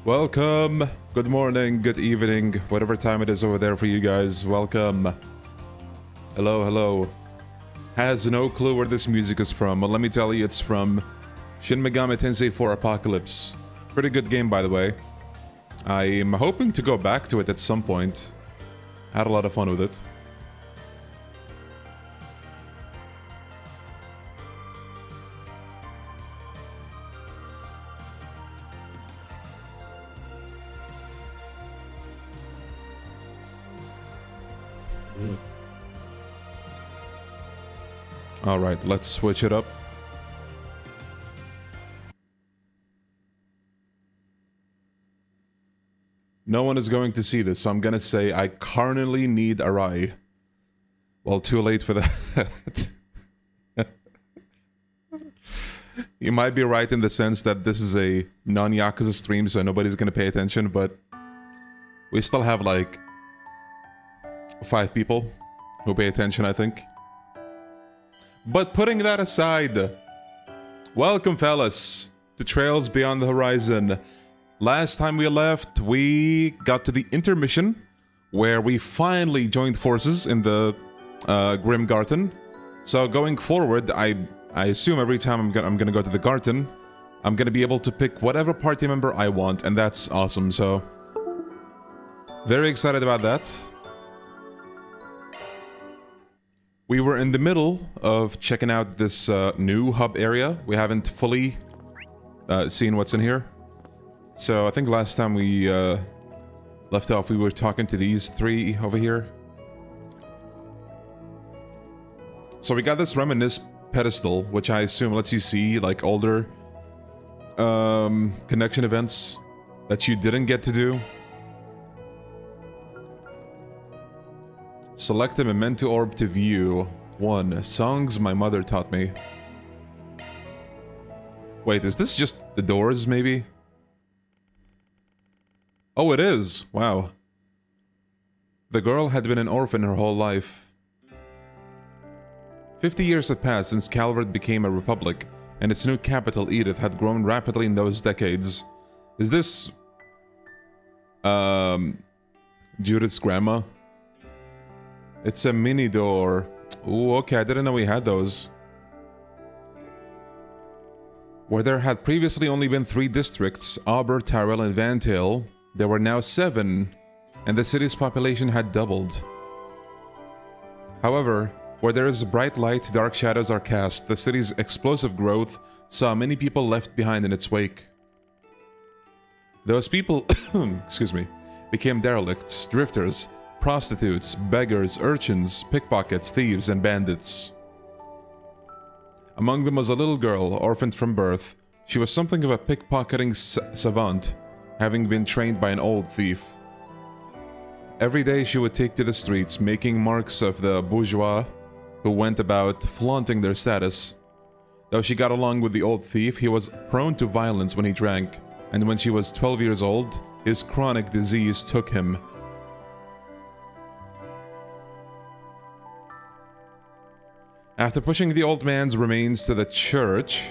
Welcome. Good morning, good evening, whatever time it is over there for you guys. Welcome. Hello, hello. Has no clue where this music is from, but let me tell you, it's from Shin Megami Tensei 4 Apocalypse. Pretty good game, by the way. I'm hoping to go back to it at some point. Had a lot of fun with it. Alright, let's switch it up. No one is going to see this, so I'm gonna say I currently need a Rai. Well, too late for that. You might be right in the sense that this is a non-Yakuza stream, so nobody's gonna pay attention, but we still have like 5 people who pay attention, I think. But putting that aside, welcome fellas to Trails Beyond the Horizon. Last time we left, we got to the intermission where we finally joined forces in the Grim Garden. So going forward, I assume every time I'm gonna go to the garden, I'm gonna be able to pick whatever party member I want, and that's awesome. So very excited about that. We were in the middle of checking out this new hub area. We haven't fully seen what's in here. So I think last time we left off, we were talking to these 3 over here. So we got this reminisce pedestal, which I assume lets you see like older connection events that you didn't get to do. Select a memento orb to view. 1. Songs my mother taught me. Wait, is this just the doors, maybe? Oh, it is! Wow. The girl had been an orphan her whole life. 50 years had passed since Calvert became a republic, and its new capital, Edith, had grown rapidly in those decades. Is this... Judith's grandma? It's a mini door. Ooh, okay, I didn't know we had those. Where there had previously only been 3 districts, Auber, Tyrell, and Vantail, there were now 7, and the city's population had doubled. However, where there is bright light, dark shadows are cast. The city's explosive growth saw many people left behind in its wake. Those people, excuse me, became derelicts, drifters, prostitutes, beggars, urchins, pickpockets, thieves, and bandits. Among them was a little girl, orphaned from birth. She was something of a pickpocketing savant, having been trained by an old thief. Every day she would take to the streets, making marks of the bourgeois who went about flaunting their status. Though she got along with the old thief, he was prone to violence when he drank, and when she was 12 years old, his chronic disease took him. After pushing the old man's remains to the church,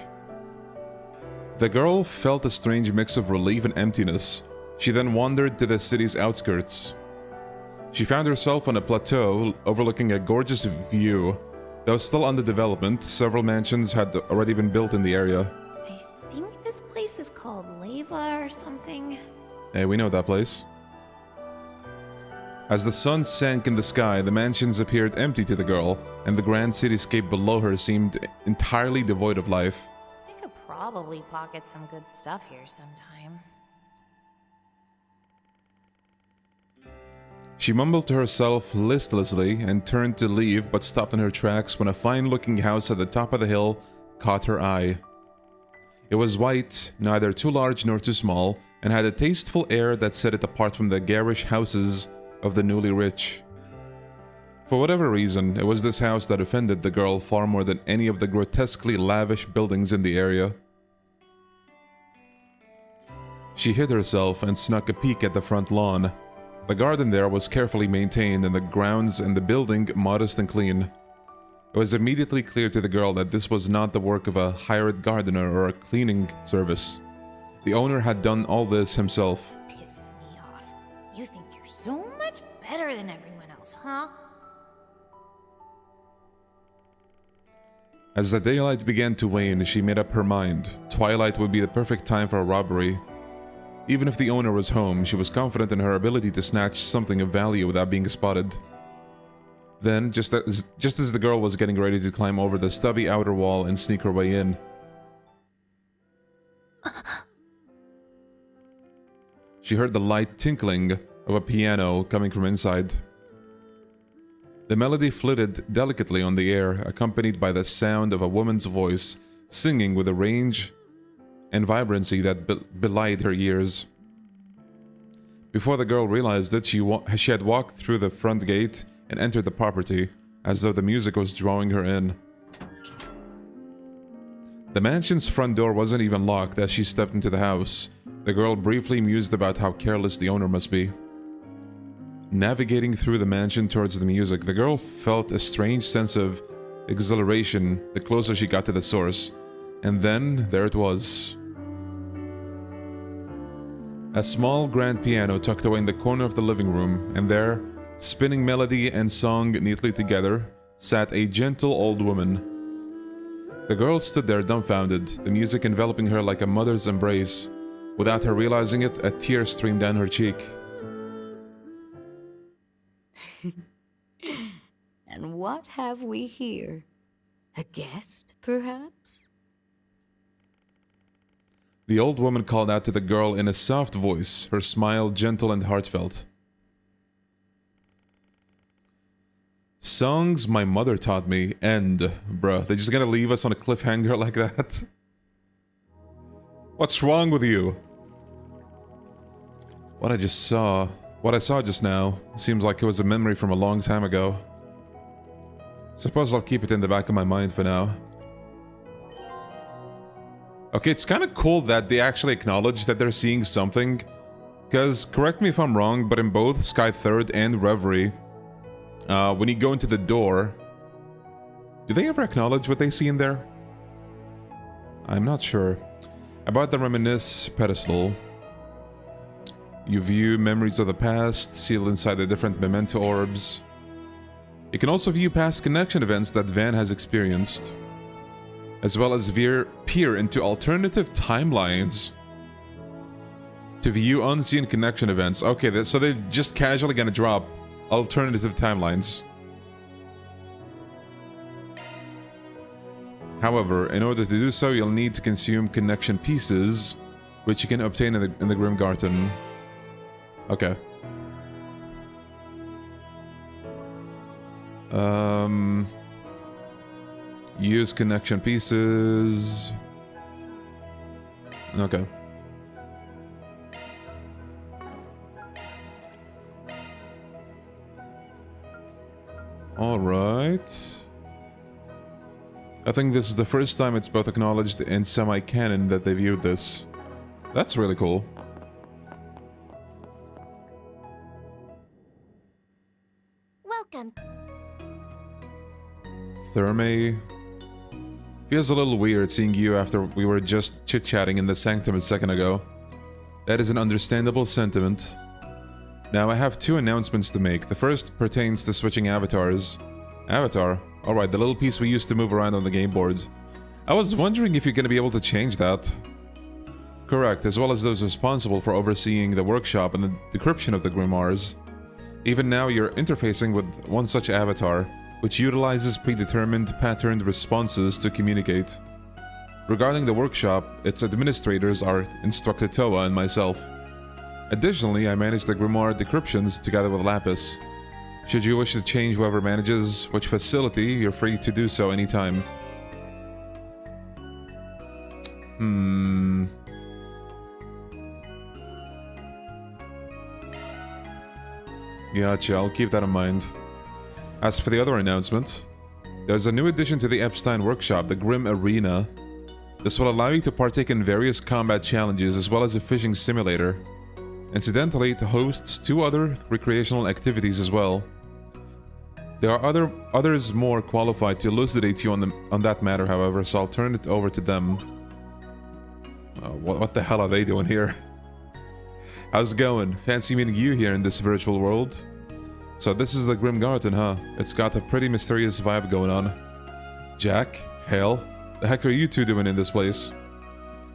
the girl felt a strange mix of relief and emptiness. She then wandered to the city's outskirts. She found herself on a plateau overlooking a gorgeous view. Though still under development, several mansions had already been built in the area. I think this place is called Leva or something. Hey, we know that place. As the sun sank in the sky, the mansions appeared empty to the girl, and the grand cityscape below her seemed entirely devoid of life. I could probably pocket some good stuff here sometime. She mumbled to herself listlessly and turned to leave, but stopped in her tracks when a fine-looking house at the top of the hill caught her eye. It was white, neither too large nor too small, and had a tasteful air that set it apart from the garish houses of the newly rich. For whatever reason, it was this house that offended the girl far more than any of the grotesquely lavish buildings in the area. She hid herself and snuck a peek at the front lawn. The garden there was carefully maintained and the grounds and the building modest and clean. It was immediately clear to the girl that this was not the work of a hired gardener or a cleaning service. The owner had done all this himself. Pisses me off. You think you're so much better than everyone else, huh? As the daylight began to wane, she made up her mind. Twilight would be the perfect time for a robbery. Even if the owner was home, she was confident in her ability to snatch something of value without being spotted. Then, just as the girl was getting ready to climb over the stubby outer wall and sneak her way in, she heard the light tinkling of a piano coming from inside. The melody flitted delicately on the air, accompanied by the sound of a woman's voice singing with a range and vibrancy that belied her years. Before the girl realized it, she had walked through the front gate and entered the property, as though the music was drawing her in. The mansion's front door wasn't even locked as she stepped into the house. The girl briefly mused about how careless the owner must be. Navigating through the mansion towards the music, the girl felt a strange sense of exhilaration the closer she got to the source. And then, there it was. A small grand piano tucked away in the corner of the living room, and there, spinning melody and song neatly together, sat a gentle old woman. The girl stood there dumbfounded, the music enveloping her like a mother's embrace. Without her realizing it, a tear streamed down her cheek. And what have we here? A guest, perhaps? The old woman called out to the girl in a soft voice, her smile gentle and heartfelt. Songs my mother taught me end, bruh. They're just gonna leave us on a cliffhanger like that? What's wrong with you? What I saw just now seems like it was a memory from a long time ago. Suppose I'll keep it in the back of my mind for now. Okay, it's kind of cool that they actually acknowledge that they're seeing something. Because, correct me if I'm wrong, but in both Sky Third and Reverie, when you go into the door, do they ever acknowledge what they see in there? I'm not sure. About the Reminisce pedestal, you view memories of the past sealed inside the different memento orbs. You can also view past connection events that Van has experienced, as well as peer into alternative timelines to view unseen connection events. Okay, so they're just casually gonna drop alternative timelines. However, in order to do so, you'll need to consume connection pieces, which you can obtain in the Grim Garden. Okay. Use connection pieces. Okay. Alright. I think this is the first time it's both acknowledged and semi-canon that they viewed this. That's really cool. Welcome. Therme. Feels a little weird seeing you after we were just chit-chatting in the sanctum a second ago. That is an understandable sentiment. Now I have two announcements to make. The first pertains to switching avatars. Avatar? Alright, the little piece we used to move around on the game board. I was wondering if you're gonna be able to change that. Correct, as well as those responsible for overseeing the workshop and the decryption of the grimoires. Even now you're interfacing with one such avatar, which utilizes predetermined patterned responses to communicate. Regarding the workshop, its administrators are Instructor Toa and myself. Additionally, I manage the grimoire decryptions together with Lapis. Should you wish to change whoever manages which facility, you're free to do so anytime. Gotcha, I'll keep that in mind. As for the other announcement, there's a new addition to the Epstein Workshop, the Grim Arena. This will allow you to partake in various combat challenges as well as a fishing simulator. Incidentally, it hosts two other recreational activities as well. There are others more qualified to elucidate you on that matter, however, so I'll turn it over to them. What the hell are they doing here? How's it going? Fancy meeting you here in this virtual world. So this is the Grim Garden, huh? It's got a pretty mysterious vibe going on. Jack? Hale? The heck are you two doing in this place?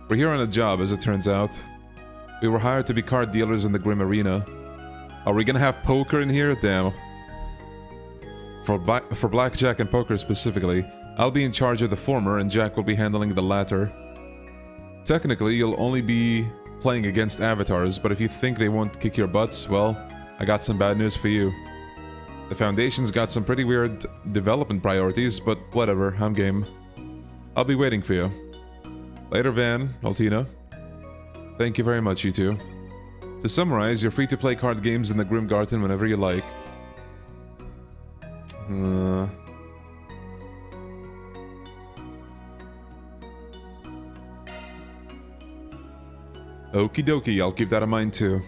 We're here on a job, as it turns out. We were hired to be card dealers in the Grim Arena. Are we gonna have poker in here? Damn. For blackjack and poker specifically, I'll be in charge of the former and Jack will be handling the latter. Technically, you'll only be playing against avatars, but if you think they won't kick your butts, well, I got some bad news for you. The Foundation's got some pretty weird development priorities, but whatever, I'm game. I'll be waiting for you. Later, Van, Altina. Thank you very much, you two. To summarize, you're free to play card games in the Grim Garden whenever you like. Okie dokie, I'll keep that in mind too.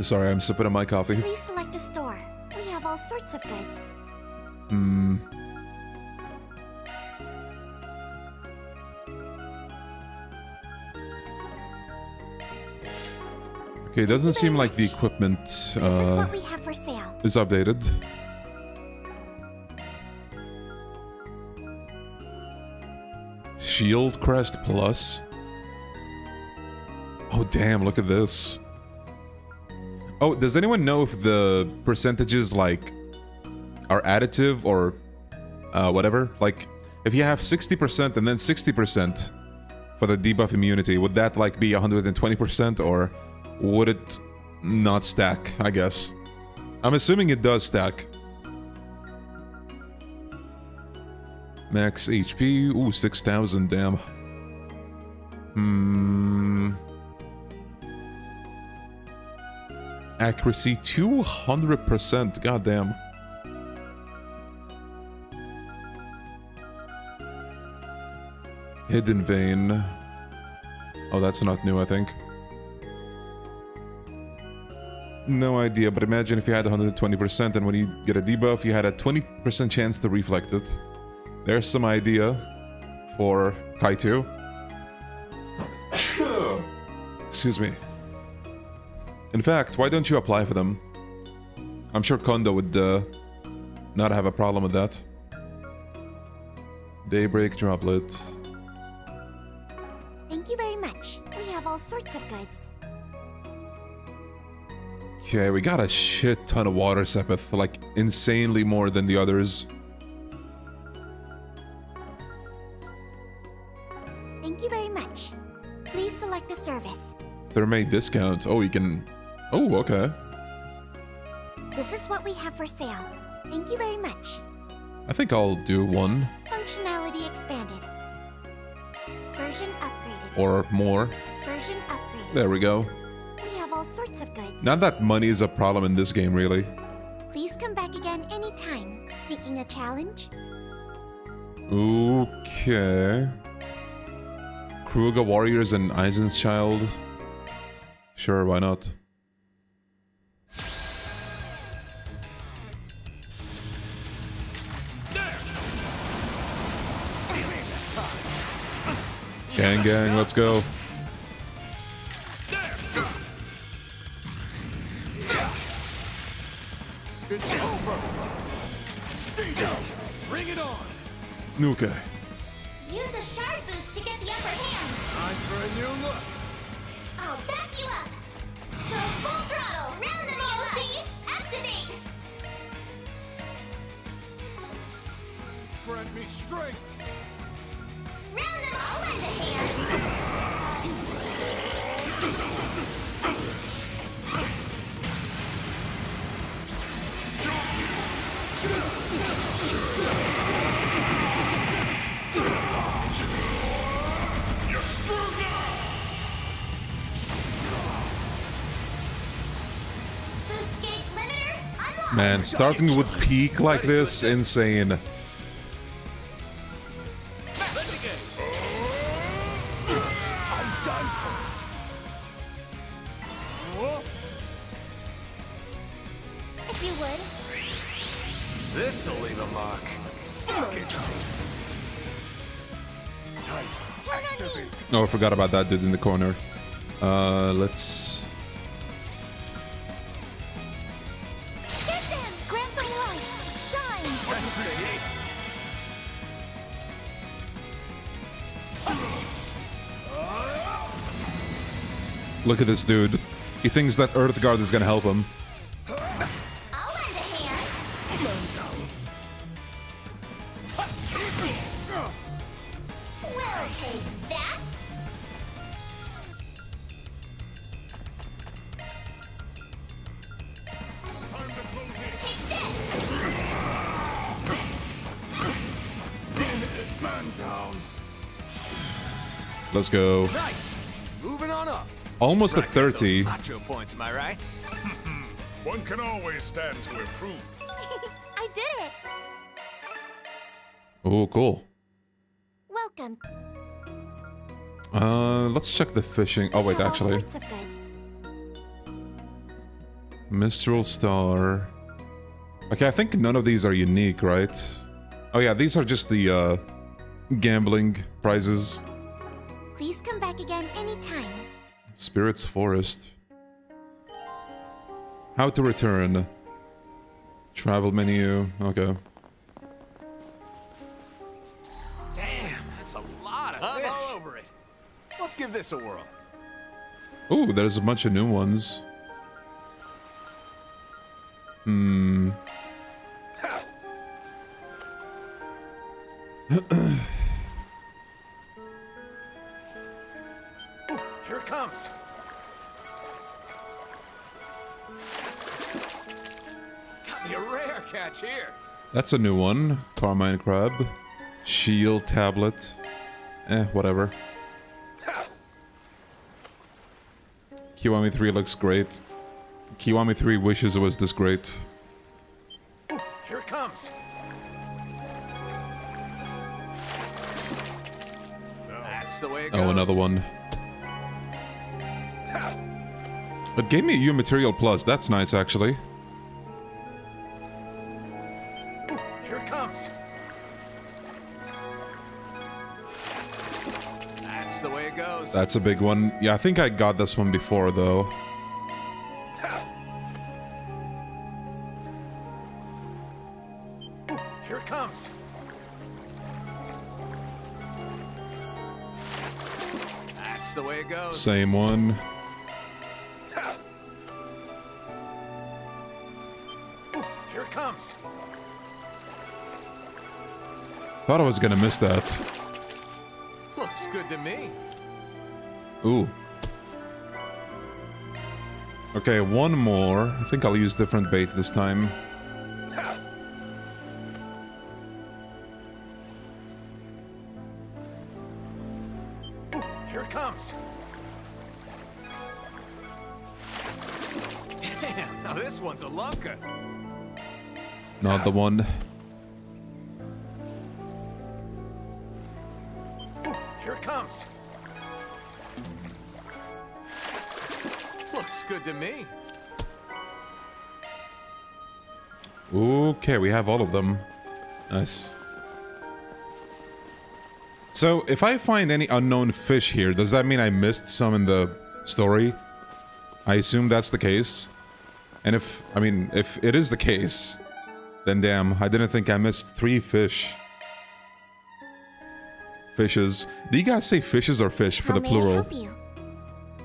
Sorry, I'm sipping on my coffee. Please select a store. We have all sorts of goods. Okay, it doesn't seem like the equipment This is what we have for sale. is updated. Shield Crest Plus. Oh damn, look at this. Oh, does anyone know if the percentages, like, are additive or whatever? Like, if you have 60% and then 60% for the debuff immunity, would that, like, be 120% or would it not stack, I guess? I'm assuming it does stack. Max HP, ooh, 6,000, damn. Accuracy 200%, goddamn. Hidden Vein. Oh, that's not new, I think. No idea, but imagine if you had 120% and when you get a debuff, you had a 20% chance to reflect it. There's some idea for Kaito. Excuse me. In fact, why don't you apply for them? I'm sure Kondo would not have a problem with that. Daybreak Droplet. Thank you very much. We have all sorts of goods. Okay, we got a shit ton of water Sepith, like insanely more than the others. Thank you very much. Please select a service. Thermate discount. Oh, you can... Oh, okay. This is what we have for sale. Thank you very much. I think I'll do one. Functionality expanded. Version upgraded. Or more. Version upgraded. There we go. We have all sorts of goods. Not that money is a problem in this game, really. Please come back again anytime. Seeking a challenge? Okay. Kruger Warriors and Eisen's Child. Sure, why not? Gang, gang, let's go. It's over. Bring it on. Okay. Use a shard boost to get the upper hand. Time for a new look. I'll back you up. Go full throttle. Round the DLC. Activate. Grant me strength. Round them all. Lend a hand. Boost gauge limiter unlocked. Man, starting with peak like this, insane. Let the game. I'm done for. If you would. This'll leave a mark. Suck it. Oh, I forgot about that dude in the corner. Let's... Get them! Grant them light! Shine! Look at this dude. He thinks that Earthguard is gonna help him. I'll lend a hand. We'll take that. Take this. Man down. Let's go. Nice. Moving on up. Almost at 30. Macho points, am I right? One can always stand to improve. I did it! Oh, cool. Welcome. Let's check the fishing. Oh, We wait, have all actually. sorts of goods. Mistral Star. Okay, I think none of these are unique, right? Oh yeah, these are just the, gambling prizes. Please come back again anytime. Spirit's Forest. How to return. Travel menu. Okay. Damn, that's a lot of fish. I'm all over it. Let's give this a whirl. Ooh, there's a bunch of new ones. Hmm. Ooh, here it comes. Got me a rare catch here. That's a new one. Carmine Crab. Shield Tablet. Whatever. Kiwami 3 looks great. Kiwami 3 wishes it was this great. Ooh, here it comes. That's the way it goes. Oh, another one. It gave me a U Material Plus. That's nice, actually. Ooh, here it comes. That's the way it goes. That's a big one. Yeah, I think I got this one before, though. Ooh, here it comes. That's the way it goes. Same one. Ooh, here it comes. Thought I was gonna miss that. Looks good to me. Ooh. Okay, one more. I think I'll use different bait this time. Ooh, here it comes. Damn, now this one's a lunker. Not the one. Ooh, here it comes. Looks good to me. Okay, we have all of them. Nice. So, if I find any unknown fish here, does that mean I missed some in the story? I assume that's the case. And if it is the case, then damn, I didn't think I missed 3 fish. Fishes. Do you guys say fishes or fish for How the may I plural? help you?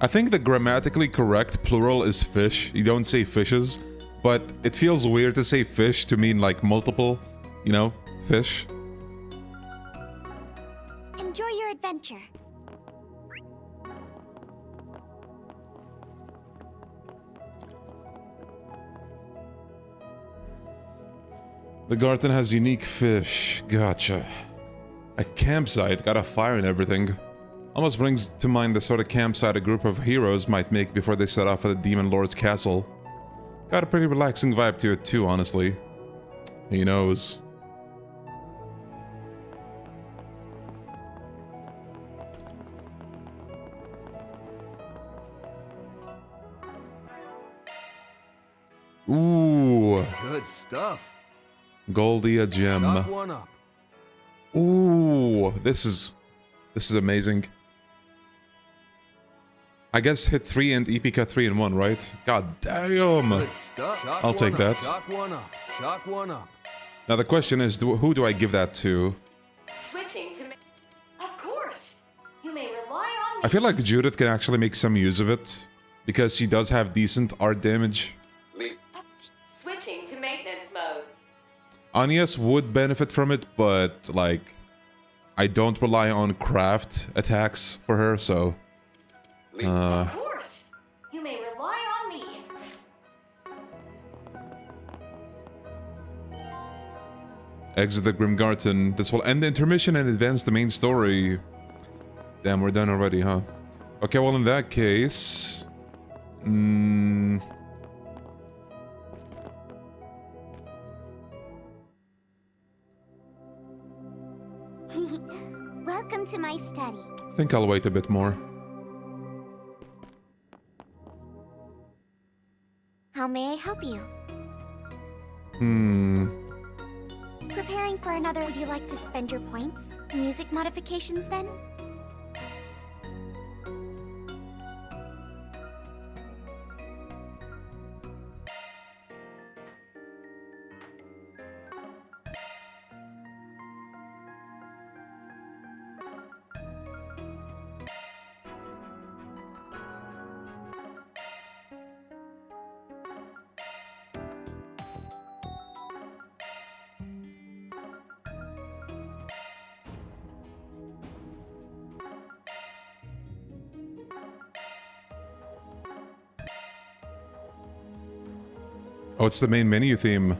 I think the grammatically correct plural is fish. You don't say fishes, but it feels weird to say fish to mean like multiple, you know, fish. Enjoy your adventure. The garden has unique fish. Gotcha. A campsite, got a fire and everything. Almost brings to mind the sort of campsite a group of heroes might make before they set off for the Demon Lord's castle. Got a pretty relaxing vibe to it too, honestly. He knows. Ooh. Good stuff. Goldie a gem. Knock one up. Ooh, this is amazing. I guess hit 3 and EPK 3 in 1, right? God damn. Good stuff. Shock I'll take one up. that. Shock one up. Shock one up. Now the question is, who do I give that to? Switching to... Of course! You may rely on me. I feel like Judith can actually make some use of it, because she does have decent art damage. Switching to maintenance mode. Agnes would benefit from it, but, like, I don't rely on craft attacks for her, so... Of course! You may rely on me. Exit the Grimgarten. This will end the intermission and advance the main story. Damn, we're done already, huh? Okay, well, in that case... Welcome to my study. I think I'll wait a bit more. How may I help you? Preparing for another, would you like to spend your points? Music modifications then? Oh, it's the main menu theme.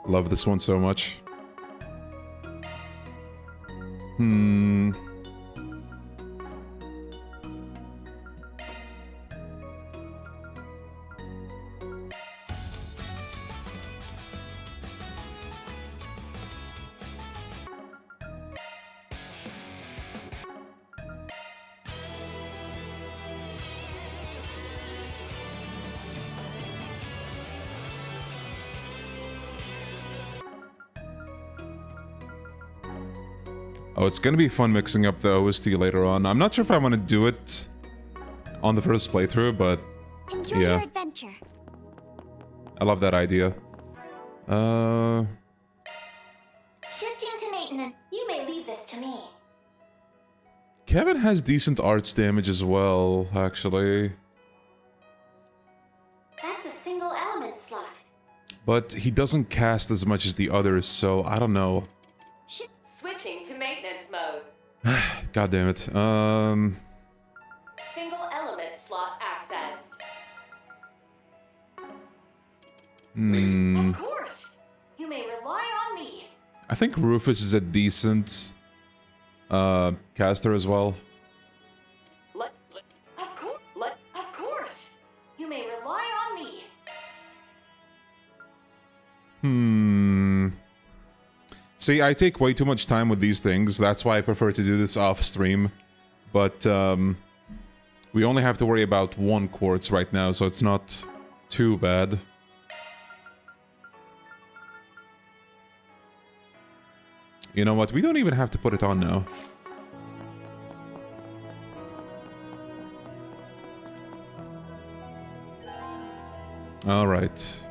Love this one so much. Oh, it's gonna be fun mixing up the OST later on. I'm not sure if I want to do it on the first playthrough, but Enjoy yeah. your adventure. I love that idea. Shifting to maintenance. You may leave this to me. Kevin has decent arts damage as well, actually. That's a single element slot. But he doesn't cast as much as the others, so I don't know. Switching to maintenance mode. God damn it. Single element slot accessed. Of course! You may rely on me. I think Rufus is a decent caster as well. Of course! You may rely on me. See, I take way too much time with these things. That's why I prefer to do this off stream. But we only have to worry about 1 quartz right now, so it's not too bad. You know what? We don't even have to put it on now. All right.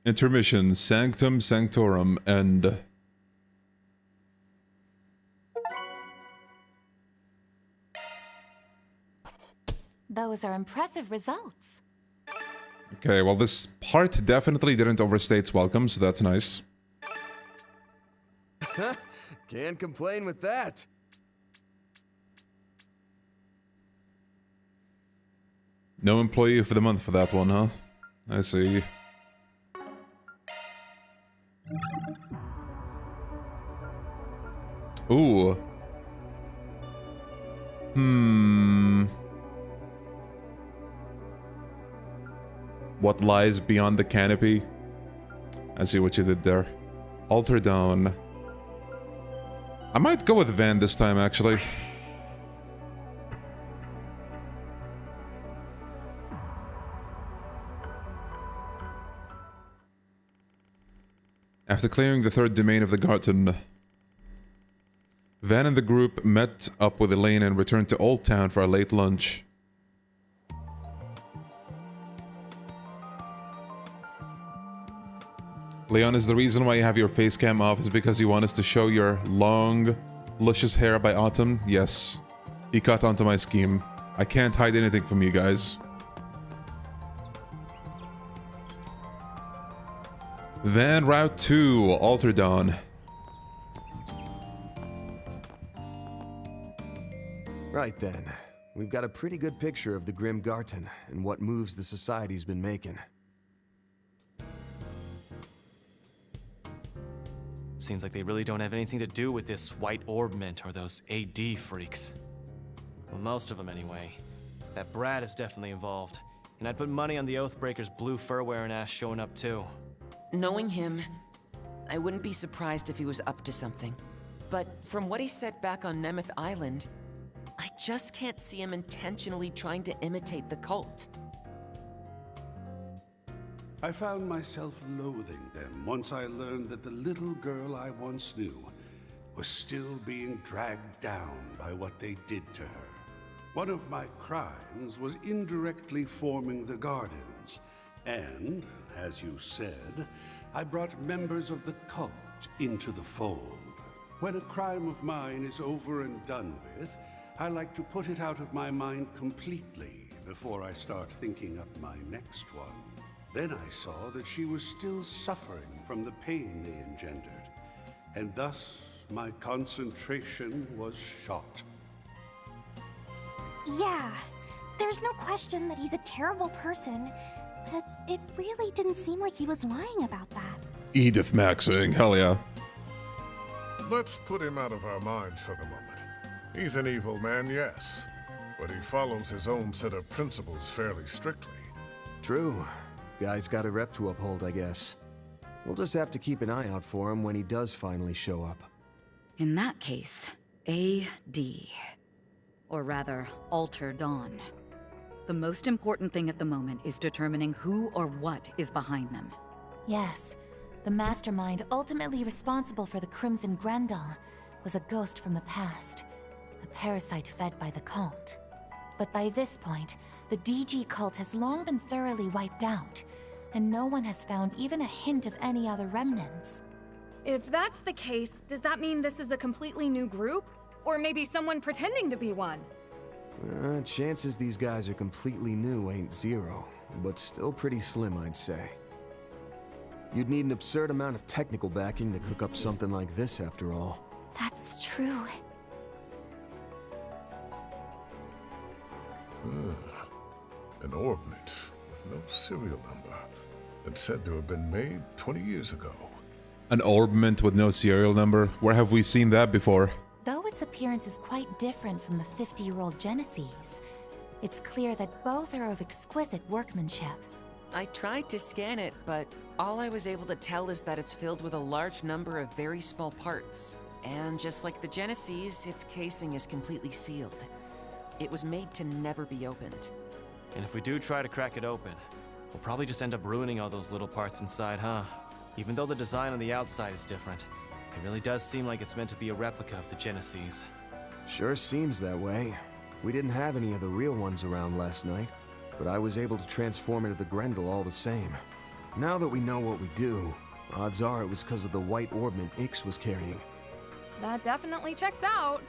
Intermission, Sanctum Sanctorum, and... Those are impressive results. Okay, well this part definitely didn't overstay its welcome, so that's nice. Can't complain with that. No employee for the month for that one, huh? I see. Ooh. what lies beyond the canopy. I see what you did there. Altar down. I might go with Van this time, actually. After clearing the third domain of the garden, Van and the group met up with Elaine and returned to Old Town for a late lunch. Leon, is the reason why you have your face cam off is because you want us to show your long, luscious hair by autumn? Yes. He caught onto my scheme. I can't hide anything from you guys. Then Route 2, Altar Dawn. Right then. We've got a pretty good picture of the Grim Garten and what moves the society's been making. Seems like they really don't have anything to do with this White Orb Mint or those AD freaks. Well, most of them anyway. That Brad is definitely involved. And I'd put money on the Oathbreaker's blue fur-wearing ass showing up too. Knowing him, I wouldn't be surprised if he was up to something. But from what he said back on Nemeth Island, I just can't see him intentionally trying to imitate the cult. I found myself loathing them once I learned that the little girl I once knew was still being dragged down by what they did to her. One of my crimes was indirectly forming the Gardens, and, as you said, I brought members of the cult into the fold. When a crime of mine is over and done with, I like to put it out of my mind completely before I start thinking up my next one. Then I saw that she was still suffering from the pain they engendered, and thus my concentration was shot. Yeah, there's no question that he's a terrible person, but it really didn't seem like he was lying about that. Edith Maxing, hell yeah. Let's put him out of our minds for the moment. He's an evil man, yes, but he follows his own set of principles fairly strictly. True. Guy's got a rep to uphold, I guess. We'll just have to keep an eye out for him when he does finally show up. In that case, AD. Or rather, Altar Dawn. The most important thing at the moment is determining who or what is behind them. Yes, the mastermind ultimately responsible for the Crimson Grendel was a ghost from the past, a parasite fed by the cult. But by this point, the DG cult has long been thoroughly wiped out, and no one has found even a hint of any other remnants. If that's the case, does that mean this is a completely new group? Or maybe someone pretending to be one? Chances these guys are completely new ain't zero, but still pretty slim, I'd say. You'd need an absurd amount of technical backing to cook up something like this, after all. That's true. An orb mint with no serial number and said to have been made 20 years ago. An orb mint with no serial number? Where have we seen that before? Though its appearance is quite different from the 50-year-old Genesees, it's clear that both are of exquisite workmanship. I tried to scan it, but all I was able to tell is that it's filled with a large number of very small parts. And just like the Genesees, its casing is completely sealed. It was made to never be opened. And if we do try to crack it open, we'll probably just end up ruining all those little parts inside, huh? Even though the design on the outside is different, it really does seem like it's meant to be a replica of the Genesees. Sure seems that way. We didn't have any of the real ones around last night, but I was able to transform into the Grendel all the same. Now that we know what we do, odds are it was because of the white orbment Ix was carrying. That definitely checks out.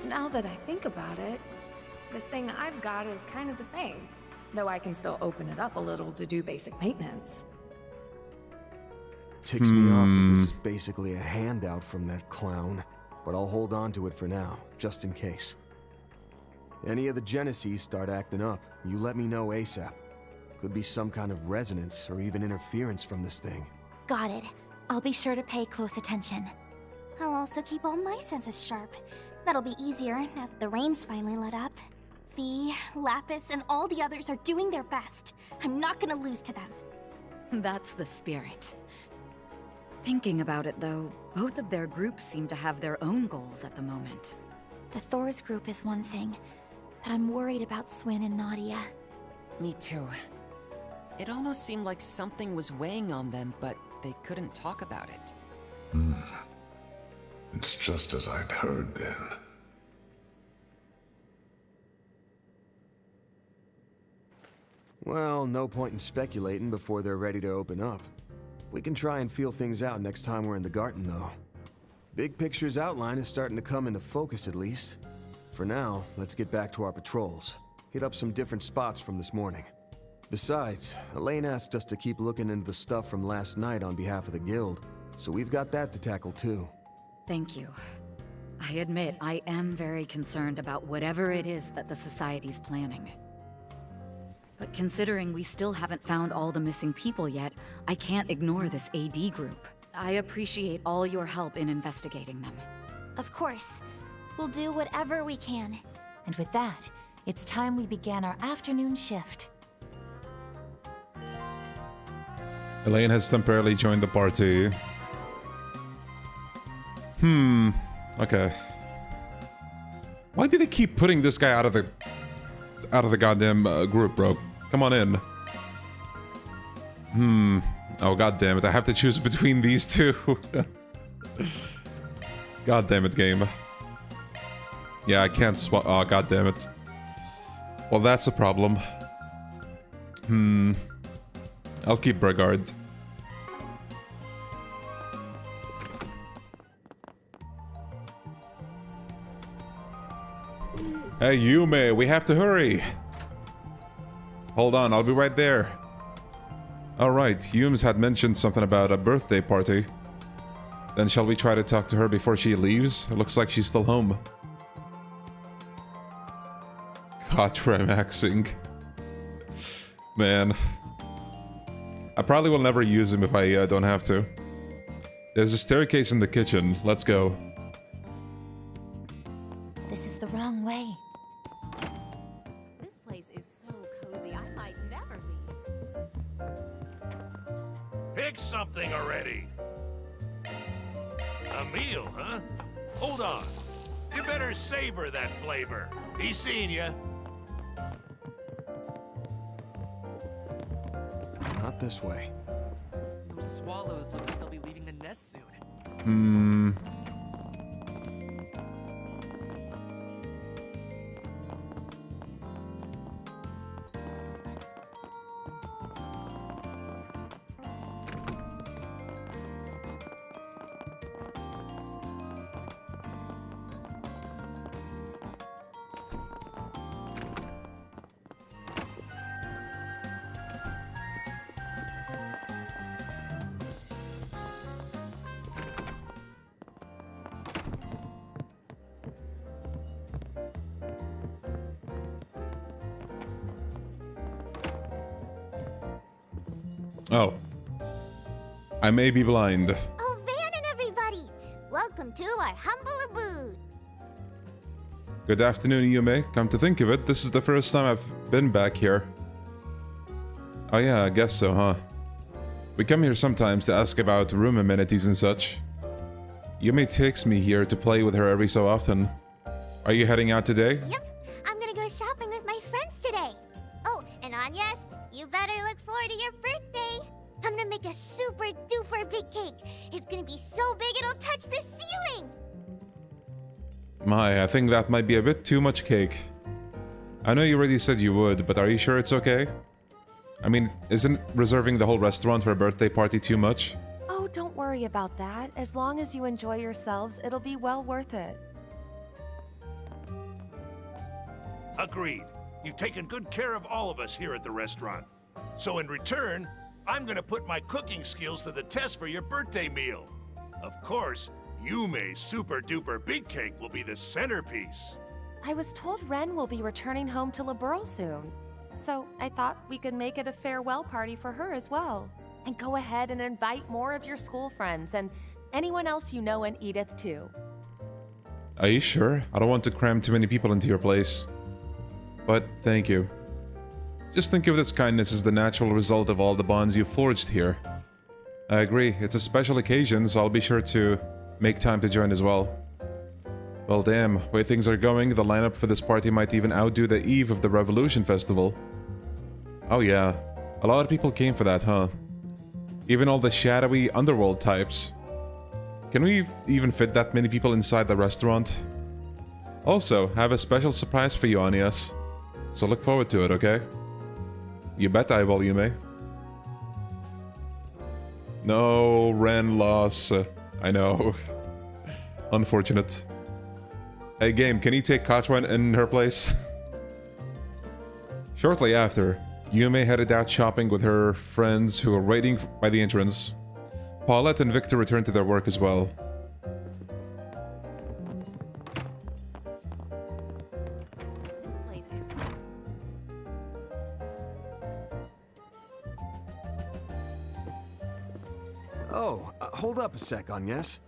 Now that I think about it, this thing I've got is kind of the same, though I can still open it up a little to do basic maintenance. Ticks me off that this is basically a handout from that clown, but I'll hold on to it for now, just in case. Any of the Genesees start acting up, you let me know ASAP. Could be some kind of resonance or even interference from this thing. Got it. I'll be sure to pay close attention. I'll also keep all my senses sharp. That'll be easier now that the rain's finally let up. Fee, Lapis and all the others are doing their best. I'm not gonna lose to them. That's the spirit. Thinking about it, though, both of their groups seem to have their own goals at the moment. The Thor's group is one thing, but I'm worried about Swin and Nadia. Me too. It almost seemed like something was weighing on them, but they couldn't talk about it. It's just as I'd heard then. Well, no point in speculating before they're ready to open up. We can try and feel things out next time we're in the garden, though. Big picture's outline is starting to come into focus, at least. For now, let's get back to our patrols. Hit up some different spots from this morning. Besides, Elaine asked us to keep looking into the stuff from last night on behalf of the guild, so we've got that to tackle too. Thank you. I admit I am very concerned about whatever it is that the Society's planning. But considering we still haven't found all the missing people yet, I can't ignore this AD group. I appreciate all your help in investigating them. Of course. We'll do whatever we can. And with that, it's time we began our afternoon shift. Elaine has temporarily joined the party. Okay. Why do they keep putting this guy out of the goddamn group, bro? Come on in. Oh, god damn it. I have to choose between these two. God damn it, game. Yeah, I can't swap. Oh, god damn it. Well, that's a problem. I'll keep Brigard. Hey, Yume, we have to hurry. Hold on, I'll be right there. Alright, Humes had mentioned something about a birthday party. Then shall we try to talk to her before she leaves? It looks like she's still home. God, Remaxing. Man. I probably will never use him if I don't have to. There's a staircase in the kitchen. Let's go. This is the wrong way. This place is so cozy, I might never leave. Pick something already. A meal, huh? Hold on. You better savor that flavor. Be seeing ya. Not this way. Those swallows look like they'll be leaving the nest soon. Oh. I may be blind. Oh, Van and everybody! Welcome to our humble abode. Good afternoon, Yume. Come to think of it, this is the first time I've been back here. Oh yeah, I guess so, huh? We come here sometimes to ask about room amenities and such. Yume takes me here to play with her every so often. Are you heading out today? Yep, I'm gonna go shopping with my friends today. Oh, and Agnes, you better look forward to your birthday. I'm gonna make a super duper big cake. It's gonna be so big it'll touch the ceiling. My, I think that might be a bit too much cake. I know you already said you would, but are you sure it's okay? I mean, isn't reserving the whole restaurant for a birthday party too much? Oh, don't worry about that. As long as you enjoy yourselves, it'll be well worth it. Agreed. You've taken good care of all of us here at the restaurant. So in return, I'm gonna put my cooking skills to the test for your birthday meal. Of course, Yume's super duper big cake will be the centerpiece. I was told Ren will be returning home to Liberl soon. So I thought we could make it a farewell party for her as well. And go ahead and invite more of your school friends and anyone else you know and Edith too. Are you sure? I don't want to cram too many people into your place. but thank you. Just think of this kindness as the natural result of all the bonds you forged here. I agree, it's a special occasion, so I'll be sure to make time to join as well. Well damn, way things are going, the lineup for this party might even outdo the eve of the Revolution Festival. Oh yeah, a lot of people came for that, huh? Even all the shadowy underworld types. Can we even fit that many people inside the restaurant? Also, have a special surprise for you, Anias. So look forward to it, okay? You bet I will, Yume. No, Ren loss. I know. Unfortunate. Hey, game, can you take Katwan in her place? Shortly after, Yume headed out shopping with her friends who were waiting by the entrance. Paulette and Victor returned to their work as well. This place is... Oh, hold up a sec, Agnes.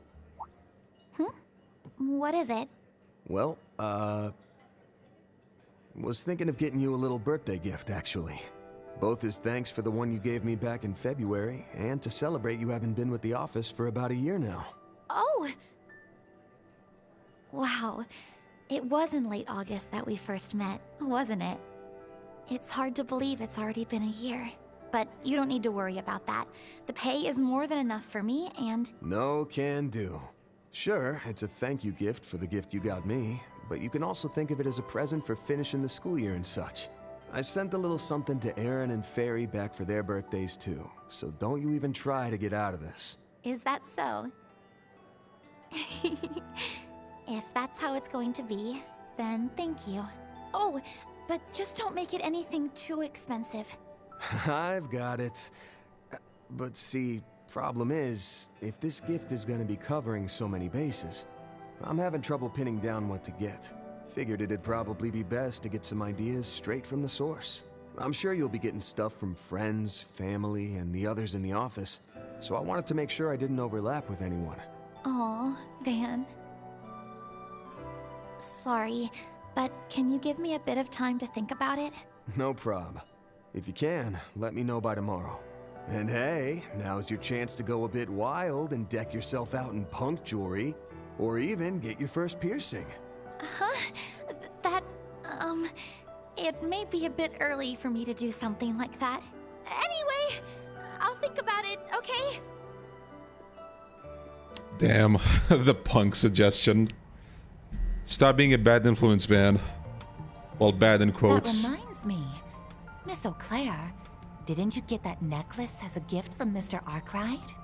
What is it? Well, was thinking of getting you a little birthday gift, actually. Both as thanks for the one you gave me back in February, and to celebrate you having been with the office for about a year now. Oh! Wow. It was in late August that we first met, wasn't it? It's hard to believe it's already been a year. But you don't need to worry about that. The pay is more than enough for me, and... No can do. Sure, it's a thank you gift for the gift you got me, but you can also think of it as a present for finishing the school year and such. I sent a little something to Aaron and Fairy back for their birthdays too, so don't you even try to get out of this. Is that so? If that's how it's going to be, then thank you. Oh, but just don't make it anything too expensive. I've got it. But see, problem is, if this gift is gonna be covering so many bases, I'm having trouble pinning down what to get. Figured it'd probably be best to get some ideas straight from the source. I'm sure you'll be getting stuff from friends, family, and the others in the office, so I wanted to make sure I didn't overlap with anyone. Aw, Van. Sorry, but can you give me a bit of time to think about it? No prob. If you can, let me know by tomorrow. And hey, now's your chance to go a bit wild and deck yourself out in punk jewelry, or even get your first piercing. Huh? It may be a bit early for me to do something like that. Anyway, I'll think about it, okay? Damn, the punk suggestion. Stop being a bad influence, man. Well, bad in quotes. That reminds me. Miss Eau Claire, didn't you get that necklace as a gift from Mr. Arkwright?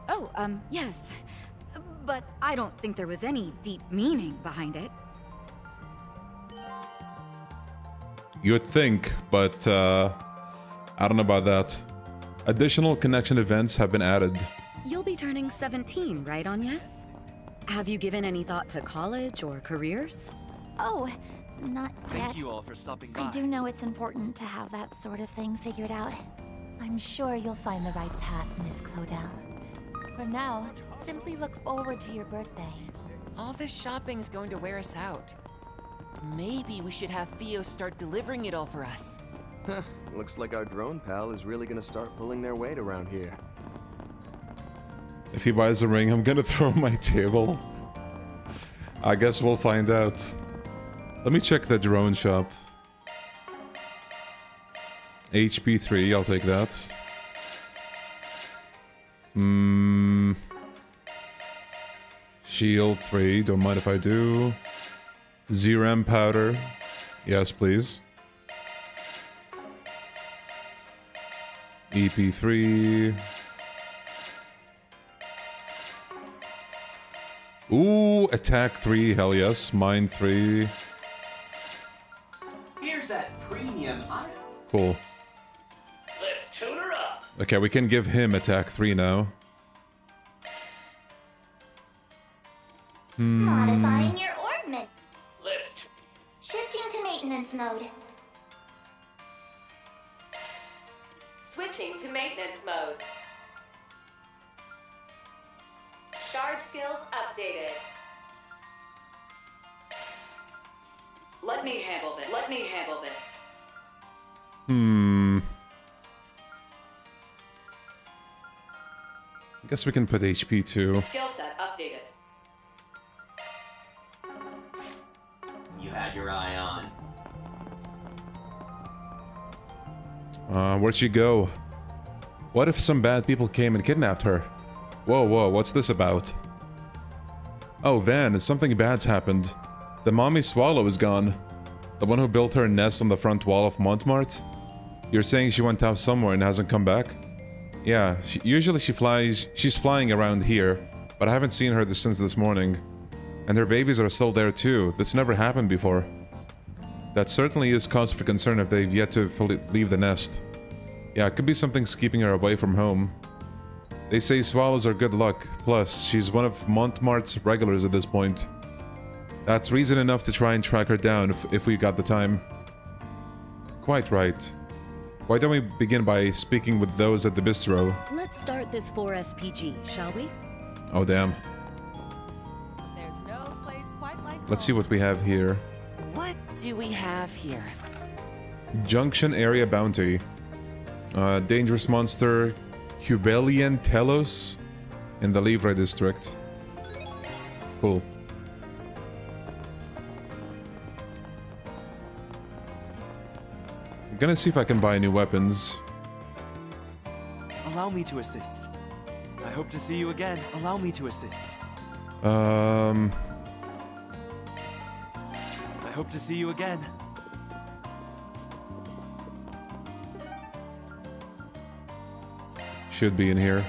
Oh, yes. But I don't think there was any deep meaning behind it. You would think, but I don't know about that. Additional connection events have been added. You'll be turning 17, right, Agnes? Have you given any thought to college or careers? Oh, not yet. Thank you all for stopping by. I do know it's important to have that sort of thing figured out. I'm sure you'll find the right path, Miss Claudel. For now, simply look forward to your birthday. All this shopping's going to wear us out. Maybe we should have Theo start delivering it all for us. Looks like our drone pal is really gonna start pulling their weight around here. If he buys a ring, I'm gonna throw my table. I guess we'll find out. Let me check the drone shop. HP 3, I'll take that. Shield 3, don't mind if I do. ZRAM powder. Yes, please. EP3. Ooh, attack 3, hell yes. Mine 3. Here's that premium item. Cool. Let's tune her up. Okay, we can give him attack 3 now. Modifying your orbment. Let's Shifting to maintenance mode. Switching to maintenance mode. Shard skills updated. Let me handle this. Let me handle this. I guess we can put HP too. Skill set updated. You had your eye on. Where'd she go? What if some bad people came and kidnapped her? Whoa, whoa, what's this about? Oh, Van, something bad's happened. The mommy swallow is gone. The one who built her nest on the front wall of Montmartre? You're saying she went out somewhere and hasn't come back? Yeah, usually she's flying around here, but I haven't seen her since this morning. And her babies are still there too. This never happened before. That certainly is cause for concern if they've yet to fully leave the nest. Yeah, it could be something's keeping her away from home. They say swallows are good luck, plus she's one of Montmartre's regulars at this point. That's reason enough to try and track her down if we got the time. Quite right. Why don't we begin by speaking with those at the bistro? Let's start this 4SPG, shall we? Oh damn. There's no place quite like Let's see what we have here. What do we have here? Junction Area Bounty. Dangerous monster Cubelian Telos in the Livre district. Cool. I'm gonna see if I can buy new weapons. Allow me to assist. I hope to see you again. Allow me to assist. I hope to see you again. Should be in here.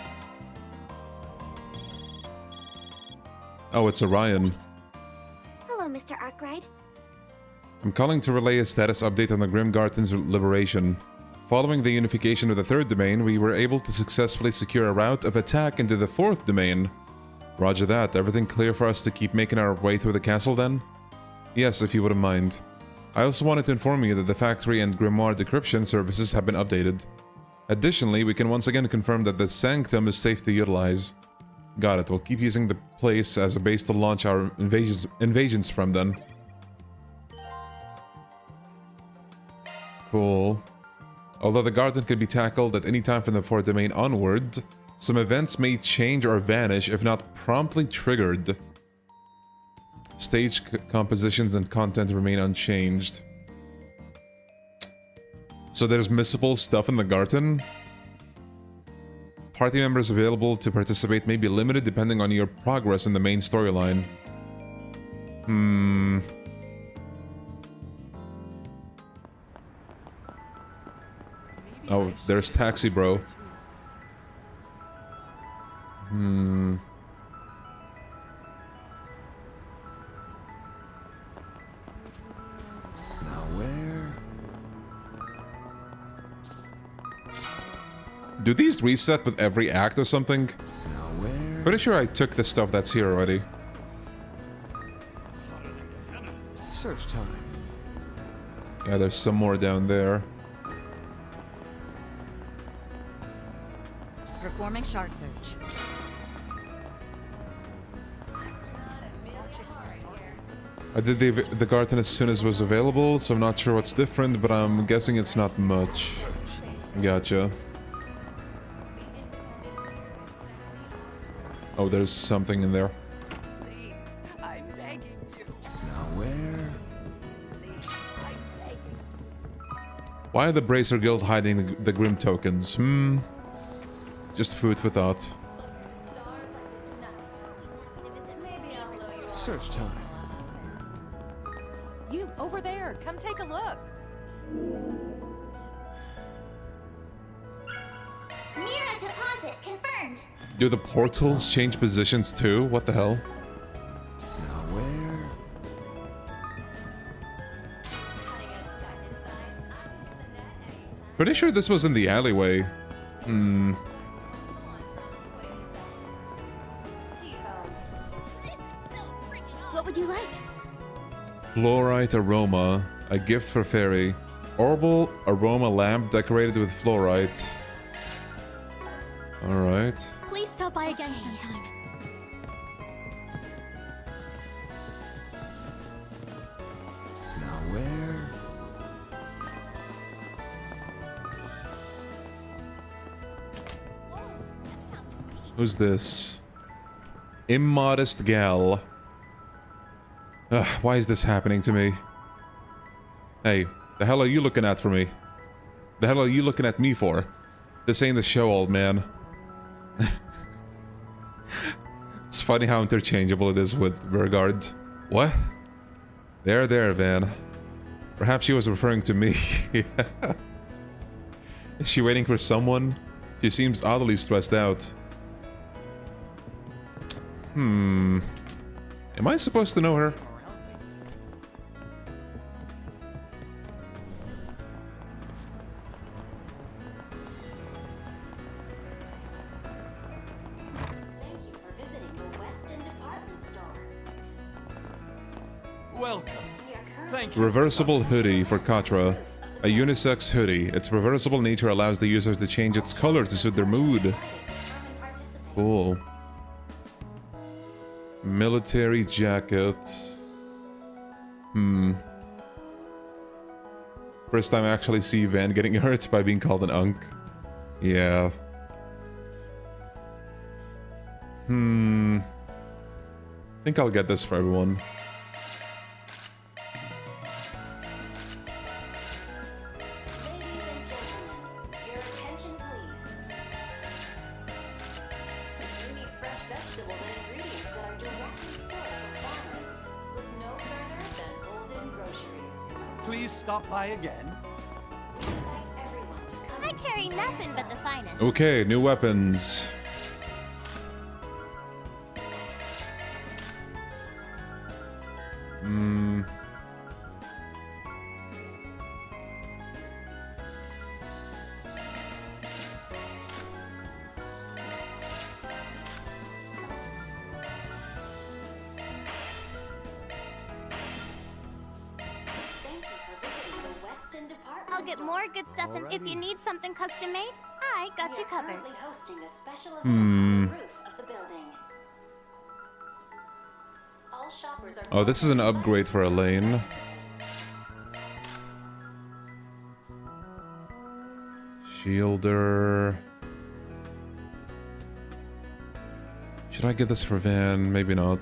Oh, it's Orion. Hello, Mr. Arkwright. I'm calling to relay a status update on the Grimgarten's liberation. Following the unification of the third domain, we were able to successfully secure a route of attack into the fourth domain. Roger that. Everything clear for us to keep making our way through the castle then? Yes, if you wouldn't mind. I also wanted to inform you that the factory and grimoire decryption services have been updated. Additionally, we can once again confirm that the Sanctum is safe to utilize. Got it. We'll keep using the place as a base to launch our invasions from then. Cool. Although the garden can be tackled at any time from the fourth domain onward, some events may change or vanish if not promptly triggered. Stage compositions and content remain unchanged. So there's missable stuff in the garden? Party members available to participate may be limited depending on your progress in the main storyline. Oh, there's Taxi Bro. Do these reset with every act or something? Pretty sure I took the stuff that's here already. Search time. Yeah, there's some more down there. Performing shard search. I did the garden as soon as it was available, so I'm not sure what's different, but I'm guessing it's not much. Gotcha. Oh, there's something in there. Please, I'm begging you. Now where? Please, I'm begging. Why are the Bracer Guild hiding the Grim tokens? Just food for thought. Search time. You, over there, come take a look. Mira deposit confirmed. Do the portals change positions too? What the hell? Now where? Pretty sure this was in the alleyway. What would you like? Fluorite aroma. A gift for fairy. Orbital aroma lamp decorated with fluorite. Alright. Please stop by again sometime. Now Who's this? Immodest gal. Ugh, why is this happening to me? Hey, the hell are you looking at for me? The hell are you looking at me for? This ain't the show, old man. It's funny how interchangeable it is with Burgard. What? There, Van. Perhaps she was referring to me. Is she waiting for someone? She seems oddly stressed out. Am I supposed to know her? Welcome. Thank you. Reversible hoodie for Katra. A unisex hoodie. Its reversible nature allows the user to change its color to suit their mood. Cool. Military jacket. First time I actually see Van getting hurt by being called an unk. Yeah. I think I'll get this for everyone. Please stop by again. I carry nothing but the finest. Okay, new weapons. I'll get more good stuff, and if you need something custom made, I got you covered. Hosting a special event on the roof of the building. All shoppers are Oh, this is an upgrade for Elaine. Shielder. Should I get this for Van? Maybe not.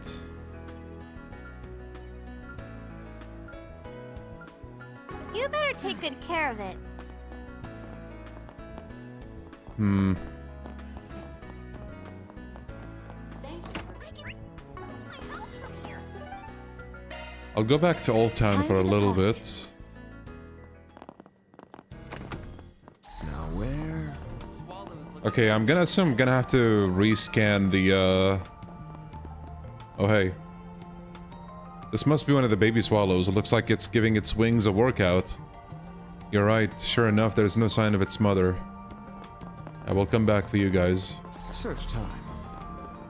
You better take good care of it. I'll go back to Old Town for a little bit. Now where? Okay, I'm gonna assume I'm gonna have to rescan the Oh hey. This must be one of the baby swallows. It looks like it's giving its wings a workout. You're right, sure enough, there's no sign of its mother. I will come back for you guys. Search time.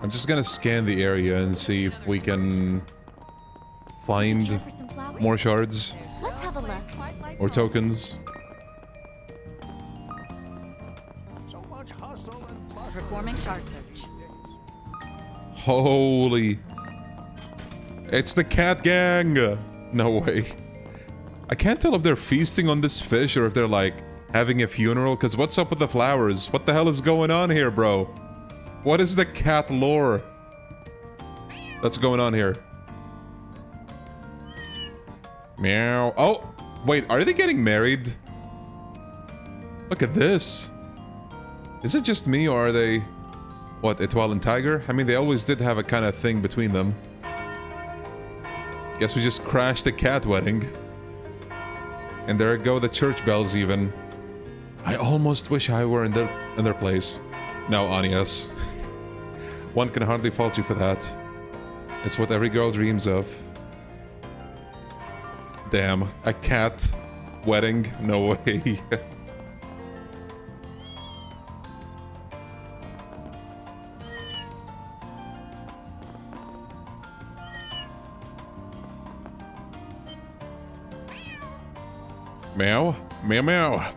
I'm just gonna scan the area and see if we can find more shards Let's have a look. or tokens. Performing shard search. Holy. It's the cat gang! No way. I can't tell if they're feasting on this fish or if they're like having a funeral, because what's up with the flowers? What the hell is going on here, bro? What is the cat lore that's going on here? Meow. Oh, wait, are they getting married? Look at this. Is it just me or are they... What, Etoile and Tiger? I mean, they always did have a kind of thing between them. Guess we just crashed the cat wedding. And there go the church bells even. I almost wish I were in their place. No, Anias. One can hardly fault you for that. It's what every girl dreams of. Damn, a cat wedding? No way. Meow? Meow meow.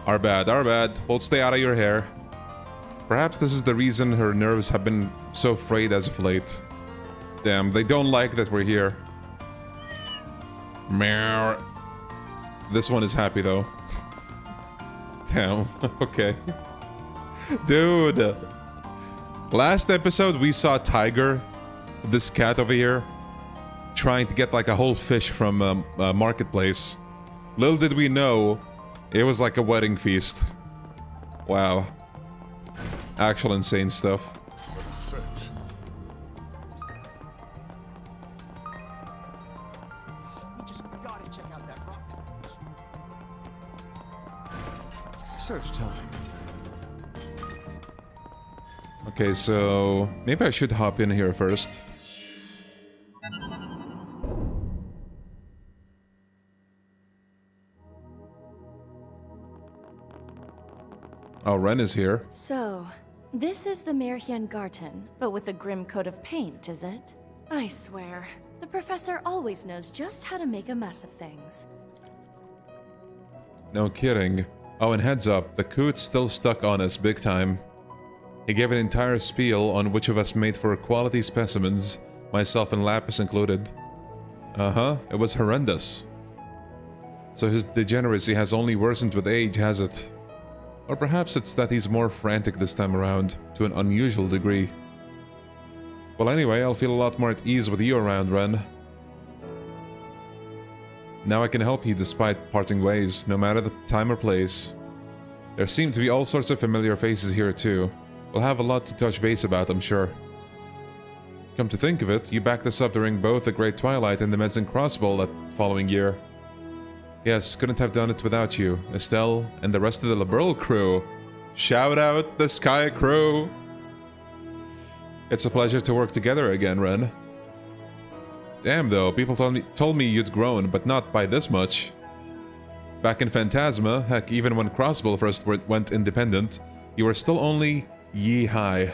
Our bad, our bad. We'll stay out of your hair. Perhaps this is the reason her nerves have been so frayed as of late. Damn, they don't like that we're here. Meow. This one is happy though. Damn, okay. Dude. Last episode, we saw Tiger, this cat over here, trying to get like a whole fish from a marketplace. Little did we know, it was like a wedding feast. Wow. Actual insane stuff. What a search. We just gotta check out that rock. Search time. Okay, so maybe I should hop in here first. Oh, Ren is here. So, this is the Merhian Garten, but with a grim coat of paint, is it? I swear, the professor always knows just how to make a mess of things. No kidding. Oh, and heads up, the coot's still stuck on us big time. He gave an entire spiel on which of us made for quality specimens, myself and Lapis included. Uh-huh, it was horrendous. So his degeneracy has only worsened with age, has it? Or perhaps it's that he's more frantic this time around, to an unusual degree. Well anyway, I'll feel a lot more at ease with you around, Ren. Now I can help you despite parting ways, no matter the time or place. There seem to be all sorts of familiar faces here too. We'll have a lot to touch base about, I'm sure. Come to think of it, you backed us up during both the Great Twilight and the Medicine Crossbow that following year. Yes, couldn't have done it without you, Estelle, and the rest of the Liberal crew. Shout out the Sky crew! It's a pleasure to work together again, Ren. Damn though, people told me you'd grown, but not by this much. Back in Phantasma, heck, even when Crossbow first went independent, you were still only ye high.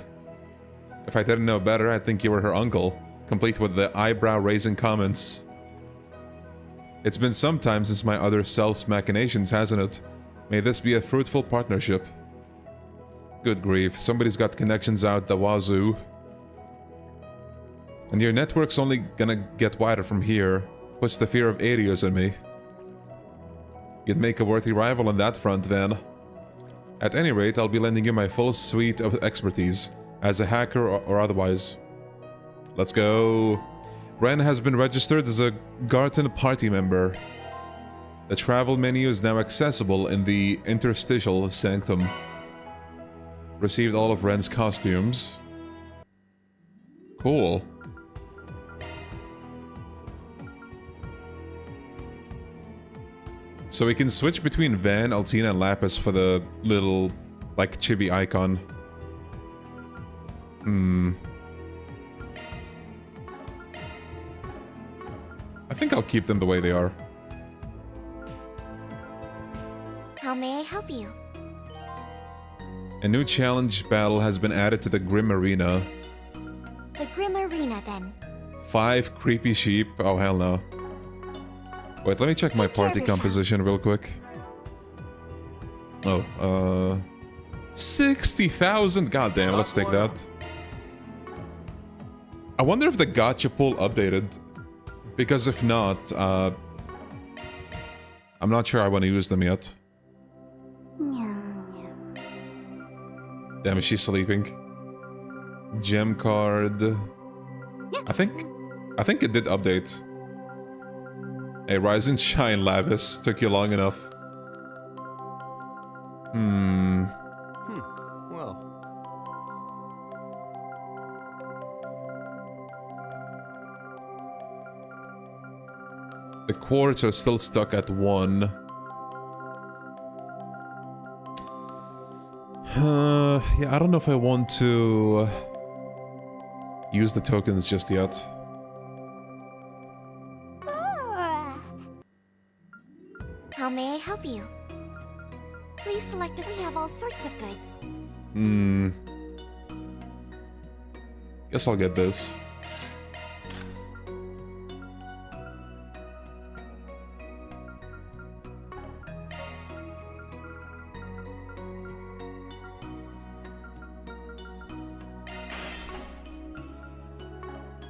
If I didn't know better, I'd think you were her uncle, complete with the eyebrow-raising comments. It's been some time since my other self's machinations, hasn't it? May this be a fruitful partnership. Good grief, somebody's got connections out the wazoo. And your network's only gonna get wider from here. Puts the fear of Arios in me. You'd make a worthy rival on that front, then. At any rate, I'll be lending you my full suite of expertise, as a hacker or otherwise. Let's go. Ren has been registered as a Garten party member. The travel menu is now accessible in the interstitial sanctum. Received all of Ren's costumes. Cool. So we can switch between Van, Altina, and Lapis for the little, like, chibi icon. I think I'll keep them the way they are. How may I help you? A new challenge battle has been added to the Grim Arena. The Grim Arena, then. 5 creepy sheep. Oh, hell no. Wait, let me check my party composition real quick. Oh, 60,000? Goddamn, let's take that. I wonder if the gacha pool updated. Because if not, I'm not sure I want to use them yet. Damn, is she sleeping? Gem card. I think it did update. Hey, Rise and Shine, Lavis. Took you long enough. Well. The quartz are still stuck at 1. Yeah, I don't know if I want to use the tokens just yet. How may I help you? Please select us. We have all sorts of goods. Guess I'll get this.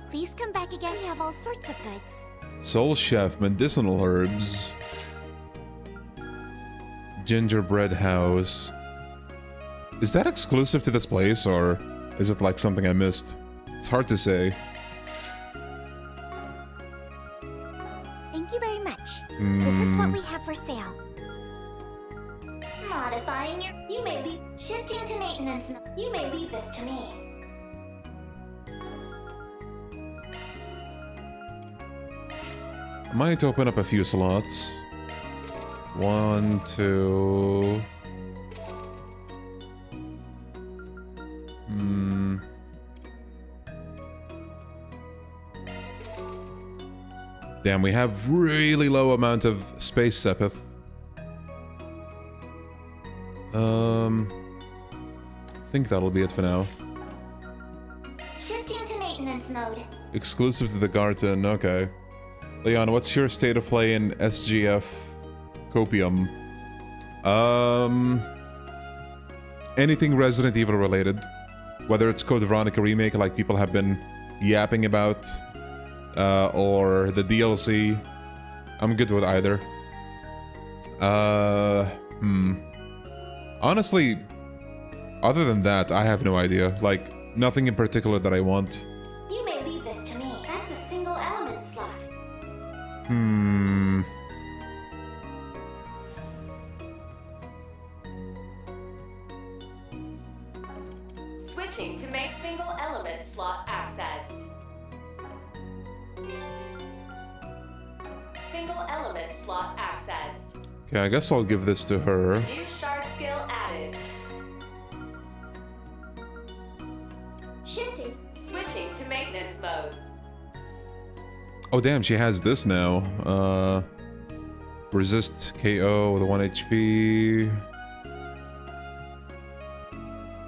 Please come back again. We have all sorts of goods. Soul Chef, medicinal herbs. Gingerbread house. Is that exclusive to this place, or Is it like something I missed? It's hard to say. Thank you very much. This is what we have for sale. Modifying your... You may leave... Shifting to maintenance... You may leave this to me. I might open up a few slots. 1, 2... Damn, we have really low amount of space sepith. I think that'll be it for now. Shifting to maintenance mode. Exclusive to the Garten, okay. Leon, what's your state of play in SGF Copium? Anything Resident Evil related. Whether it's Code Veronica Remake, like people have been yapping about, or the DLC. I'm good with either. Honestly, other than that, I have no idea. Like, nothing in particular that I want. You may leave this to me. That's a single element slot. Switching to make single element slot accessed. Single element slot accessed. Okay, I guess I'll give this to her. New shard skill added. Shifting. Switching to maintenance mode. Oh damn, she has this now. Resist KO with 1 HP.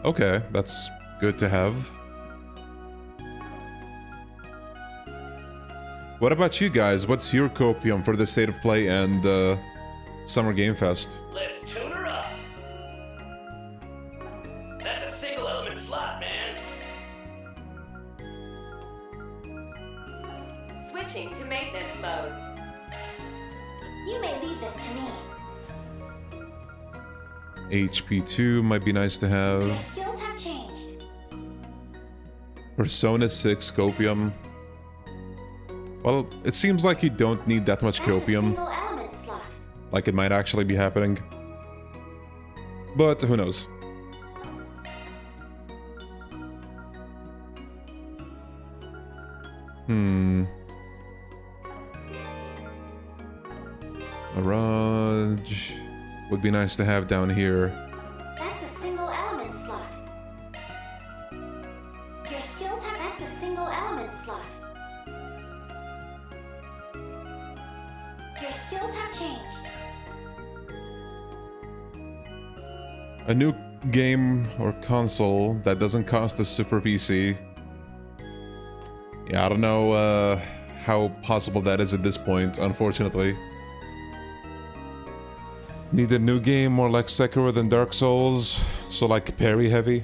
Okay, that's good to have. What about you guys? What's your copium for the State of Play and Summer Game Fest? Let's tune her up. That's a single element slot, man. Switching to maintenance mode. You may leave this to me. HP 2 might be nice to Your have. skills have changed. Persona 6 copium. Well, it seems like you don't need that much That's a copium. single element slot. Like it might actually be happening. But who knows? Mirage would be nice to have down here. That's a single element slot. Your skills have... That's a single element slot. Your skills have changed. A new game or console that doesn't cost a super PC. Yeah, I don't know how possible that is at this point, unfortunately. Need a new game more like Sekiro than Dark Souls, so like parry heavy.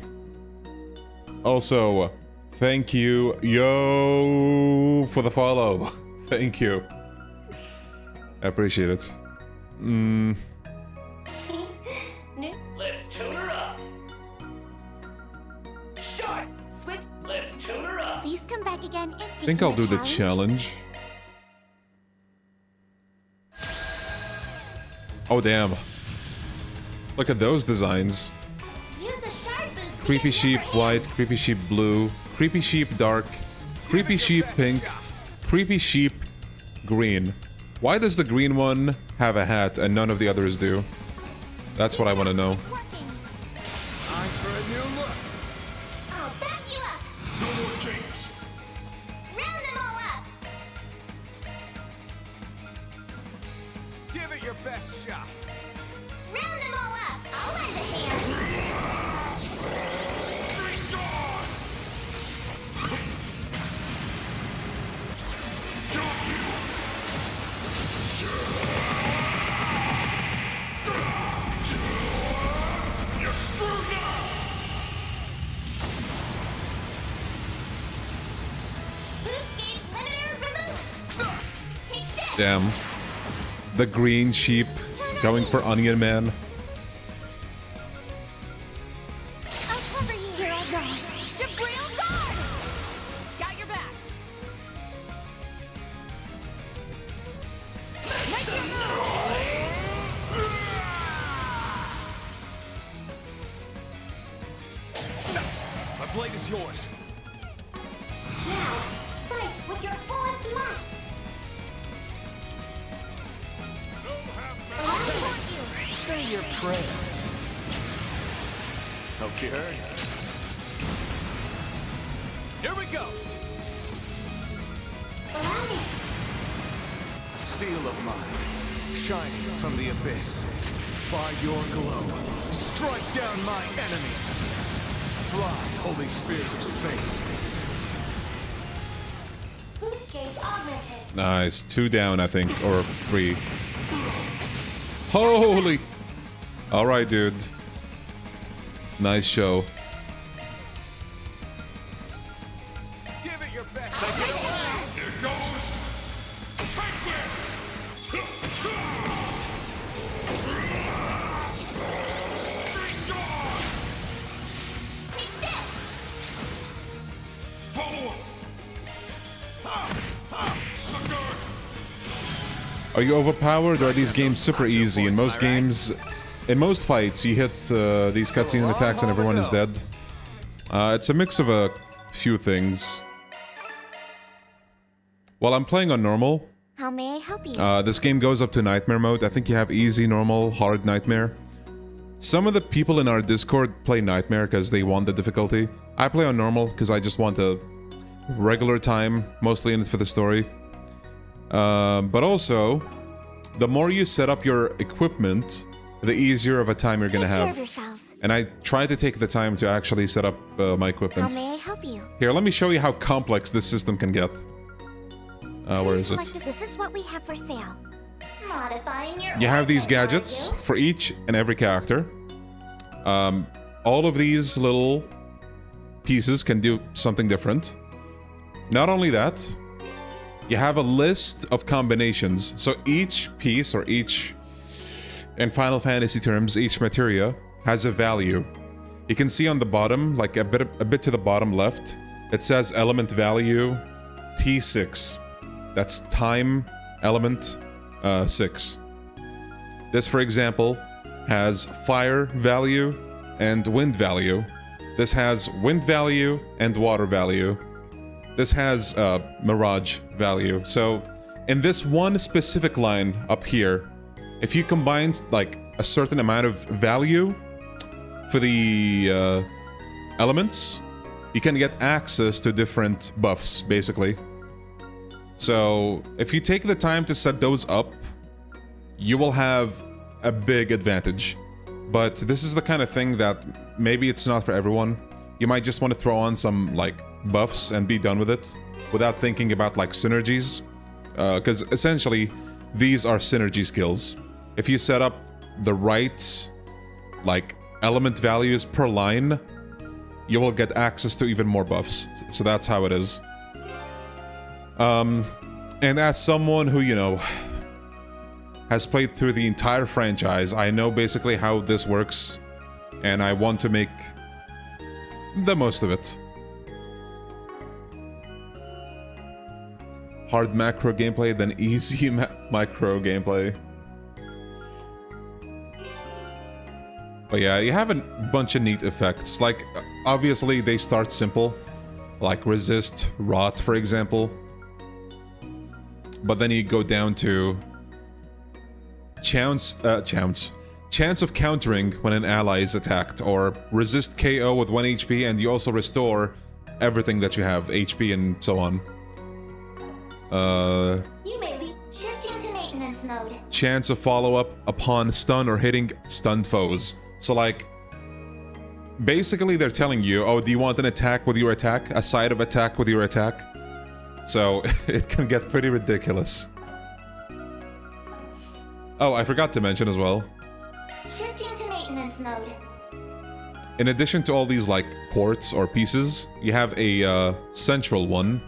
Also, thank you, yo, for the follow. Thank you. I appreciate it. Let's tune her up. Shot. Switch. Let's tune her up. Please come back again. I think I'll do the challenge. Oh damn. Look at those designs. Use a shard boost. to Creepy get sheep more white, creepy sheep blue, creepy sheep dark, creepy sheep pink, creepy sheep green. Why does the green one have a hat and none of the others do? That's what I want to know. Time for a new look. I'll back you up. No more games. Round them all up. Give it your best shot. Round them all up. I'll lend a hand. You're screwed now. Boost gauge limiter removed. Take this. Damn. The green sheep going for Onion Man. I'll cover you. Here I go. yours. Now, fight with your fullest might. I'll support you. Say your prayers. Hope she heard. Here we go. Seal of mine, shining from the abyss. By your glow, strike down my enemies. Fly, holy spheres of space. Boost gauge augmented. Nice. 2 down, I think, or 3. Holy! Alright, dude. Nice show. Give it your best. Here goes. Take this. Are you overpowered, or are these games super easy? In most games, in most fights, you hit these cutscene attacks and everyone is dead. It's a mix of a few things. While I'm playing on normal, How may I help you? this game goes up to nightmare mode. I think you have easy, normal, hard, nightmare. Some of the people in our Discord play nightmare because they want the difficulty. I play on normal because I just want a regular time, mostly in it for the story. But also, the more you set up your equipment, the easier of a time you're gonna Take care have. of yourselves. And I try to take the time to actually set up my How equipment. may I help you? Here, let me show you how complex this system can get. Where is it? This is what we have for sale. Modifying your You have these orbit, are gadgets you? for each and every character. All of these little pieces can do something different. Not only that, you have a list of combinations. So each piece, or each, in Final Fantasy terms, each materia has a value. You can see on the bottom, like a bit to the bottom left, it says element value T6. That's time element 6. This, for example, has fire value and wind value. This has wind value and water value. This has mirage value. So in this one specific line up here, if you combine like a certain amount of value for the elements, you can get access to different buffs, basically. So if you take the time to set those up, you will have a big advantage. But this is the kind of thing that maybe it's not for everyone. You might just want to throw on some like buffs and be done with it without thinking about like synergies. Because essentially, these are synergy skills. If you set up the right like element values per line, you will get access to even more buffs. So that's how it is. And as someone who, you know, has played through the entire franchise, I know basically how this works, and I want to make the most of it. Hard macro gameplay, then easy micro gameplay. But yeah, you have a bunch of neat effects. Like, obviously they start simple, like resist, rot, for example. But then you go down to chance of countering when an ally is attacked, or resist KO with 1 HP, and you also restore everything that you have, HP and so on. You may leave. Shifting to maintenance mode. Chance of follow-up upon stun or hitting stunned foes. So like, basically they're telling you, oh, do you want an attack with your attack? A side of attack with your attack? So it can get pretty ridiculous. Oh, I forgot to mention as well. Shifting to maintenance mode. In addition to all these like ports or pieces, you have a central one.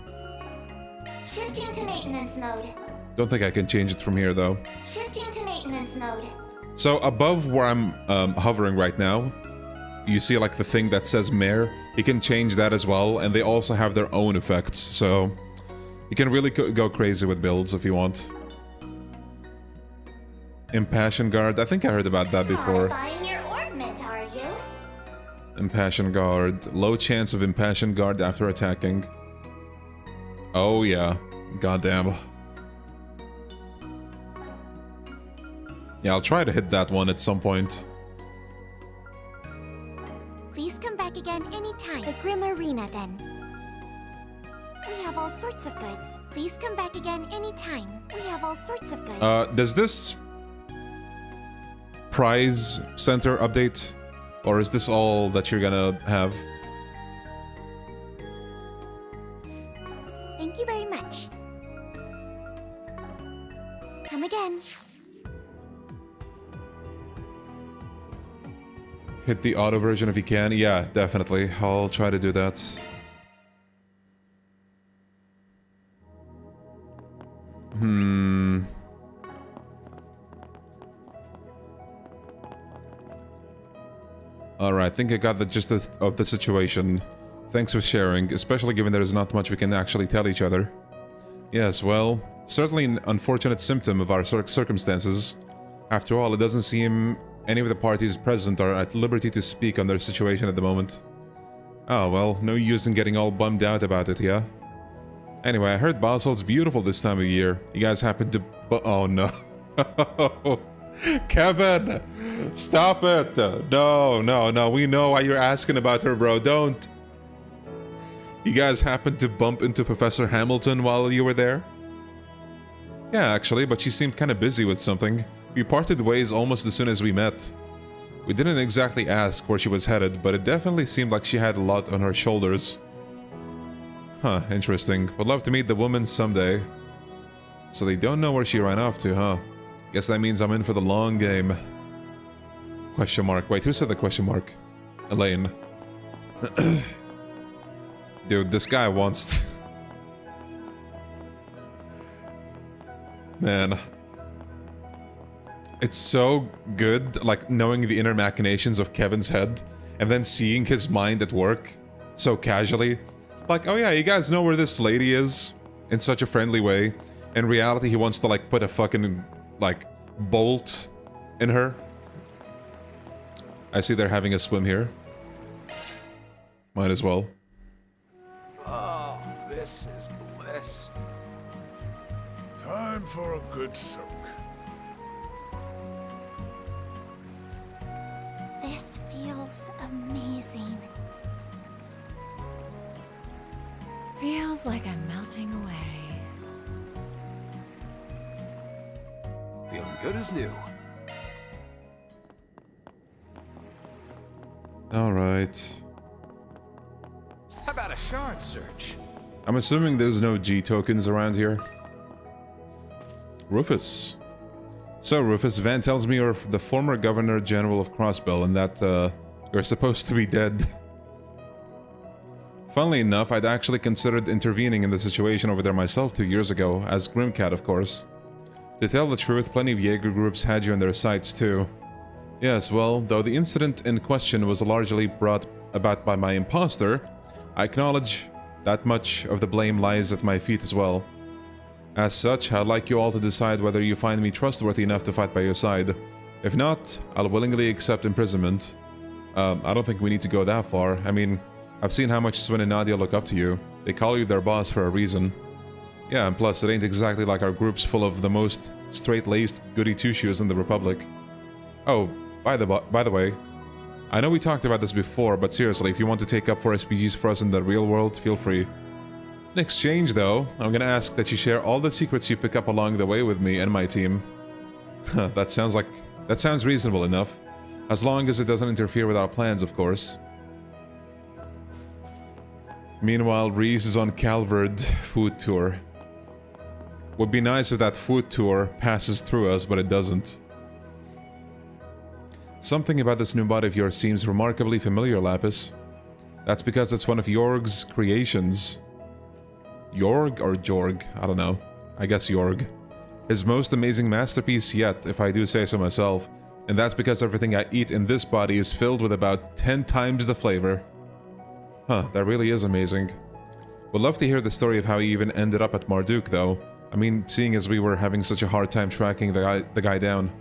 Shifting to maintenance mode. Don't think I can change it from here though. Shifting to maintenance mode. So above where I'm hovering right now, you see like the thing that says Mare. You can change that as well, and they also have their own effects. So you can really go crazy with builds if you want. Impassion Guard, I think I heard about that before. Modifying your orbment, are you? Impassion Guard. Low chance of Impassion Guard after attacking. Oh yeah. Goddamn. Yeah, I'll try to hit that one at some point. Please come back again anytime. The Grim Arena, then. We have all sorts of goods. Please come back again anytime. We have all sorts of goods. Does this prize center update? Or is this all that you're gonna have? Thank you very much. Come again. Hit the auto version if you can. Yeah, definitely. I'll try to do that. Alright, I think I got the gist of the situation. Thanks for sharing, especially given there's not much we can actually tell each other. Yes, well, certainly an unfortunate symptom of our circumstances. After all, it doesn't seem any of the parties present are at liberty to speak on their situation at the moment. Oh, well, no use in getting all bummed out about it, yeah? Anyway, I heard Basel's beautiful this time of year. You guys happen to... Oh, no. Kevin! Stop it! No, no, no. We know why you're asking about her, bro. Don't. You guys happened to bump into Professor Hamilton while you were there? Yeah, actually, but she seemed kind of busy with something. We parted ways almost as soon as we met. We didn't exactly ask where she was headed, but it definitely seemed like she had a lot on her shoulders. Huh, interesting. Would love to meet the woman someday. So they don't know where she ran off to, huh? Guess that means I'm in for the long game. Question mark. Wait, who said the question mark? Elaine. Dude, this guy wants... Man. It's so good, like, knowing the inner machinations of Kevin's head, and then seeing his mind at work so casually. Like, oh yeah, you guys know where this lady is? In such a friendly way. In reality, he wants to, like, put a fucking, like, bolt in her. I see they're having a swim here. Might as well. Oh, this is bliss. Time for a good soak. This feels amazing. Feels like I'm melting away. Feeling good as new. Alright. How about a shard search? I'm assuming there's no G tokens around here. Rufus. So, Rufus, Van tells me you're the former Governor General of Crossbell and that, you're supposed to be dead. Funnily enough, I'd actually considered intervening in the situation over there myself 2 years ago, as Grimcat, of course. To tell the truth, plenty of Jaeger groups had you in their sights, too. Yes, well, though the incident in question was largely brought about by my imposter, I acknowledge that much of the blame lies at my feet as well. As such, I'd like you all to decide whether you find me trustworthy enough to fight by your side. If not, I'll willingly accept imprisonment. I don't think we need to go that far. I mean, I've seen how much Swin and Nadia look up to you. They call you their boss for a reason. Yeah, and plus, it ain't exactly like our group's full of the most straight-laced goody two-shoes in the Republic. Oh, by the way, I know we talked about this before, but seriously, if you want to take up 4 SPGs for us in the real world, feel free. In exchange, though, I'm gonna ask that you share all the secrets you pick up along the way with me and my team. That sounds reasonable enough. As long as it doesn't interfere with our plans, of course. Meanwhile, Reese is on Calvard food tour. Would be nice if that food tour passes through us, but it doesn't. Something about this new body of yours seems remarkably familiar, Lapis. That's because it's one of Jorg's creations. Jorg or Jorg? I don't know. I guess Jorg. His most amazing masterpiece yet, if I do say so myself. And that's because everything I eat in this body is filled with about 10 times the flavor. Huh, that really is amazing. Would love to hear the story of how he even ended up at Marduk, though. I mean, seeing as we were having such a hard time tracking the guy down.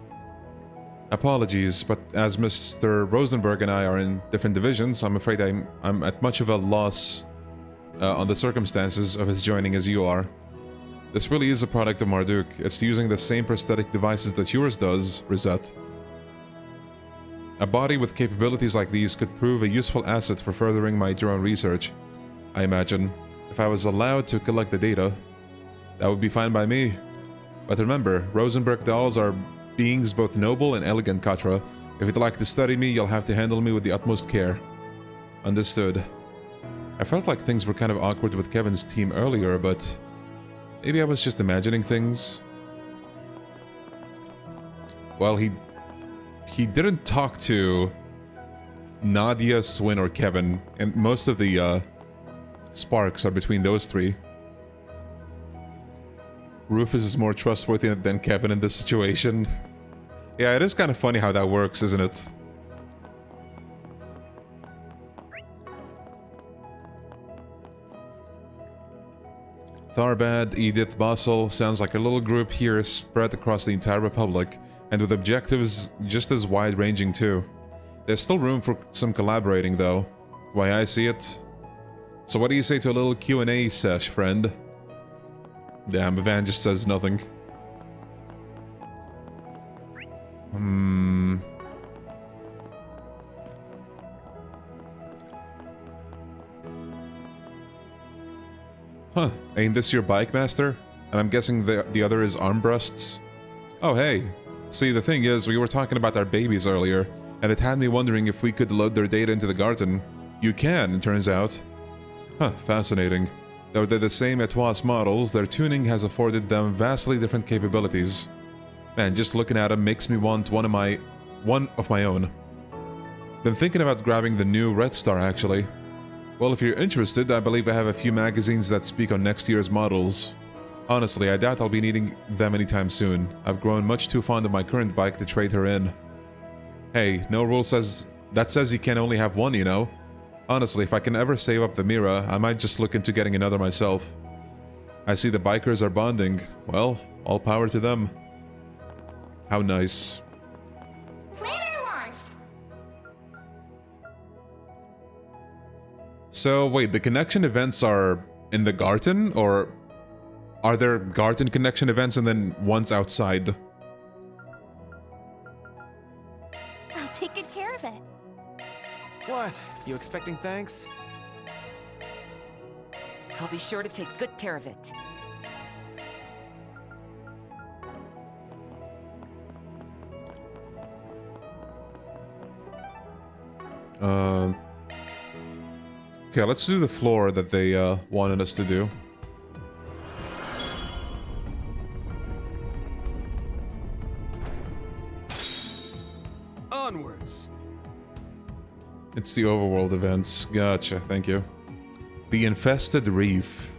Apologies, but as Mr. Rosenberg and I are in different divisions, I'm afraid I'm at much of a loss on the circumstances of his joining as you are. This really is a product of Marduk. It's using the same prosthetic devices that yours does, Rosette. A body with capabilities like these could prove a useful asset for furthering my drone research, I imagine. If I was allowed to collect the data, that would be fine by me. But remember, Rosenberg dolls are beings both noble and elegant, Katra. If you'd like to study me, you'll have to handle me with the utmost care. Understood. I felt like things were kind of awkward with Kevin's team earlier, but maybe I was just imagining things. Well, he didn't talk to Nadia, Swin, or Kevin, and most of the sparks are between those three. Rufus is more trustworthy than Kevin in this situation. Yeah, it is kind of funny how that works, isn't it? Tharbad, Edith, Basel, sounds like a little group here spread across the entire Republic, and with objectives just as wide-ranging too. There's still room for some collaborating though, why I see it. So what do you say to a little Q&A sesh, friend? Damn, Van just says nothing. Huh, ain't this your bike, Master? And I'm guessing the other is armbrusts? Oh, hey. See, the thing is, we were talking about our babies earlier, and it had me wondering if we could load their data into the garden. You can, it turns out. Huh, fascinating. Though they're the same Etoise models, their tuning has afforded them vastly different capabilities. Man, just looking at them makes me want one of my own. Been thinking about grabbing the new Red Star, actually. Well, if you're interested, I believe I have a few magazines that speak on next year's models. Honestly, I doubt I'll be needing them anytime soon. I've grown much too fond of my current bike to trade her in. Hey, no rule says you can only have one, you know? Honestly, if I can ever save up the Mira, I might just look into getting another myself. I see the bikers are bonding. Well, all power to them. How nice. Planner launched! So, wait, the connection events are in the garden, or are there garden connection events and then ones outside? I'll take good care of it. What? You expecting thanks? I'll be sure to take good care of it. Okay, let's do the floor that they wanted us to do. Onwards. It's the overworld events. Gotcha, thank you. The Infested Reef.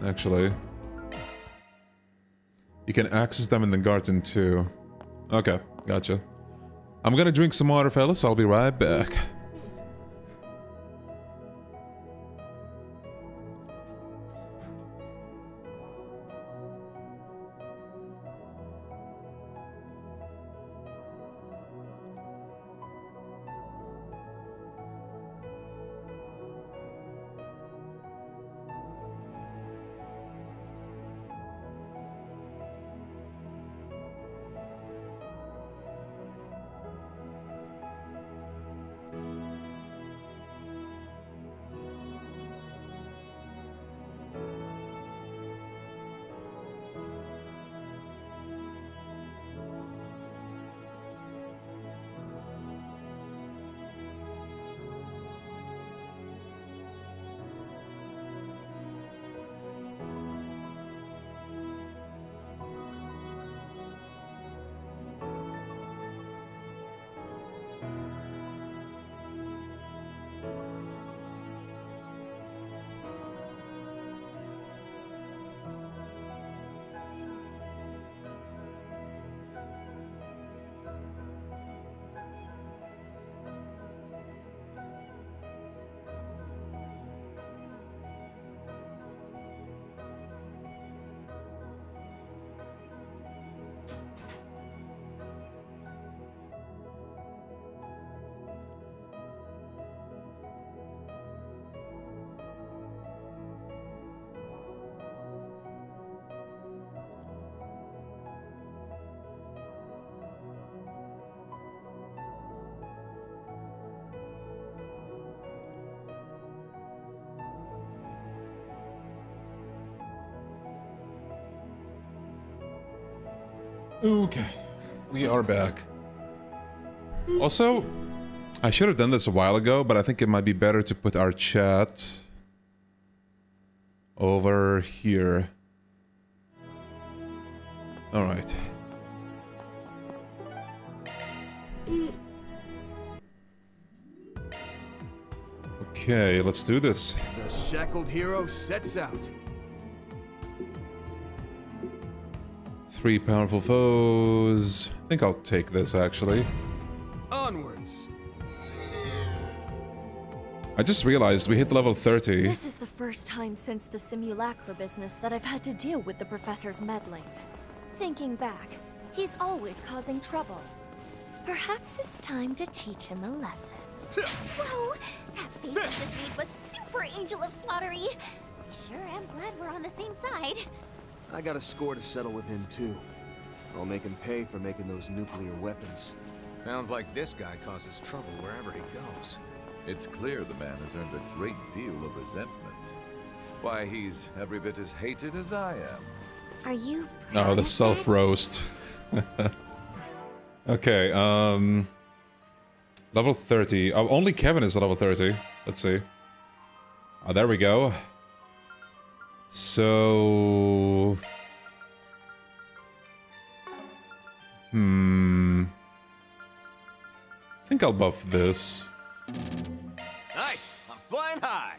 Actually. You can access them in the garden too. Okay, gotcha. I'm gonna drink some water, fellas. I'll be right back. Okay, we are back. Also, I should have done this a while ago, but I think it might be better to put our chat over here. Alright. Okay, let's do this. The shackled hero sets out. 3 powerful foes. I think I'll take this, actually. Onwards. I just realized we hit level 30. This is the first time since the simulacra business that I've had to deal with the professor's meddling. Thinking back, he's always causing trouble. Perhaps it's time to teach him a lesson. Whoa! That face I just made was super Angel of Slaughtery. I sure am glad we're on the same side. I got a score to settle with him, too. I'll make him pay for making those nuclear weapons. Sounds like this guy causes trouble wherever he goes. It's clear the man has earned a great deal of resentment. Why, he's every bit as hated as I am. Are you... Oh, the self-roast. Okay, level 30. Oh, only Kevin is at level 30. Let's see. Oh, there we go. So... I think I'll buff this. Nice! I'm flying high!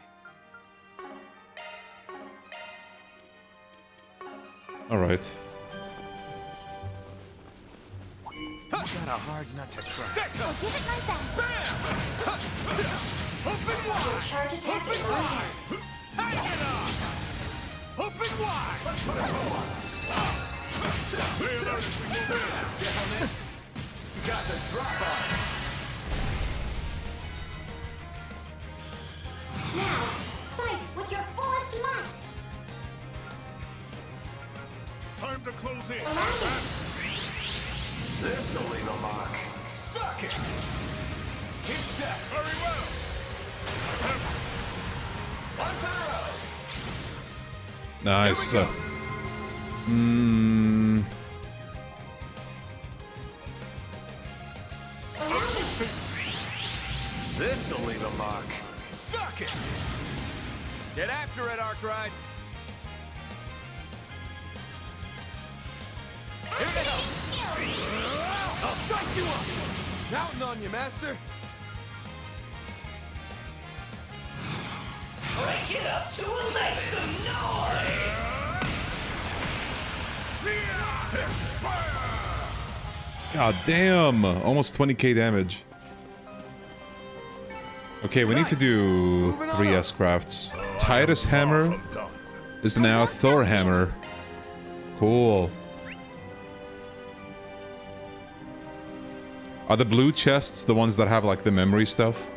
Alright. Got a hard nut to crack. I'll give it my best. Open wide! Charge attack Open is on wide! Hang it up! Open wide! Got the drop on. Now, fight with your fullest might. Time to close in. This'll leave a mark. Suck it! Keep step. Very well. One for the road. Nice. This'll leave a mark. Suck it! Get after it, Arkwright. Here they go. I'll dice you up. Counting on you, Master. Break it up to make some noise! God damn! Almost 20k damage. Okay, we need to do 3 S-crafts. Titus Hammer is now Thor Hammer. Cool. Are the blue chests the ones that have like the memory stuff?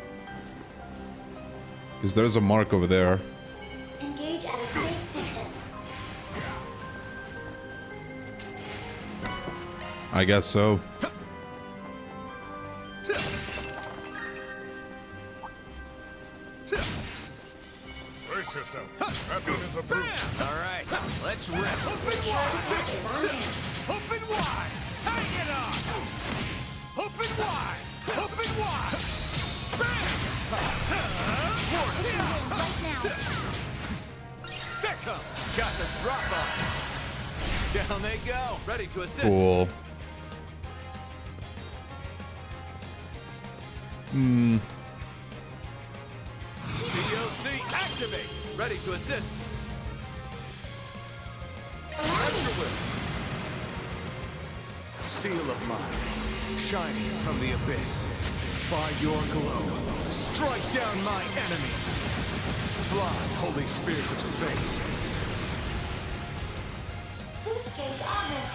Because there's a mark over there. Engage at a safe distance. I guess so. Brace yourself. That one is a brute. All right, let's rip. Open wide. Open wide. Hang it on. Open wide. Open wide. Right now. Stick 'em. Got the drop on. Down they go. Ready to assist. Cool. COC activate. Ready to assist. Seal of mine, shining from the abyss. By your glow, strike down my enemies. Fly, holy spheres of space.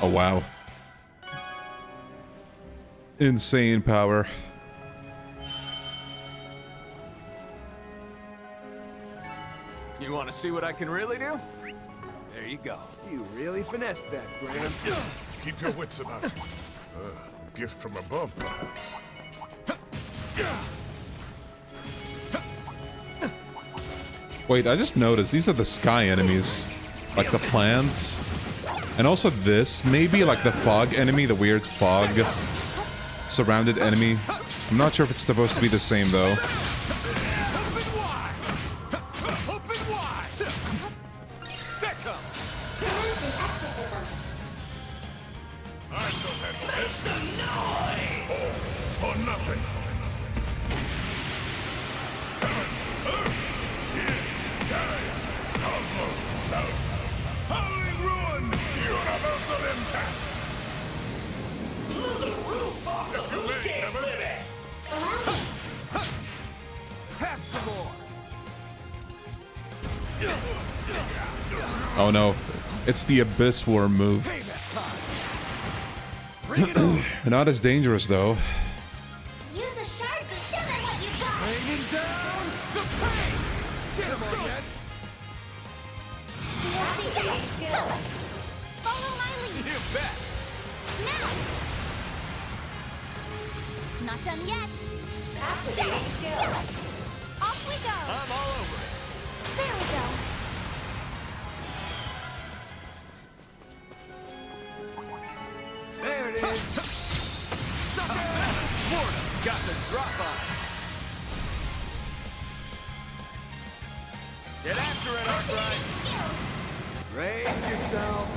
Oh wow. Insane power. You want to see what I can really do? There you go. You really finessed that, Graham. Keep your wits about you. Gift from above, perhaps. Wait, I just noticed these are the sky enemies. Like the plants. And also this, maybe like the fog enemy, the weird fog surrounded enemy. I'm not sure if it's supposed to be the same though. Oh no, it's the Abyss Worm move. Not as dangerous though. Use a shark and show them what you got. Bringing down the pain. Damn yet. Follow my lead. You bet. Now. Not done yet. Activating skill. Off we go. I'm all over it. There we go. There it is. Sucker! Florida got the drop on it. Get after it, Arkwright. Brace yourself.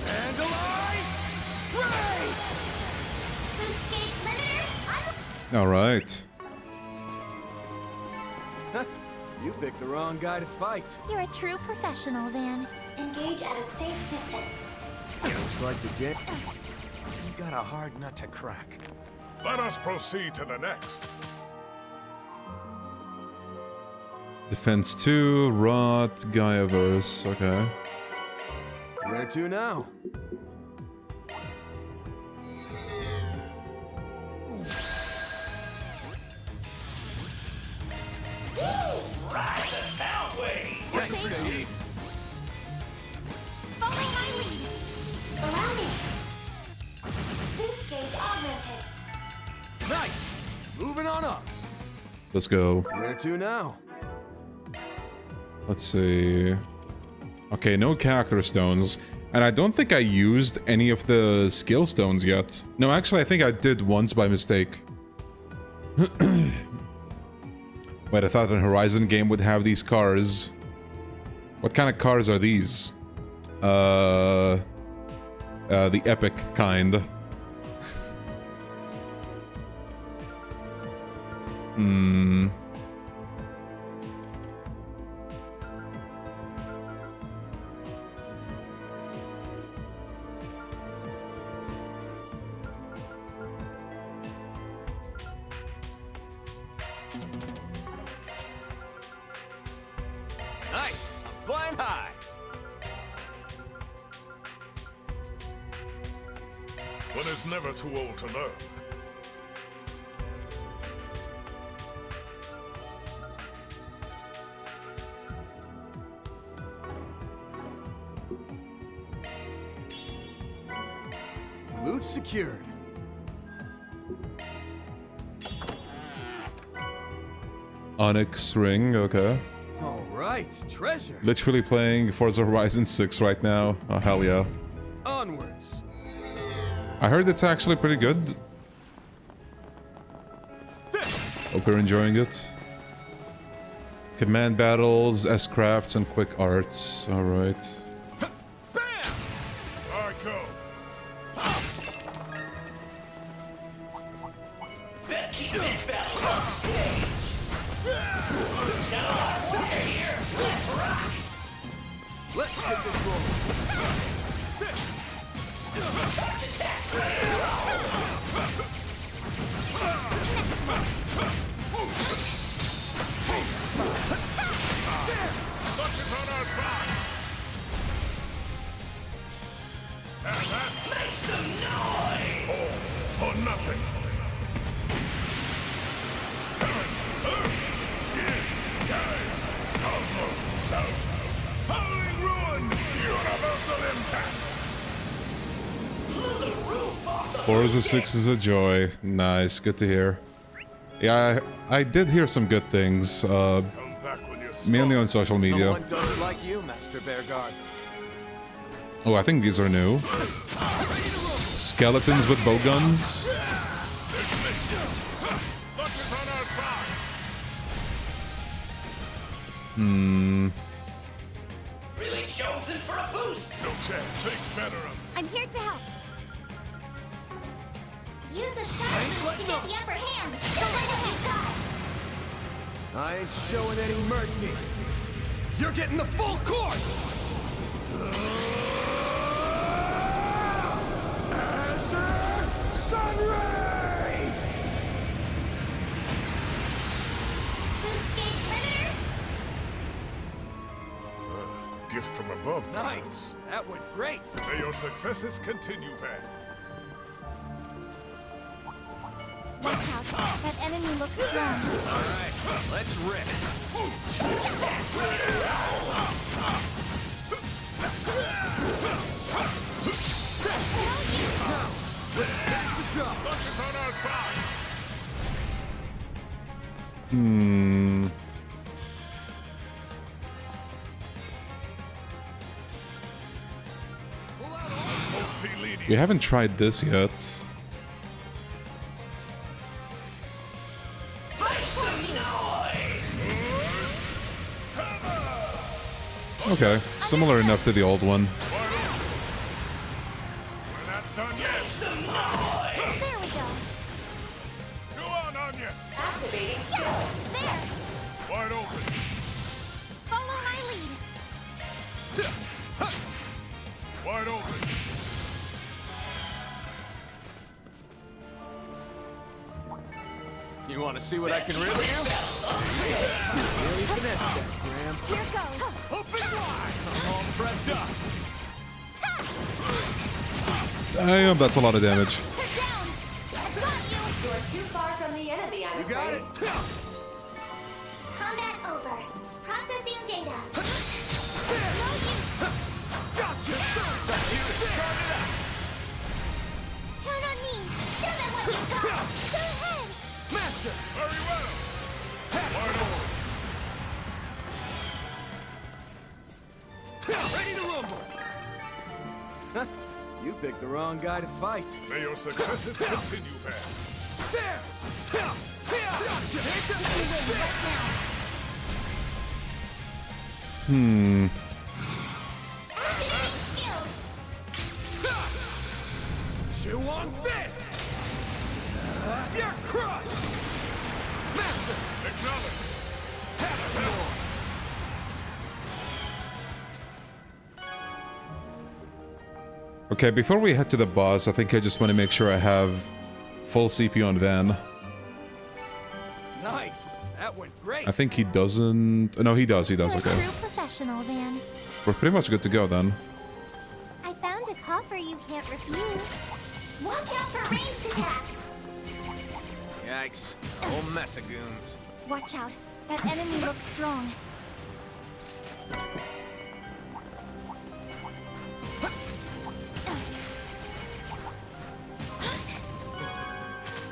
Vandalize! Ray! Boost gauge limiter. All right. You picked the wrong guy to fight. You're a true professional, Van. Engage at a safe distance. Looks like the game. You got a hard nut to crack. Let us proceed to the next. Defense 2, Rot, Gaiaverse. Okay. Where to now? Ride the sound wave. Follow my lead. Around me. Boost gauge augmented. Nice! Moving on up. Let's go. Where to now? Let's see. Okay, no character stones. And I don't think I used any of the skill stones yet. No, actually, I think I did once by mistake. Wait, I thought an Horizon game would have these cars. What kind of cars are these? The epic kind. Hmm. Nice! I'm flying high! One is never too old to learn. Loot secured. Onyx ring, okay. All right, treasure. Literally playing Forza Horizon 6 right now. Oh, hell yeah. Onwards. I heard it's actually pretty good. Hope you're enjoying it. Command battles, S-crafts, and quick arts. Alright. I go. Let's keep this battle on stage. Now, we're here. Let's rock. Let's get this rolling. Charge attacks. Luck is on our side. Make some noise. All or nothing. Cosmos, South. Howling ruin. Universal impact. Forza 6 is a joy. Nice, good to hear. Yeah, I did hear some good things, mainly on social No media. one does it like you, Master Bearguard. Oh, I think these are new. Skeletons with bow guns. Hmm. Really chosen for a boost. No chance. Think better of. I'm here to help. Use a shot to get the upper hand. Don't let it get caught. I ain't showing any mercy. You're getting the full course! Azure Sunray! Boost gauge limiter. Gift from above. Nice! That went great! May your successes continue, Van. Watch out. That enemy looks strong. Alright, let's rip. Let's finish the job. Luck is on our side. Hmm. We haven't tried this yet. Okay, similar enough to the old one. We're not done yet. There we go. Go on, Anya. Activating Yeah, there. Wide open. Follow my lead. Wide open. You want to see what I can really do? Really finesse that, Graham. Here goes. Open wide! I'm all prepped up. Damn, that's a lot of damage. Down. I've got you. You're too far from the enemy, I'm You got it? Combat over. Processing data. Gotcha! It's up to you to start it up! Count on me. Show them what you've got. Go ahead. Master! Very well. Wide open. Ready to rumble! Huh? You picked the wrong guy to fight. May your successes continue, Van. There! Gotcha! Hmm. Activating skill. Chew on this! You're crushed! Master! Acknowledge. Okay, before we head to the boss, I think I just want to make sure I have full CP on Van. Nice! That went great! I think he doesn't... No, he does, You're a okay. true professional, Van. We're pretty much good to go then. I found a coffer you can't refuse. Watch out for ranged attacks. Yikes. A whole mess of goons. Watch out. That enemy looks strong.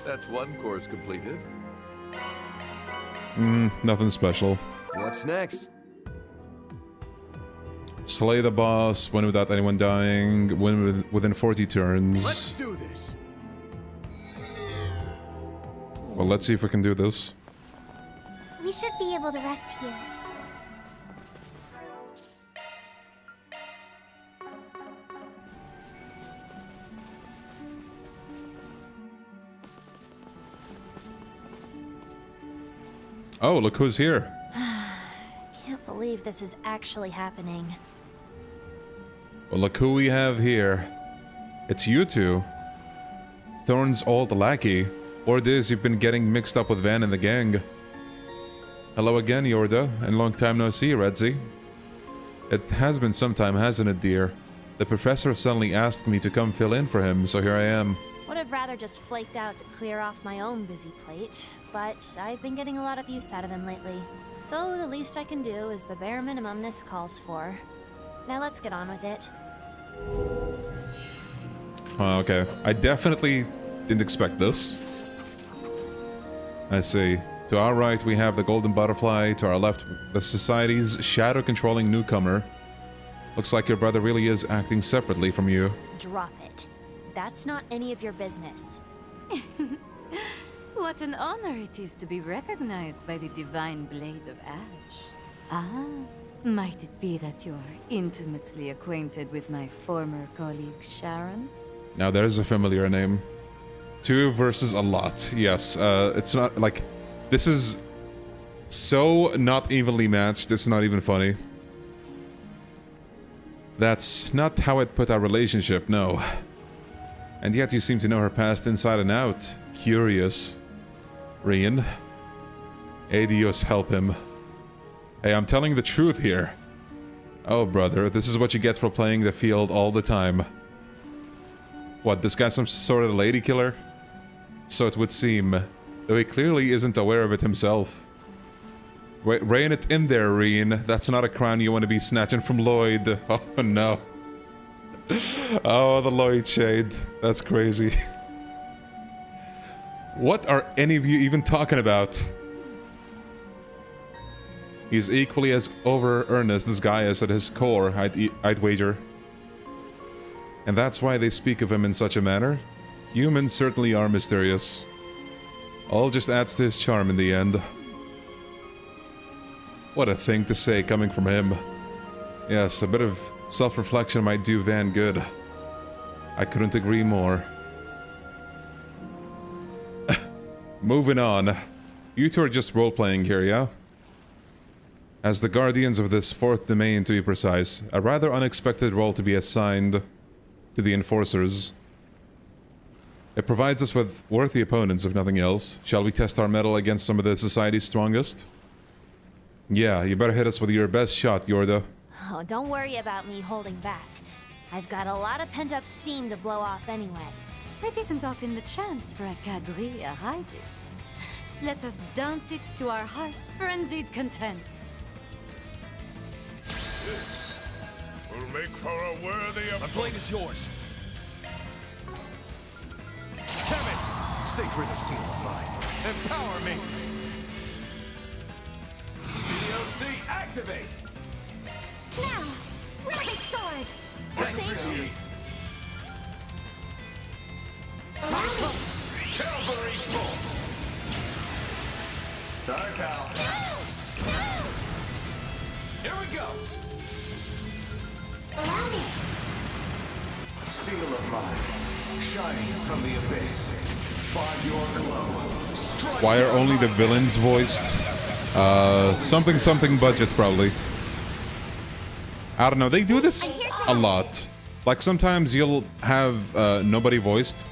That's one course completed. Nothing special. What's next? Slay the boss, win without anyone dying, win within 40 turns. Let's do this! Well, let's see if we can do this. We should be able to rest here. Oh, look who's here. Can't believe this is actually happening. Well, look who we have here. It's you two. Thorn's old lackey. Or it is you've been getting mixed up with Van and the gang. Hello again, Yorda, and long time no see, Redzi. It has been some time, hasn't it, dear? The professor suddenly asked me to come fill in for him, so here I am. Would have rather just flaked out to clear off my own busy plate, but I've been getting a lot of use out of him lately. So the least I can do is the bare minimum this calls for. Now let's get on with it. Okay. I definitely didn't expect this. I see. To our right, we have the Golden Butterfly. To our left, the Society's shadow-controlling newcomer. Looks like your brother really is acting separately from you. Drop it. That's not any of your business. What an honor it is to be recognized by the divine blade of ash. Ah, might it be that you're intimately acquainted with my former colleague Sharon? Now there's a familiar name. 2 versus a lot. Yes, it's not like... This is so not evenly matched, it's not even funny. That's not how I'd put our relationship, no. And yet you seem to know her past inside and out. Curious. Rian. Adios, help him. Hey, I'm telling the truth here. Oh, brother, this is what you get for playing the field all the time. What, this guy's some sort of lady killer? So it would seem, though he clearly isn't aware of it himself. Rein it in there, Rian. That's not a crown you want to be snatching from Lloyd. Oh, no. Oh, the Lloyd shade. That's crazy. What are any of you even talking about? He's equally as over-earnest as guy is at his core, I'd wager. And that's why they speak of him in such a manner. Humans certainly are mysterious. All just adds to his charm in the end. What a thing to say coming from him. Yes, a bit of self-reflection might do Van good. I couldn't agree more. Moving on. You two are just role-playing here, yeah? As the guardians of this 4th domain, to be precise, a rather unexpected role to be assigned to the enforcers. It provides us with worthy opponents, if nothing else. Shall we test our mettle against some of the society's strongest? Yeah, you better hit us with your best shot, Yorda. Oh, don't worry about me holding back. I've got a lot of pent-up steam to blow off anyway. It isn't often the chance for a quadrille arises. Let us dance it to our heart's frenzied content. This will make for a worthy opponent. My blade is yours. Kemet, sacred seal of mine, empower me. COC, activate. Now, Rabbit Sword. Thank you. Cavalry bolt. Sorry, pal. Here we go. Seal of mine, shining from the abyss. By your glow. Strike. Why are only the villains voiced? Something budget, probably. I don't know, they do this a lot. Like, sometimes you'll have nobody voiced,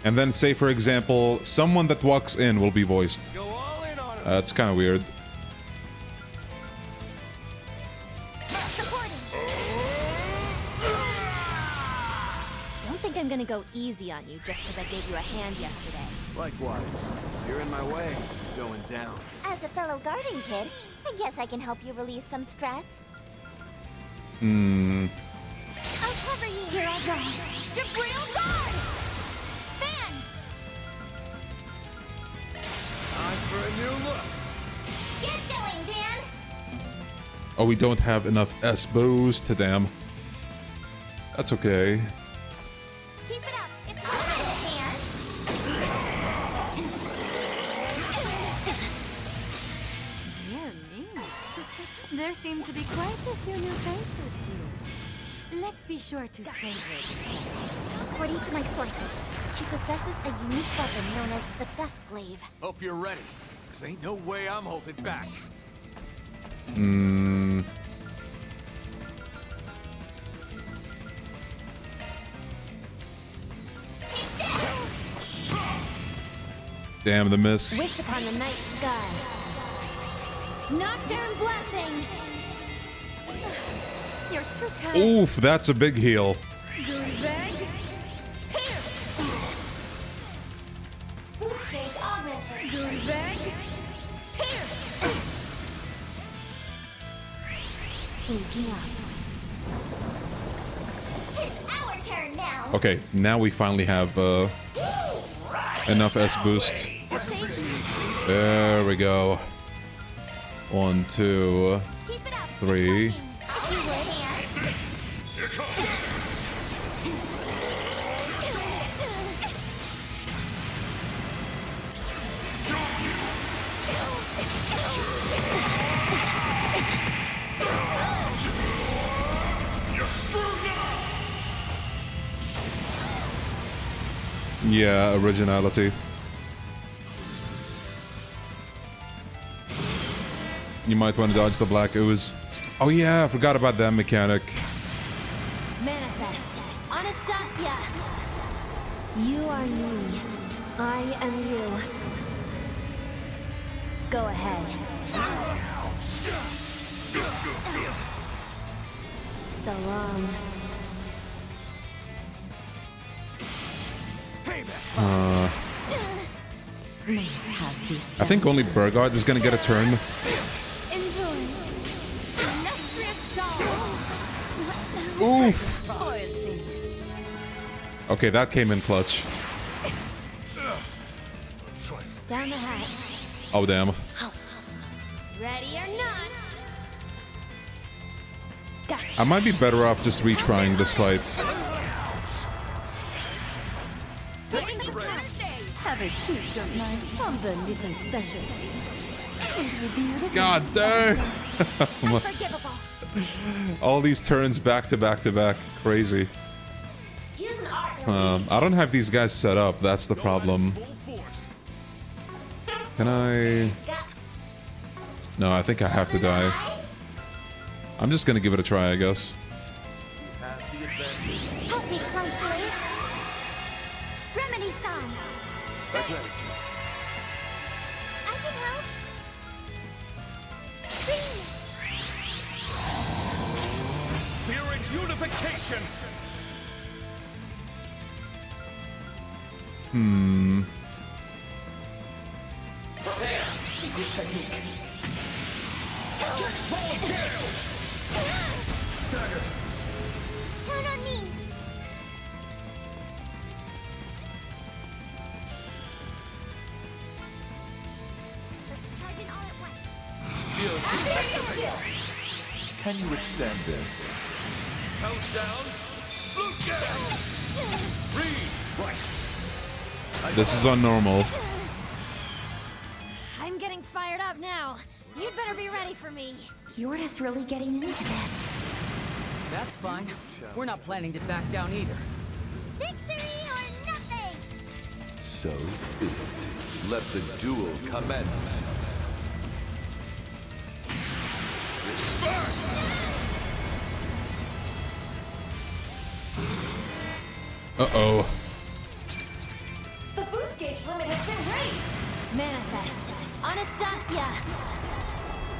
and then say, for example, someone that walks in will be voiced. It's kind of weird. Don't think I'm gonna go easy on you just because I gave you a hand yesterday. Likewise. You're in my way. Going down. As a fellow garden kid, I guess I can help you relieve some stress. Hmm. I'll cover you. Here I go. Jabril guard! Fan! Time for a new look. Get going, Dan! Oh, we don't have enough S boost, damn. That's okay. Keep it up. It's all right, Dan. Dear me. There seem to be quite a few new faces here. Let's be sure to savor this one. According to my sources, she possesses a unique weapon known as the Duskglaive. Hope you're ready. 'Cause ain't no way I'm holding back. Hmm. Damn, the miss. Wish upon the night sky. Nocturne blessing. You're too kind. Oof, that's a big heal. Gulveg. Boost gauge augmented. Gulveg. Sneaking up. It's our turn now. Okay, now we finally have enough S boost. Save me. There we go. 1, 2, 3. Yeah, originality. You might want to dodge the black ooze. Oh yeah, I forgot about that mechanic. Manifest. Anastasia! You are me. I am you. Go ahead. So long. I think only Burgard is gonna get a turn. Enjoy. Illustrious doll. Oof. Okay, that came in clutch. Down the hatch. Oh damn. Ready or not? Gotcha. I might be better off just retrying this fight. Have a peek of my humble little specialty. Simply beautiful. God damn. Unforgivable. All these turns back to back to back. Crazy. I don't have these guys set up. That's the problem. Can I... No, I think I have to die. I'm just gonna give it a try, I guess. Help me, closely. Remedy-san. I can help. Spirit unification. Secret technique. Stagger. Count on me. Let's charge it all at once. Zero suit activate. Can you withstand this? Countdown. Blue down. Read. Right. This is on normal. I'm getting fired up now. You'd better be ready for me. Yorda's really getting into this. That's fine. We're not planning to back down either. Victory or nothing. So be it. Let the duel commence. Uh-oh. The boost gauge limit has been raised! Manifest. Anastasia!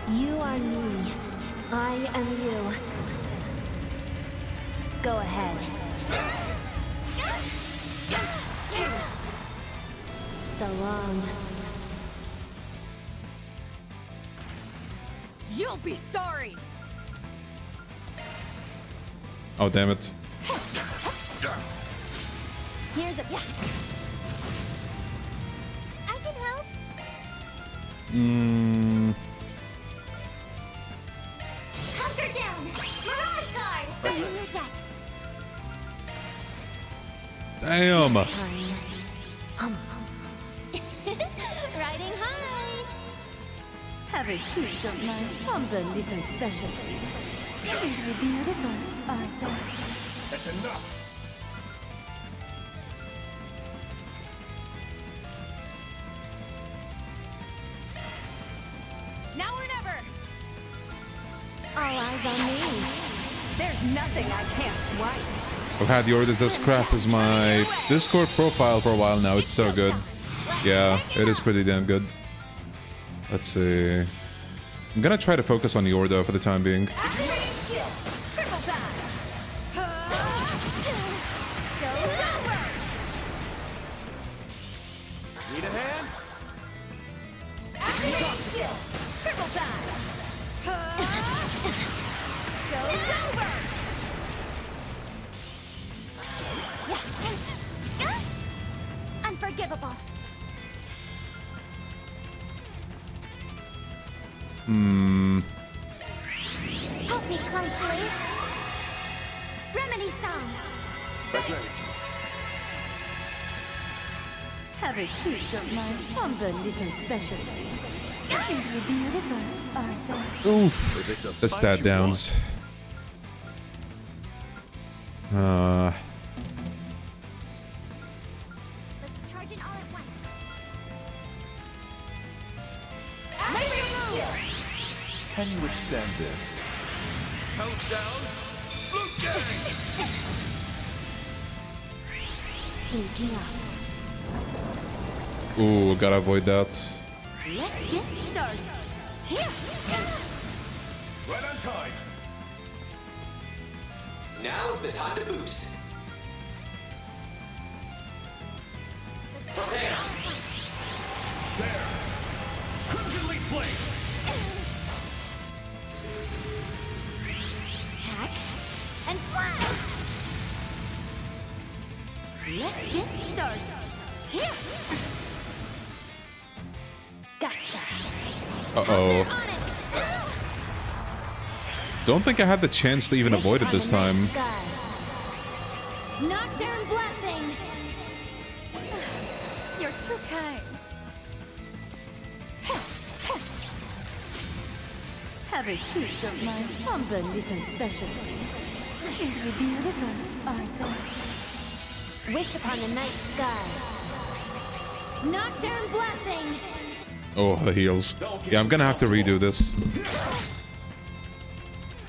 You are me. I am you. Go ahead. So long. You'll be sorry! Oh, damn it. Here's a... Yeah. I can help. Hunker down. Mirage guard. Use that. Damn. Time. Riding high. Have a peek of my humble little specialty. Simply beautiful, Arthur. That's enough. Now or never! All eyes on me. There's nothing I can't swipe. I've had the Orders as Craft as my Discord profile for a while now. It's so good. Yeah, it is pretty damn good. Let's see. I'm gonna try to focus on the Ordo for the time being. Triple time! Show's over! Need a hand? Triple time! Show's over! Unforgivable. Consoles. Remedy song. Have a peek of my humble little specialty. Simply beautiful, aren't they? Oof. The stat downs. Let's charge it all at once. Can you withstand this? Countdown. Blue gang. Sneaking up. Ooh, gotta avoid that. Let's get started. Here. Right on time. Now's the time to boost. Prepare. There. Crimson Leaf Blade. Hack and slash. Let's get started. Here. Gotcha. Uh-oh. Don't think I had the chance to even avoid it this time. Nocturne blessing. You're too kind. Have a peek of my humble little specialty. Simply beautiful, aren't they? Wish upon the night sky. Nocturne blessing. Oh, the heals. Yeah, I'm gonna have to redo this.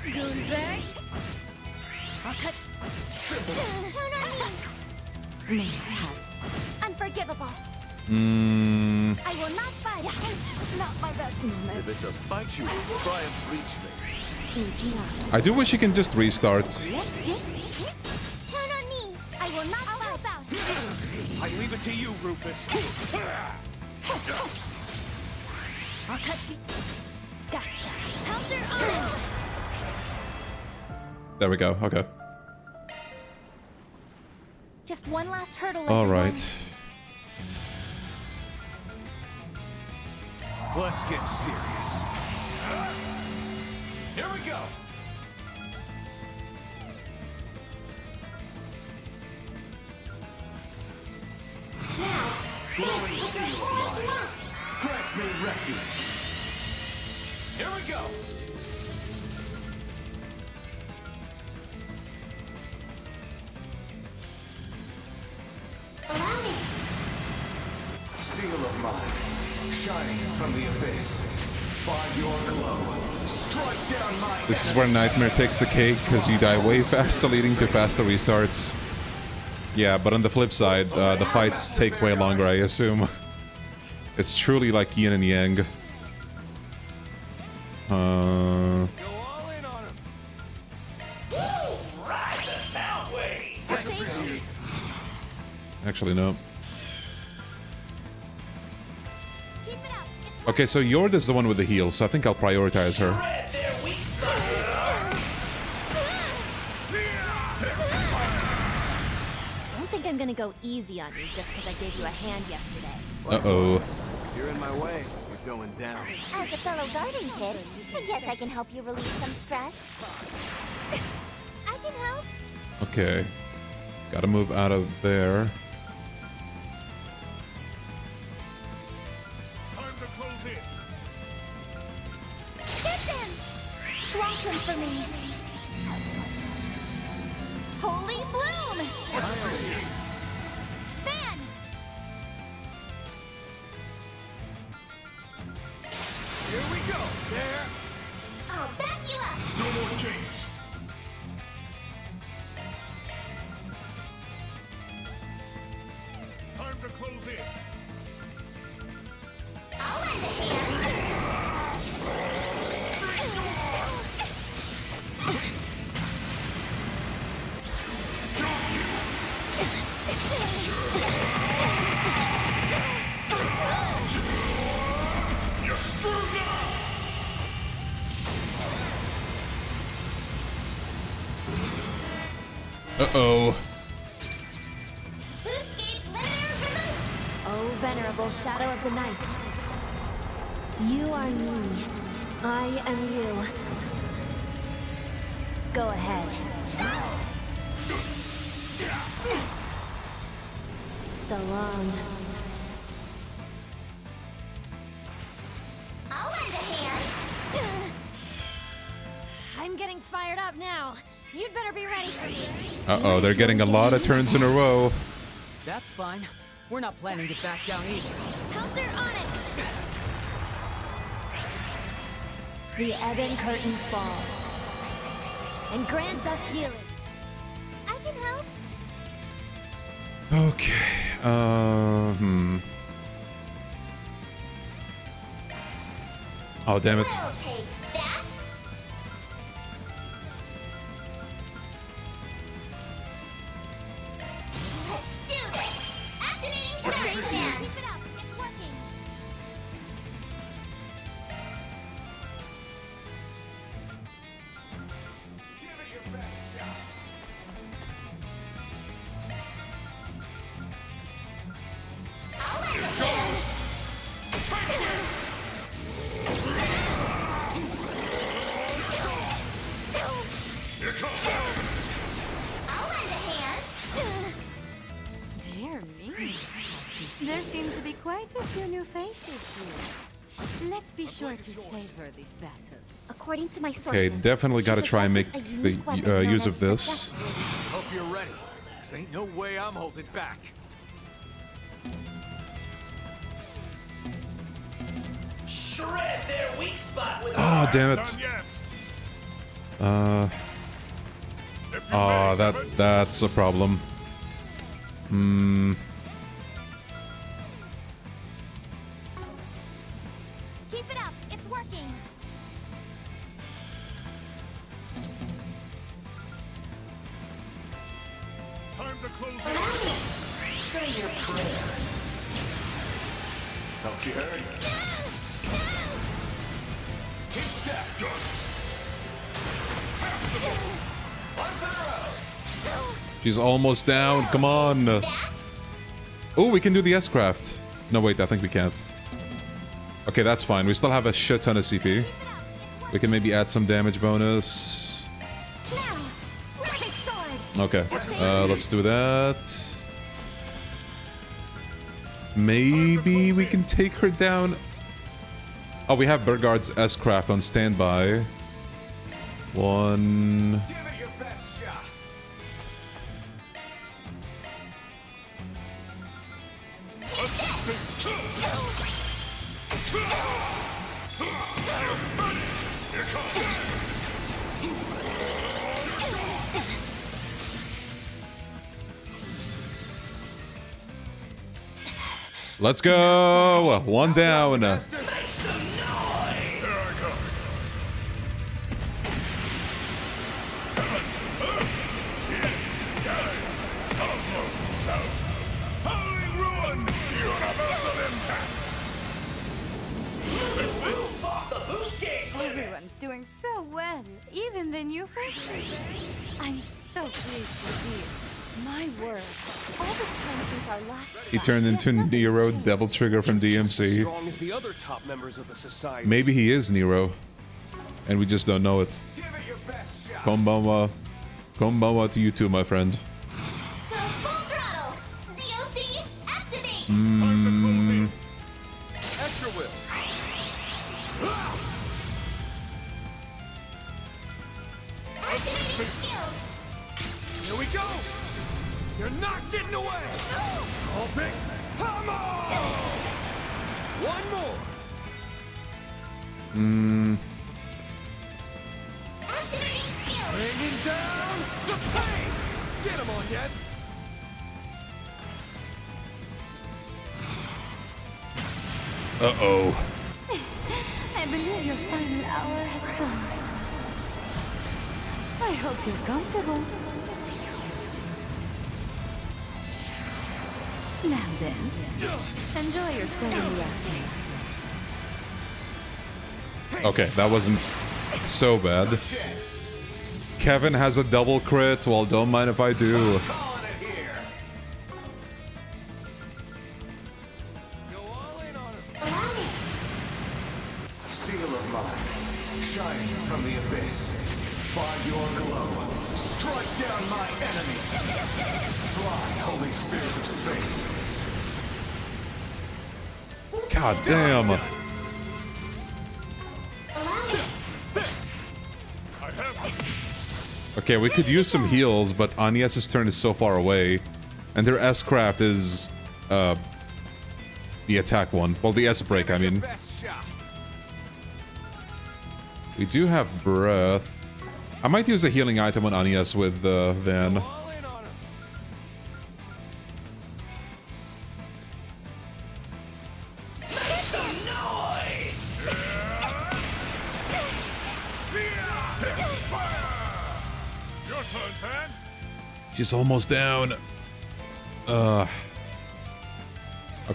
Goonberg. I'll cut. Unforgivable. I will not fight. Not my best moment. If it's a fight you try and reach me. Sneaking up. I do wish you can just restart. Let's get. Count on me. I will not help out. I leave it to you, Rufus. I'll cut you. Gotcha. Helter Onyx. There we go. Okay. Just one last hurdle. All everyone. right. Let's get serious. Here we go. Glowing seal of mine grants me refuge. Here we go. Seal of mine, shining from the abyss. By your glow, strike down my This is where Nightmare takes the cake, because you die way faster, leading to faster restarts. Yeah, but on the flip side, the fights take way longer, I assume. It's truly like yin and yang. Actually, no. Okay, so Yord is the one with the heal, so I think I'll prioritize her. Don't think I'm gonna go easy on you just because I gave you a hand yesterday. Uh-oh. If you're in my way, you're going down. As a fellow garden kid, I guess I can help you relieve some stress. I can help. Okay. Gotta move out of there. Time to close in. Get them! Blossom for me. Holy bloom! Fan! Here we go. There. I'll back you up. No more games. Time to close in. I'll lend a hand. You're screwed now. Uh-oh. Boost gauge limiter removed. Oh, venerable shadow of the night. You are me. I am you. Go ahead. So long. I'll lend a hand. I'm getting fired up now. You'd better be ready for me. Uh-oh, they're getting a lot of turns in a row. That's fine. We're not planning to back down either. Counter Onyx! The Ebon Curtain falls and grants us healing. I can help. Okay. Oh, damn it. I'll take that. Let's do this. Activating Shark Hand. Keep it up. It's working. I'll lend a hand. I'll lend a hand. Dear me. There seem to be quite a few new faces here. Let's be sure to savor this battle. According to my sources, Okay, definitely got to she try and make possesses a the unique weapon known use as of the this. Hope you're ready. 'Cause ain't no way I'm holding back. Shred their weak spot with Oh, damn it. Oh, that's a problem. Keep it up. It's working. Time to close Say your prayers. Hope you heard. Keep step. She's almost down. Come on. Oh, we can do the S-Craft. No, wait, I think we can't. Okay, that's fine. We still have a shit ton of CP. We can maybe add some damage bonus. Okay, let's do that. Maybe we can take her down. Oh, we have Burgard's S-Craft on standby. One... Give it your best shot. Let's go! One down. Everyone's doing so well, even the new faces. I'm so pleased to see it. My word. All this time since our last He turned into Nero Devil Trigger from DMC. Strong as the other top members of the society. Maybe he is Nero. And we just don't know it. Give it your best shot. Konbanwa. Konbanwa to you too, my friend. Full throttle. ZOC, activate. Extra will. Activating skill. Here we go. You're not getting away. All big. Hammer. One more. Activating skill. Bringing down the pain. Get him on, yes. Uh-oh. I believe your final hour has come. I hope you're comfortable. Now then, enjoy your stay in the afternoon. Okay, that wasn't so bad. Kevin has a double crit. Well, don't mind if I do. Seal of mine, shining from the abyss. By your glow, Strike down my enemies! Fly, holy spirits of space! God damn. Okay, we could use some heals, but Agnes's turn is so far away. And their S-craft is, the attack one. Well, the S-break, I mean. We do have breath. I might use a healing item on Agnes with, Van. She's almost down. Okay,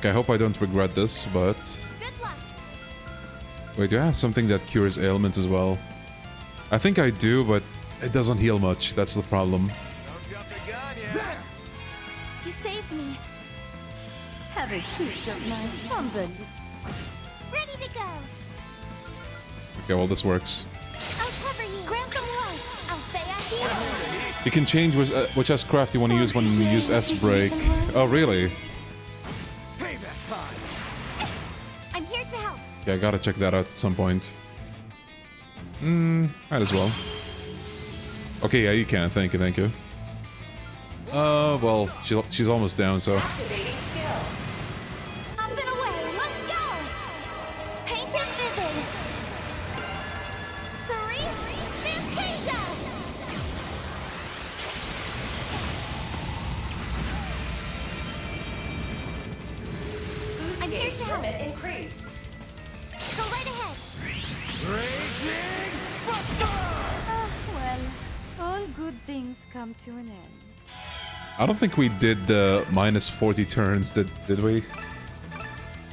I hope I don't regret this, but... Wait, do I have something that cures ailments as well? I think I do, but it doesn't heal much. That's the problem. You saved me. Have a peek of my humble. Ready to go. Okay, well, this works. I'll cover you. Grab some life. Althea here. You can change which S-craft you want to use when you use S-break. Oh, really? I'm here to help. Yeah, I gotta check that out at some point. Might as well. Okay, yeah, you can. Thank you, thank you. Well, she's almost down, so... Up and away. Let's go. Paint and vivid. Cerise, Fantasia. I'm here to help. Increased. Go right ahead. Raging Buster! Well, all good things come to an end. I don't think we did the minus 40 turns, did we?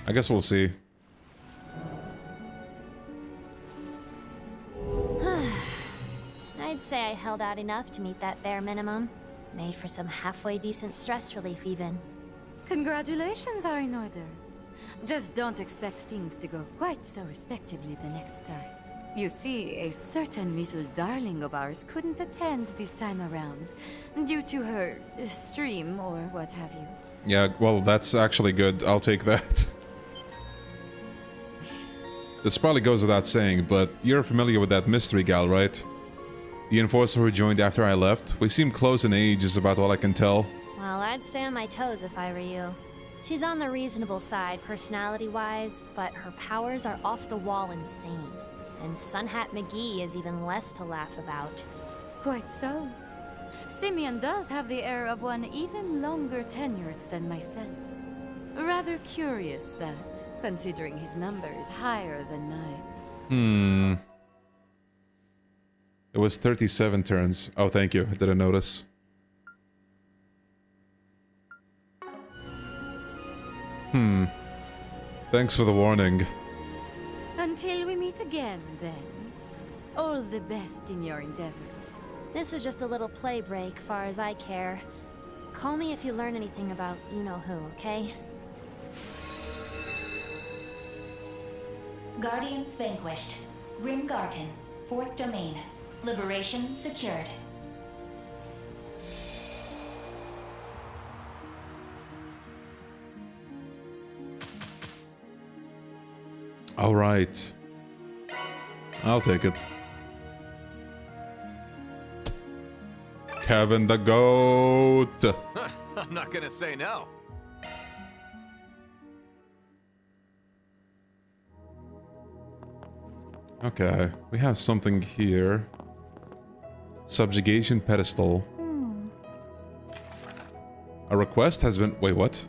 I guess we'll see. I'd say I held out enough to meet that bare minimum. Made for some halfway decent stress relief, even. Congratulations are in order. Just don't expect things to go quite so respectively the next time. You see, a certain little darling of ours couldn't attend this time around, due to her stream or what have you. Yeah, well, that's actually good. I'll take that. This probably goes without saying, but you're familiar with that mystery gal, right? The enforcer who joined after I left? We seem close in age, is about all I can tell. Well, I'd stay on my toes if I were you. She's on the reasonable side, personality-wise, but her powers are off-the-wall insane. And Sunhat McGee is even less to laugh about. Quite so. Simeon does have the air of one even longer tenured than myself. Rather curious that, considering his number is higher than mine. It was 37 turns. Oh, thank you. I didn't notice. Thanks for the warning. Until we meet again, then. All the best in your endeavors. This is just a little play break, far as I care. Call me if you learn anything about you-know-who, okay? Guardians vanquished. Grim Garden, 4th domain. Liberation secured. All right. I'll take it. Kevin the Goat. I'm not gonna say no. Okay, we have something here. Subjugation pedestal. A request has been... Wait, what?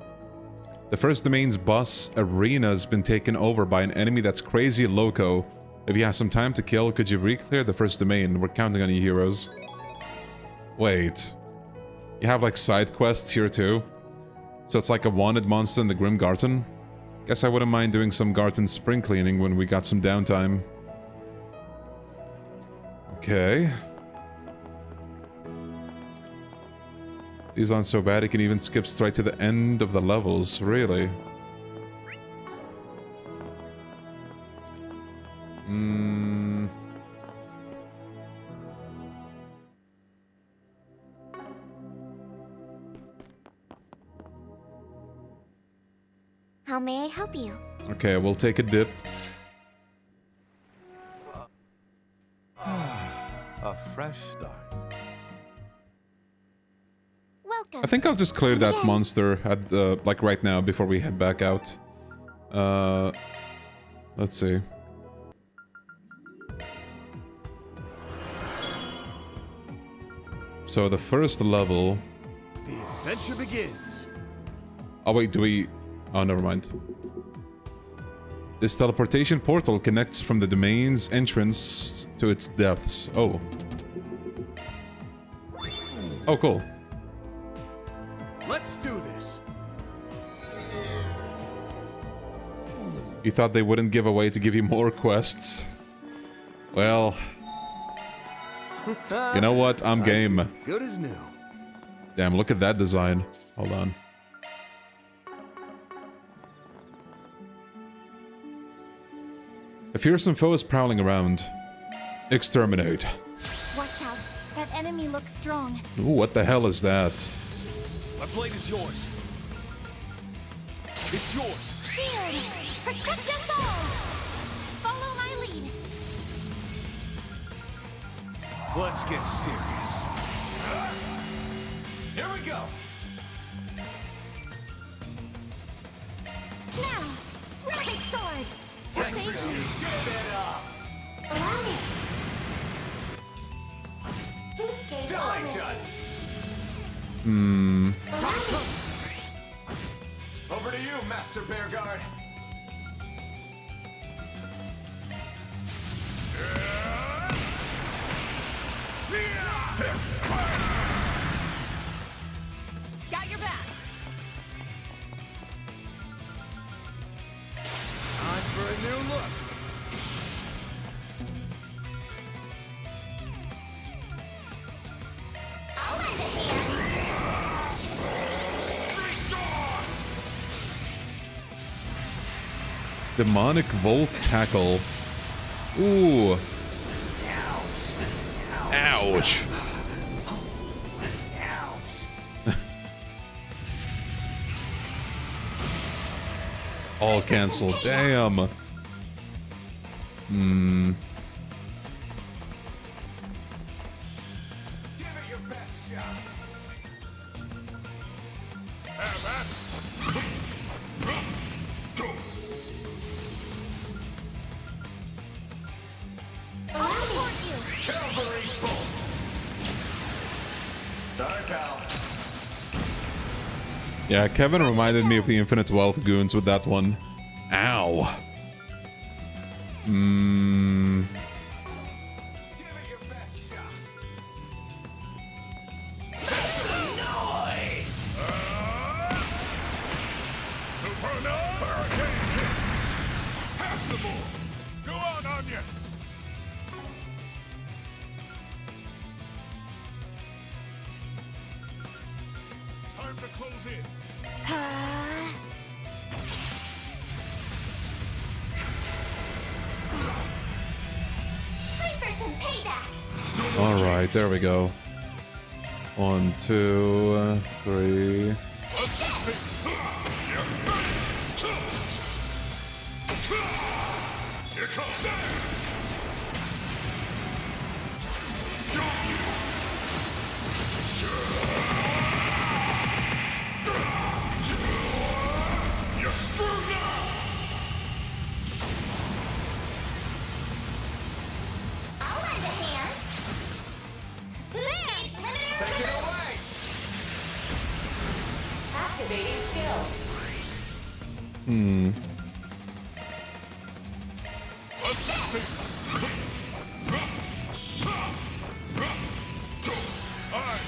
The first domain's boss arena has been taken over by an enemy that's crazy loco. If you have some time to kill, could you re-clear the first domain? We're counting on you, heroes. Wait. You have, like, side quests here, too? So it's like a wanted monster in the Grim Garden? Guess I wouldn't mind doing some Garden spring cleaning when we got some downtime. Okay. These aren't so bad, you can even skip straight to the end of the levels, really. How may I help you? Okay, we'll take a dip. A fresh start. Welcome. I think I'll just clear that monster at like right now before we head back out. Let's see. So the first level. The adventure begins. Oh wait, do we? Oh, never mind. This teleportation portal connects from the domain's entrance to its depths. Oh. Oh, cool. Let's do this. You thought they wouldn't give away to give you more quests? Well, you know what? I'm game. Good as new. Damn, look at that design. Hold on. A fearsome foe is prowling around. Exterminate. Watch out. That enemy looks strong. Ooh, what the hell is that? My blade is yours. It's yours. Shield! Protect us all! Follow my lead. Let's get serious. Here we go. Now, Rubic Sword! Allow me. This game Still ain't done. Hmm. Over to you, Master Bearguard. Got your back. Time for a new look. I'll lend a hand. Demonic Volt Tackle. Ooh. Ouch. All canceled. Damn. Hmm. Give it your best shot. I'll support you. Cavalry bolt. Sorry, pal. Yeah, Kevin reminded me of the Infinite Wealth goons with that one. Ow. Hmm. Give it your best shot. Passable! Go on, Agnes! Time to close in. Time for some payback. Alright, there we go. 1, 2, 3. Assisting! Here comes! You're screwed now! I'll lend a hand. Boost gauge limiter. Take it away. Activating skill. Hmm. Assisting! Alright.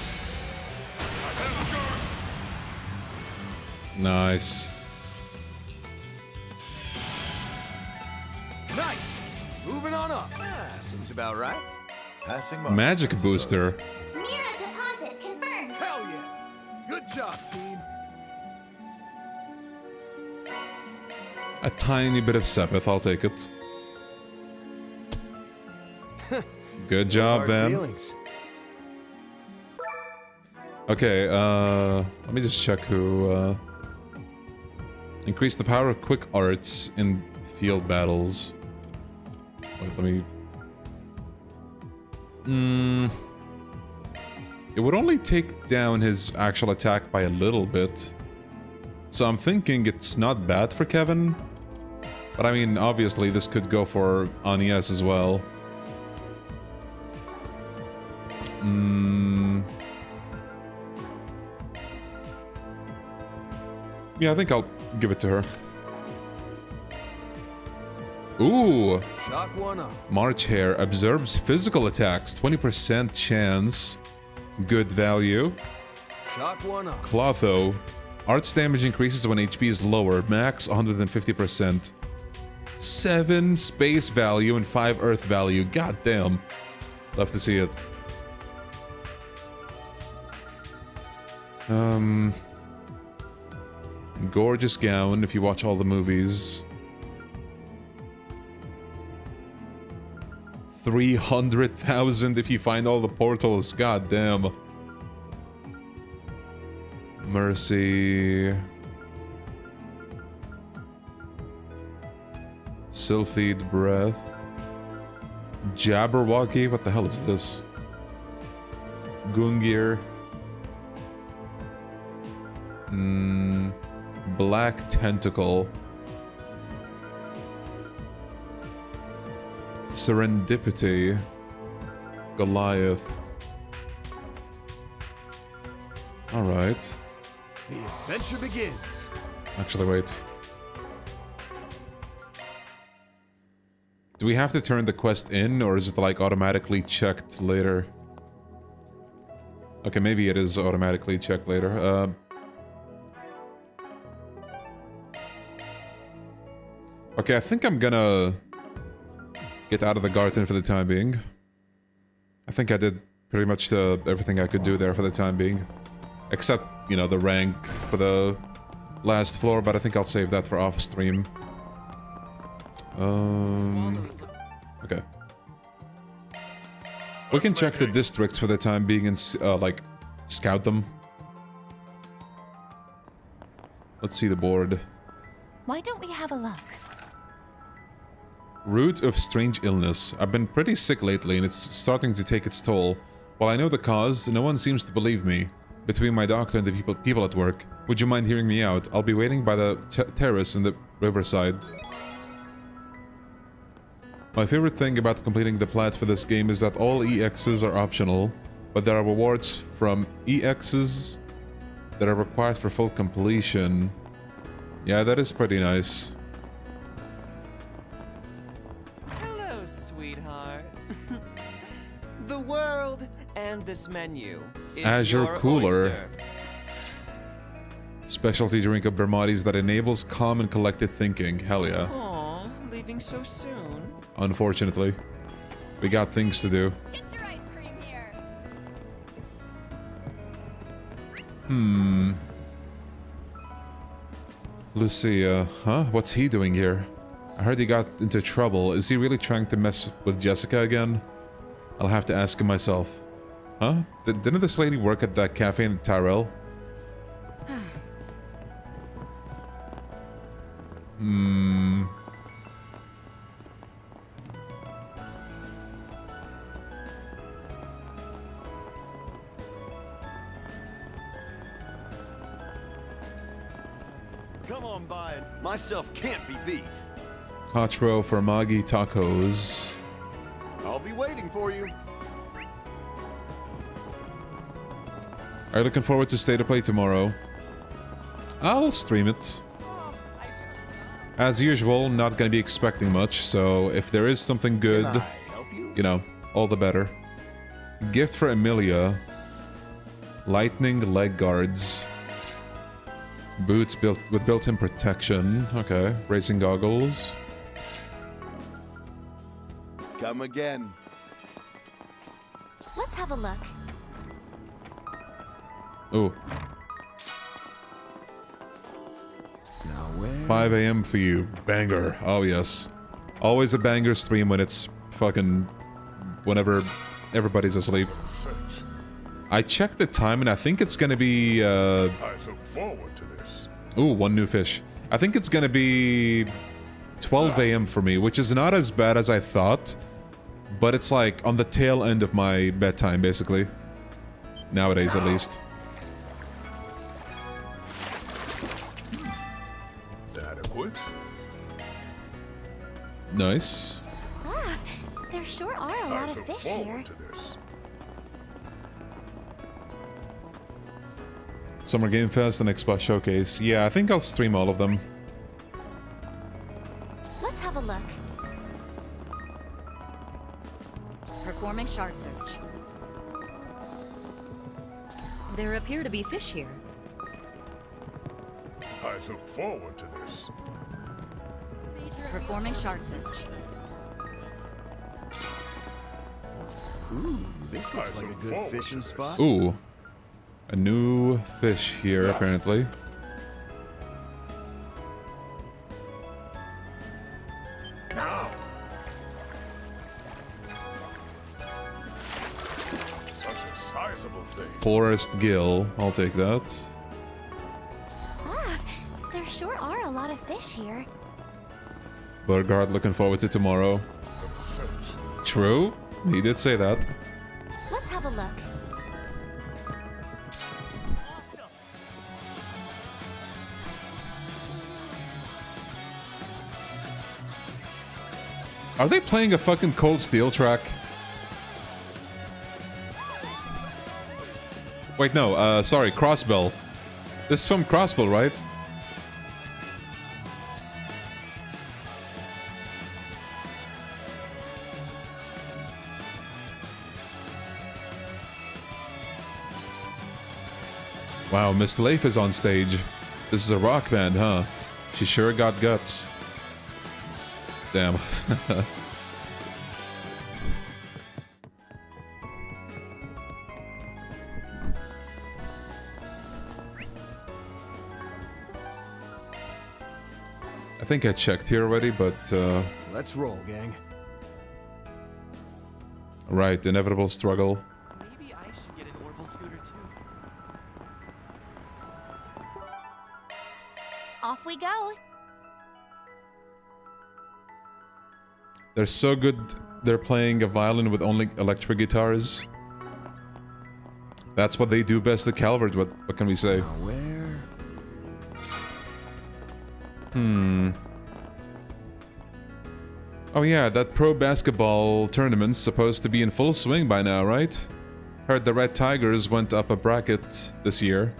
I have guard. Nice. Nice. Moving on up. Seems about right. Passing Magic booster. Mira deposit confirmed. Hell yeah. Good job, team. A tiny bit of Sepith, I'll take it. Good job, Hard Van. feelings. Okay, let me just check who Increase the power of quick arts in field battles. Wait, let me... It would only take down his actual attack by a little bit. So I'm thinking it's not bad for Kevin. But I mean, obviously this could go for Agnes as well. Yeah, I think I'll give it to her. Ooh! Shock one up. March Hare absorbs physical attacks, 20% chance. Good value. Shock one up. Clotho. Arts damage increases when HP is lower, max 150%. 7 space value and 5 earth value. God damn. Love to see it. Gorgeous gown if you watch all the movies. 300,000 if you find all the portals. God damn. Mercy. Sylphid breath. Jabberwocky. What the hell is this? Gungir. Black tentacle. Serendipity. Goliath. Alright. The adventure begins. Actually, wait. Do we have to turn the quest in, or is it like automatically checked later? Okay, maybe it is automatically checked later. Okay, I think I'm gonna get out of the garden for the time being. I think I did pretty much everything I could do there for the time being. Except, you know, the rank for the last floor, but I think I'll save that for off stream. Okay. We can check the districts for the time being and, like, scout them. Let's see the board. Why don't we have a look? Root of strange illness. I've been pretty sick lately and it's starting to take its toll. While I know the cause, no one seems to believe me. Between my doctor and the people at work. Would you mind hearing me out? I'll be waiting by the terrace in the riverside. My favorite thing about completing the plat for this game is that all EXs are optional, but there are rewards from EXs that are required for full completion. Yeah, that is pretty nice. Hello, sweetheart. The world and this menu is Azure your Cooler. oyster. Specialty drink of Bermati's that enables calm and collected thinking. Hell yeah. Aw, leaving so soon. Unfortunately. We got things to do. Get your ice cream here. Lucia, huh? What's he doing here? I heard he got into trouble. Is he really trying to mess with Jessica again? I'll have to ask him myself. Huh? Didn't this lady work at that cafe in Tyrell? Come on by it. My stuff can't be beat. Quattro Formaggi tacos. I'll be waiting for you. Are you looking forward to State of Play tomorrow? I'll stream it. As usual, not gonna be expecting much, so if there is something good, you know, all the better. Gift for Emilia. Lightning leg guards. Boots built with built-in protection. Okay. Racing goggles. Come again. Let's have a look. Oh. 5 a.m. for you. Banger. Oh, yes. Always a banger stream when it's fucking... whenever everybody's asleep. I checked the time and I think it's gonna be, I look forward to this. Ooh, 1 new fish. I think it's gonna be 12 a.m. for me, which is not as bad as I thought, but it's like on the tail end of my bedtime, basically. Nowadays, at least. Adequate. Nice. Ah, there sure are a lot of look fish forward here. to this. Summer Game Fest and Xbox Showcase. Yeah, I think I'll stream all of them. Let's have a look. Performing shard search. There appear to be fish here. I look forward to this. Performing shard search. Ooh, this looks like a good fishing spot. Ooh. A new fish here, apparently. Now. Such a sizable thing. Forest Gill. I'll take that. Ah, there sure are a lot of fish here. Burgard looking forward to tomorrow. True. He did say that. Let's have a look. Are they playing a fucking Cold Steel track? Wait, no, sorry, Crossbell. This is from Crossbell, right? Wow, Miss Leif is on stage. This is a rock band, huh? She sure got guts. Damn. I think I checked here already, but let's roll, gang. Right, inevitable struggle. Maybe I should get an Orbital scooter too. Off we go. They're so good, they're playing a violin with only electric guitars. That's what they do best at Calvert, what can we say? Where? Oh yeah, that pro basketball tournament's supposed to be in full swing by now, right? Heard the Red Tigers went up a bracket this year.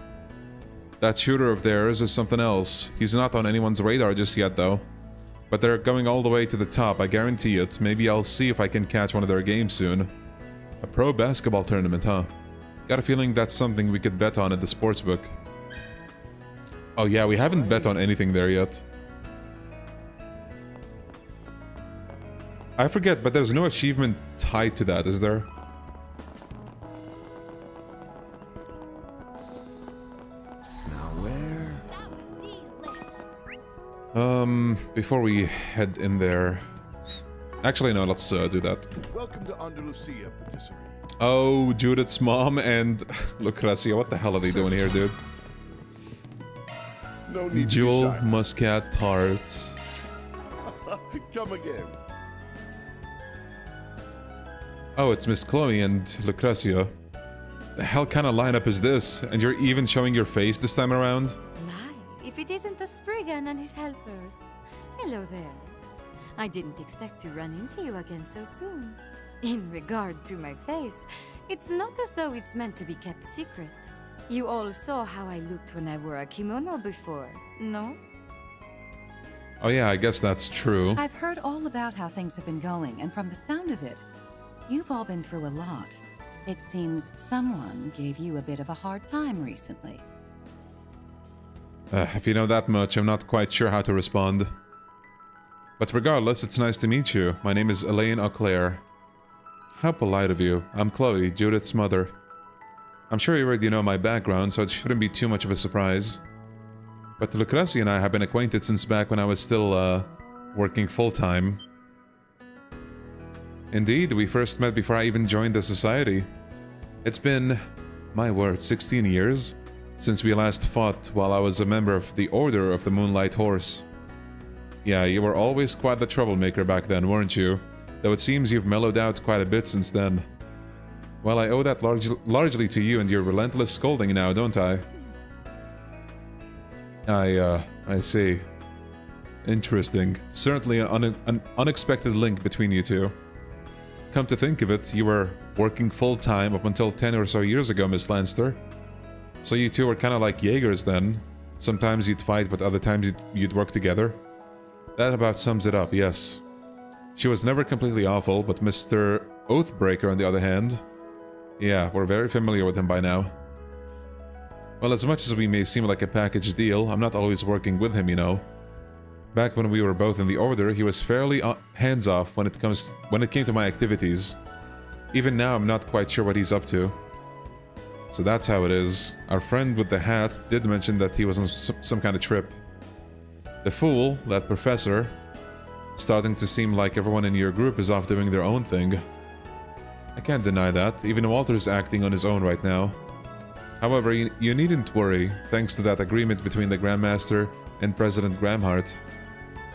That shooter of theirs is something else. He's not on anyone's radar just yet, though. But they're going all the way to the top, I guarantee it. Maybe I'll see if I can catch one of their games soon. A pro basketball tournament, huh? Got a feeling that's something we could bet on at the sportsbook. Oh yeah, we haven't bet on anything there yet. I forget, but there's no achievement tied to that, is there? Before we head in there... Actually, no, let's do that. Welcome to Andalusia, patisserie. Oh, Judith's mom and Lucrezia, what the hell are they doing here, dude? No need Jewel to be shy. Muscat Tart. Come again. Oh, it's Miss Chloe and Lucrezia. The hell kind of lineup is this? And you're even showing your face this time around? My, if it isn't the Spriggan and his helpers. Hello there. I didn't expect to run into you again so soon. In regard to my face, it's not as though it's meant to be kept secret. You all saw how I looked when I wore a kimono before, no? Oh yeah, I guess that's true. I've heard all about how things have been going, and from the sound of it, you've all been through a lot. It seems someone gave you a bit of a hard time recently. If you know that much, I'm not quite sure how to respond. But regardless, it's nice to meet you. My name is Elaine Auclair. How polite of you. I'm Chloe, Judith's mother. I'm sure you already know my background, so it shouldn't be too much of a surprise. But Lucrezia and I have been acquainted since back when I was still, working full-time. Indeed, we first met before I even joined the society. It's been, my word, 16 years? since we last fought while I was a member of the Order of the Moonlight Horse. Yeah, you were always quite the troublemaker back then, weren't you? Though it seems you've mellowed out quite a bit since then. Well, I owe that largely to you and your relentless scolding now, don't I? I see. Interesting. Certainly an unexpected link between you two. Come to think of it, you were working full-time up until 10 or so years ago, Miss Lanster. So you two were kind of like Jaegers then. Sometimes you'd fight, but other times you'd work together. That about sums it up, yes. She was never completely awful, but Mr. Oathbreaker, on the other hand... Yeah, we're very familiar with him by now. Well, as much as we may seem like a package deal, I'm not always working with him, you know. Back when we were both in the Order, he was fairly hands-off when it came to my activities. Even now, I'm not quite sure what he's up to. So that's how it is. Our friend with the hat did mention that he was on some kind of trip. The fool, that professor, starting to seem like everyone in your group is off doing their own thing. I can't deny that. Even Walter's acting on his own right now. However, you needn't worry, thanks to that agreement between the Grandmaster and President Gramhart.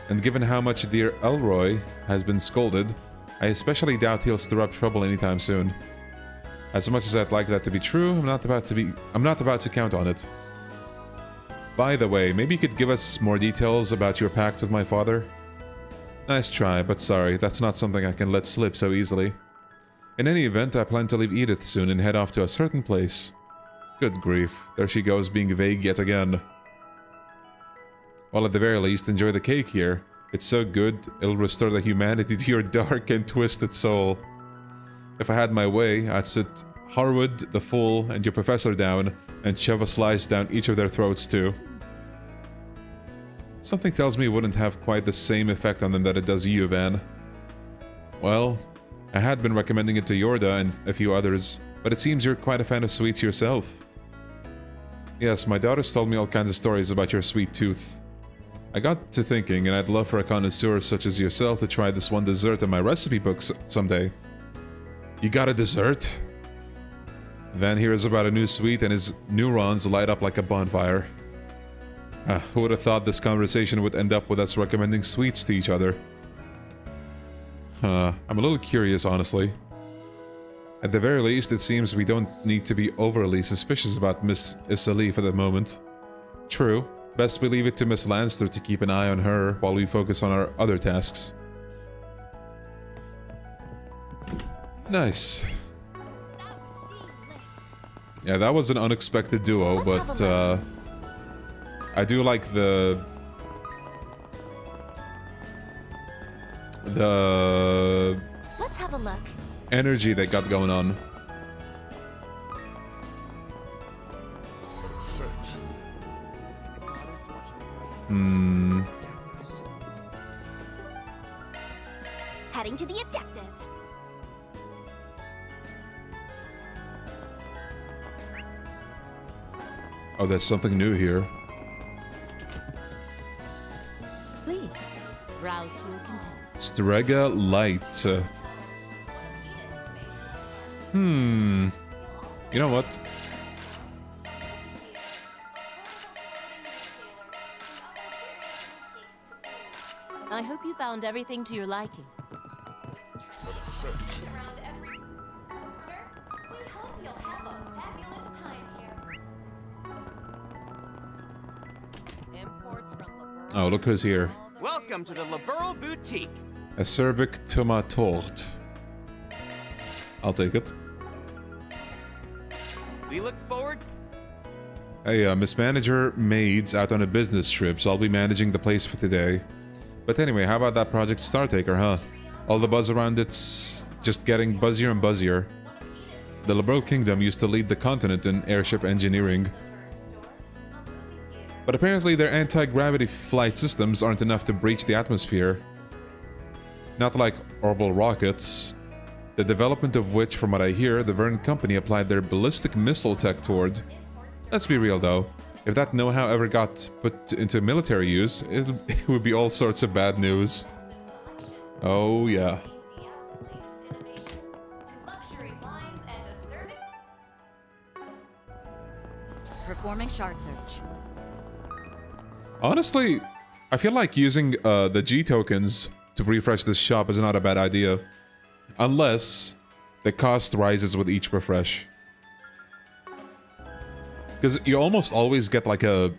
And given how much dear Elroy has been scolded, I especially doubt he'll stir up trouble anytime soon. As much as I'd like that to be true, I'm not about to count on it. By the way, maybe you could give us more details about your pact with my father? Nice try, but sorry, that's not something I can let slip so easily. In any event, I plan to leave Edith soon and head off to a certain place. Good grief, there she goes being vague yet again. Well, at the very least, enjoy the cake here. It's so good, it'll restore the humanity to your dark and twisted soul. If I had my way, I'd sit Harwood, the Fool, and your professor down, and shove a slice down each of their throats too. Something tells me it wouldn't have quite the same effect on them that it does you, Van. Well, I had been recommending it to Yorda and a few others, but it seems you're quite a fan of sweets yourself. Yes, my daughter's told me all kinds of stories about your sweet tooth. I got to thinking, and I'd love for a connoisseur such as yourself to try this one dessert in my recipe books someday. You got a dessert? Van hears about a new sweet and his neurons light up like a bonfire. Who would have thought this conversation would end up with us recommending sweets to each other? I'm a little curious, honestly. At the very least, it seems we don't need to be overly suspicious about Miss Isali for the moment. True, best we leave it to Miss Lanster to keep an eye on her while we focus on our other tasks. Nice. Yeah, that was an unexpected duo, but I do like the Let's have a look. Energy they got going on. Heading to the objective. Oh, there's something new here. Please, browse to your content. Strega Light. You know what? I hope you found everything to your liking. For the search. Oh, look who's here. Welcome to the Liberal Boutique. Acerbic Tomatort. I'll take it. We look forward. Hey, Miss Manager Maid's out on a business trip, so I'll be managing the place for today. But anyway, how about that Project Startaker, huh? All the buzz around it's just getting buzzier and buzzier. The Liberal Kingdom used to lead the continent in airship engineering. But apparently their anti-gravity flight systems aren't enough to breach the atmosphere. Not like orbital rockets. The development of which, from what I hear, the Verne Company applied their ballistic missile tech toward. Let's be real though, if that know-how ever got put into military use, it would be all sorts of bad news. Oh yeah. Performing shard search. Honestly, I feel like using the G tokens to refresh this shop is not a bad idea. Unless the cost rises with each refresh. Because you almost always get like a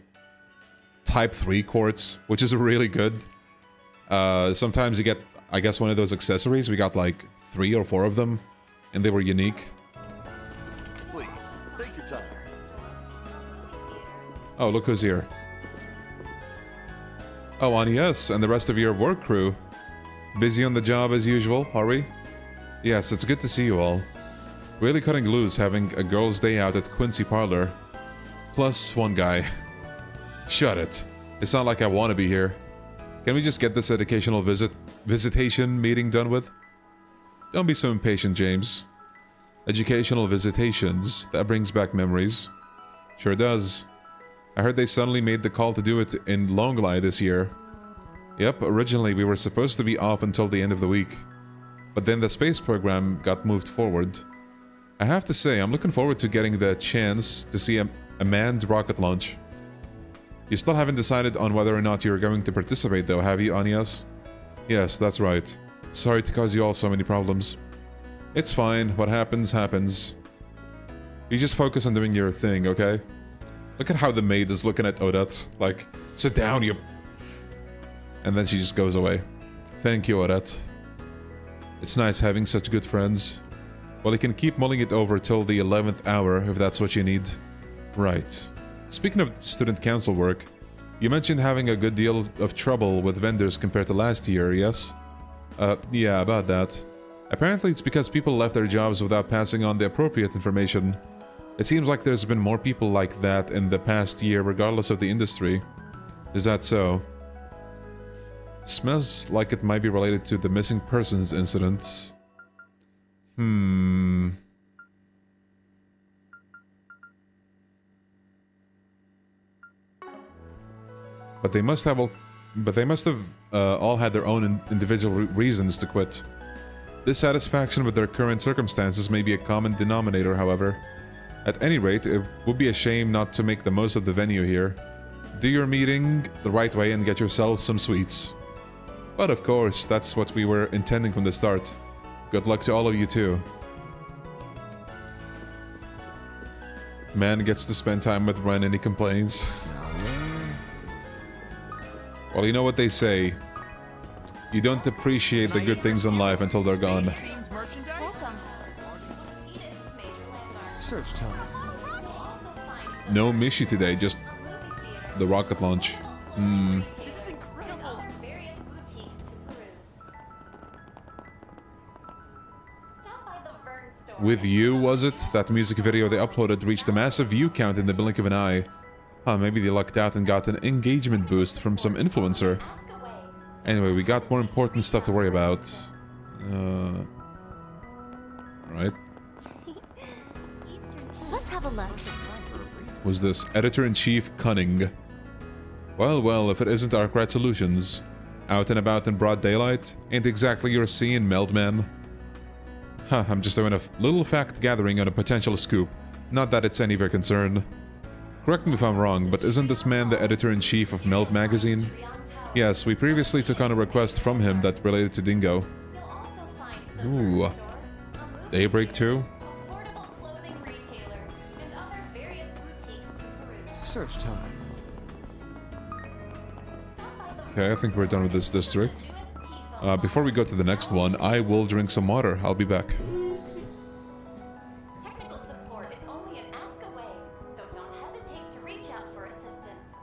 type 3 quartz, which is really good. Sometimes you get, I guess, one of those accessories. We got like 3 or 4 of them, and they were unique. Please, take your time. Oh, look who's here. Oh, Anies and the rest of your work crew. Busy on the job as usual, are we? Yes, it's good to see you all. Really cutting loose having a girls' day out at Quincy Parlor. Plus one guy. Shut it. It's not like I want to be here. Can we just get this educational visitation meeting done with? Don't be so impatient, James. Educational visitations, that brings back memories. Sure does. I heard they suddenly made the call to do it in Longlai this year. Yep, originally we were supposed to be off until the end of the week. But then the space program got moved forward. I have to say, I'm looking forward to getting the chance to see a manned rocket launch. You still haven't decided on whether or not you're going to participate though, have you, Anies? Yes, that's right. Sorry to cause you all so many problems. It's fine, what happens, happens. You just focus on doing your thing, okay? Look at how the maid is looking at Odette, like, sit down, you... And then she just goes away. Thank you, Odette. It's nice having such good friends. Well, you can keep mulling it over till the 11th hour if that's what you need. Right. Speaking of student council work, you mentioned having a good deal of trouble with vendors compared to last year, yes? Yeah, about that. Apparently it's because people left their jobs without passing on the appropriate information. It seems like there's been more people like that in the past year regardless of the industry. Is that so? Smells like it might be related to the missing persons incident. But they must have all had their own individual reasons to quit. Dissatisfaction with their current circumstances may be a common denominator, however. At any rate, it would be a shame not to make the most of the venue here. Do your meeting the right way and get yourself some sweets. But of course, that's what we were intending from the start. Good luck to all of you too. Man gets to spend time with Ren and he complains. Well, you know what they say. You don't appreciate the good things in life until they're gone. Search time. No Mishi today, just the rocket launch. With You, was it? That music video they uploaded reached a massive view count in the blink of an eye. Huh, maybe they lucked out and got an engagement boost from some influencer. Anyway, we got more important stuff to worry about. Right. Let's have a look. Was this Editor-in-Chief Cunning? Well, if it isn't Arkwright Solutions. Out and about in broad daylight? Ain't exactly your scene, Meldman. Huh, I'm just doing a little fact gathering on a potential scoop. Not that it's any of your concern. Correct me if I'm wrong, but isn't this man the editor-in-chief of Meld magazine? Yes, we previously took on a request from him that related to Dingo. Ooh. Daybreak 2? Search time. Okay, I think we're done with this district. Before we go to the next one, I will drink some water. I'll be back. Technical support is only an ask away, so don't hesitate to reach out for assistance.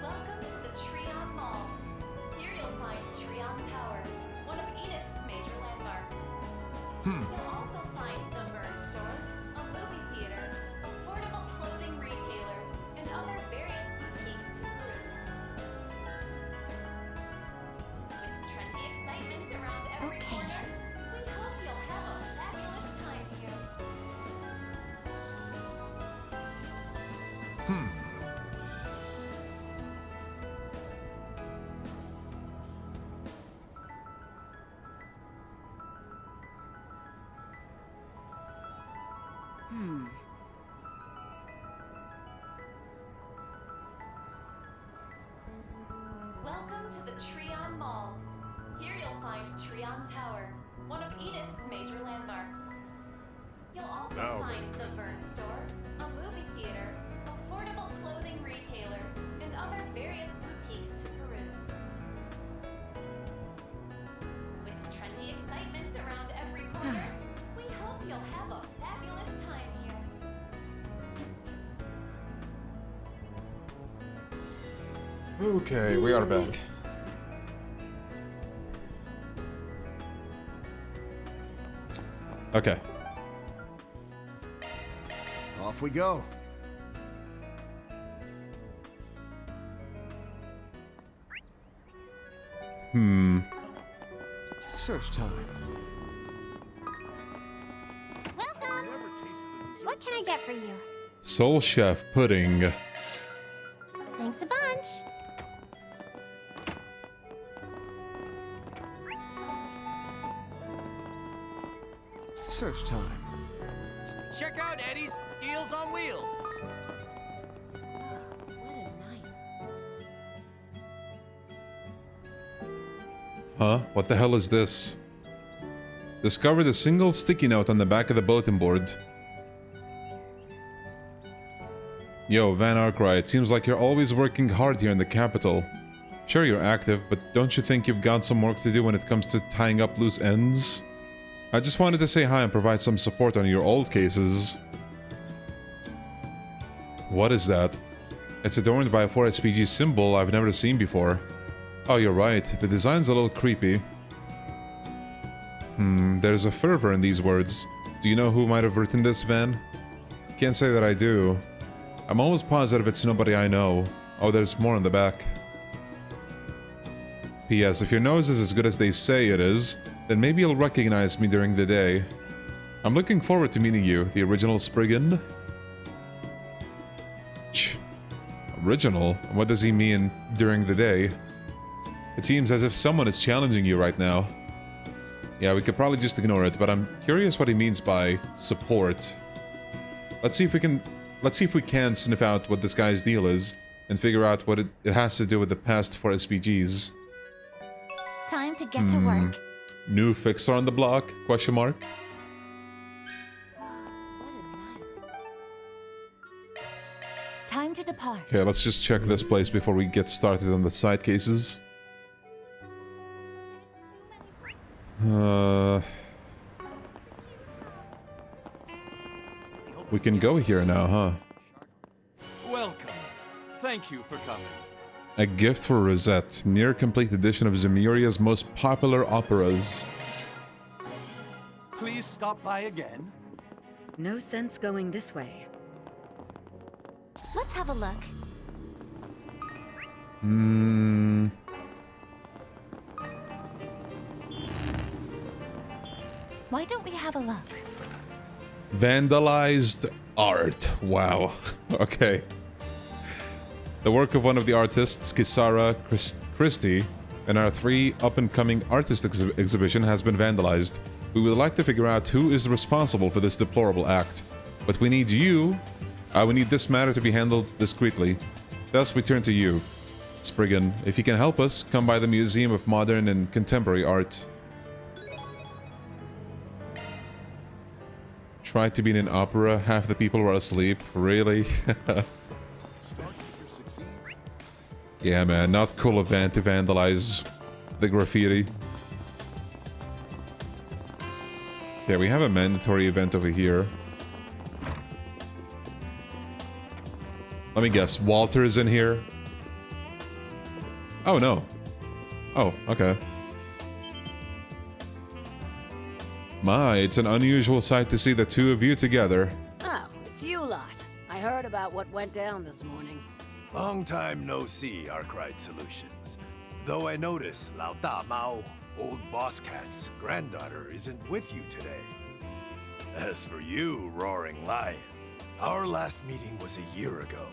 Welcome to the Treon Mall. Here you'll find Treon Tower, one of Enid's major landmarks. You'll also find the Vern Store, a movie theater, affordable clothing retailers, and other various boutiques to peruse. With trendy excitement around every corner, Welcome to the Treon Mall. Here you'll find Treon Tower, one of Edith's major landmarks. You'll also find the Vern Store, a movie theater, affordable clothing retailers, and other various boutiques to peruse. With trendy excitement around every corner, we hope you'll have a fabulous time here. Okay, we are back. Okay. Off we go. Search time. Welcome! What can I get for you? Soul Chef pudding. Thanks a bunch. Search time. Check out Eddie's Deals on Wheels. Huh? What the hell is this? Discovered a single sticky note on the back of the bulletin board. Yo, Van Arkwright, seems like you're always working hard here in the capital. Sure, you're active, but don't you think you've got some work to do when it comes to tying up loose ends? I just wanted to say hi and provide some support on your old cases. What is that? It's adorned by a 4SPG symbol I've never seen before. Oh, you're right. The design's a little creepy. There's a fervor in these words. Do you know who might have written this, Van? Can't say that I do. I'm almost positive it's nobody I know. Oh, there's more on the back. P.S. If your nose is as good as they say it is, then maybe you'll recognize me during the day. I'm looking forward to meeting you, the original Spriggan. Original? What does he mean, during the day? It seems as if someone is challenging you right now. Yeah, we could probably just ignore it, but I'm curious what he means by support. Let's see if we can sniff out what this guy's deal is, and figure out what it has to do with the past for SPGs. Time to get to work. New fixer on the block? Question mark. Time to depart. Okay, let's just check this place before we get started on the side cases. We can go here now, huh? Welcome. Thank you for coming. A gift for Rosette. Near complete edition of Zemuria's most popular operas. Please stop by again. No sense going this way. Let's have a look. Why don't we have a look? Vandalized art. Wow. Okay. The work of one of the artists, Kisara Christie, and our 3 up-and-coming artist exhibition has been vandalized. We would like to figure out who is responsible for this deplorable act. But we need you... we need this matter to be handled discreetly. Thus, we turn to you, Spriggan. If you can help us, come by the Museum of Modern and Contemporary Art. Tried to be in an opera, half the people were asleep. Really? Yeah, man, not cool event to vandalize the graffiti. Okay, we have a mandatory event over here. Let me guess, Walter is in here? Oh, no. Oh, okay. My, it's an unusual sight to see the two of you together. Oh, it's you lot. I heard about what went down this morning. Long time no see, Arkwright Solutions. Though I notice Lao Da Mao, old Boss Cat's granddaughter, isn't with you today. As for you, Roaring Lion, our last meeting was a year ago.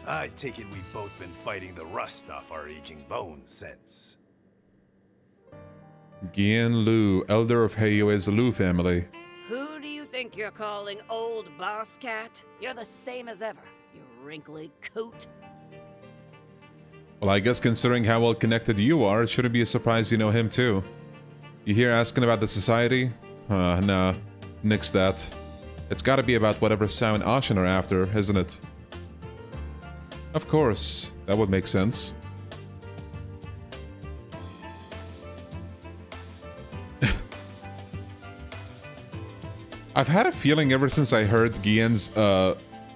I take it we've both been fighting the rust off our aging bones since. Gian Lu, elder of Heiyue's Lu family. Who do you think you're calling old boss cat? You're the same as ever, you wrinkly coot. Well, I guess considering how well connected you are, it shouldn't be a surprise you know him too. You here asking about the society? Nah. Nix that. It's gotta be about whatever Sao and Ashen are after, isn't it? Of course, that would make sense. I've had a feeling ever since I heard Gien's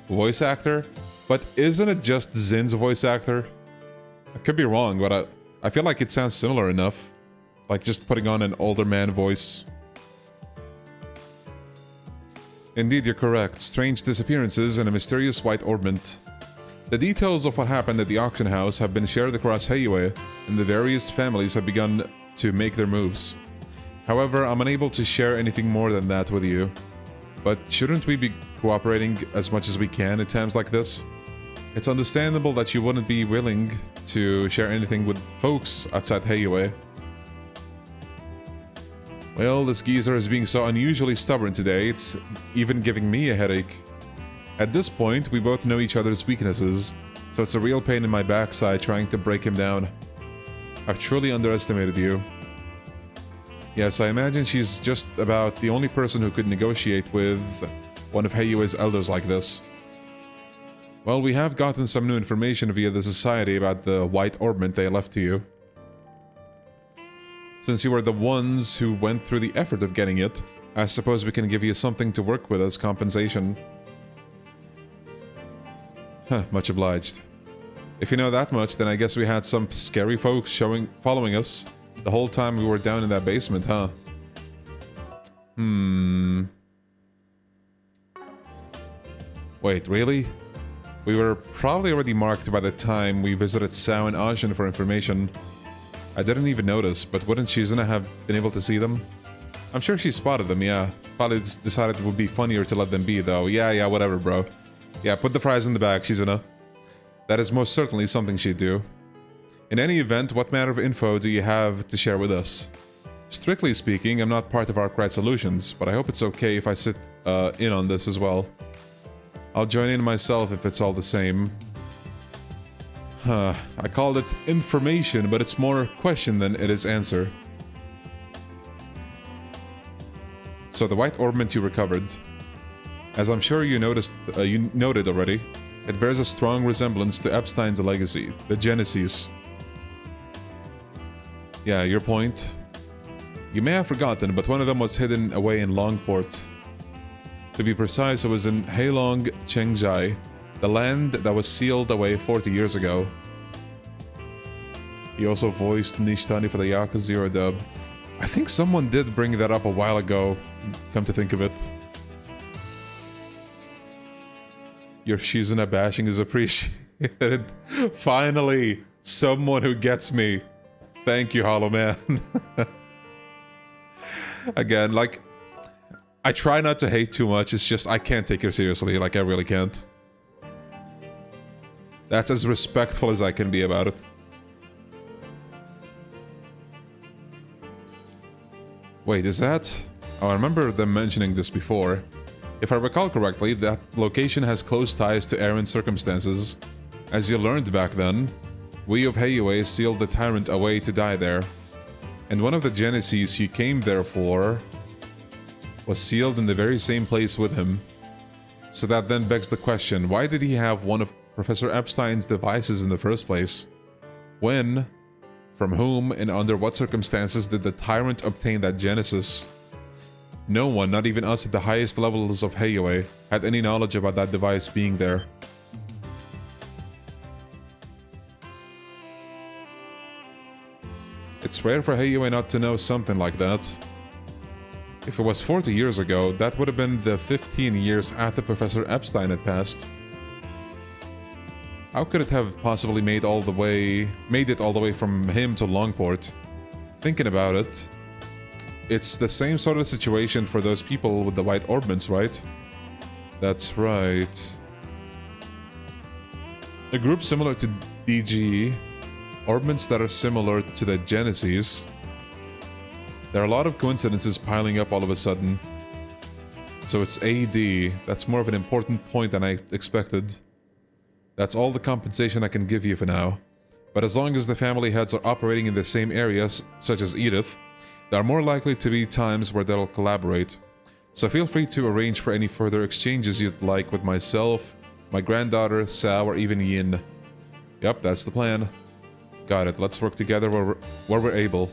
voice actor, but isn't it just Zin's voice actor? I could be wrong, but I feel like it sounds similar enough. Like just putting on an older man voice. Indeed, you're correct. Strange disappearances and a mysterious white orbment. The details of what happened at the auction house have been shared across Heiyue, and the various families have begun to make their moves. However, I'm unable to share anything more than that with you. But shouldn't we be cooperating as much as we can at times like this? It's understandable that you wouldn't be willing to share anything with folks outside Heiyue. Well, this geezer is being so unusually stubborn today, it's even giving me a headache. At this point, we both know each other's weaknesses, so it's a real pain in my backside trying to break him down. I've truly underestimated you. Yes, I imagine she's just about the only person who could negotiate with one of Heiyue's elders like this. Well, we have gotten some new information via the society about the white orbment they left to you. Since you were the ones who went through the effort of getting it, I suppose we can give you something to work with as compensation. Huh, much obliged. If you know that much, then I guess we had some scary folks following us the whole time we were down in that basement, huh? Wait, really? We were probably already marked by the time we visited Sao and Ashen for information. I didn't even notice, but wouldn't Shizuna have been able to see them? I'm sure she spotted them, yeah. Probably decided it would be funnier to let them be, though. Yeah, whatever, bro. Yeah, put the fries in the bag, Shizuna. That is most certainly something she'd do. In any event, what matter of info do you have to share with us? Strictly speaking, I'm not part of Arkwright Solutions, but I hope it's okay if I sit in on this as well. I'll join in myself if it's all the same. I called it information, but it's more question than it is answer. So the white orbment you recovered, as I'm sure you noted already, it bears a strong resemblance to Epstein's legacy, the Genesis. Yeah, your point. You may have forgotten, but one of them was hidden away in Longport. To be precise, it was in Heilong, Chengjai, the land that was sealed away 40 years ago. He also voiced Nishtani for the Yakuza 0 dub. I think someone did bring that up a while ago, come to think of it. Your Shizuna bashing is appreciated. Finally, someone who gets me. Thank you, Hollow Man. Again, like, I try not to hate too much, it's just I can't take her seriously, like I really can't. That's as respectful as I can be about it. Wait, is that... Oh, I remember them mentioning this before. If I recall correctly, that location has close ties to Aaron's circumstances. As you learned back then, we of Heiyue sealed the tyrant away to die there. And one of the Genesis he came there for was sealed in the very same place with him. So that then begs the question, why did he have one of Professor Epstein's devices in the first place? When, from whom, and under what circumstances did the tyrant obtain that Genesis? No one, not even us at the highest levels of Heiyue, had any knowledge about that device being there. It's rare for Heiyue not to know something like that. If it was 40 years ago, that would have been the 15 years after Professor Epstein had passed. How could it have possibly made it all the way from him to Longport? Thinking about it, it's the same sort of situation for those people with the white orbments, right? That's right. A group similar to DG, orbments that are similar to the Genesis. There are a lot of coincidences piling up all of a sudden. So it's AD. That's more of an important point than I expected. That's all the compensation I can give you for now. But as long as the family heads are operating in the same areas, such as Edith, there are more likely to be times where they'll collaborate. So feel free to arrange for any further exchanges you'd like with myself, my granddaughter, Sao, or even Yin. Yep, that's the plan. Got it. Let's work together where we're able.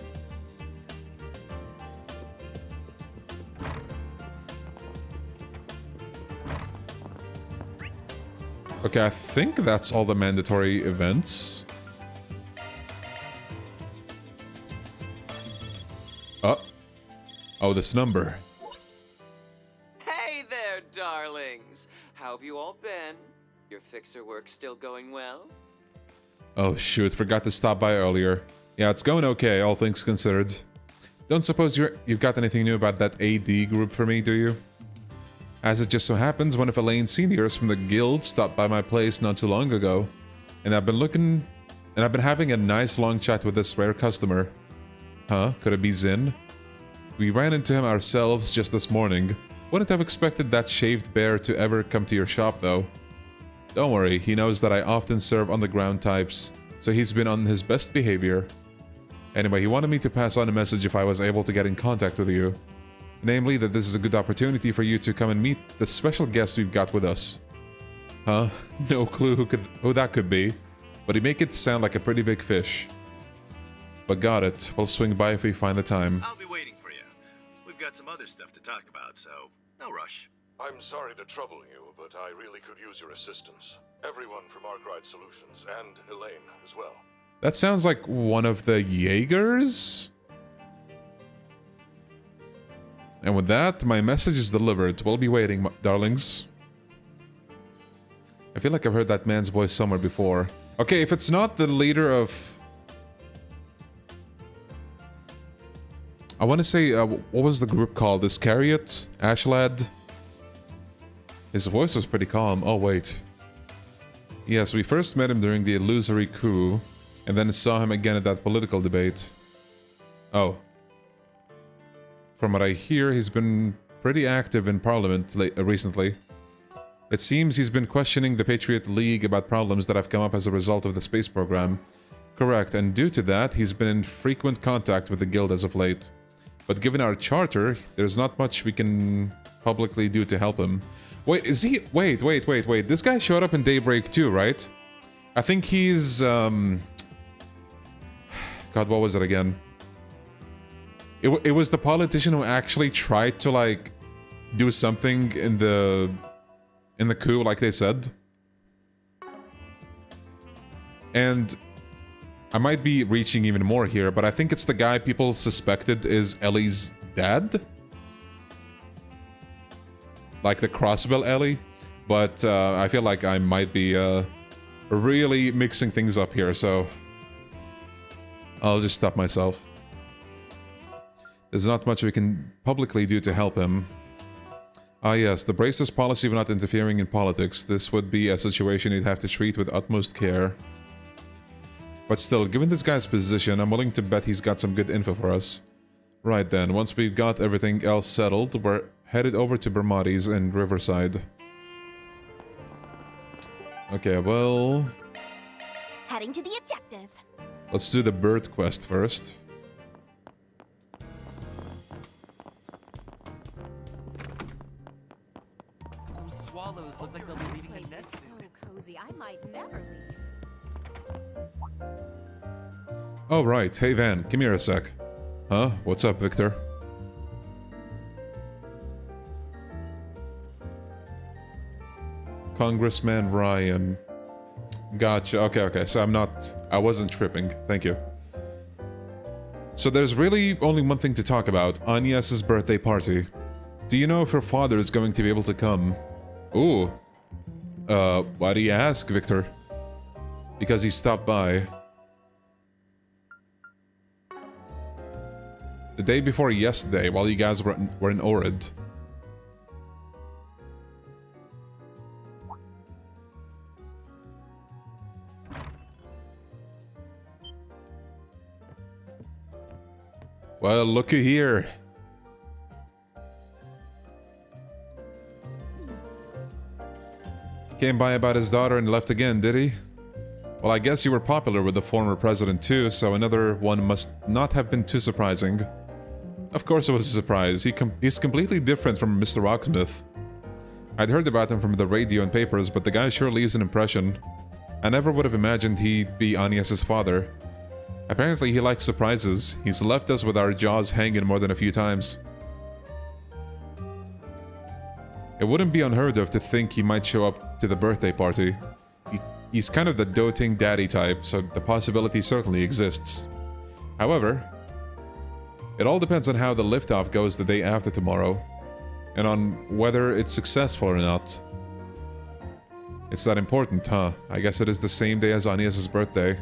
Okay, I think that's all the mandatory events. Oh, this number. Hey there, darlings! How have you all been? Your fixer work still going well? Oh shoot, forgot to stop by earlier. Yeah, it's going okay, all things considered. Don't suppose you've got anything new about that AD group for me, do you? As it just so happens, one of Elaine's seniors from the guild stopped by my place not too long ago, and I've been having a nice long chat with this rare customer. Huh? Could it be Zin? We ran into him ourselves just this morning. Wouldn't have expected that shaved bear to ever come to your shop, though. Don't worry, he knows that I often serve underground types, so he's been on his best behavior. Anyway, he wanted me to pass on a message if I was able to get in contact with you. Namely, that this is a good opportunity for you to come and meet the special guest we've got with us. Huh? No clue who that could be, but he make it sound like a pretty big fish. But got it. We'll swing by if we find the time. I'll be waiting for you. We've got some other stuff to talk about, so no rush. I'm sorry to trouble you, but I really could use your assistance. Everyone from Arkwright Solutions, and Elaine as well. That sounds like one of the Jaegers? And with that, my message is delivered. We'll be waiting, darlings. I feel like I've heard that man's voice somewhere before. Okay, if it's not the leader of... I want to say, what was the group called? Iscariot? Ashlad? His voice was pretty calm. Oh, wait. Yes, we first met him during the illusory coup, and then saw him again at that political debate. Oh. From what I hear, he's been pretty active in Parliament recently. It seems he's been questioning the Patriot League about problems that have come up as a result of the space program. Correct, and due to that, he's been in frequent contact with the guild as of late. But given our charter, there's not much we can publicly do to help him. Wait, is he... Wait. This guy showed up in Daybreak too, right? I think he's... God, what was it again? It was the politician who actually tried to, like, do something in the coup, like they said. And I might be reaching even more here, but I think it's the guy people suspected is Ellie's dad. Like the Crossbell Ellie. But I feel like I might be really mixing things up here, so I'll just stop myself. There's not much we can publicly do to help him. Ah yes, the Brace's policy of not interfering in politics. This would be a situation you'd have to treat with utmost care. But still, given this guy's position, I'm willing to bet he's got some good info for us. Right then, once we've got everything else settled, we're headed over to Bermati's in Riverside. Okay, well... Heading to the objective. Let's do the bird quest first. Those swallows look like they'll be leaving the nest soon. So cozy, I might never leave. Oh right, hey Van, come here a sec. Huh? What's up, Victor? Congressman Ryan. Gotcha, okay, so I wasn't tripping, thank you. So there's really only one thing to talk about, Agnes's birthday party. Do you know if her father is going to be able to come? Ooh. Why do you ask, Victor? Because he stopped by. The day before yesterday, while you guys were in Orid. Well, looky here. Came by about his daughter and left again, did he? Well, I guess you were popular with the former president too, so another one must not have been too surprising. Of course it was a surprise. He's completely different from Mr. Rocksmith. I'd heard about him from the radio and papers, but the guy sure leaves an impression. I never would have imagined he'd be Agnes' father. Apparently he likes surprises. He's left us with our jaws hanging more than a few times. It wouldn't be unheard of to think he might show up to the birthday party. He's kind of the doting daddy type, so the possibility certainly exists. However, it all depends on how the liftoff goes the day after tomorrow, and on whether it's successful or not. It's that important, huh? I guess it is the same day as Agnes' birthday.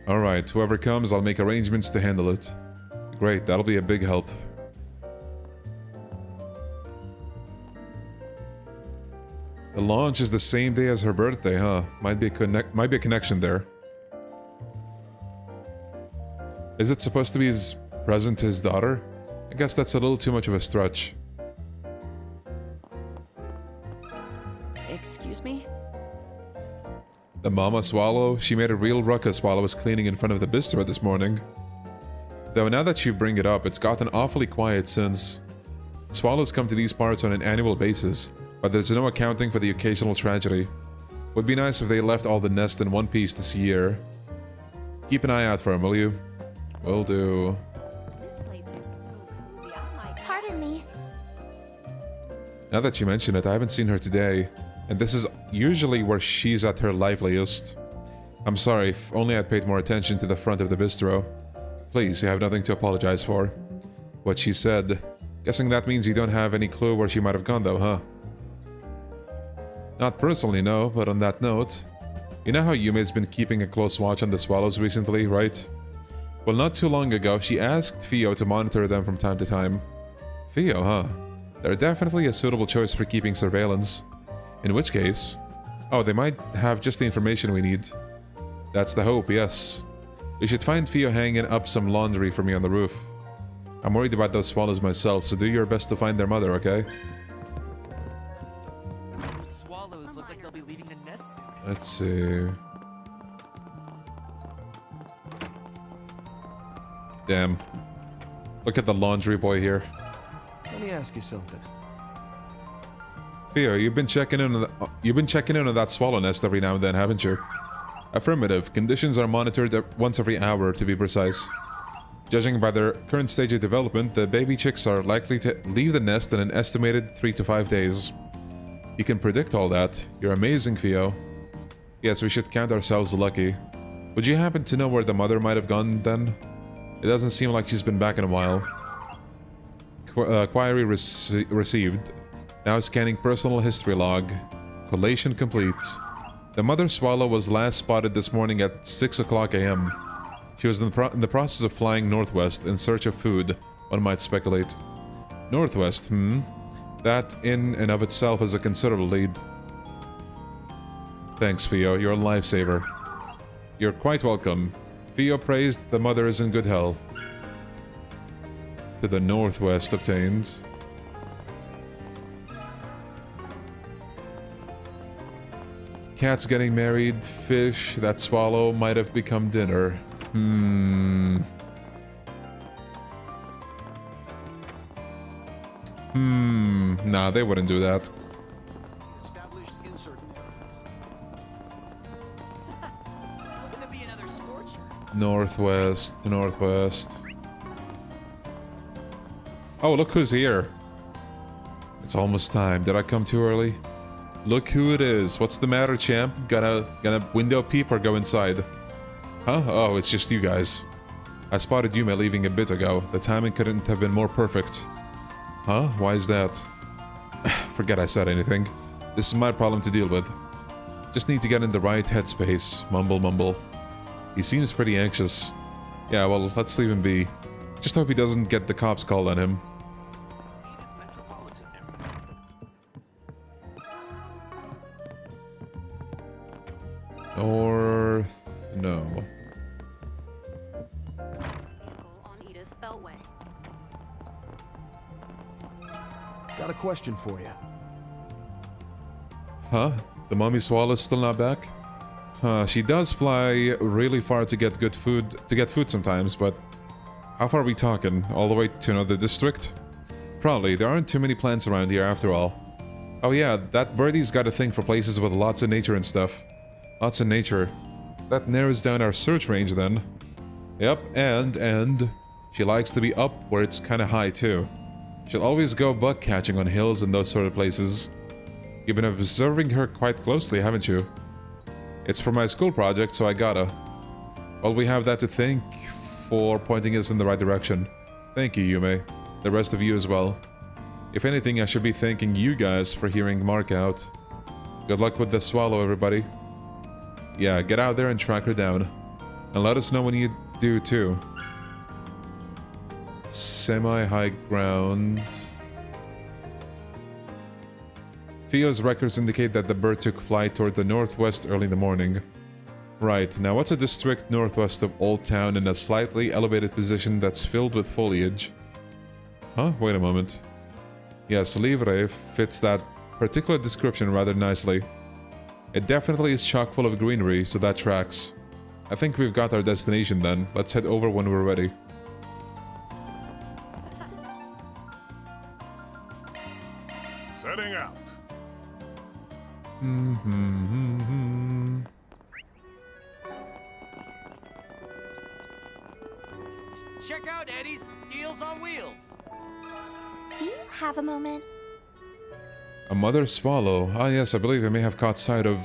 Alright, whoever comes, I'll make arrangements to handle it. Great, that'll be a big help. The launch is the same day as her birthday, huh? Might be a connection there. Is it supposed to be his present to his daughter? I guess that's a little too much of a stretch. Excuse me? The mama swallow? She made a real ruckus while I was cleaning in front of the bistro this morning. Though now that you bring it up, it's gotten awfully quiet since... Swallows come to these parts on an annual basis, but there's no accounting for the occasional tragedy. Would be nice if they left all the nest in one piece this year. Keep an eye out for him, will you? Will do. This place is so cozy. Pardon me. Now that you mention it, I haven't seen her today, and this is usually where she's at her liveliest. I'm sorry, if only I'd paid more attention to the front of the bistro. Please, you have nothing to apologize for. What she said. Guessing that means you don't have any clue where she might have gone though, huh? Not personally, no, but on that note, you know how Yume's been keeping a close watch on the swallows recently, right? Well, not too long ago, she asked Theo to monitor them from time to time. Theo, huh? They're definitely a suitable choice for keeping surveillance. In which case... Oh, they might have just the information we need. That's the hope, yes. We should find Theo hanging up some laundry for me on the roof. I'm worried about those swallows myself, so do your best to find their mother, okay? Swallows look like they'll be leaving the nest soon. Let's see... Damn. Look at the laundry boy here. Let me ask you something. Theo, you've been checking in on that swallow nest every now and then, haven't you? Affirmative. Conditions are monitored once every hour, to be precise. Judging by their current stage of development, the baby chicks are likely to leave the nest in an estimated 3 to 5 days. You can predict all that. You're amazing, Theo. Yes, we should count ourselves lucky. Would you happen to know where the mother might have gone, then? It doesn't seem like she's been back in a while. Query received. Now scanning personal history log. Collation complete. The mother swallow was last spotted this morning at 6 o'clock AM. She was in the process of flying northwest in search of food, one might speculate. Northwest, That in and of itself is a considerable lead. Thanks, Theo. You're a lifesaver. You're quite welcome. Theo praised the mother is in good health. To the northwest obtained. Cats getting married, fish, that swallow might have become dinner. Nah, they wouldn't do that. Northwest, northwest. Oh, look who's here. It's almost time. Did I come too early? Look who it is. What's the matter, champ? Gonna window peep or go inside? Huh? Oh, it's just you guys. I spotted Yume leaving a bit ago. The timing couldn't have been more perfect. Huh? Why is that? Forget I said anything. This is my problem to deal with. Just need to get in the right headspace. Mumble, mumble. He seems pretty anxious. Yeah, well, let's leave him be. Just hope he doesn't get the cops called on him. North... no. got a question for you. Huh? The mummy swallow's still not back? Huh, she does fly really far to get good food, sometimes, but how far are we talking? All the way to another district? Probably, there aren't too many plants around here after all. Oh yeah, that birdie's got a thing for places with lots of nature and stuff. Lots of nature. That narrows down our search range then. Yep, and she likes to be up where it's kinda high too. She'll always go bug catching on hills and those sort of places. You've been observing her quite closely, haven't you? It's for my school project, so I gotta. Well, we have that to thank for pointing us in the right direction. Thank you, Yume. The rest of you as well. If anything, I should be thanking you guys for hearing Mark out. Good luck with the swallow, everybody. Yeah, get out there and track her down. And let us know when you do, too. Semi-high ground... Theo's records indicate that the bird took flight toward the northwest early in the morning. Right, now what's a district northwest of Old Town in a slightly elevated position that's filled with foliage? Huh? Wait a moment. Yes, Livre fits that particular description rather nicely. It definitely is chock full of greenery, so that tracks. I think we've got our destination then. Let's head over when we're ready. Setting out. Check out Eddie's Deals on Wheels. Do you have a moment? A mother swallow. Ah yes, I believe I may have caught sight of...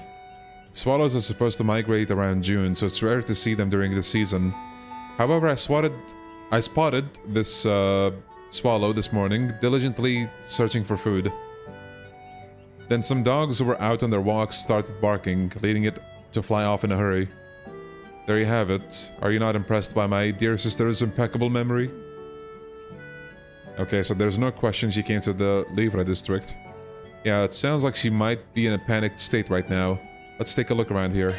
Swallows are supposed to migrate around June, so it's rare to see them during the season. However, I spotted this swallow this morning, diligently searching for food. Then some dogs who were out on their walks started barking, leading it to fly off in a hurry. There you have it. Are you not impressed by my dear sister's impeccable memory? Okay, so there's no question she came to the Livre district. Yeah, it sounds like she might be in a panicked state right now. Let's take a look around here.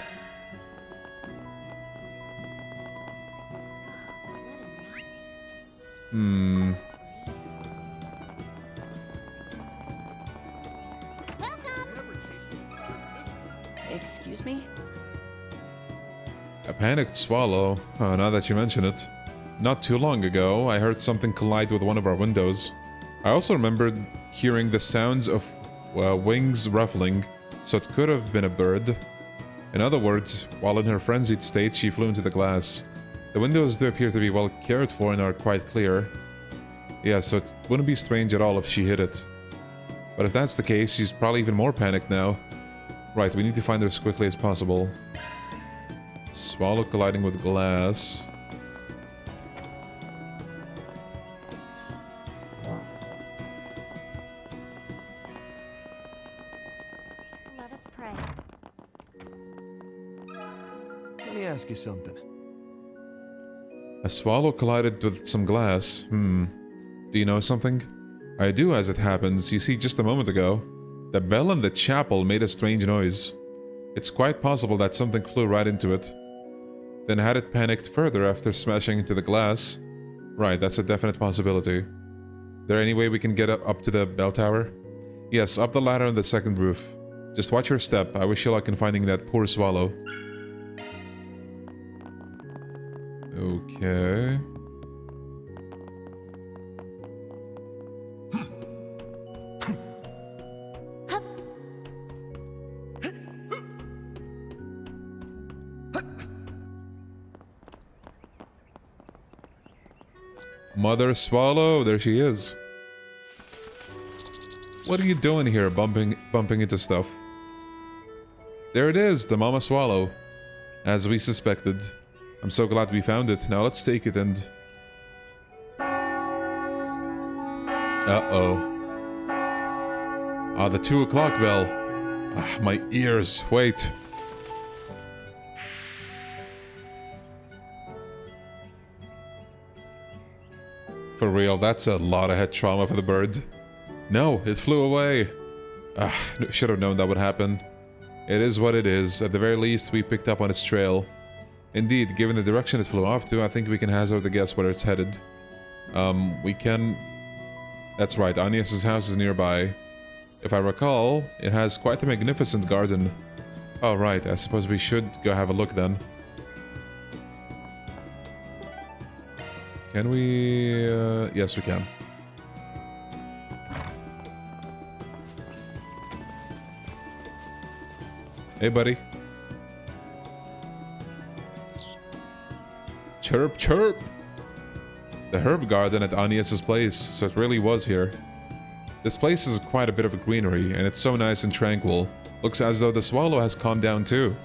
Excuse me? A panicked swallow? Oh, now that you mention it. Not too long ago, I heard something collide with one of our windows. I also remembered hearing the sounds of wings ruffling, so it could have been a bird. In other words, while in her frenzied state, she flew into the glass. The windows do appear to be well cared for and are quite clear. Yeah, so it wouldn't be strange at all if she hit it. But if that's the case, she's probably even more panicked now. Right, we need to find her as quickly as possible. Swallow colliding with glass. Let us pray. Let me ask you something. A swallow collided with some glass. Do you know something? I do, as it happens. You see, just a moment ago, the bell in the chapel made a strange noise. It's quite possible that something flew right into it. Then had it panicked further after smashing into the glass. Right, that's a definite possibility. There any way we can get up to the bell tower? Yes, up the ladder on the second roof. Just watch your step. I wish you luck in finding that poor swallow. Okay. Mother Swallow, there she is. What are you doing here, bumping into stuff? There it is, the Mama Swallow. As we suspected. I'm so glad we found it. Now let's take it and... Uh-oh. Ah, the 2 o'clock bell. Ah, my ears. Wait. For real, that's a lot of head trauma for the bird. No, it flew away. Ah, should have known that would happen. It is what it is. At the very least, we picked up on its trail. Indeed, given the direction it flew off to, I think we can hazard a guess where it's headed. We can That's right, Agnes's house is nearby. If I recall, it has quite a magnificent garden. Oh right, I suppose we should go have a look then. Can we... yes, we can. Hey, buddy. Chirp, chirp! The herb garden at Agnes's place, so it really was here. This place is quite a bit of a greenery, and it's so nice and tranquil. Looks as though the swallow has calmed down too.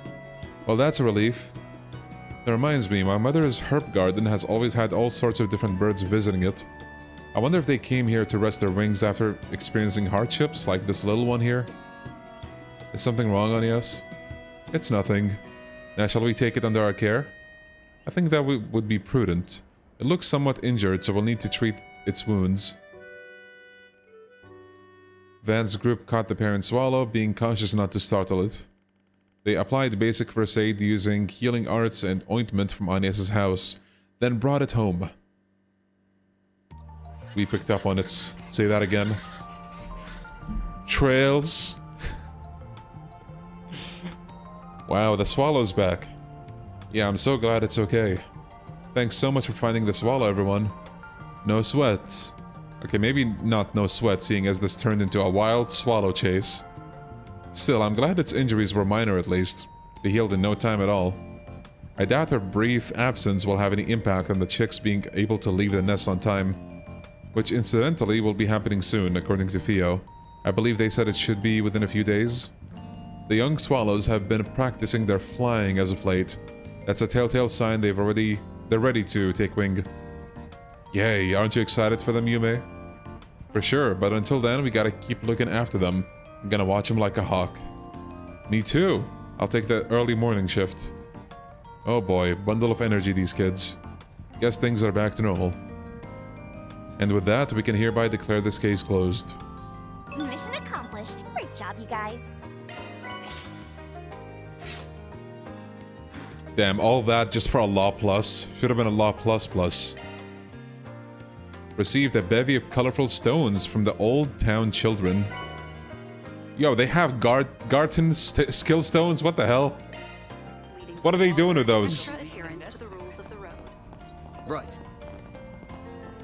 Well, that's a relief. That reminds me, my mother's herb garden has always had all sorts of different birds visiting it. I wonder if they came here to rest their wings after experiencing hardships, like this little one here. Is something wrong, Agnes? It's nothing. Now, shall we take it under our care? I think that would be prudent. It looks somewhat injured, so we'll need to treat its wounds. Van's group caught the parent swallow, being cautious not to startle it. They applied basic first aid using healing arts and ointment from Agnes's house, then brought it home. We picked up on its... say that again. Trails. Wow, the swallow's back. Yeah, I'm so glad it's okay. Thanks so much for finding the swallow, everyone. No sweat. Okay, maybe not no sweat, seeing as this turned into a wild swallow chase. Still, I'm glad its injuries were minor at least. They healed in no time at all. I doubt her brief absence will have any impact on the chicks being able to leave the nest on time. Which incidentally will be happening soon, according to Theo. I believe they said it should be within a few days. The young swallows have been practicing their flying as of late. That's a telltale sign they're ready to take wing. Yay, aren't you excited for them, Yume? For sure, but until then, we gotta keep looking after them. I'm gonna watch them like a hawk. Me too. I'll take the early morning shift. Oh boy, bundle of energy, these kids. Guess things are back to normal. And with that, we can hereby declare this case closed. Mission accomplished. Great job, you guys. Damn, all that just for a Law Plus. Should have been a Law Plus Plus. Received a bevy of colorful stones from the Old Town children. Yo, they have Garten skill stones? What the hell? What are they doing with those? Right.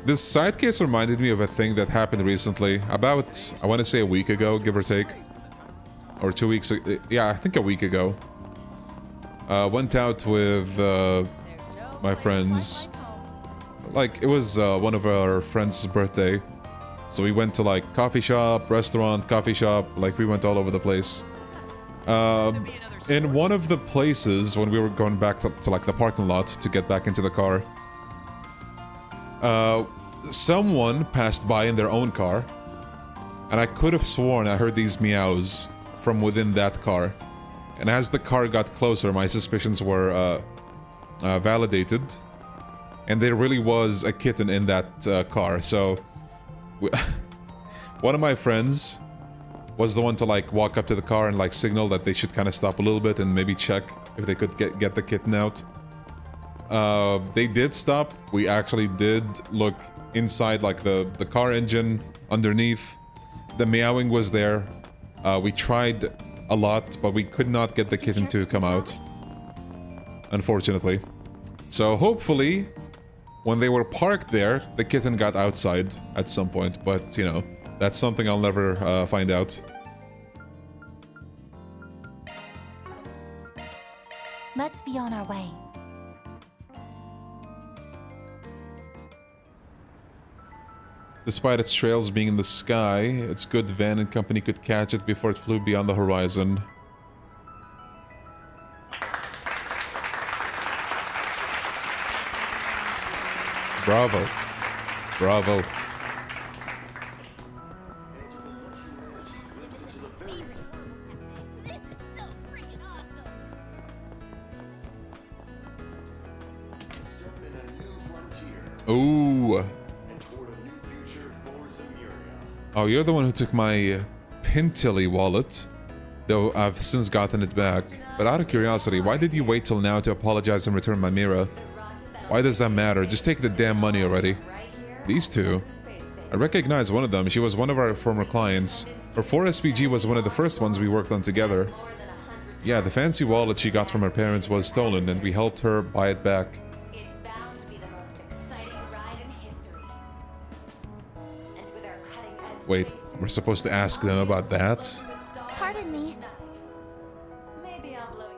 This side case reminded me of a thing that happened recently. About, I want to say a week ago, give or take. Or 2 weeks ago. Yeah, I think a week ago. Went out with my friends. Like, it was one of our friends' birthday. So we went to like coffee shop, restaurant, coffee shop. Like, we went all over the place. In one of the places, when we were going back to like the parking lot to get back into the car, someone passed by in their own car. And I could have sworn I heard these meows from within that car. And as the car got closer, my suspicions were validated. And there really was a kitten in that car, so... one of my friends was the one to like walk up to the car and like signal that they should kind of stop a little bit and maybe check if they could get the kitten out. They did stop. We actually did look inside like the car engine underneath. The meowing was there. We tried a lot, but we could not get the kitten to come out. Unfortunately. So hopefully, when they were parked there, the kitten got outside at some point. But, you know, that's something I'll never find out. Let's be on our way. Despite its trails being in the sky, it's good Van and company could catch it before it flew beyond the horizon. Bravo. Bravo. Ooh. Oh, you're the one who took my Pintilly wallet, though I've since gotten it back. But out of curiosity, why did you wait till now to apologize and return my mirror? Why does that matter? Just take the damn money already. These two. I recognize one of them. She was one of our former clients. Her 4SPG was one of the first ones we worked on together. Yeah, the fancy wallet she got from her parents was stolen, and we helped her buy it back. It's bound to be the most exciting ride in history. And with our cutting-edge Wait, we're supposed to ask them about that? Pardon me. maybe I'll blow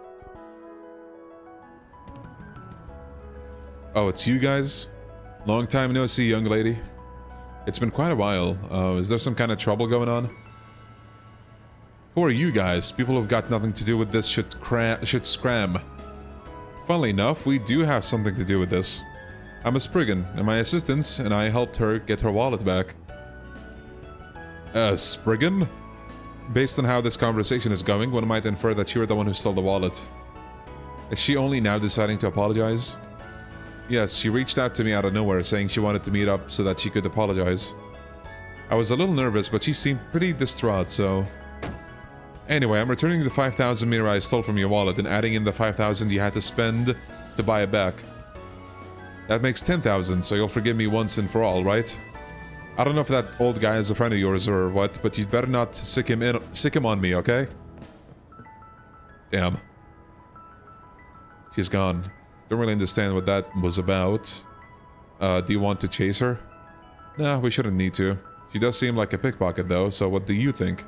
Oh, it's you guys? Long time no see, young lady. It's been quite a while. Is there some kind of trouble going on? Who are you guys? People who've got nothing to do with this should scram. Funnily enough, we do have something to do with this. I'm a Spriggan, and my assistant and I helped her get her wallet back. A Spriggan? Based on how this conversation is going, one might infer that you're the one who stole the wallet. Is she only now deciding to apologize? Yes, she reached out to me out of nowhere saying she wanted to meet up so that she could apologize. I was a little nervous, but she seemed pretty distraught, so... Anyway, I'm returning the 5,000 Mira I stole from your wallet and adding in the 5,000 you had to spend to buy it back. That makes 10,000, so you'll forgive me once and for all, right? I don't know if that old guy is a friend of yours or what, but you'd better not sick him on me, okay? Damn. She's gone. Don't really understand what that was about. Do you want to chase her? Nah, we shouldn't need to. She does seem like a pickpocket though, so what do you think?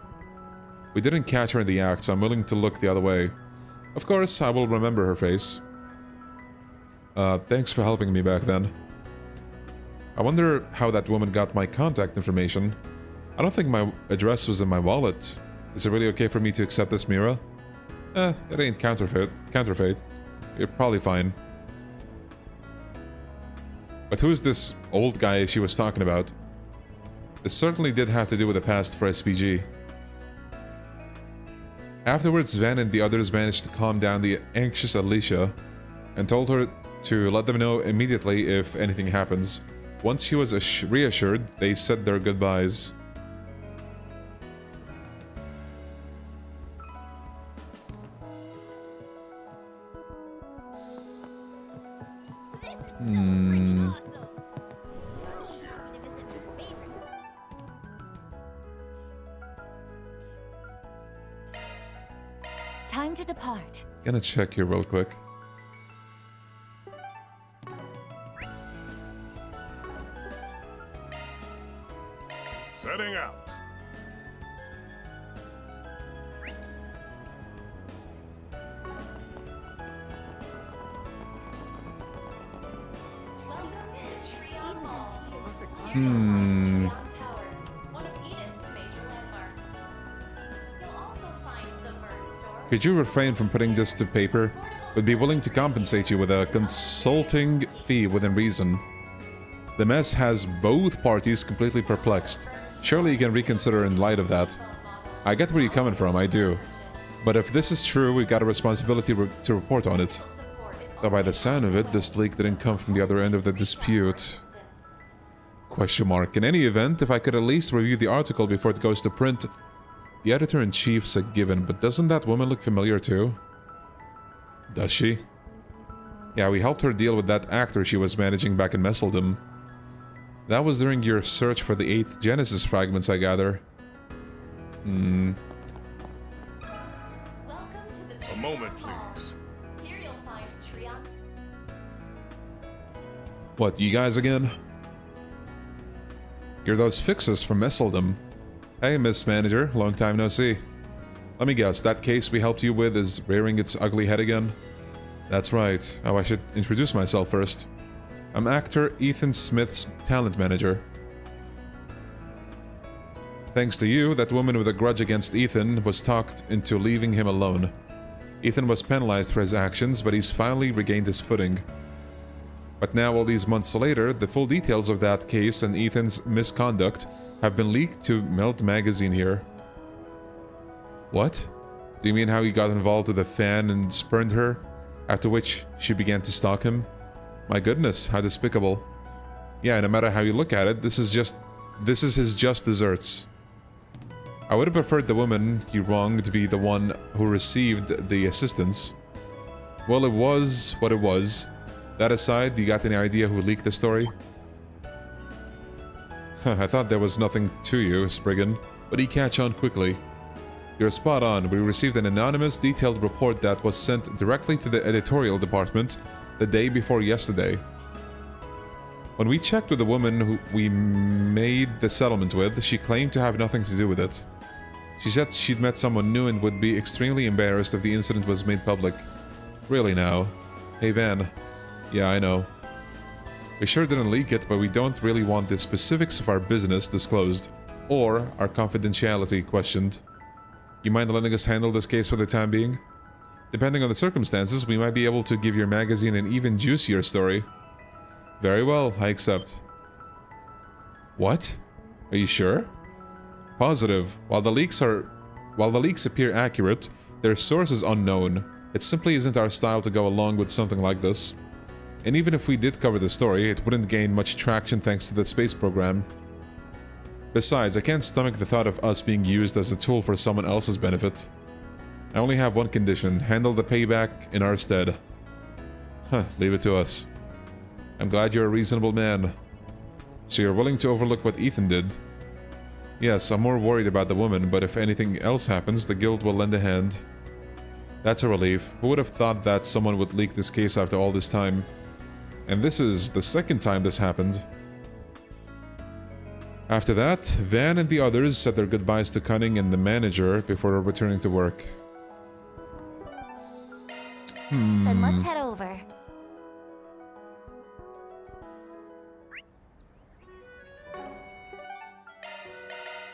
We didn't catch her in the act, so I'm willing to look the other way. Of course, I will remember her face. Thanks for helping me back then. I wonder how that woman got my contact information. I don't think my address was in my wallet. Is it really okay for me to accept this Mira? It ain't counterfeit. You're probably fine. But who's this old guy she was talking about? This certainly did have to do with the past for SPG. Afterwards, Van and the others managed to calm down the anxious Alicia and told her to let them know immediately if anything happens. Once she was reassured, they said their goodbyes. Time to depart. Gonna check here real quick. Setting out. Could you refrain from putting this to paper? Would be willing to compensate you with a consulting fee within reason. The mess has both parties completely perplexed. Surely you can reconsider in light of that. I get where you're coming from, I do. But if this is true, we've got a responsibility to report on it. Though by the sound of it, this leak didn't come from the other end of the dispute. Question mark. In any event, if I could at least review the article before it goes to print. The editor-in-chief's a given, but doesn't that woman look familiar too? Does she? Yeah, we helped her deal with that actor she was managing back in Messeldom. That was during your search for the 8th Genesis fragments, I gather. A moment, please. Here you'll find What, you guys again? You're those fixers from Messeldom. Hey, Miss Manager, long time no see. Let me guess, that case we helped you with is rearing its ugly head again? That's right. Oh, I should introduce myself first. I'm actor Ethan Smith's talent manager. Thanks to you, that woman with a grudge against Ethan was talked into leaving him alone. Ethan was penalized for his actions, but he's finally regained his footing. But now, all these months later, the full details of that case and Ethan's misconduct have been leaked to Melt magazine here. What? Do you mean how he got involved with a fan and spurned her? After which she began to stalk him? My goodness, how despicable. Yeah, no matter how you look at it, this is his just desserts. I would have preferred the woman he wronged to be the one who received the assistance. Well, it was what it was. That aside, do you got any idea who leaked the story? I thought there was nothing to you, Spriggan, but you catch on quickly. You're spot on. We received an anonymous, detailed report that was sent directly to the editorial department the day before yesterday. When we checked with the woman who we made the settlement with, she claimed to have nothing to do with it. She said she'd met someone new and would be extremely embarrassed if the incident was made public. Really now? Hey Van. Yeah, I know. We sure didn't leak it, but we don't really want the specifics of our business disclosed, or our confidentiality questioned. You mind letting us handle this case for the time being? Depending on the circumstances, we might be able to give your magazine an even juicier story. Very well, I accept. What? Are you sure? Positive. While the leaks appear accurate, their source is unknown. It simply isn't our style to go along with something like this. And even if we did cover the story, it wouldn't gain much traction thanks to the space program. Besides, I can't stomach the thought of us being used as a tool for someone else's benefit. I only have one condition: handle the payback in our stead. Huh, leave it to us. I'm glad you're a reasonable man. So you're willing to overlook what Ethan did? Yes, I'm more worried about the woman, but if anything else happens, the guild will lend a hand. That's a relief. Who would have thought that someone would leak this case after all this time? And this is the second time this happened. After that, Van and the others said their goodbyes to Cunning and the manager before returning to work. Then let's head over.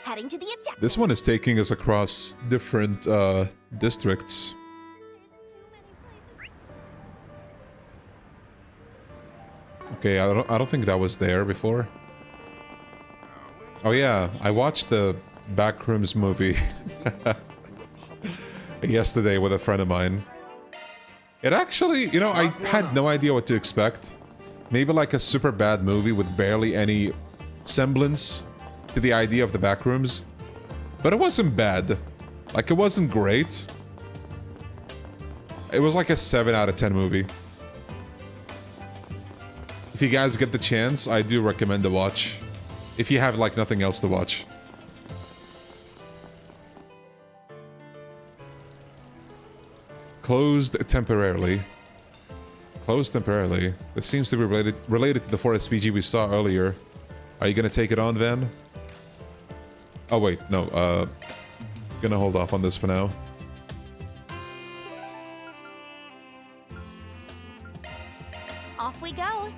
Heading to the objective. This one is taking us across different districts. Okay, I don't think that was there before. Oh yeah, I watched the Backrooms movie yesterday with a friend of mine. It actually, you know, I had no idea what to expect. Maybe like a super bad movie with barely any semblance to the idea of the Backrooms. But it wasn't bad. Like, it wasn't great. It was like a 7 out of 10 movie. If you guys get the chance, I do recommend the watch. If you have, like, nothing else to watch. Closed temporarily. Closed temporarily. This seems to be related to the 4SPG we saw earlier. Are you gonna take it on, Van? Oh wait, no, gonna hold off on this for now. Off we go.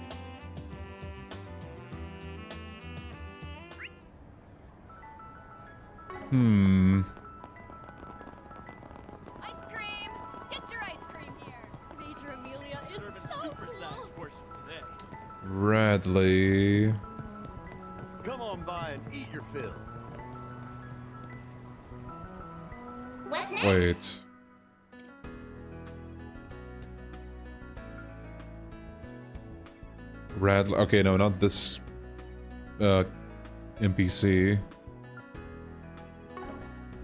Ice cream! Get your ice cream here! Major Amelia is so cool! Portions today. Radley. Come on by and eat your fill. What's next? Wait. Radley. Okay, no, not this NPC.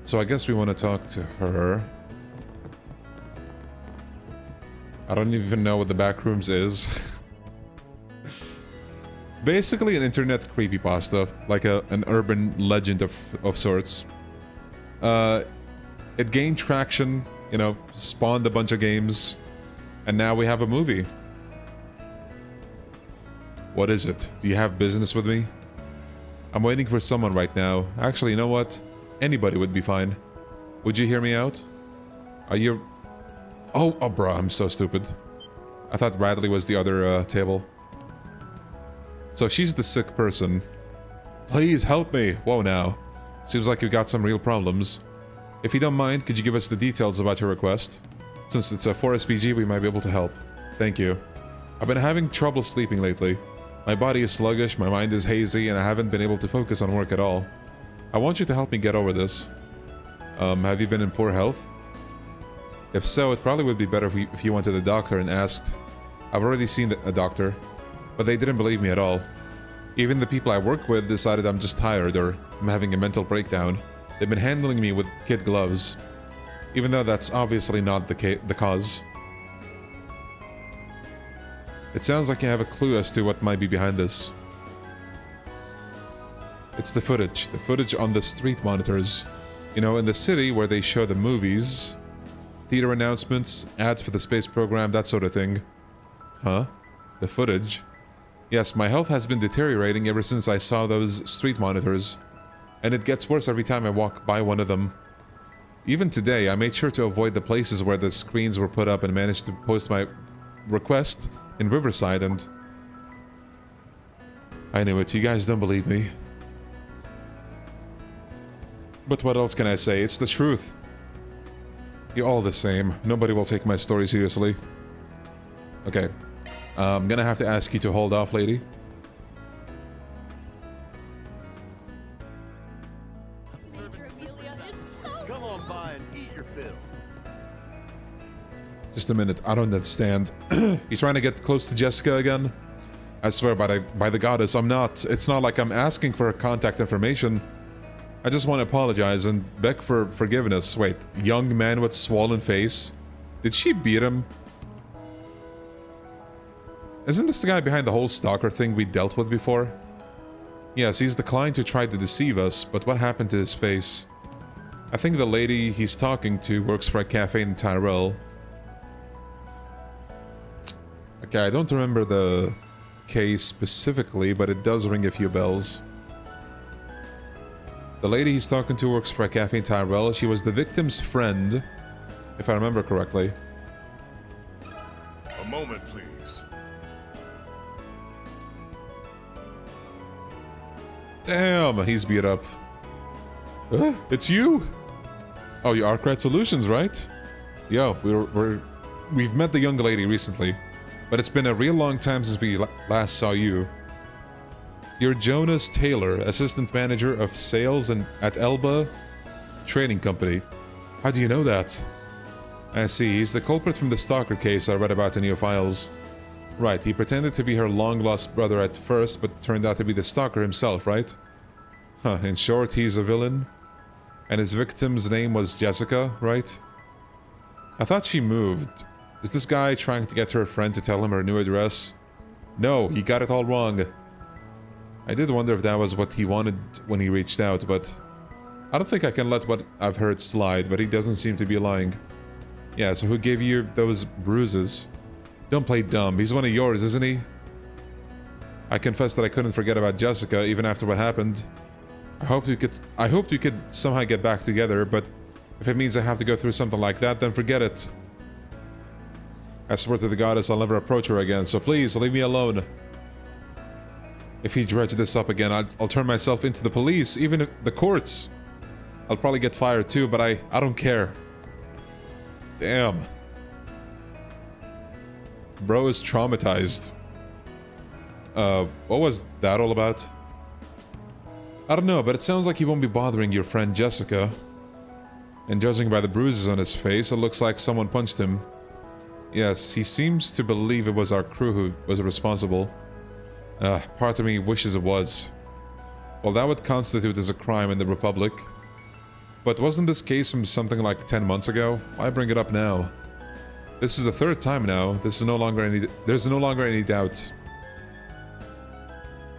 So I guess we want to talk to her. I don't even know what the Backrooms is. Basically an internet creepypasta, like an urban legend of sorts. It gained traction, you know, spawned a bunch of games, and now we have a movie. What is it? Do you have business with me? I'm waiting for someone right now. Actually, you know what? Anybody would be fine. Would you hear me out? Are you... Oh, bro, I'm so stupid. I thought Radley was the other table. So she's the sick person. Please help me. Whoa now. Seems like you've got some real problems. If you don't mind, could you give us the details about your request? Since it's a 4SPG, we might be able to help. Thank you. I've been having trouble sleeping lately. My body is sluggish, my mind is hazy, and I haven't been able to focus on work at all. I want you to help me get over this. Have you been in poor health? If so, it probably would be better if you went to the doctor and asked. I've already seen a doctor, but they didn't believe me at all. Even the people I work with decided I'm just tired or I'm having a mental breakdown. They've been handling me with kid gloves, even though that's obviously not the cause. It sounds like you have a clue as to what might be behind this. It's the footage. The footage on the street monitors. You know, in the city where they show the movies, theater announcements, ads for the space program, that sort of thing. Huh? The footage? Yes, my health has been deteriorating ever since I saw those street monitors. And it gets worse every time I walk by one of them. Even today, I made sure to avoid the places where the screens were put up and managed to post my request in Riverside, and... I knew it, you guys don't believe me. But what else can I say? It's the truth. You're all the same. Nobody will take my story seriously. Okay. I'm gonna have to ask you to hold off, lady. Come on by and eat your fill. Just a minute, I don't understand. You trying to get close to Jessica again? I swear by the goddess, I'm not. It's not like I'm asking for her contact information. I just want to apologize and beg for forgiveness. Wait, young man with swollen face? Did she beat him? Isn't this the guy behind the whole stalker thing we dealt with before? Yes, he's the client who tried to deceive us, but what happened to his face? I think the lady he's talking to works for a cafe in Tyrell. Okay, I don't remember the case specifically, but it does ring a few bells. The lady he's talking to works for a cafe in Tyrell. She was the victim's friend, if I remember correctly. A moment, please. Damn, he's beat up. It's you? Oh, you Arkwright Solutions, right? Yo, we've met the young lady recently, but it's been a real long time since we last saw you. You're Jonas Taylor, assistant manager of sales at Elba Trading Company. How do you know that? I see, he's the culprit from the stalker case I read about in your files. Right, he pretended to be her long-lost brother at first, but turned out to be the stalker himself, right? Huh, in short, he's a villain. And his victim's name was Jessica, right? I thought she moved. Is this guy trying to get her friend to tell him her new address? No, he got it all wrong. I did wonder if that was what he wanted when he reached out, but... I don't think I can let what I've heard slide, but he doesn't seem to be lying. Yeah, so who gave you those bruises? Don't play dumb. He's one of yours, isn't he? I confess that I couldn't forget about Jessica, even after what happened. I hoped we could somehow get back together, but if it means I have to go through something like that, then forget it. I swear to the goddess I'll never approach her again, so please, leave me alone. If he dredged this up again, I'll turn myself into the police, even the courts. I'll probably get fired too, but I don't care. Damn. Bro is traumatized. What was that all about? I don't know, but it sounds like he won't be bothering your friend Jessica. And judging by the bruises on his face, it looks like someone punched him. Yes, he seems to believe it was our crew who was responsible. Part of me wishes it was. Well, that would constitute as a crime in the Republic. But wasn't this case from something like 10 months ago? Why bring it up now? This is the third time now. There's no longer any doubt.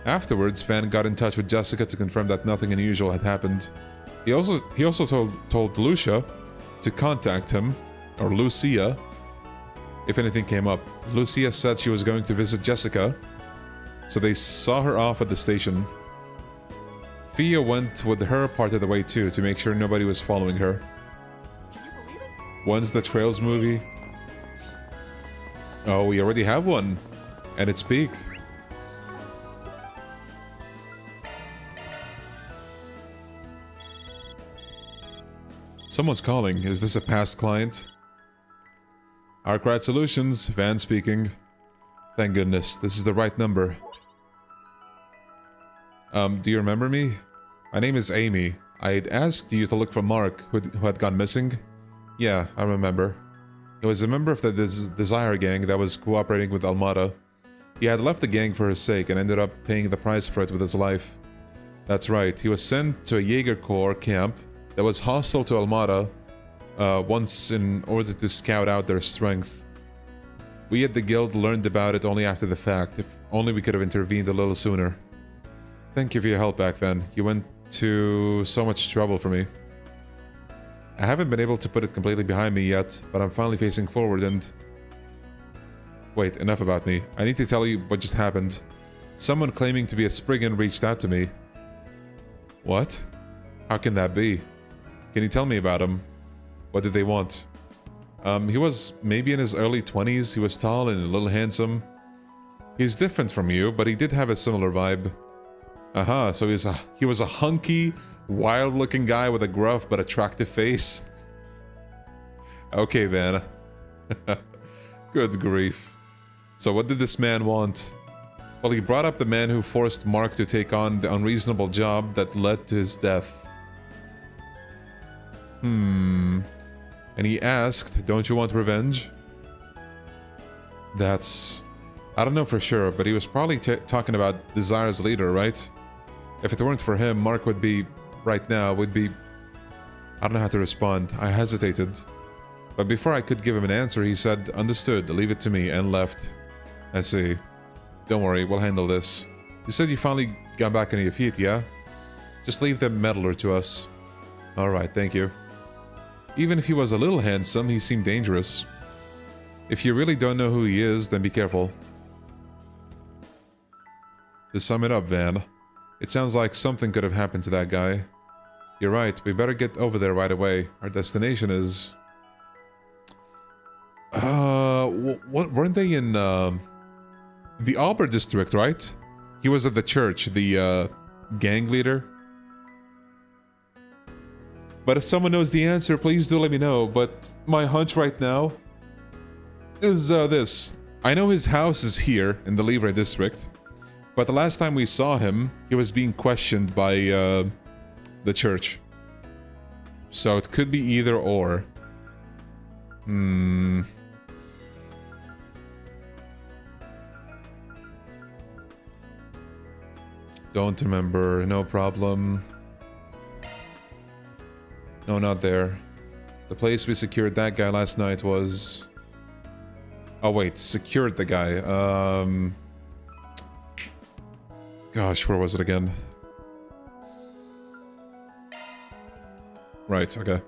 Afterwards, Van got in touch with Jessica to confirm that nothing unusual had happened. He also told Lucia to contact him, or Lucia, if anything came up. Lucia said she was going to visit Jessica, so they saw her off at the station. Fia went with her part of the way too, to make sure nobody was following her. When's the Trails movie? Oh, we already have one. At its peak. Someone's calling. Is this a past client? Arkwright Solutions, Van speaking. Thank goodness, this is the right number. Do you remember me? My name is Amy. I had asked you to look for Mark, who had gone missing. Yeah, I remember. He was a member of the Desire gang that was cooperating with Almada. He had left the gang for his sake and ended up paying the price for it with his life. That's right, he was sent to a Jaeger Corps camp that was hostile to Almada once in order to scout out their strength. We at the guild learned about it only after the fact. If only we could have intervened a little sooner. Thank you for your help back then. You went to so much trouble for me. I haven't been able to put it completely behind me yet, but I'm finally facing forward and... Wait, enough about me. I need to tell you what just happened. Someone claiming to be a Spriggan reached out to me. What? How can that be? Can you tell me about him? What did they want? He was maybe in his early 20s. He was tall and a little handsome. He's different from you, but he did have a similar vibe. Aha, so he was a hunky, wild-looking guy with a gruff but attractive face. Okay, Van. Good grief. So what did this man want? Well, he brought up the man who forced Mark to take on the unreasonable job that led to his death. And he asked, don't you want revenge? That's... I don't know for sure, but he was probably talking about Desire's leader, right? If it weren't for him, Mark would be... right now, would be... I don't know how to respond. I hesitated. But before I could give him an answer, he said, understood, leave it to me, and left. I see. Don't worry, we'll handle this. You said you finally got back on your feet, yeah? Just leave the meddler to us. Alright, thank you. Even if he was a little handsome, he seemed dangerous. If you really don't know who he is, then be careful. To sum it up, Van, it sounds like something could have happened to that guy. You're right, we better get over there right away. Our destination is... what weren't they in, the Auber district, right? He was at the church, the, gang leader. But if someone knows the answer, please do let me know. But my hunch right now is, this. I know his house is here in the Livre district. But the last time we saw him, he was being questioned by, the church. So it could be either or. Don't remember, no problem. No, not there. The place we secured that guy last night was... Oh wait, secured the guy. Gosh, where was it again? Right, okay.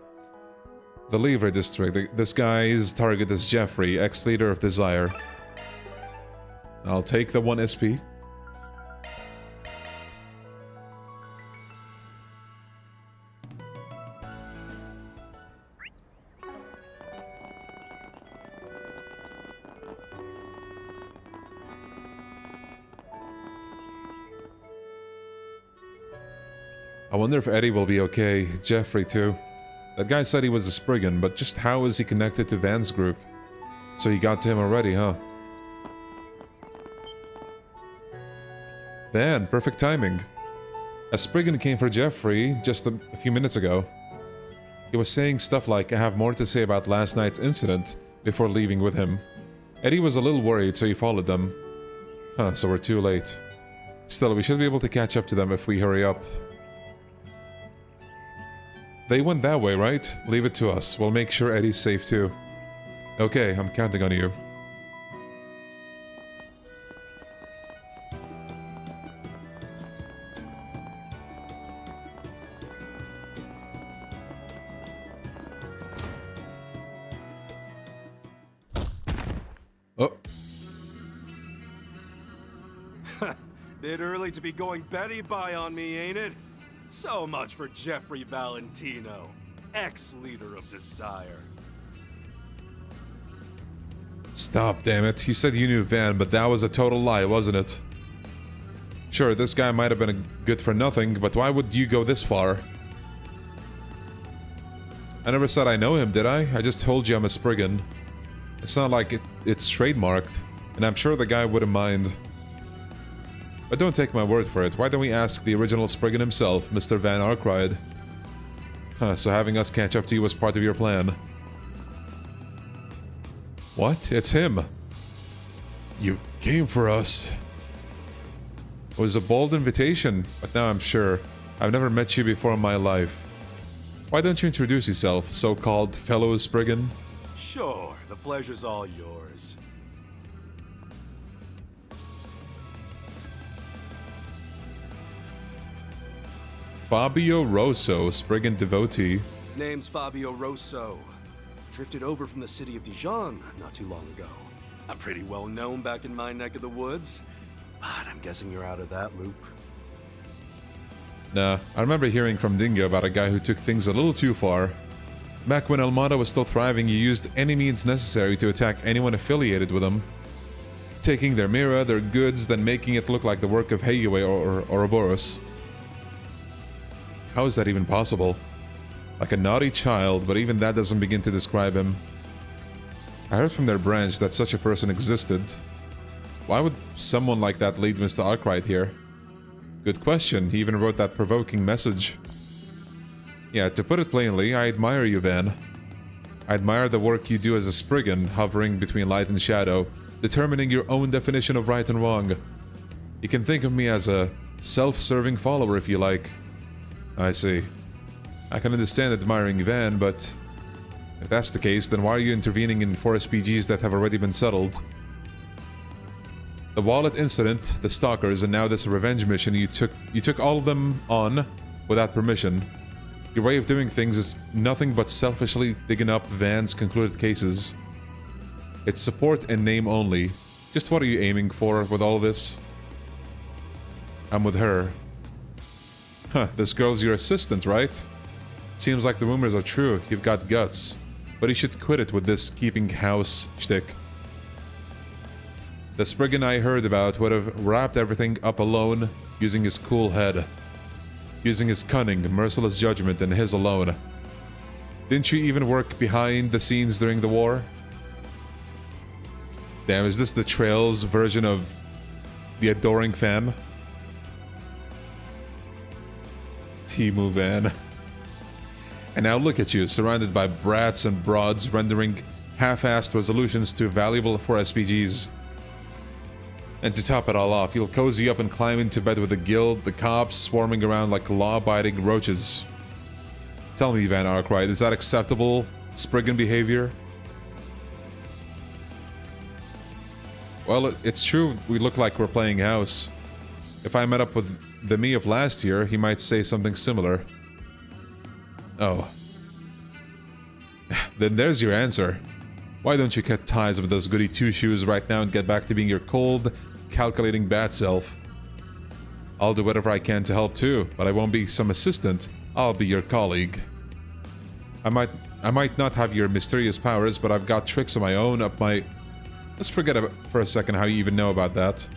The Livre district. This guy's target is Jeffrey, ex-leader of Desire. I'll take the 1 SP. I wonder if Eddie will be okay. Jeffrey, too. That guy said he was a Spriggan, but just how is he connected to Van's group? So he got to him already, huh? Van, perfect timing. A Spriggan came for Jeffrey just a few minutes ago. He was saying stuff like, I have more to say about last night's incident before leaving with him. Eddie was a little worried, so he followed them. Huh, so we're too late. Still, we should be able to catch up to them if we hurry up. They went that way, right? Leave it to us. We'll make sure Eddie's safe too. Okay, I'm counting on you. Oh. Bit early to be going Betty by on me, ain't it? So much for Jeffrey Valentino, ex-leader of Desire. Stop, damn it. You said you knew Van, but that was a total lie, wasn't it? Sure, this guy might have been a good for nothing, but why would you go this far? I never said I know him, did I? I just told you I'm a Spriggan. It's not like it's trademarked, and I'm sure the guy wouldn't mind. But don't take my word for it. Why don't we ask the original Spriggan himself, Mr. Van Arkwright? Huh, so having us catch up to you was part of your plan. What? It's him. You came for us. It was a bold invitation, but now I'm sure. I've never met you before in my life. Why don't you introduce yourself, so-called fellow Spriggan? Sure, the pleasure's all yours. Fabio Rosso, Spriggan devotee. Name's Fabio Rosso. Drifted over from the city of Dijon not too long ago. I'm pretty well known back in my neck of the woods, but I'm guessing you're out of that loop. Nah, I remember hearing from Dingo about a guy who took things a little too far. Back when Almada was still thriving, he used any means necessary to attack anyone affiliated with him. Taking their mira, their goods, then making it look like the work of Heiue or Ouroboros. How is that even possible? Like a naughty child, but even that doesn't begin to describe him. I heard from their branch that such a person existed. Why would someone like that lead Mr. Arkwright here? Good question. He even wrote that provoking message. Yeah, to put it plainly, I admire you, Van. I admire the work you do as a Spriggan, hovering between light and shadow, determining your own definition of right and wrong. You can think of me as a self-serving follower if you like. I see. I can understand admiring Van, but if that's the case, then why are you intervening in 4 SPGs that have already been settled? The wallet incident, the stalkers, and now this revenge mission, you took all of them on without permission. Your way of doing things is nothing but selfishly digging up Van's concluded cases. It's support in name only. Just what are you aiming for with all this? I'm with her. Huh, this girl's your assistant, right? Seems like the rumors are true. You've got guts. But you should quit it with this keeping house shtick. The Spriggan I heard about would have wrapped everything up alone, using his cool head. Using his cunning, merciless judgment, and his alone. Didn't you even work behind the scenes during the war? Damn, is this the Trails version of the adoring fan? Timu Van. And now look at you, surrounded by brats and broads, rendering half-assed resolutions to valuable 4 SPGs. And to top it all off, you'll cozy up and climb into bed with the guild, the cops swarming around like law-abiding roaches. Tell me, Van Arkwright, is that acceptable Spriggan behavior? Well, it's true we look like we're playing house. If I met up with the me of last year, he might say something similar. Oh. Then there's your answer. Why don't you cut ties with those goody two-shoes right now and get back to being your cold, calculating bad self? I'll do whatever I can to help too, but I won't be some assistant. I'll be your colleague. I might not have your mysterious powers, but I've got tricks of my own up my... Let's forget for a second how you even know about that.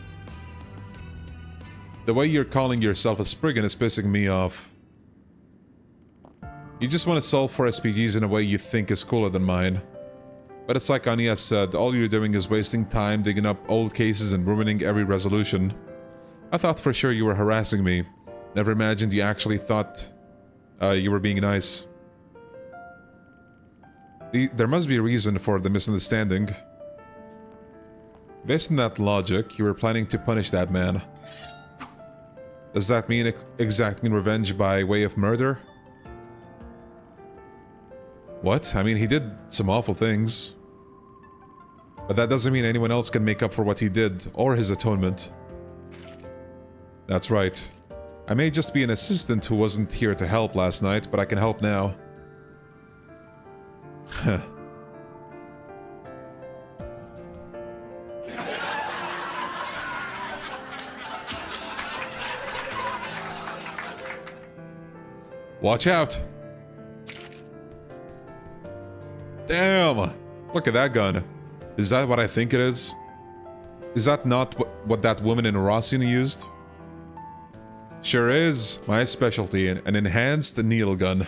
The way you're calling yourself a Spriggan is pissing me off. You just want to solve 4 SPGs in a way you think is cooler than mine. But it's like Anya said, all you're doing is wasting time digging up old cases and ruining every resolution. I thought for sure you were harassing me. Never imagined you actually thought you were being nice. There must be a reason for the misunderstanding. Based on that logic, you were planning to punish that man. Does that mean exacting revenge by way of murder? What? I mean, he did some awful things. But that doesn't mean anyone else can make up for what he did, or his atonement. That's right. I may just be an assistant who wasn't here to help last night, but I can help now. Huh. Watch out! Damn! Look at that gun. Is that what I think it is? Is that not what that woman in Rossian used? Sure is. My specialty, an enhanced needle gun.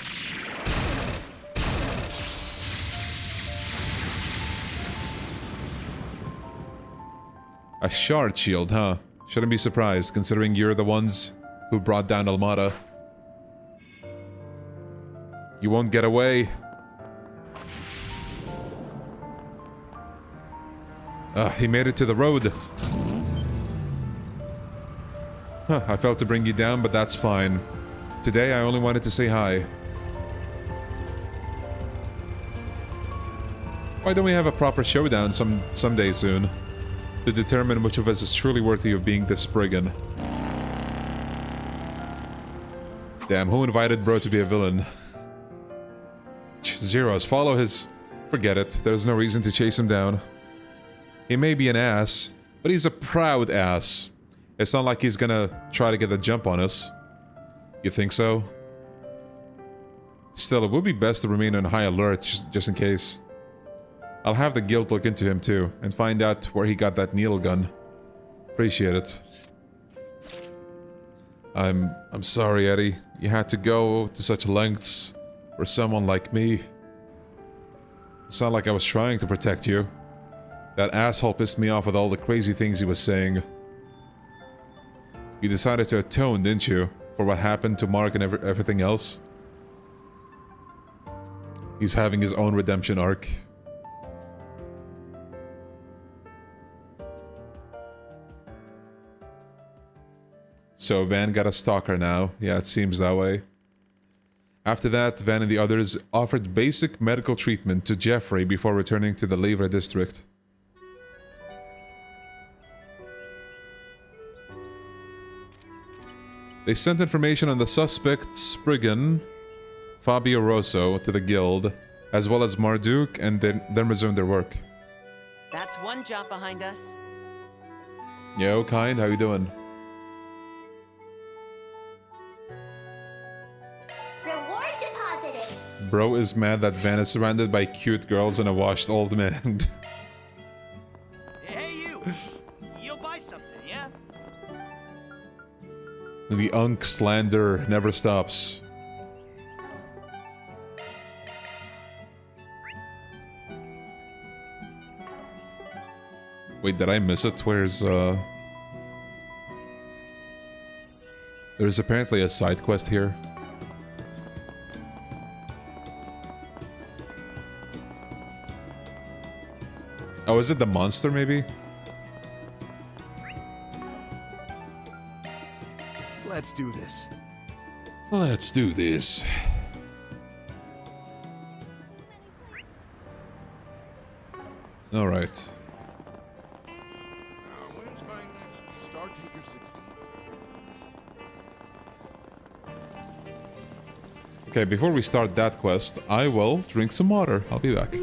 A shard shield, huh? Shouldn't be surprised, considering you're the ones who brought down Almada. You won't get away. He made it to the road. Huh, I felt to bring you down, but that's fine. Today, I only wanted to say hi. Why don't we have a proper showdown someday soon? To determine which of us is truly worthy of being the Spriggan. Damn, who invited bro to be a villain? Zeros, follow his... Forget it, there's no reason to chase him down. He may be an ass, but he's a proud ass. It's not like he's gonna try to get the jump on us. You think so? Still, it would be best to remain on high alert, just in case. I'll have the guild look into him too, and find out where he got that needle gun. Appreciate it. I'm sorry, Eddie. You had to go to such lengths for someone like me. It's not like I was trying to protect you. That asshole pissed me off with all the crazy things he was saying. You decided to atone, didn't you? For what happened to Mark and everything else? He's having his own redemption arc. So Van got a stalker now. Yeah, it seems that way. After that, Van and the others offered basic medical treatment to Jeffrey before returning to the Levra district. They sent information on the suspect, Spriggan, Fabio Rosso, to the guild, as well as Marduk, and then resumed their work. That's one job behind us. Yo, kind, how you doing? Reward deposited. Bro is mad that Van is surrounded by cute girls and a washed old man. Hey, you! You'll buy something, yeah? The unk slander never stops. Wait, did I miss it? Where's, There's apparently a side quest here. Oh, is it the monster, maybe? Let's do this. Let's do this. Alright. Okay, before we start that quest, I will drink some water. I'll be back.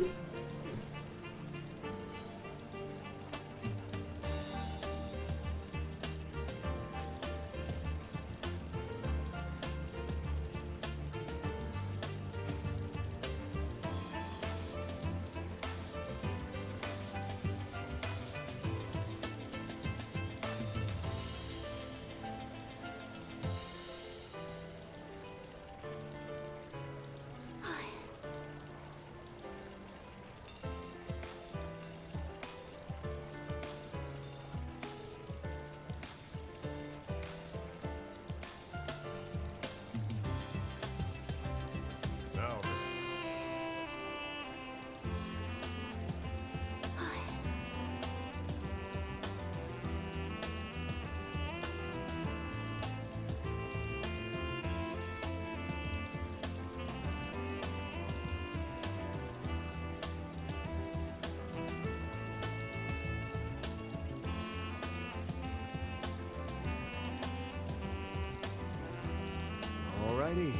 Alrighty.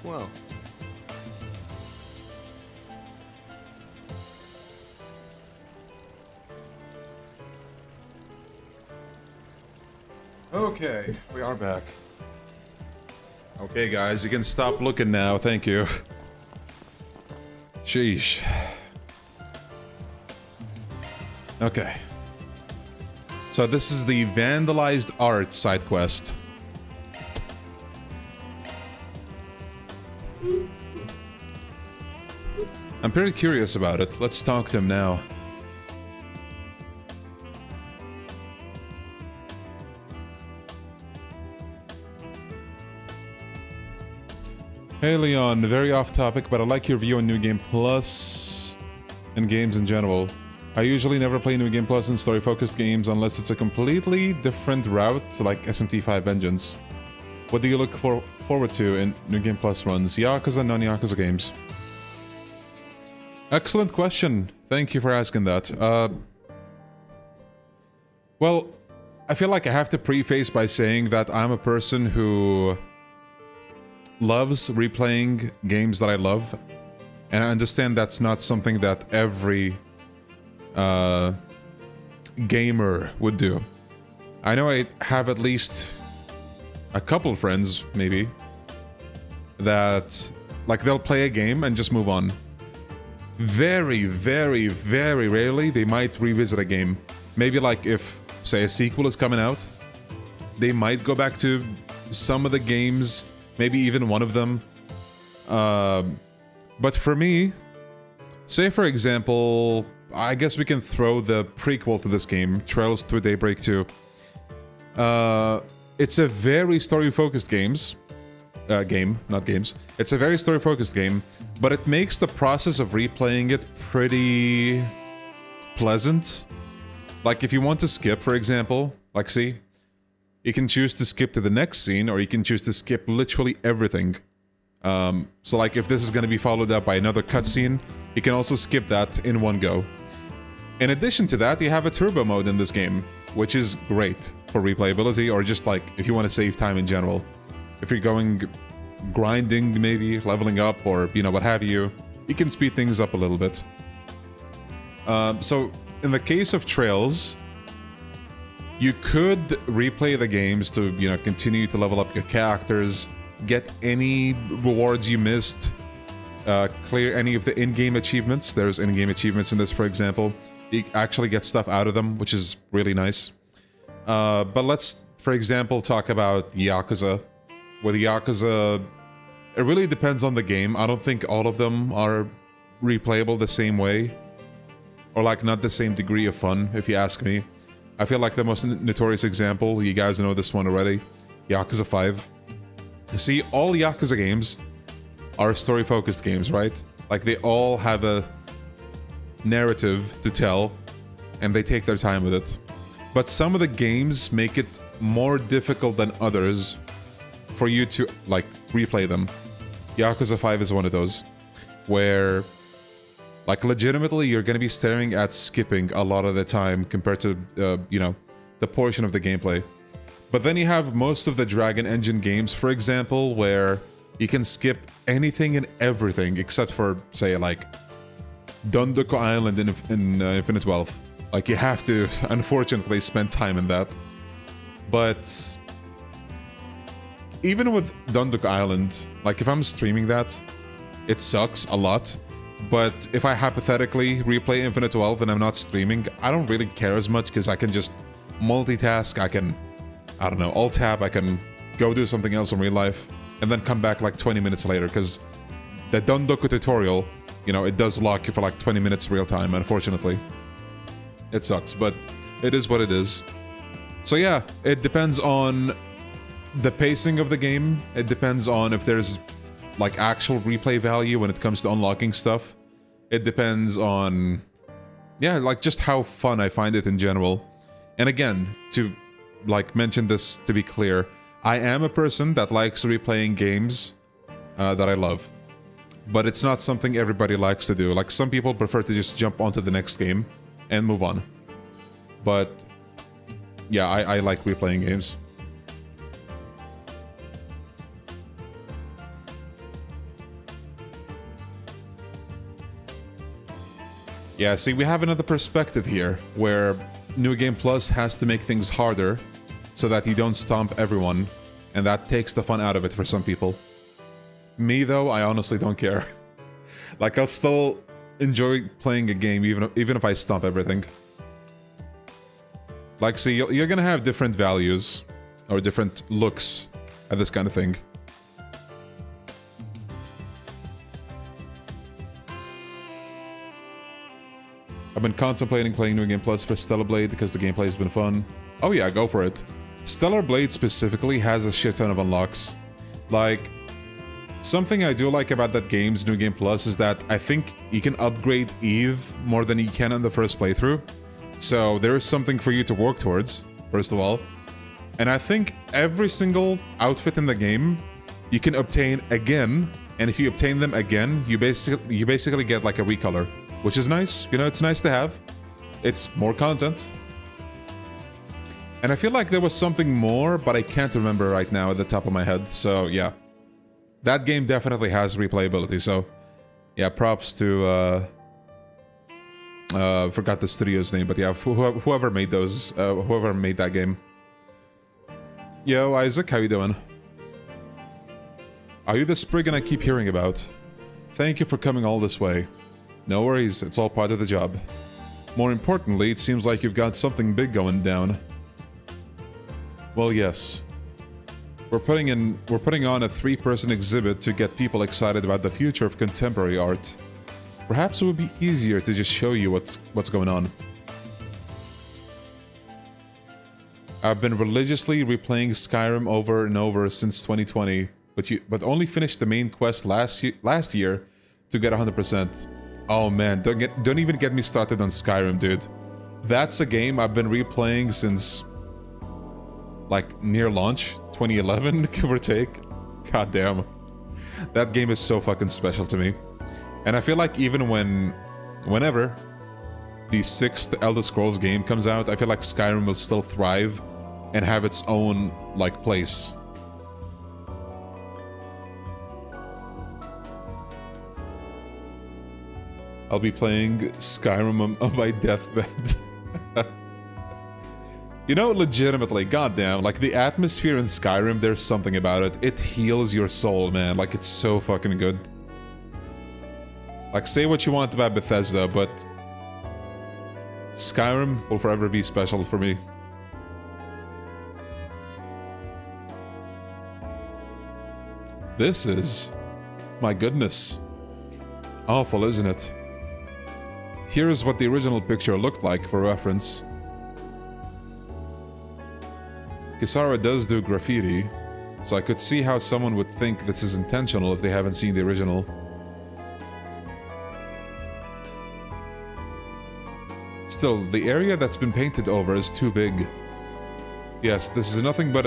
Well. Okay, we are back. Okay, guys, you can stop looking now. Thank you. Sheesh. Okay. So this is the vandalized art side quest. I'm pretty curious about it. Let's talk to him now. Hey Leon, very off topic, but I like your view on New Game Plus and games in general. I usually never play New Game Plus and story-focused games unless it's a completely different route, like SMT5 Vengeance. What do you look forward to in New Game Plus runs? Yakuza and non-Yakuza games? Excellent question. Thank you for asking that. Well, I feel like I have to preface by saying that I'm a person who loves replaying games that I love, and I understand that's not something that every gamer would do. I know I have at least a couple friends, maybe, that, like, they'll play a game and just move on. Very, very, very rarely they might revisit a game. Maybe, like, if, say, a sequel is coming out, they might go back to some of the games, maybe even one of them. But for me, say, for example, I guess we can throw the prequel to this game, Trails Through Daybreak 2. It's a very story-focused game. It's a very story-focused game, but it makes the process of replaying it pretty pleasant. Like, if you want to skip, for example, like, see, you can choose to skip to the next scene, or you can choose to skip literally everything. So, like, if this is going to be followed up by another cutscene, you can also skip that in one go. In addition to that, you have a turbo mode in this game, which is great for replayability, or just, like, if you want to save time in general. If you're going grinding, maybe, leveling up, or, you know, what have you, you can speed things up a little bit. So, in the case of Trails, you could replay the games to, you know, continue to level up your characters, get any rewards you missed, clear any of the in-game achievements. There's in-game achievements in this, for example. You actually get stuff out of them, which is really nice. But let's, for example, talk about Yakuza. With Yakuza, it really depends on the game. I don't think all of them are replayable the same way. Or, like, not the same degree of fun, if you ask me. I feel like the most notorious example, you guys know this one already, Yakuza 5. See, all Yakuza games are story-focused games, right? Like, they all have a narrative to tell, and they take their time with it. But some of the games make it more difficult than others for you to, like, replay them. Yakuza 5 is one of those, where, like, legitimately you're gonna be staring at skipping a lot of the time compared to, you know, the portion of the gameplay. But then you have most of the Dragon Engine games, for example, where you can skip anything and everything except for, say, like, Dondoku Island in Infinite Wealth. Like, you have to, unfortunately, spend time in that. But even with Dondoku Island, like, if I'm streaming that, it sucks a lot. But if I hypothetically replay Infinite Wealth and I'm not streaming, I don't really care as much because I can just multitask. I can, I don't know, alt-tab, I can go do something else in real life, and then come back like 20 minutes later, because the Dondoku tutorial, you know, it does lock you for like 20 minutes real time, unfortunately. It sucks, but it is what it is. So yeah, it depends on the pacing of the game. It depends on if there's, like, actual replay value when it comes to unlocking stuff. It depends on, yeah, like, just how fun I find it in general. And again, to, like, mention this to be clear, I am a person that likes replaying games that I love. But it's not something everybody likes to do. Like, some people prefer to just jump onto the next game and move on. But yeah, I like replaying games. Yeah, see, we have another perspective here, where New Game Plus has to make things harder so that you don't stomp everyone, and that takes the fun out of it for some people. Me, though, I honestly don't care. Like, I'll still enjoy playing a game even if I stomp everything. Like, see, you're gonna have different values or different looks at this kind of thing. I've been contemplating playing New Game Plus for Stellar Blade because the gameplay has been fun. Oh yeah, go for it. Stellar Blade specifically has a shit ton of unlocks. Like, something I do like about that game's New Game Plus is that I think you can upgrade Eve more than you can in the first playthrough. So there is something for you to work towards, first of all. And I think every single outfit in the game you can obtain again, and if you obtain them again, you basically get like a recolor, which is nice. You know, it's nice to have. It's more content. And I feel like there was something more, but I can't remember right now at the top of my head. So yeah, that game definitely has replayability. So yeah, props to forgot the studio's name, but yeah, whoever made those, whoever made that game. Yo, Isaac, how you doing? Are you the Spriggan I keep hearing about? Thank you for coming all this way. No worries, it's all part of the job. More importantly, it seems like you've got something big going down. Well, yes. We're putting on a 3-person exhibit to get people excited about the future of contemporary art. Perhaps it would be easier to just show you what's going on. I've been religiously replaying Skyrim over and over since 2020, but only finished the main quest last year to get 100%. Oh man, don't even get me started on Skyrim, dude. That's a game I've been replaying since like near launch, 2011, give or take. God damn. That game is so fucking special to me. And I feel like even whenever the 6th Elder Scrolls game comes out, I feel like Skyrim will still thrive and have its own, like, place. I'll be playing Skyrim on my deathbed. You know, legitimately, goddamn, like, the atmosphere in Skyrim, there's something about it. It heals your soul, man. Like, it's so fucking good. Like, say what you want about Bethesda, but Skyrim will forever be special for me. This is... my goodness. Awful, isn't it? Here's what the original picture looked like for reference. Kisara does do graffiti, so I could see how someone would think this is intentional if they haven't seen the original. Still, the area that's been painted over is too big. Yes, this is nothing but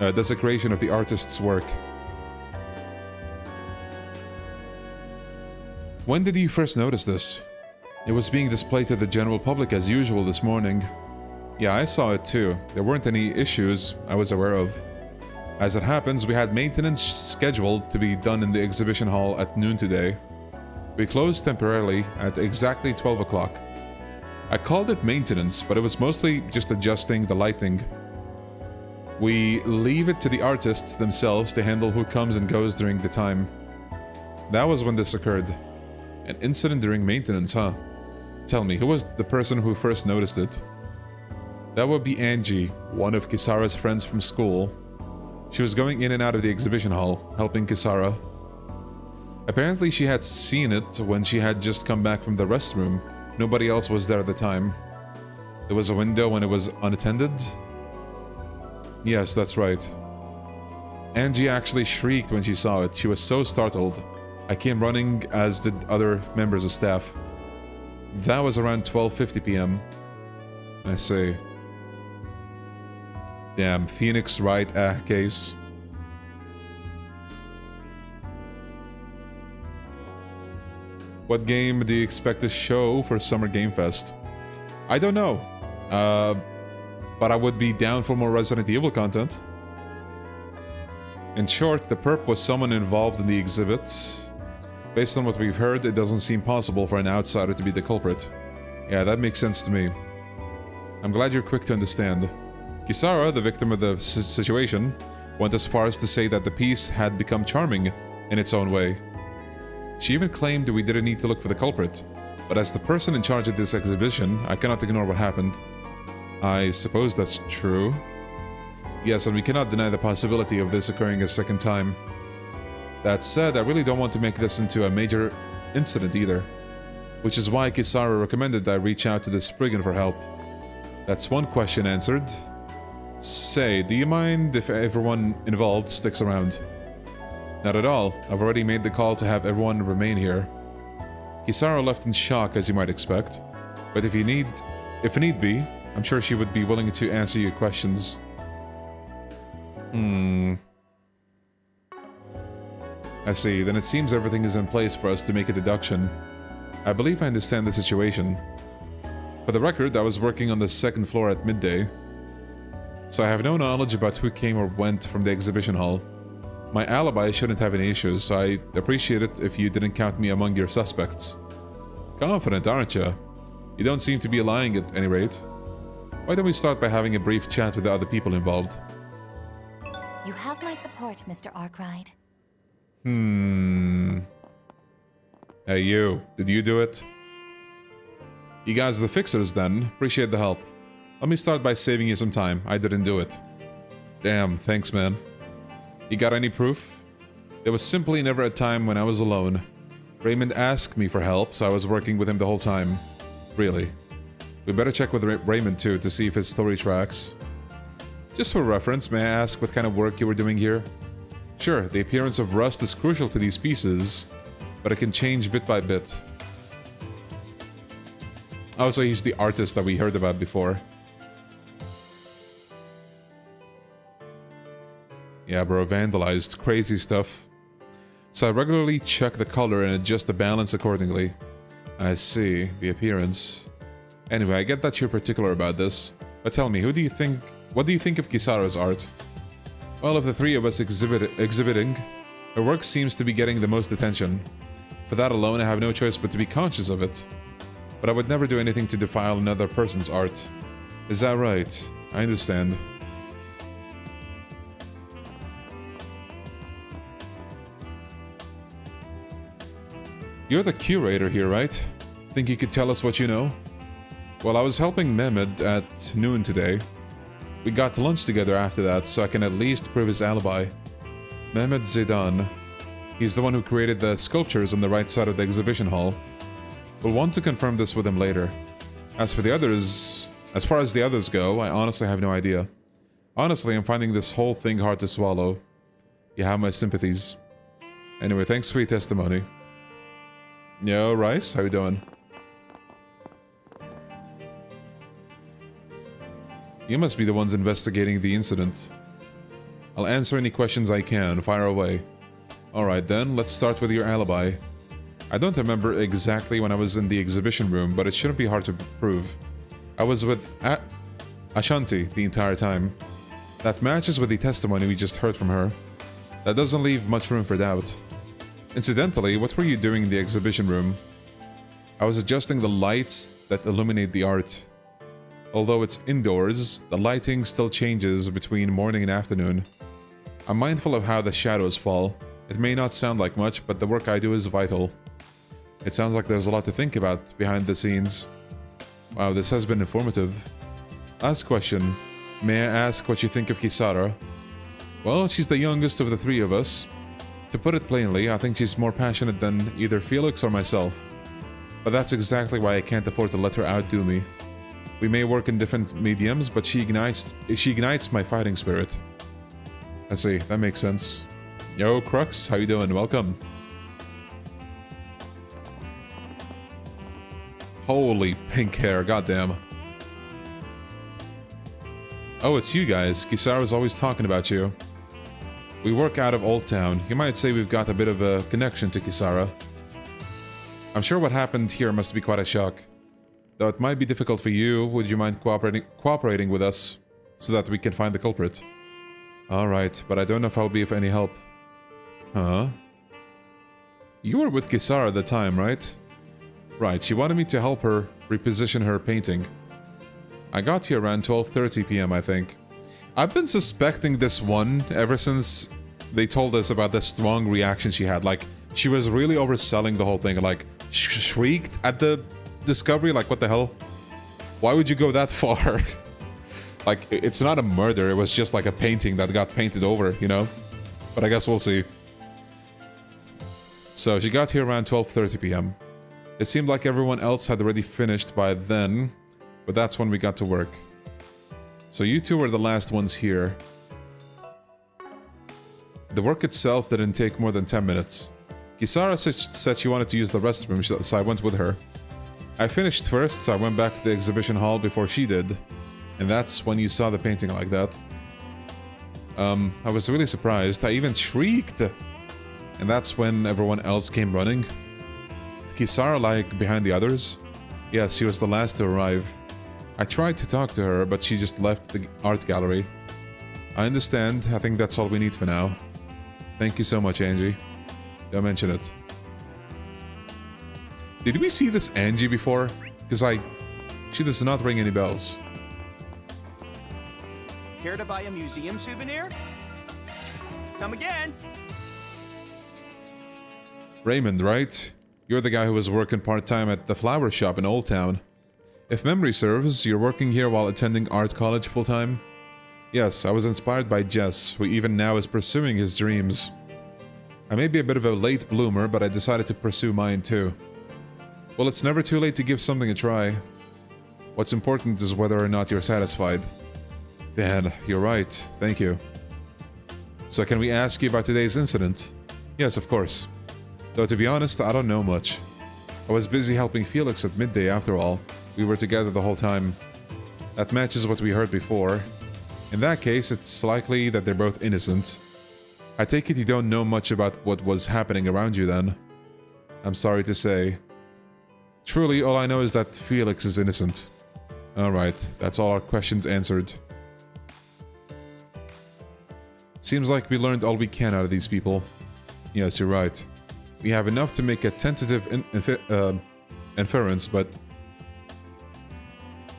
a desecration of the artist's work. When did you first notice this? It was being displayed to the general public as usual this morning. Yeah, I saw it too. There weren't any issues I was aware of. As it happens, we had maintenance scheduled to be done in the exhibition hall at noon today. We closed temporarily at exactly 12 o'clock. I called it maintenance, but it was mostly just adjusting the lighting. We leave it to the artists themselves to handle who comes and goes during the time. That was when this occurred. An incident during maintenance, huh? Tell me, who was the person who first noticed it? That would be Angie, one of Kisara's friends from school. She was going in and out of the exhibition hall, helping Kisara. Apparently she had seen it when she had just come back from the restroom. Nobody else was there at the time. There was a window when it was unattended? Yes, that's right. Angie actually shrieked when she saw it. She was so startled. I came running, as did other members of staff. That was around 12:50 p.m. I see. Damn, Phoenix Wright case. What game do you expect to show for Summer Game Fest? I don't know. But I would be down for more Resident Evil content. In short, the perp was someone involved in the exhibit. Based on what we've heard, it doesn't seem possible for an outsider to be the culprit. Yeah, that makes sense to me. I'm glad you're quick to understand. Kisara, the victim of the situation, went as far as to say that the piece had become charming in its own way. She even claimed we didn't need to look for the culprit, but as the person in charge of this exhibition, I cannot ignore what happened. I suppose that's true. Yes, and we cannot deny the possibility of this occurring a second time. That said, I really don't want to make this into a major incident either, which is why Kisara recommended I reach out to the Spriggan for help. That's one question answered. Say, do you mind if everyone involved sticks around? Not at all. I've already made the call to have everyone remain here. Kisara left in shock, as you might expect, but if need be, I'm sure she would be willing to answer your questions. I see. Then it seems everything is in place for us to make a deduction. I believe I understand the situation. For the record, I was working on the second floor at midday, so I have no knowledge about who came or went from the exhibition hall. My alibi shouldn't have any issues, so I appreciate it if you didn't count me among your suspects. Confident, aren't you? You don't seem to be lying at any rate. Why don't we start by having a brief chat with the other people involved? You have my support, Mr. Arkwright. Hey you, did you do it? You guys are the fixers then. Appreciate the help. Let me start by saving you some time. I didn't do it. Damn, thanks man. You got any proof? There was simply never a time when I was alone. Raymond asked me for help, so I was working with him the whole time. Really. We better check with Raymond too to see if his story tracks. Just for reference, may I ask what kind of work you were doing here? Sure, the appearance of rust is crucial to these pieces, but it can change bit by bit. Oh, so he's the artist that we heard about before. Yeah, bro, vandalized. Crazy stuff. So I regularly check the color and adjust the balance accordingly. I see. The appearance. Anyway, I get that you're particular about this. But tell me, what do you think of Kisara's art? Well, of the three of us exhibiting, her work seems to be getting the most attention. For that alone, I have no choice but to be conscious of it. But I would never do anything to defile another person's art. Is that right? I understand. You're the curator here, right? Think you could tell us what you know? Well, I was helping Mehmed at noon today. We got to lunch together after that, so I can at least prove his alibi. Mehmed Zaidan. He's the one who created the sculptures on the right side of the exhibition hall. We'll want to confirm this with him later. As far as the others go, I honestly have no idea. Honestly, I'm finding this whole thing hard to swallow. You have my sympathies. Anyway, thanks for your testimony. Yo, Rice, how you doing? You must be the ones investigating the incident. I'll answer any questions I can. Fire away. Alright then, let's start with your alibi. I don't remember exactly when I was in the exhibition room, but it shouldn't be hard to prove. I was with Ashanti the entire time. That matches with the testimony we just heard from her. That doesn't leave much room for doubt. Incidentally, what were you doing in the exhibition room? I was adjusting the lights that illuminate the art. Although it's indoors, the lighting still changes between morning and afternoon. I'm mindful of how the shadows fall. It may not sound like much, but the work I do is vital. It sounds like there's a lot to think about behind the scenes. Wow, this has been informative. Last question. May I ask what you think of Kisara? Well, she's the youngest of the three of us. To put it plainly, I think she's more passionate than either Felix or myself. But that's exactly why I can't afford to let her outdo me. We may work in different mediums, but she ignites my fighting spirit. I see, that makes sense. Yo, Crux, how you doing? Welcome. Holy pink hair, goddamn. Oh, it's you guys. Kisara's always talking about you. We work out of Old Town. You might say we've got a bit of a connection to Kisara. I'm sure what happened here must be quite a shock. Though it might be difficult for you, would you mind cooperating with us so that we can find the culprit? Alright, but I don't know if I'll be of any help. Huh? You were with Kisara at the time, right? Right, she wanted me to help her reposition her painting. I got here around 12:30 PM, I think. I've been suspecting this one ever since they told us about the strong reaction she had. Like, she was really overselling the whole thing. Like, shrieked at the discovery. Like, what the hell? Why would you go that far? Like, it's not a murder, it was just like a painting that got painted over, you know? But I guess we'll see. So, she got here around 12:30 p.m. It seemed like everyone else had already finished by then, but that's when we got to work. So you two were the last ones here. The work itself didn't take more than 10 minutes. Kisara said she wanted to use the restroom, so I went with her. I finished first, so I went back to the exhibition hall before she did. And that's when you saw the painting like that. I was really surprised. I even shrieked. And that's when everyone else came running. Kisara, like, behind the others? Yes, she was the last to arrive. I tried to talk to her, but she just left the art gallery. I understand. I think that's all we need for now. Thank you so much, Angie. Don't mention it. Did we see this Angie before? Because she does not ring any bells. Care to buy a museum souvenir? Come again. Raymond, right? You're the guy who was working part-time at the flower shop in Old Town. If memory serves, you're working here while attending art college full-time? Yes, I was inspired by Jess, who even now is pursuing his dreams. I may be a bit of a late bloomer, but I decided to pursue mine too. Well, it's never too late to give something a try. What's important is whether or not you're satisfied. Then, you're right. Thank you. So can we ask you about today's incident? Yes, of course. Though to be honest, I don't know much. I was busy helping Felix at midday after all. We were together the whole time. That matches what we heard before. In that case, it's likely that they're both innocent. I take it you don't know much about what was happening around you then. I'm sorry to say. Truly, all I know is that Felix is innocent. Alright, that's all our questions answered. Seems like we learned all we can out of these people. Yes, you're right. We have enough to make a tentative inference, but...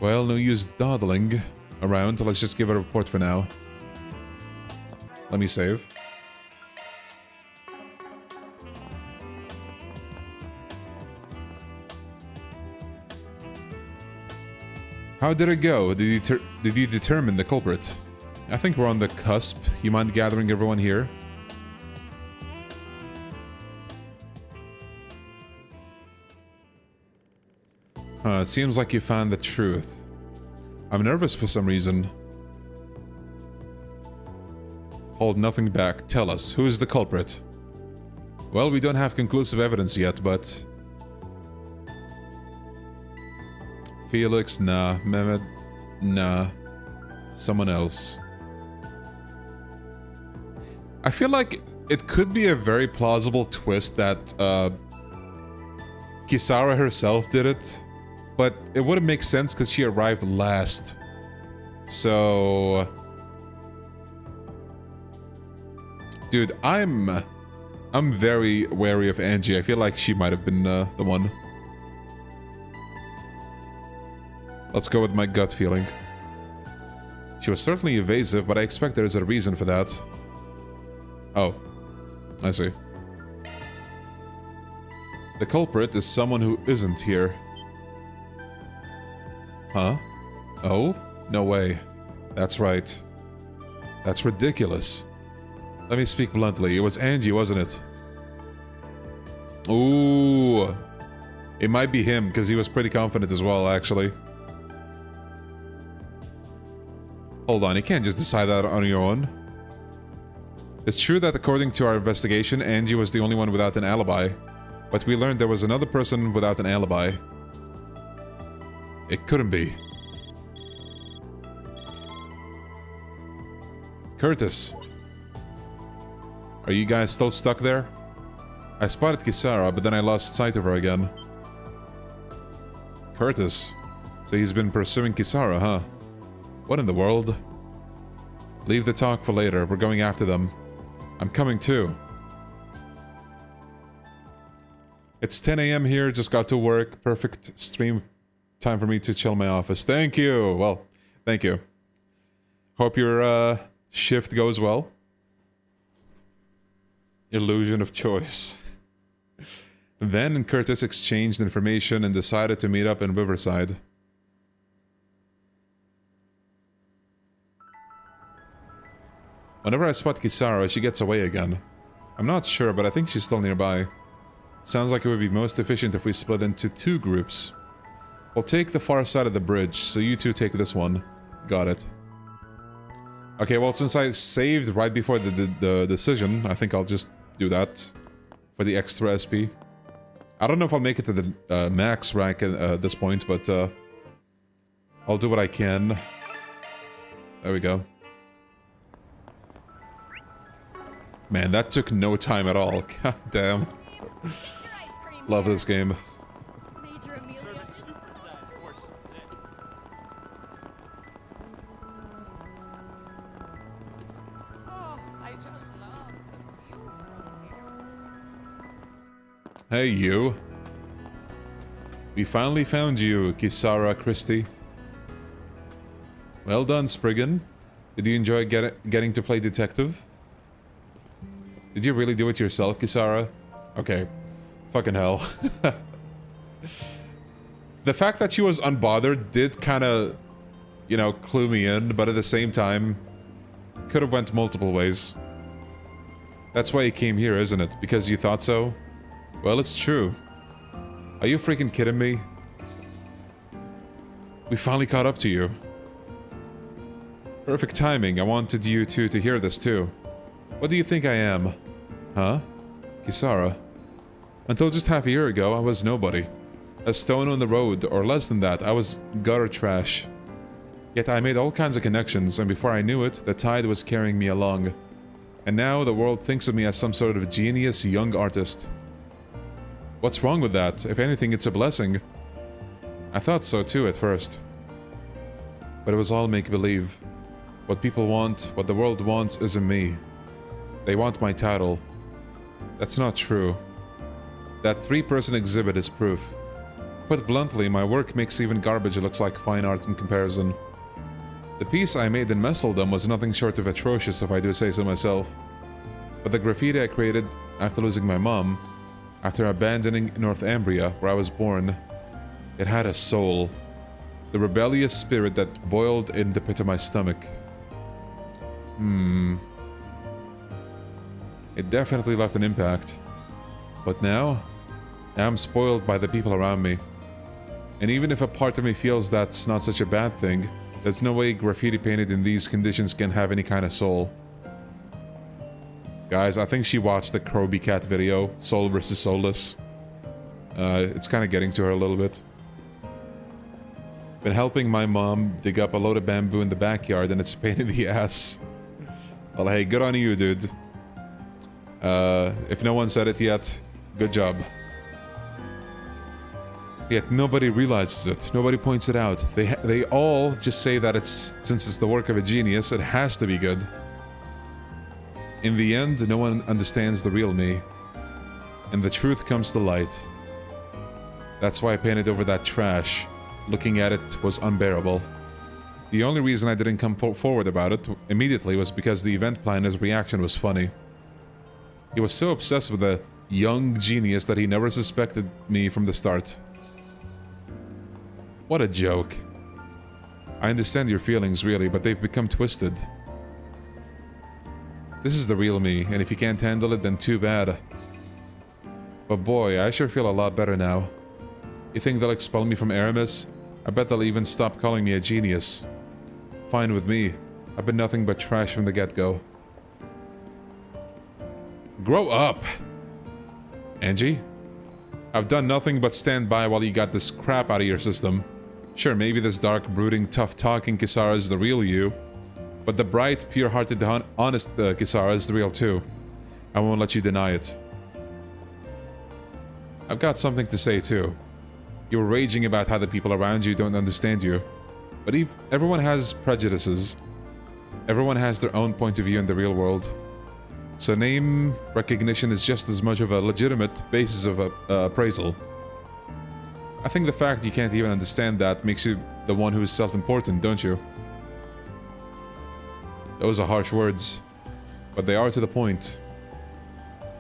Well, no use dawdling around. Let's just give a report for now. Let me save. How did it go? Did you determine the culprit? I think we're on the cusp. You mind gathering everyone here? It seems like you found the truth. I'm nervous for some reason. Hold nothing back. Tell us, who is the culprit? Well, we don't have conclusive evidence yet, but... Felix, nah. Mehmet, nah. Someone else. I feel like it could be a very plausible twist that Kisara herself did it, but it wouldn't make sense because she arrived last. So... Dude, I'm very wary of Angie. I feel like she might have been the one. Let's go with my gut feeling. She was certainly evasive, but I expect there's a reason for that. Oh, I see. The culprit is someone who isn't here. Huh? Oh? No way. That's right. That's ridiculous. Let me speak bluntly. It was Angie, wasn't it? Ooh. It might be him, because he was pretty confident as well, actually. Hold on, you can't just decide that on your own. It's true that according to our investigation, Angie was the only one without an alibi. But we learned there was another person without an alibi. It couldn't be. Curtis. Are you guys still stuck there? I spotted Kisara, but then I lost sight of her again. Curtis. So he's been pursuing Kisara, huh? What in the world? Leave the talk for later. We're going after them. I'm coming too. It's 10 AM here. Just got to work. Perfect stream time for me to chill in my office. Thank you. Well, thank you. Hope your shift goes well. Illusion of choice. Van and Curtis exchanged information and decided to meet up in Riverside. Whenever I spot Kisara, she gets away again. I'm not sure, but I think she's still nearby. Sounds like it would be most efficient if we split into 2 groups. We'll take the far side of the bridge, so you two take this one. Got it. Okay, well, since I saved right before the decision, I think I'll just do that for the extra SP. I don't know if I'll make it to the max rank at this point, but I'll do what I can. There we go. Man, that took no time at all. God damn. Love this game. Hey, you. We finally found you, Kisara Christie. Well done, Spriggan. Did you enjoy getting to play detective? Did you really do it yourself, Kisara? Okay. Fucking hell. The fact that she was unbothered did kind of, you know, clue me in, but at the same time, could have went multiple ways. That's why you came here, isn't it? Because you thought so? Well, it's true. Are you freaking kidding me? We finally caught up to you. Perfect timing. I wanted you two to hear this too. What do you think I am? Huh? Kisara. Until just half a year ago, I was nobody. A stone on the road, or less than that. I was gutter trash. Yet I made all kinds of connections, and before I knew it, the tide was carrying me along. And now the world thinks of me as some sort of genius young artist. What's wrong with that? If anything, it's a blessing. I thought so too at first. But it was all make-believe. What people want, what the world wants, isn't me. They want my title. That's not true. That 3-person exhibit is proof. Put bluntly, my work makes even garbage looks like fine art in comparison. The piece I made in Messeldom was nothing short of atrocious, if I do say so myself. But the graffiti I created after losing my mom, after abandoning Northumbria, where I was born, it had a soul. The rebellious spirit that boiled in the pit of my stomach. It definitely left an impact. But now I'm spoiled by the people around me. And even if a part of me feels that's not such a bad thing, there's no way graffiti painted in these conditions can have any kind of soul. Guys, I think she watched the Croby Cat video, Soul versus Soulless. It's kind of getting to her a little bit. Been helping my mom dig up a load of bamboo in the backyard, and it's a pain in the ass. Well, hey, good on you, dude. If no one said it yet, good job. Yet nobody realizes it. Nobody points it out. They all just say that since it's the work of a genius, it has to be good. In the end, no one understands the real me. And the truth comes to light. That's why I painted over that trash. Looking at it was unbearable. The only reason I didn't come forward about it immediately was because the event planner's reaction was funny. He was so obsessed with a young genius that he never suspected me from the start. What a joke. I understand your feelings, really, but they've become twisted. This is the real me, and if you can't handle it, then too bad. But boy, I sure feel a lot better now. You think they'll expel me from Aramis? I bet they'll even stop calling me a genius. Fine with me. I've been nothing but trash from the get-go. Grow up! Angie? I've done nothing but stand by while you got this crap out of your system. Sure, maybe this dark, brooding, tough-talking Kisara is the real you. But the bright, pure-hearted, honest Kisara is the real too. I won't let you deny it. I've got something to say too. You were raging about how the people around you don't understand you. But everyone has prejudices. Everyone has their own point of view in the real world. So name recognition is just as much of a legitimate basis of appraisal. I think the fact you can't even understand that makes you the one who is self-important, don't you? Those are harsh words, but they are to the point.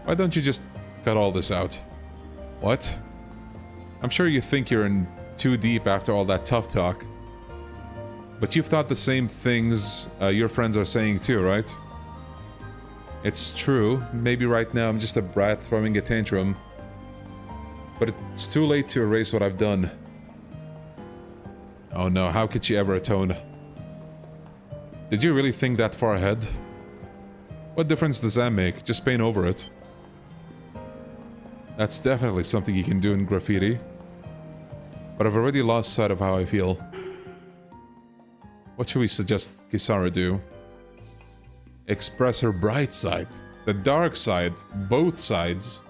Why don't you just cut all this out? What? I'm sure you think you're in too deep after all that tough talk. But you've thought the same things your friends are saying too, right? It's true. Maybe right now I'm just a brat throwing a tantrum. But it's too late to erase what I've done. Oh no, how could she ever atone? Did you really think that far ahead? What difference does that make? Just paint over it. That's definitely something you can do in graffiti. But I've already lost sight of how I feel. What should we suggest Kisara do? Express her bright side. The dark side. Both sides.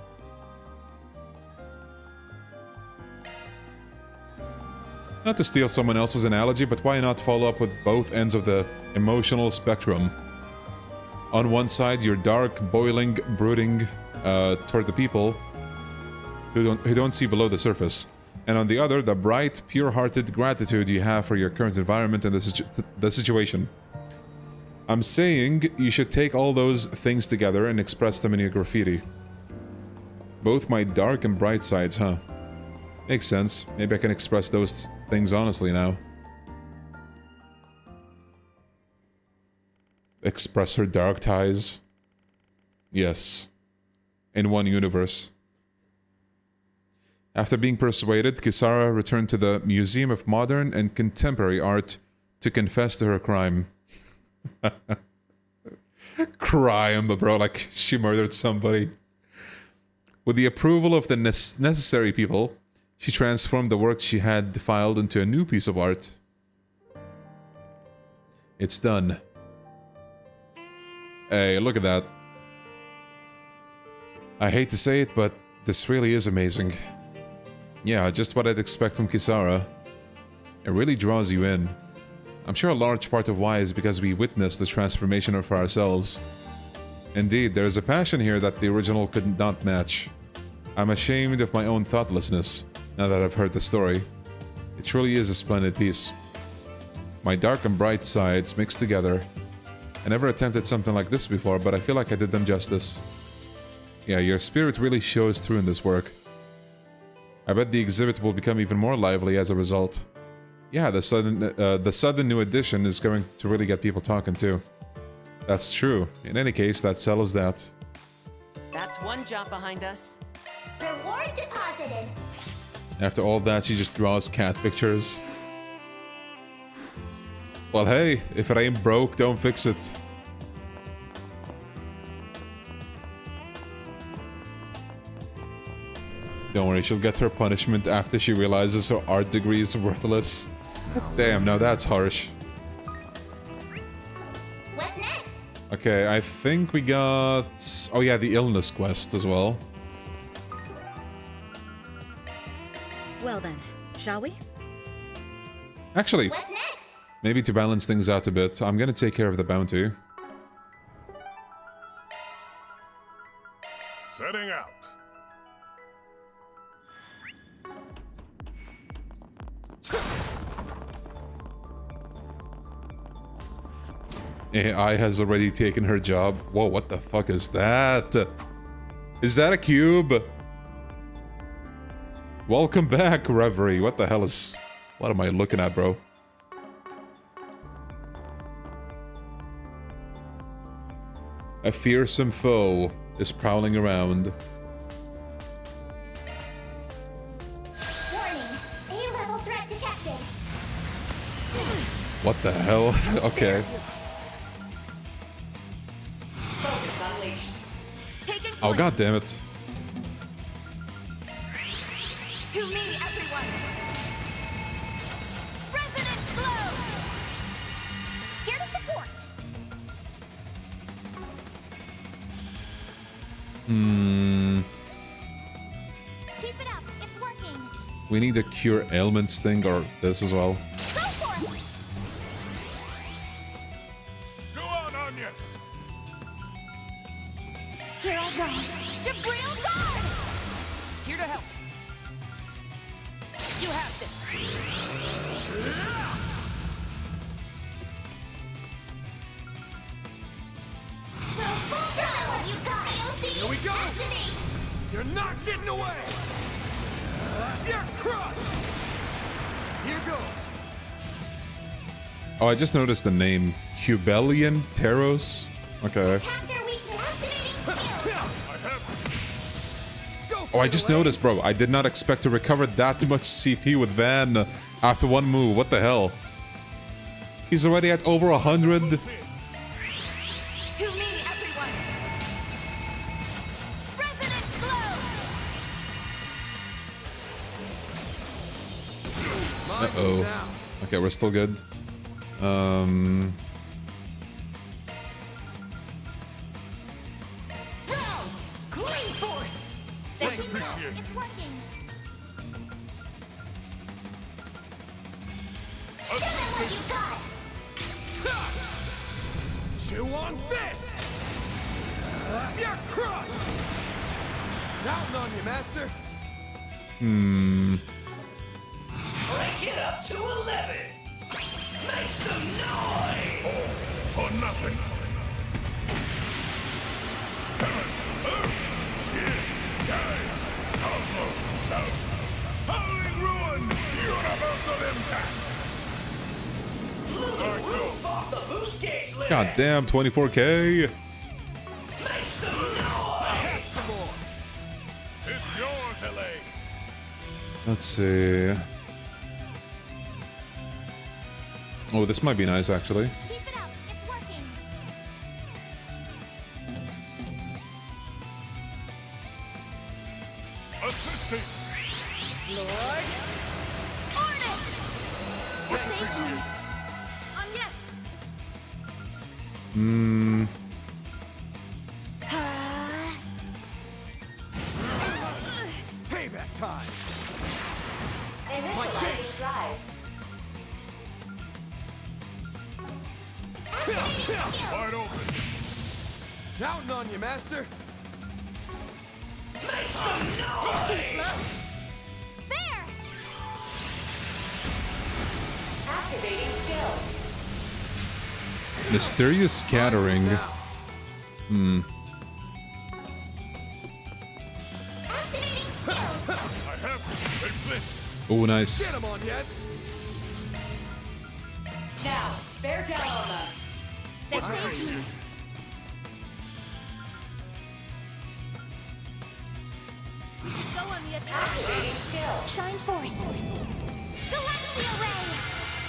Not to steal someone else's analogy, but why not follow up with both ends of the emotional spectrum? On one side, you're dark, boiling, brooding toward the people who don't see below the surface. And on the other, the bright, pure-hearted gratitude you have for your current environment and the situation. I'm saying you should take all those things together and express them in your graffiti. Both my dark and bright sides, huh? Makes sense. Maybe I can express those things honestly now. Express her dark ties. Yes. In one universe. After being persuaded, Kisara returned to the Museum of Modern and Contemporary Art to confess to her crime. Crime, bro, like she murdered somebody. With the approval of the necessary people, she transformed the work she had defiled into a new piece of art. It's done. Hey, look at that. I hate to say it, but this really is amazing. Yeah, just what I'd expect from Kisara. It really draws you in. I'm sure a large part of why is because we witnessed the transformation for ourselves. Indeed, there is a passion here that the original could not match. I'm ashamed of my own thoughtlessness, now that I've heard the story. It truly is a splendid piece. My dark and bright sides mixed together. I never attempted something like this before, but I feel like I did them justice. Yeah, your spirit really shows through in this work. I bet the exhibit will become even more lively as a result. Yeah, the sudden new addition is going to really get people talking too. That's true. In any case, that settles that. That's one job behind us. Reward deposited. After all that, she just draws cat pictures. Well, hey, if it ain't broke, don't fix it. Don't worry, she'll get her punishment after she realizes her art degree is worthless. Damn, now that's harsh. What's next? Okay, I think we got... Oh yeah, the illness quest as well. Well then, shall we? Actually, What's next? maybe to balance things out a bit, I'm gonna take care of the bounty. Setting out. AI has already taken her job. Whoa, what the fuck is that? Is that a cube? Welcome back, Reverie. What the hell is... What am I looking at, bro? A fearsome foe is prowling around. Warning. A-level threat detected. What the hell? Okay. Oh, god damn it. To me, everyone. Resonant blow. Here to support. Keep it up. It's working. We need a cure ailments thing or this as well. Go for it. Go on, Agnes. Here I go. Jabril guard. Here to help. You have this. Here we go. You're not getting away. You're crushed. Here goes. Oh, I just noticed the name. Hubelian Taros? Okay. Attack their weakness. Oh, I just noticed, bro. I did not expect to recover that much CP with Van after one move. What the hell? He's already at over 100. To me, everyone! Resonant glow! Uh-oh. Okay, we're still good. Rouse! Green force! This is it's working! Show them what you got! Chew on this! You're crushed! Down on you, master! Break it up to 11! Make some noise! All or nothing. Cosmos, shout! Howling ruin! Universal impact! Move off the boost gauge limit! God damn, 24k. Make some noise! Some more! It's yours, LA! Let's see. Oh, this might be nice, actually. Keep it up, it's working! Assisting! Lord! Ornith! You saved me! Yes! Payback time! Initializing drive. Wide open! Counting on you, master! Make some noise! There! Activating skill. Mysterious scattering. Activating skill! I have been flinched! Oh, nice. Get him on, yes! Now, bear down on them. They saved me! We should go on the attack! Activating skill. Shine forth! Galaxia Ray!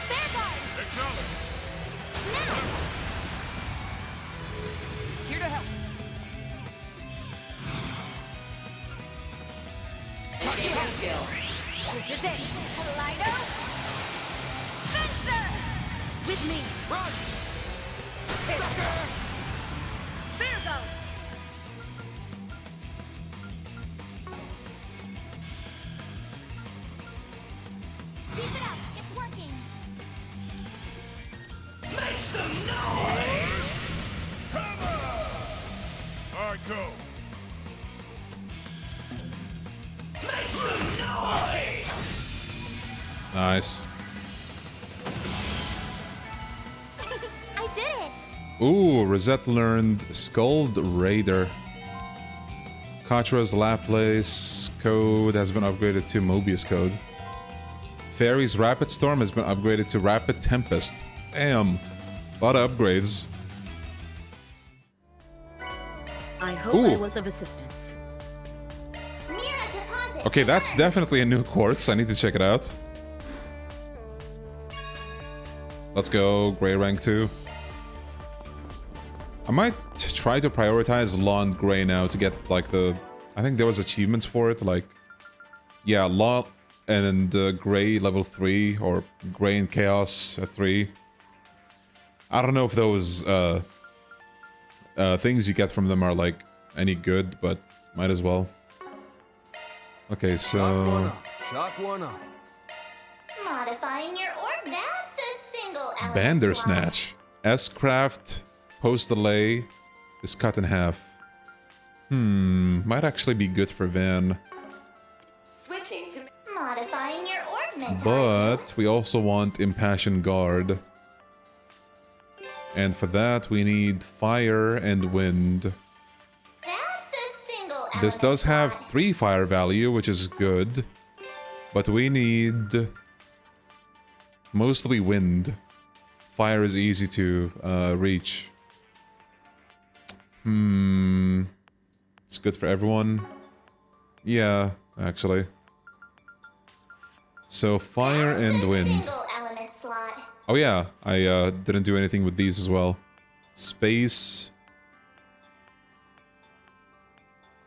Bear Guard! Acknowledge! Now! Here to help. Activating skill. This is it! Kaleido! Fencer! With me! Run! Virgo! Keep it up! It's working! Make some noise! I go! Make some noise! Nice. I did it! Ooh, Rosette learned Scold Raider. Katra's Laplace code has been upgraded to Mobius code. Fairy's Rapid Storm has been upgraded to Rapid Tempest. Damn. A lot of upgrades. I hope Ooh. I was of assistance. Mira deposit! Okay, that's definitely a new quartz. I need to check it out. Let's go, Grey rank 2. I might try to prioritize Law and Grey now to get, like, the... I think there was achievements for it, like... Yeah, Law and Grey level 3, or Grey and Chaos at 3. I don't know if those things you get from them are, like, any good, but might as well. Okay, Shock one so... up. Shock one up. Modifying your orb, that's a single element Bandersnatch. S-Craft post delay is cut in half. Might actually be good for Van. Switching to modifying your orb mentality. But we also want Impassioned Guard. And for that we need Fire and Wind. That's a single This does have 3 fire value, which is good. But we need mostly Wind. Fire is easy to reach. good for everyone. Yeah, actually. So fire and wind. Single element slot. Oh yeah, I didn't do anything with these as well. Space.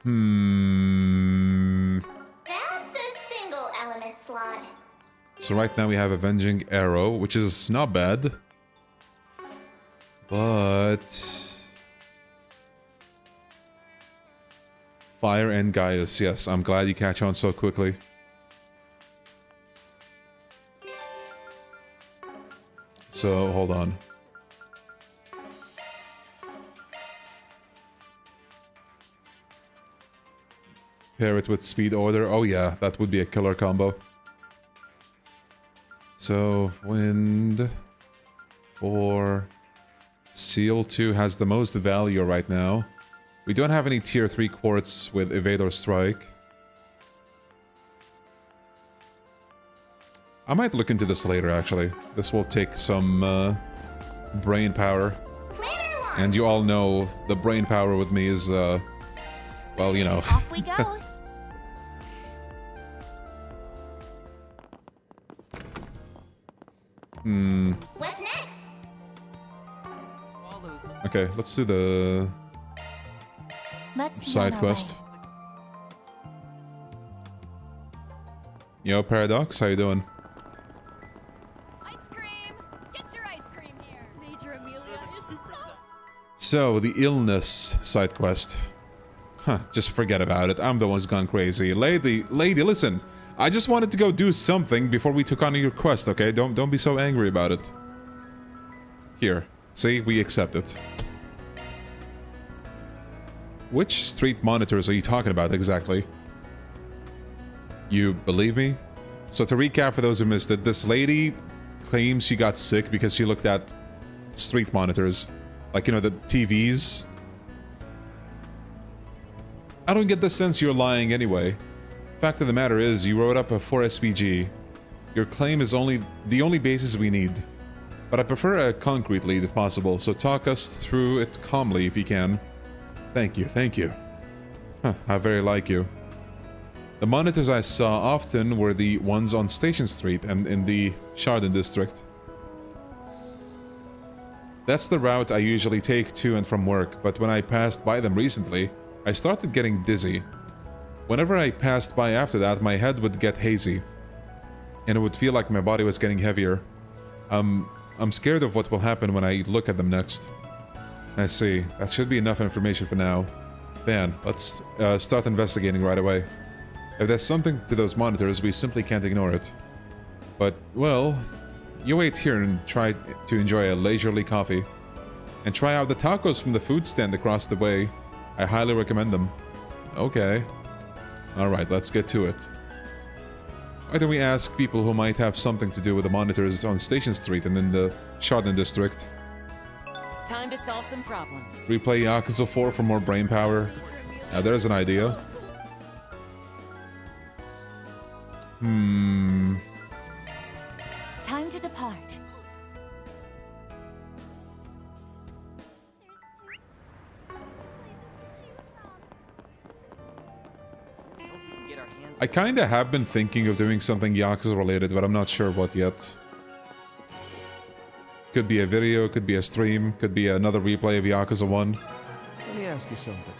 That's a single element slot. So right now we have Avenging Arrow, which is not bad. But... Fire and Gaius, yes, I'm glad you catch on so quickly. So, hold on. Pair it with Speed Order. Oh yeah, that would be a killer combo. So, Wind... 4... Seal 2 has the most value right now. We don't have any tier 3 quartz with Evade or Strike. I might look into this later, actually. This will take some brain power. And you all know the brain power with me is, well, you know. Off we go. What's next? Okay, let's do the side quest. Yo, Paradox, how you doing? Ice cream! Get your ice cream here! Major Amelia is so... So, the illness side quest. Huh, just forget about it. I'm the one who's gone crazy. Lady, listen. I just wanted to go do something before we took on your quest, okay? Don't be so angry about it. Here. See, we accept it. Which street monitors are you talking about exactly? You believe me? So to recap for those who missed it, this lady claims she got sick because she looked at street monitors. Like, you know, the TVs. I don't get the sense you're lying anyway. Fact of the matter is, you wrote up a 4SPG. Your claim is the only basis we need. But I prefer a concrete lead if possible, so talk us through it calmly if you can. Thank you, thank you. Huh, I very like you. The monitors I saw often were the ones on Station Street and in the Chardon district. That's the route I usually take to and from work, but when I passed by them recently, I started getting dizzy. Whenever I passed by after that, my head would get hazy, and it would feel like my body was getting heavier. I'm scared of what will happen when I look at them next. I see. That should be enough information for now. Then, let's start investigating right away. If there's something to those monitors, we simply can't ignore it. But, well, you wait here and try to enjoy a leisurely coffee. And try out the tacos from the food stand across the way. I highly recommend them. Okay. Alright, let's get to it. Why don't we ask people who might have something to do with the monitors on Station Street and in the Chardon district? Time to solve some problems. Replay Yakuza 4 for more brain power. Now there's an idea. Time to depart. I kinda have been thinking of doing something Yakuza related, but I'm not sure what yet. Could be a video, could be a stream, could be another replay of Yakuza 1. Let me ask you something.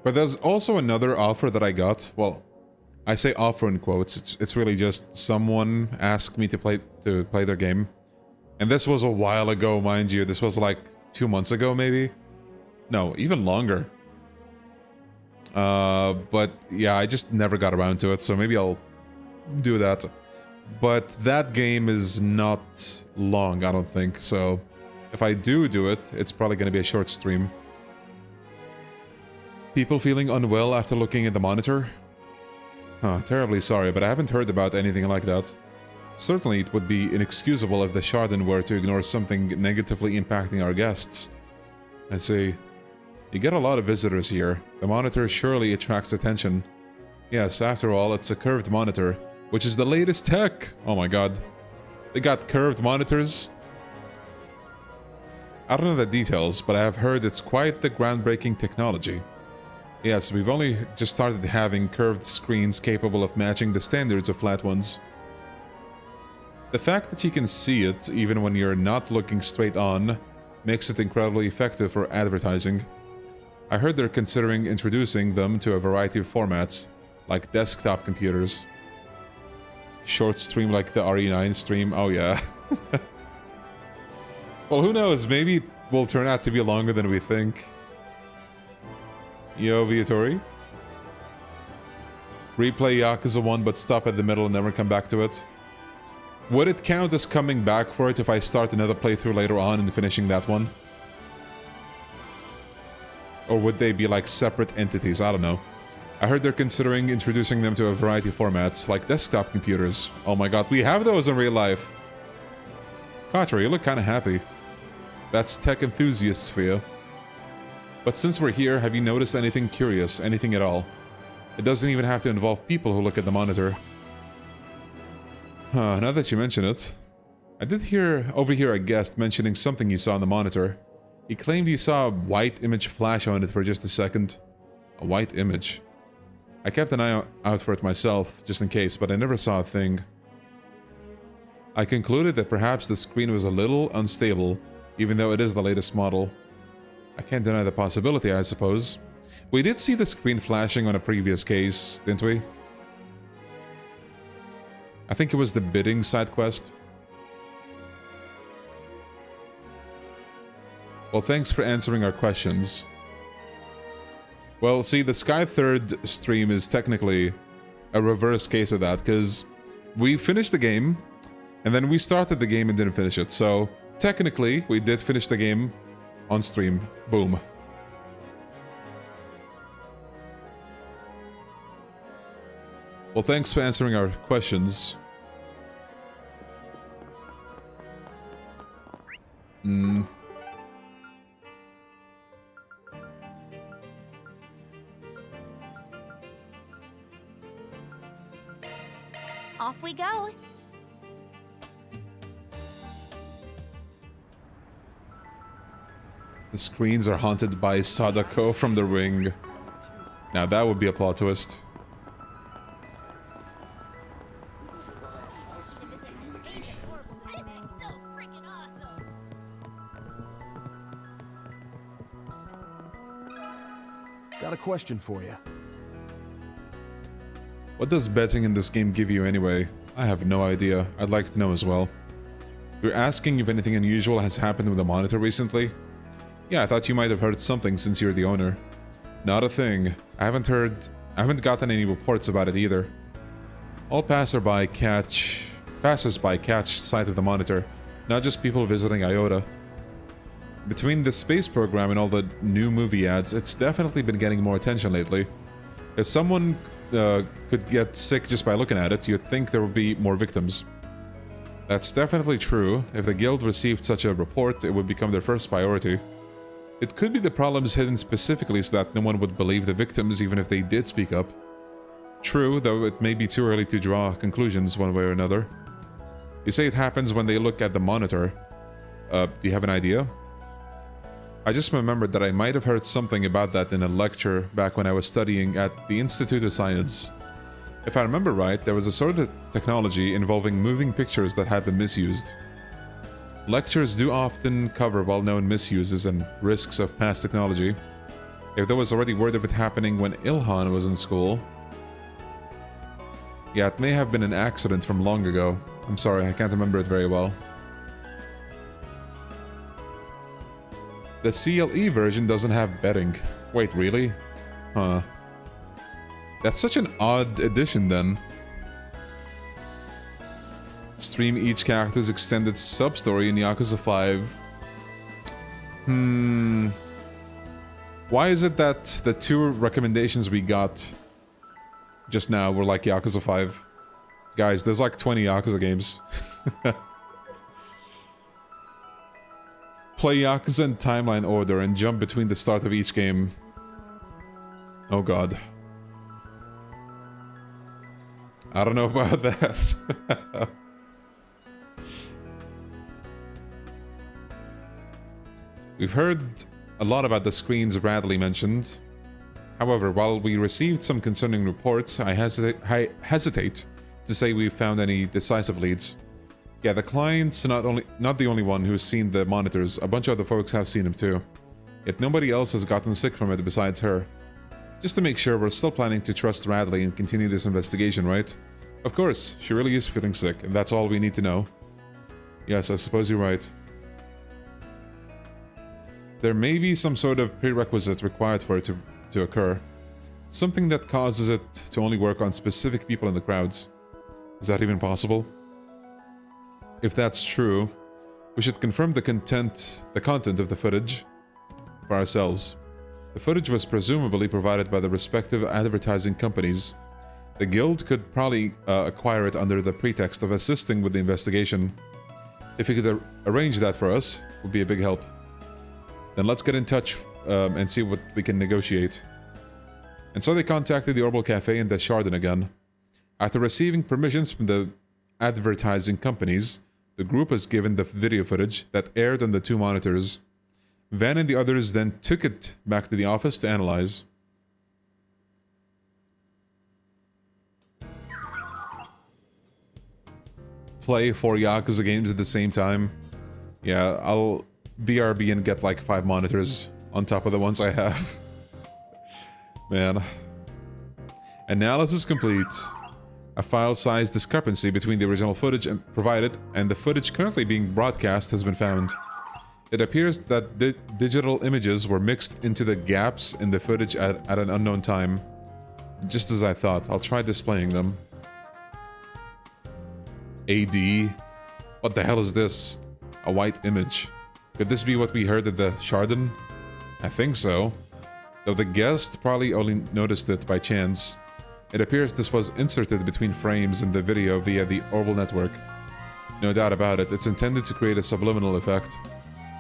But there's also another offer that I got. Well, I say offer in quotes. It's really just someone asked me to play their game. And this was a while ago, mind you. This was like 2 months ago, maybe? No, even longer. But yeah, I just never got around to it, so maybe I'll do that. But that game is not long, I don't think, so if I do it, it's probably gonna be a short stream. People feeling unwell after looking at the monitor? Huh, terribly sorry, but I haven't heard about anything like that. Certainly it would be inexcusable if the Chardon were to ignore something negatively impacting our guests. I see. You get a lot of visitors here. The monitor surely attracts attention. Yes, after all, it's a curved monitor, which is the latest tech! Oh my god. They got curved monitors? I don't know the details, but I have heard it's quite the groundbreaking technology. Yes, we've only just started having curved screens capable of matching the standards of flat ones. The fact that you can see it even when you're not looking straight on makes it incredibly effective for advertising. I heard they're considering introducing them to a variety of formats, like desktop computers. Short stream like the RE9 stream, oh yeah. Well, who knows, maybe it will turn out to be longer than we think. Yo, Viatori? Replay Yakuza 1 but stop at the middle and never come back to it. Would it count as coming back for it if I start another playthrough later on and finishing that one? Or would they be like separate entities? I don't know. I heard they're considering introducing them to a variety of formats, like desktop computers. Oh my god, we have those in real life! Katra, you look kinda happy. That's tech enthusiasts for you. But since we're here, have you noticed anything curious? Anything at all? It doesn't even have to involve people who look at the monitor. Huh, now that you mention it. I did overhear a guest mentioning something he saw on the monitor. He claimed he saw a white image flash on it for just a second. A white image. I kept an eye out for it myself, just in case, but I never saw a thing. I concluded that perhaps the screen was a little unstable, even though it is the latest model. I can't deny the possibility, I suppose. We did see the screen flashing on a previous case, didn't we? I think it was the bidding side quest. Well, thanks for answering our questions. Well, see, the Sky 3rd stream is technically a reverse case of that, because we finished the game, and then we started the game and didn't finish it, so technically, we did finish the game on stream. Boom. Well, thanks for answering our questions. Off we go. The screens are haunted by Sadako from The Ring. Now that would be a plot twist. Got a question for you. What does betting in this game give you anyway? I have no idea. I'd like to know as well. You're asking if anything unusual has happened with the monitor recently? Yeah, I thought you might have heard something since you're the owner. Not a thing. I haven't gotten any reports about it either. All passersby catch sight of the monitor, not just people visiting IOTA. Between the space program and all the new movie ads, it's definitely been getting more attention lately. If someone could get sick just by looking at it, you'd think there would be more victims. That's definitely true. If the guild received such a report, it would become their first priority. It could be the problems hidden specifically so that no one would believe the victims even if they did speak up. True, though it may be too early to draw conclusions one way or another. You say it happens when they look at the monitor. Do you have an idea? I just remembered that I might have heard something about that in a lecture back when I was studying at the Institute of Science. If I remember right, there was a sort of technology involving moving pictures that had been misused. Lectures do often cover well-known misuses and risks of past technology. If there was already word of it happening when Ilhan was in school... Yeah, it may have been an accident from long ago. I'm sorry, I can't remember it very well. The CLE version doesn't have betting. Wait, really? Huh. That's such an odd addition then. Stream each character's extended sub-story in Yakuza 5. Why is it that the two recommendations we got just now were like Yakuza 5? Guys, there's like 20 Yakuza games. Play Yakuza in timeline order and jump between the start of each game. Oh god. I don't know about that. We've heard a lot about the screens Radley mentioned. However, while we received some concerning reports, I hesitate to say we've found any decisive leads. Yeah, the client's not the only one who's seen the monitors. A bunch of other folks have seen them too. Yet nobody else has gotten sick from it besides her. Just to make sure, we're still planning to trust Radley and continue this investigation, right? Of course, she really is feeling sick, and that's all we need to know. Yes, I suppose you're right. There may be some sort of prerequisite required for it to occur. Something that causes it to only work on specific people in the crowds. Is that even possible? If that's true, we should confirm the content of the footage for ourselves. The footage was presumably provided by the respective advertising companies. The guild could probably acquire it under the pretext of assisting with the investigation. If you could arrange that for us, it would be a big help. Then let's get in touch and see what we can negotiate. And so they contacted the Orbital Cafe and the Chardon again. After receiving permissions from the advertising companies, the group was given the video footage that aired on the 2 monitors. Van and the others then took it back to the office to analyze. Play 4 Yakuza games at the same time. Yeah, I'll BRB and get like 5 monitors on top of the ones I have. Man. Analysis complete. A file size discrepancy between the original footage provided and the footage currently being broadcast has been found. It appears that digital images were mixed into the gaps in the footage at an unknown time. Just as I thought. I'll try displaying them. AD? What the hell is this? A white image. Could this be what we heard at the Chardon? I think so. Though the guest probably only noticed it by chance. It appears this was inserted between frames in the video via the Orbital network. No doubt about it, it's intended to create a subliminal effect.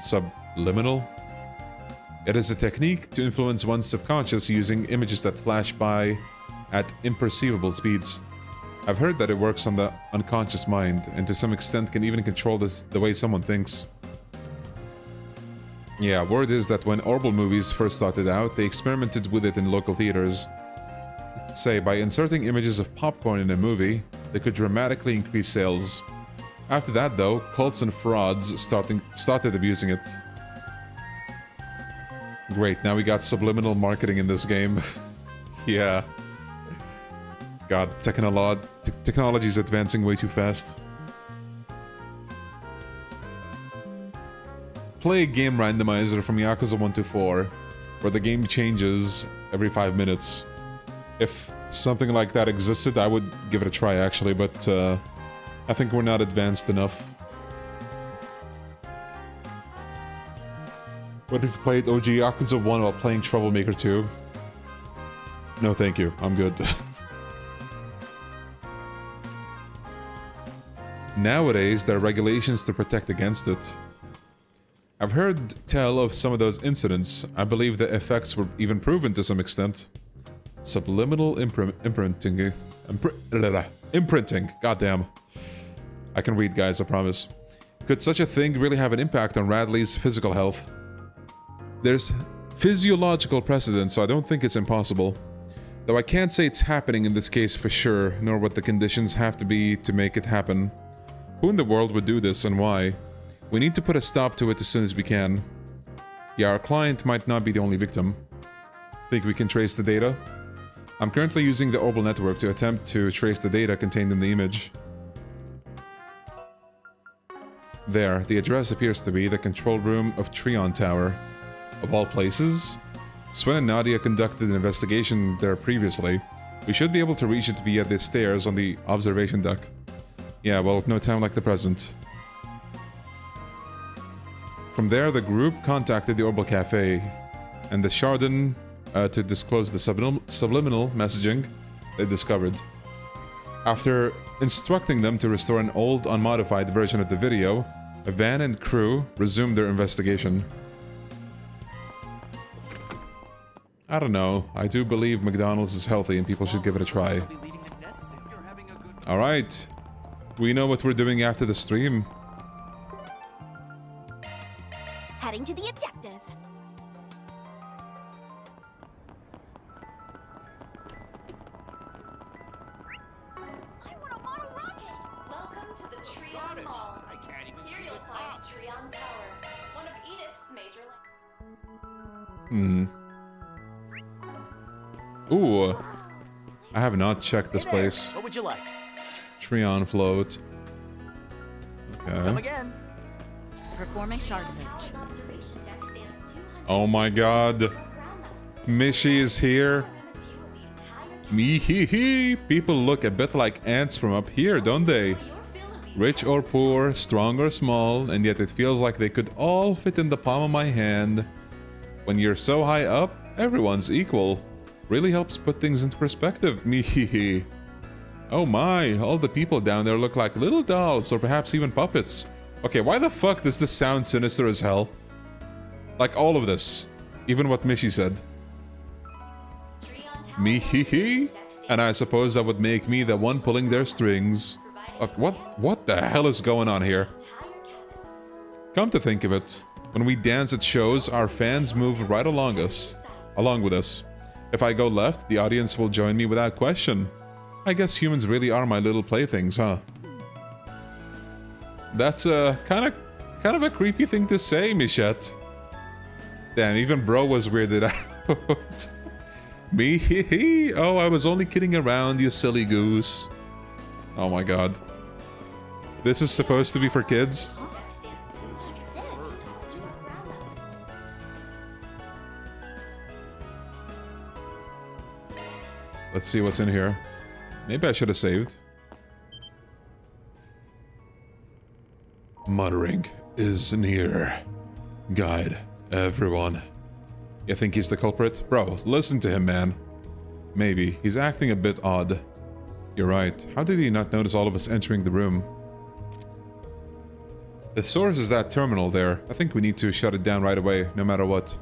Subliminal? It is a technique to influence one's subconscious using images that flash by at imperceivable speeds. I've heard that it works on the unconscious mind, and to some extent can even control the way someone thinks. Yeah, word is that when Orbital movies first started out, they experimented with it in local theaters. Say, by inserting images of popcorn in a movie, they could dramatically increase sales. After that, though, cults and frauds started abusing it. Great, now we got subliminal marketing in this game. Yeah. God, technology is advancing way too fast. Play a game randomizer from Yakuza 1 to 4, where the game changes every 5 minutes. If something like that existed, I would give it a try, actually, but I think we're not advanced enough. What if you played OG Yakuza 1 while playing Troublemaker 2? No, thank you. I'm good. Nowadays, there are regulations to protect against it. I've heard tell of some of those incidents. I believe the effects were even proven to some extent. Subliminal imprinting. Imprinting. Goddamn. I can read, guys, I promise. Could such a thing really have an impact on Radley's physical health? There's physiological precedent, so I don't think it's impossible. Though I can't say it's happening in this case for sure, nor what the conditions have to be to make it happen. Who in the world would do this and why? We need to put a stop to it as soon as we can. Yeah, our client might not be the only victim. Think we can trace the data? I'm currently using the Orbital network to attempt to trace the data contained in the image. There, the address appears to be the control room of Trion Tower. Of all places? Swen and Nadia conducted an investigation there previously. We should be able to reach it via the stairs on the observation deck. Yeah, well, no time like the present. From there, the group contacted the Orbital Cafe and the Chardon to disclose the subliminal messaging they discovered. After instructing them to restore an old, unmodified version of the video, Van and crew resumed their investigation. I don't know. I do believe McDonald's is healthy and people should give it a try. Alright. We know what we're doing after the stream. Heading to the objective. with. Welcome to the Trion Mall. Here you'll find Trion Tower, one of Edith's major Ooh. I have not checked this place. What would you like? Trion float. Come Okay. again. Performing shard search. Oh my god. Mishi is here. Me hee hee. People look a bit like ants from up here, don't they? Rich or poor, strong or small, and yet it feels like they could all fit in the palm of my hand. When you're so high up, everyone's equal. Really helps put things into perspective. Me hee hee. Oh my, all the people down there look like little dolls or perhaps even puppets. Okay, why the fuck does this sound sinister as hell? Like all of this. Even what Mishi said. Me hee hee? And I suppose that would make me the one pulling their strings. What the hell is going on here? Come to think of it, when we dance at shows, our fans move right along with us. If I go left, the audience will join me without question. I guess humans really are my little playthings, huh? That's kind of a creepy thing to say, Michette. Damn, even bro was weirded out. Me hee hee. Oh, I was only kidding around, you silly goose. Oh my god. This is supposed to be for kids? Let's see what's in here. Maybe I should have saved. Muttering is near. Guide everyone. You think he's the culprit? Bro, listen to him, man. Maybe. He's acting a bit odd. You're right. How did he not notice all of us entering the room? The source is that terminal there. I think we need to shut it down right away, no matter what.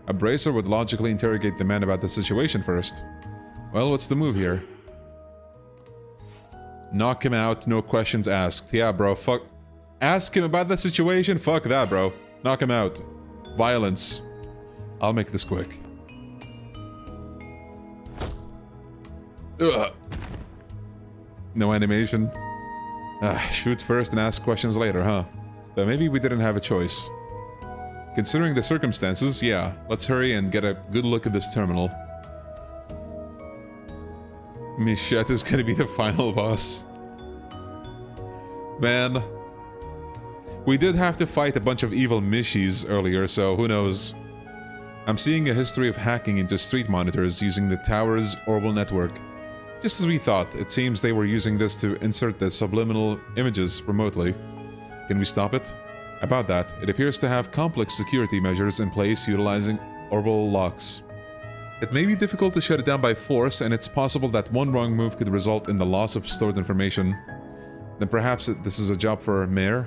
A bracer would logically interrogate the man about the situation first. Well, what's the move here? Knock him out, no questions asked. Yeah, bro, fuck. Ask him about the situation? Fuck that, bro. Knock him out. Violence. I'll make this quick. Ugh. No animation. Shoot first and ask questions later, huh? But maybe we didn't have a choice. Considering the circumstances, yeah. Let's hurry and get a good look at this terminal. Michette is gonna be the final boss. Man. We did have to fight a bunch of evil Mishis earlier, so who knows. I'm seeing a history of hacking into street monitors using the tower's orbital network. Just as we thought, it seems they were using this to insert the subliminal images remotely. Can we stop it? About that, it appears to have complex security measures in place utilizing orbital locks. It may be difficult to shut it down by force, and it's possible that one wrong move could result in the loss of stored information. Then perhaps this is a job for Mayor?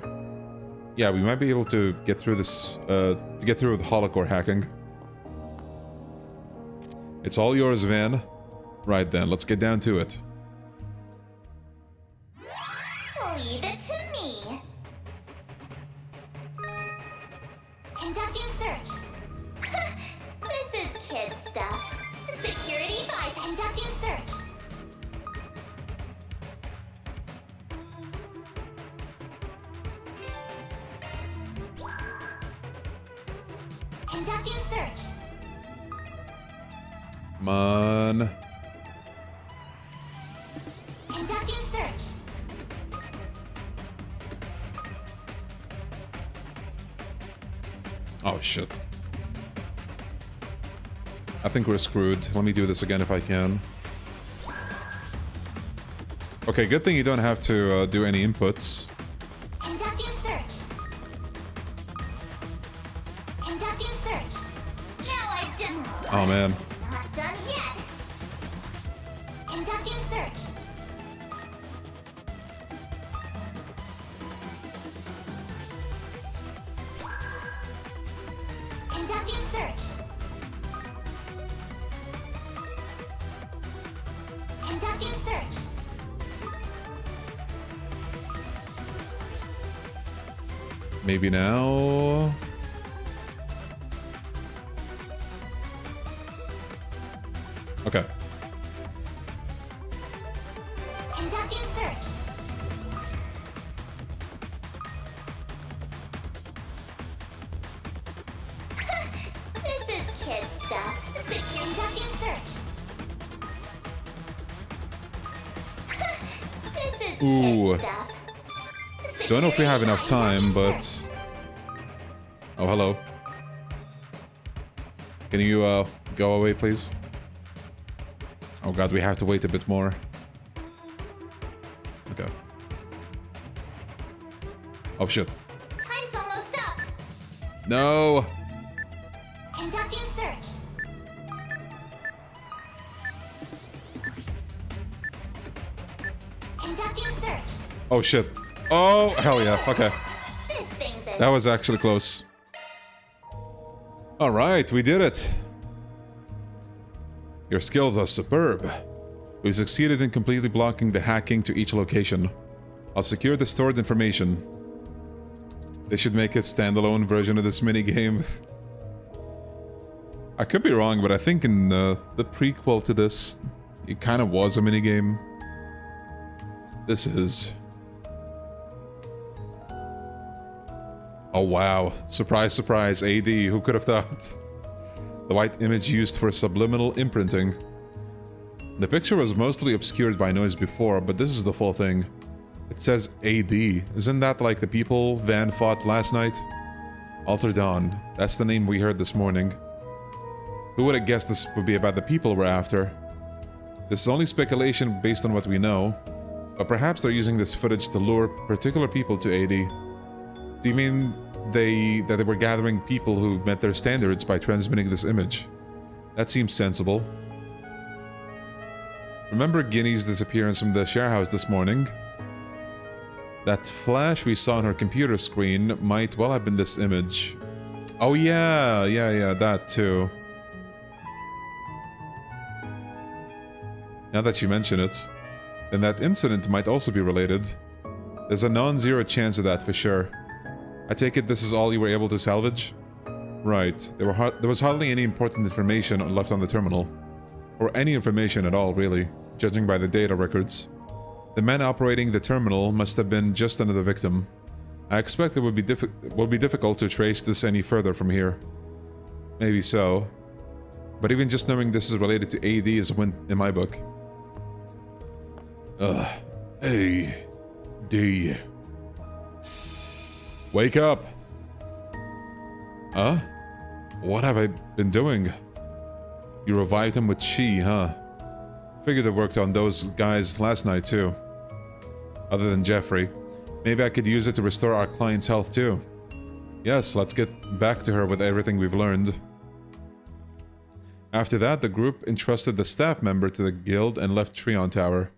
Yeah, we might be able to get through this, to get through with holocore hacking. It's all yours, Van. Right then, let's get down to it. Leave it to me. Conducting search. This is kid stuff. Security 5, conducting search. Conducting search. Come on. Conducting search. Oh shit. I think we're screwed. Let me do this again if I can. Okay, good thing you don't have to do any inputs. Conducting search. Conducting search. Now I've done. Oh man. Not done yet. Conducting search. Conducting search. Conducting search. Maybe now. Okay. Conducting search. This is kid stuff. Conducting search. This is Ooh. kid stuff. Don't know if we have enough time, but... Oh, hello. Can you, go away, please? Oh god, we have to wait a bit more. Okay. Oh shit. Time's almost up. No! Conducting search. Conducting search. Oh shit. Oh, hell yeah. Okay. This thing's a That was actually close. Alright, we did it. Your skills are superb. We've succeeded in completely blocking the hacking to each location. I'll secure the stored information. They should make a standalone version of this minigame. I could be wrong, but I think in the prequel to this, it kind of was a minigame. This is... Oh wow, surprise surprise, AD, who could have thought? The white image used for subliminal imprinting. The picture was mostly obscured by noise before, but this is the full thing. It says AD, isn't that like the people Van fought last night? Alter Dawn, that's the name we heard this morning. Who would have guessed this would be about the people we're after? This is only speculation based on what we know, but perhaps they're using this footage to lure particular people to AD. Do you mean that they were gathering people who met their standards by transmitting this image? That seems sensible. Remember Guinea's disappearance from the share house this morning? That flash we saw on her computer screen might well have been this image. Oh yeah, that too. Now that you mention it, then that incident might also be related. There's a non-zero chance of that for sure. I take it this is all you were able to salvage? Right. There was hardly any important information left on the terminal. Or any information at all, really, judging by the data records. The man operating the terminal must have been just another victim. I expect it would be difficult to trace this any further from here. Maybe so. But even just knowing this is related to AD is a win in my book. AD. Wake up! Huh? What have I been doing? You revived him with chi, huh? Figured it worked on those guys last night too. Other than Jeffrey. Maybe I could use it to restore our client's health too. Yes, let's get back to her with everything we've learned. After that, the group entrusted the staff member to the guild and left Trion Tower.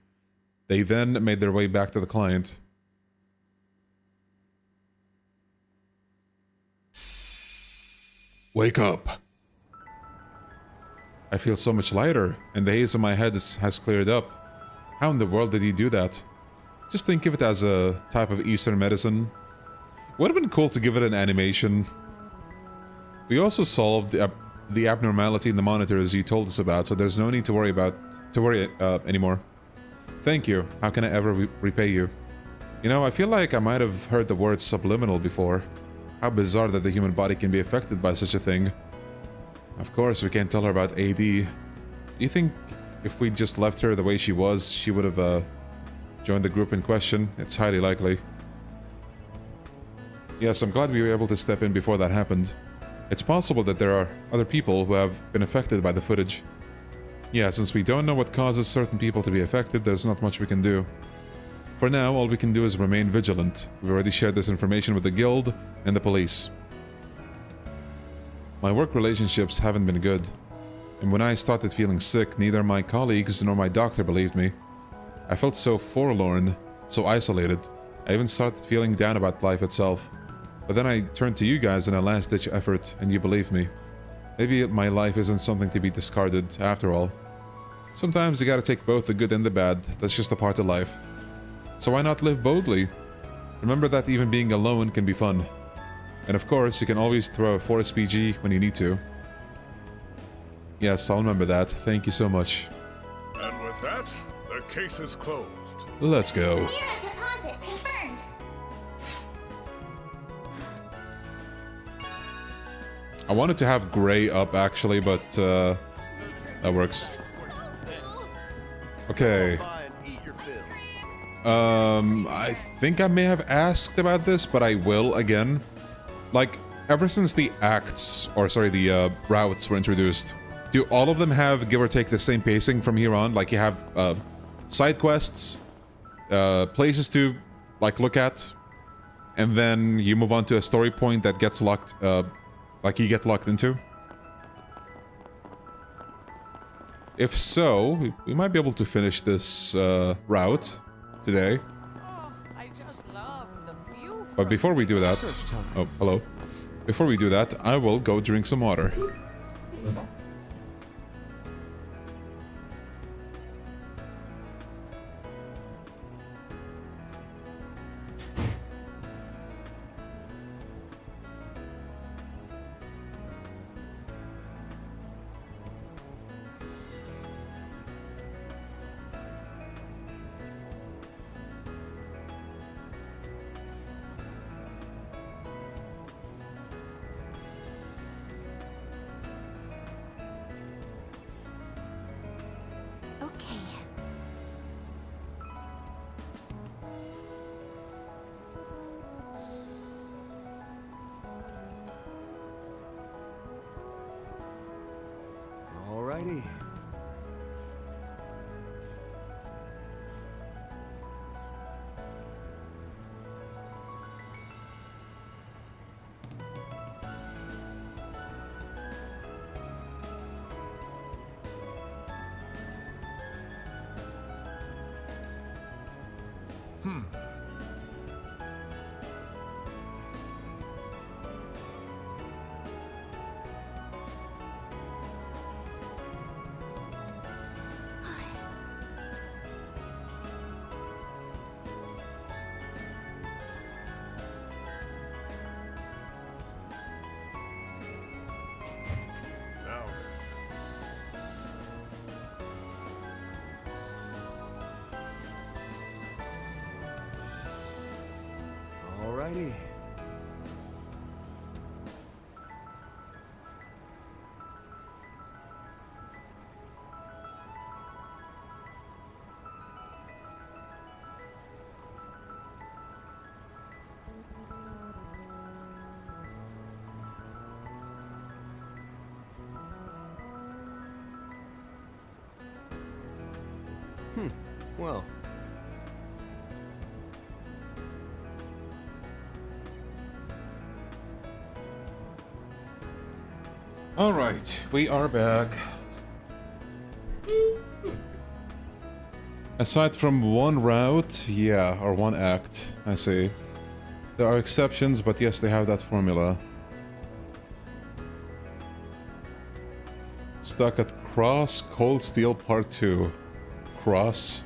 They then made their way back to the client. Wake up. I feel so much lighter, and the haze in my head has cleared up. How in the world did he do that? Just think of it as a type of Eastern medicine. Would have been cool to give it an animation. We also solved the abnormality in the monitors you told us about, so there's no need to worry anymore. Thank you. How can I ever repay you? You know, I feel like I might have heard the word subliminal before. How bizarre that the human body can be affected by such a thing. Of course, we can't tell her about AD. Do you think if we just left her the way she was, she would have joined the group in question? It's highly likely. Yes, I'm glad we were able to step in before that happened. It's possible that there are other people who have been affected by the footage. Yeah, since we don't know what causes certain people to be affected, there's not much we can do. For now, all we can do is remain vigilant. We've already shared this information with the guild and the police. My work relationships haven't been good. And when I started feeling sick, neither my colleagues nor my doctor believed me. I felt so forlorn, so isolated. I even started feeling down about life itself. But then I turned to you guys in a last-ditch effort, and you believed me. Maybe my life isn't something to be discarded, after all. Sometimes you gotta take both the good and the bad. That's just a part of life. So why not live boldly? Remember that even being alone can be fun. And of course, you can always throw a Force PG when you need to. Yes, I'll remember that. Thank you so much. And with that, the case is closed. Let's go. Mira deposit confirmed. I wanted to have Gray up actually, but that works. Okay. I think I may have asked about this, but I will again. Like, ever since the acts, or sorry, the routes were introduced, do all of them have, give or take, the same pacing from here on? Like, you have side quests, places to, like, look at, and then you move on to a story point that gets locked, like, you get locked into? If so, we might be able to finish this route today. But before we do that... Oh, hello. Before we do that, I will go drink some water. Alrighty. Alrighty. Well. Alright, we are back. Aside from one route, yeah, or one act, I see. There are exceptions, but yes, they have that formula. Stuck at Cross Cold Steel Part 2. Cross.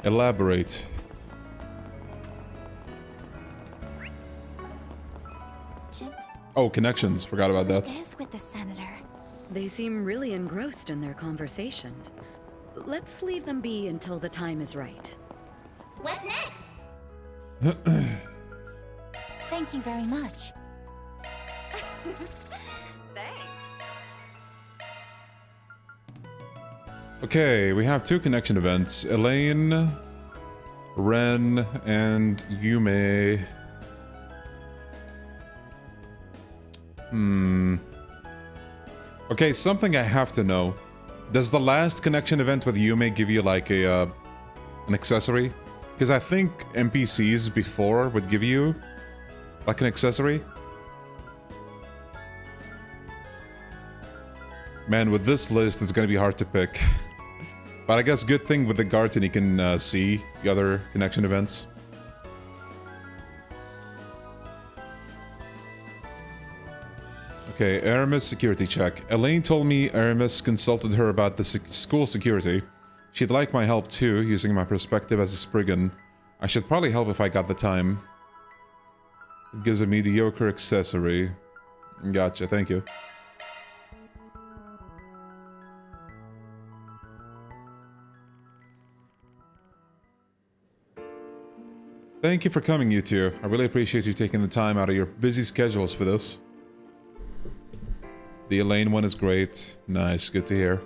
Elaborate. Oh, connections. Forgot about that. What is with the senator? They seem really engrossed in their conversation. Let's leave them be until the time is right. What's next? Thank you very much. Thanks. Okay, we have two connection events. Elaine, Ren, and Yume. Okay, something I have to know. Does the last connection event with Yume give you like a an accessory? Because I think NPCs before would give you like an accessory. Man, with this list, it's gonna be hard to pick. But I guess good thing with the Garten, you can see the other connection events. Okay, Aramis security check. Elaine told me Aramis consulted her about the school security. She'd like my help too, using my perspective as a Spriggan. I should probably help if I got the time. It gives a mediocre accessory. Gotcha, thank you. Thank you for coming, you two. I really appreciate you taking the time out of your busy schedules for this. The Elaine one is great. Nice, good to hear.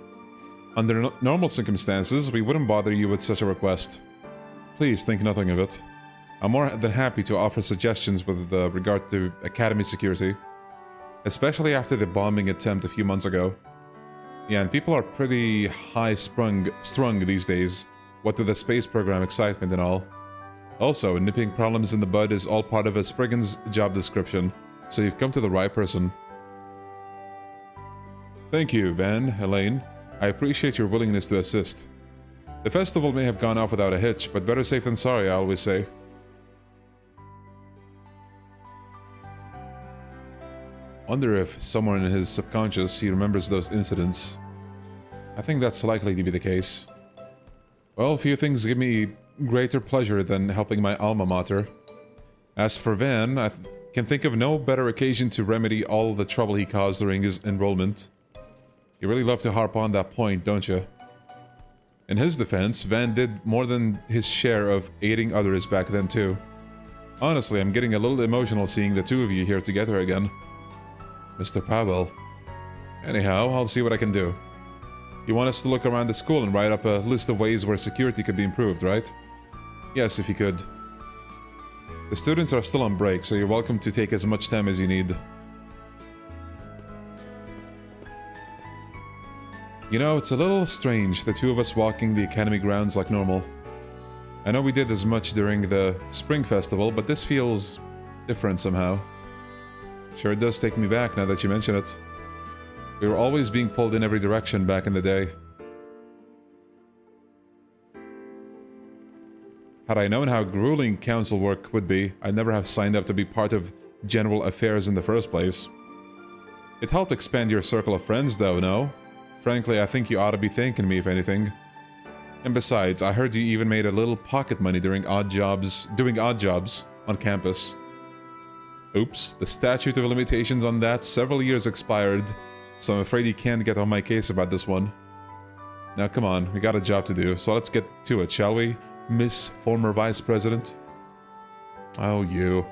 Under normal circumstances, we wouldn't bother you with such a request. Please think nothing of it. I'm more than happy to offer suggestions with regard to Academy security. Especially after the bombing attempt a few months ago. Yeah, and people are pretty strung these days. What with the space program excitement and all. Also, nipping problems in the bud is all part of a Spriggan's job description, so you've come to the right person. Thank you, Van, Elaine. I appreciate your willingness to assist. The festival may have gone off without a hitch, but better safe than sorry, I always say. Wonder if somewhere in his subconscious he remembers those incidents. I think that's likely to be the case. Well, few things give me greater pleasure than helping my alma mater. As for Van, I can think of no better occasion to remedy all the trouble he caused during his enrollment. You really love to harp on that point, don't you? In his defense, Van did more than his share of aiding others back then too. Honestly, I'm getting a little emotional seeing the two of you here together again. Mr. Powell. Anyhow, I'll see what I can do. You want us to look around the school and write up a list of ways where security could be improved, right? Yes, if you could. The students are still on break, so you're welcome to take as much time as you need. You know, it's a little strange, the two of us walking the academy grounds like normal. I know we did as much during the Spring Festival, but this feels different somehow. Sure does take me back now that you mention it. We were always being pulled in every direction back in the day. Had I known how grueling council work would be, I'd never have signed up to be part of general affairs in the first place. It helped expand your circle of friends though, no? Frankly, I think you ought to be thanking me if anything. And besides, I heard you even made a little pocket money doing odd jobs on campus. Oops, the statute of limitations on that several years expired, so I'm afraid you can't get on my case about this one. Now come on, we got a job to do, so let's get to it, shall we, Miss Former Vice President? Oh, you.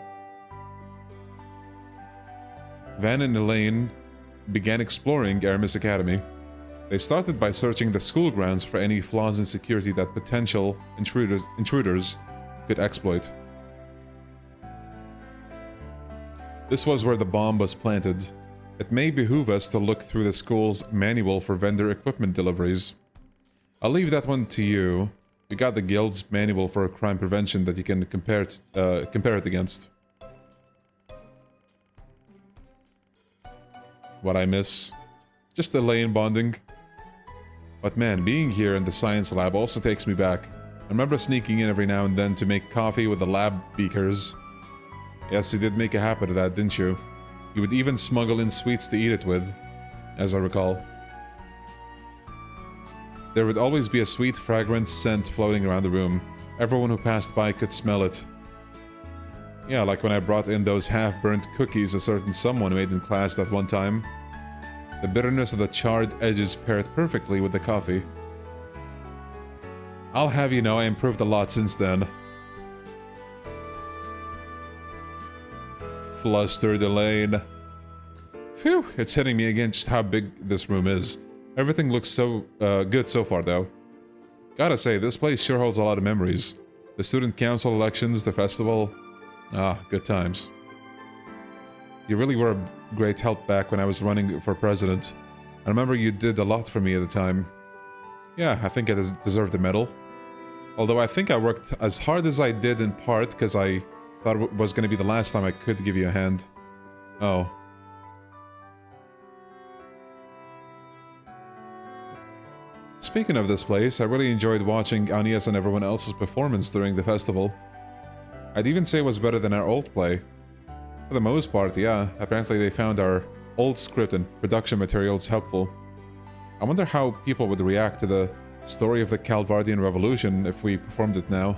Van and Elaine began exploring Aramis Academy. They started by searching the school grounds for any flaws in security that potential intruders could exploit. This was where the bomb was planted. It may behoove us to look through the school's manual for vendor equipment deliveries. I'll leave that one to you. You got the guild's manual for crime prevention that you can compare it against. What I miss? Just Elaine bonding. But man, being here in the science lab also takes me back. I remember sneaking in every now and then to make coffee with the lab beakers. Yes, you did make a habit of that, didn't you? You would even smuggle in sweets to eat it with, as I recall. There would always be a sweet, fragrant scent floating around the room. Everyone who passed by could smell it. Yeah, like when I brought in those half-burnt cookies a certain someone made in class that one time. The bitterness of the charred edges paired perfectly with the coffee. I'll have you know I improved a lot since then. Flustered Elaine. Phew, it's hitting me again just how big this room is. Everything looks so good so far though. Gotta say, this place sure holds a lot of memories. The student council elections, the festival. Ah, good times. You really were a great help back when I was running for president. I remember you did a lot for me at the time. Yeah, I think I deserved a medal. Although I think I worked as hard as I did in part because I thought it was going to be the last time I could give you a hand. Oh. Speaking of this place, I really enjoyed watching Agnes and everyone else's performance during the festival. I'd even say it was better than our old play. For the most part, yeah. Apparently they found our old script and production materials helpful. I wonder how people would react to the story of the Calvardian Revolution if we performed it now.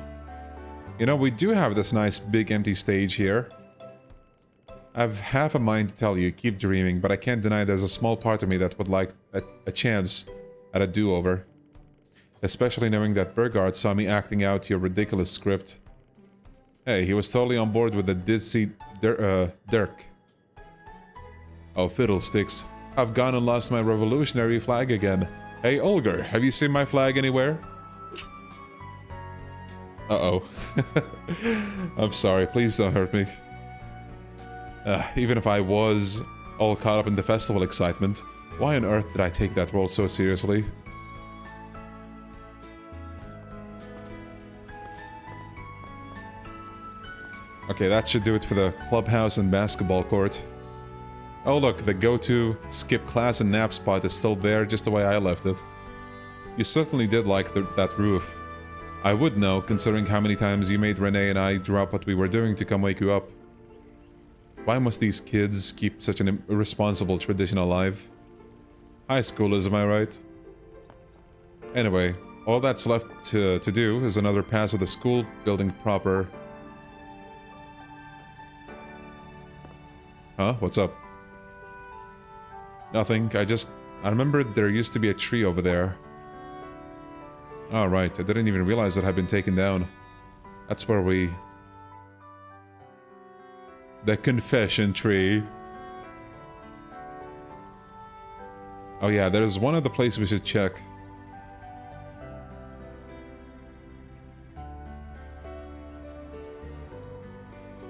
You know, we do have this nice big empty stage here. I've half a mind to tell you, keep dreaming, but I can't deny there's a small part of me that would like a chance at a do-over. Especially knowing that Burgard saw me acting out your ridiculous script. Hey, he was totally on board with the ditzy Dirk. Oh, fiddlesticks. I've gone and lost my revolutionary flag again. Hey, Olger, have you seen my flag anywhere? Uh-oh. I'm sorry, please don't hurt me. Even if I was all caught up in the festival excitement, why on earth did I take that role so seriously? Okay, that should do it for the clubhouse and basketball court. Oh look, the go-to skip class and nap spot is still there just the way I left it. You certainly did like that roof. I would know, considering how many times you made Renee and I drop what we were doing to come wake you up. Why must these kids keep such an irresponsible tradition alive? High schoolers, am I right? Anyway, all that's left to do is another pass of the school building proper. Huh? What's up? Nothing, I remembered there used to be a tree over there. Oh, right, I didn't even realize it had been taken down. That's where we... The confession tree. Oh yeah, there's one other place we should check.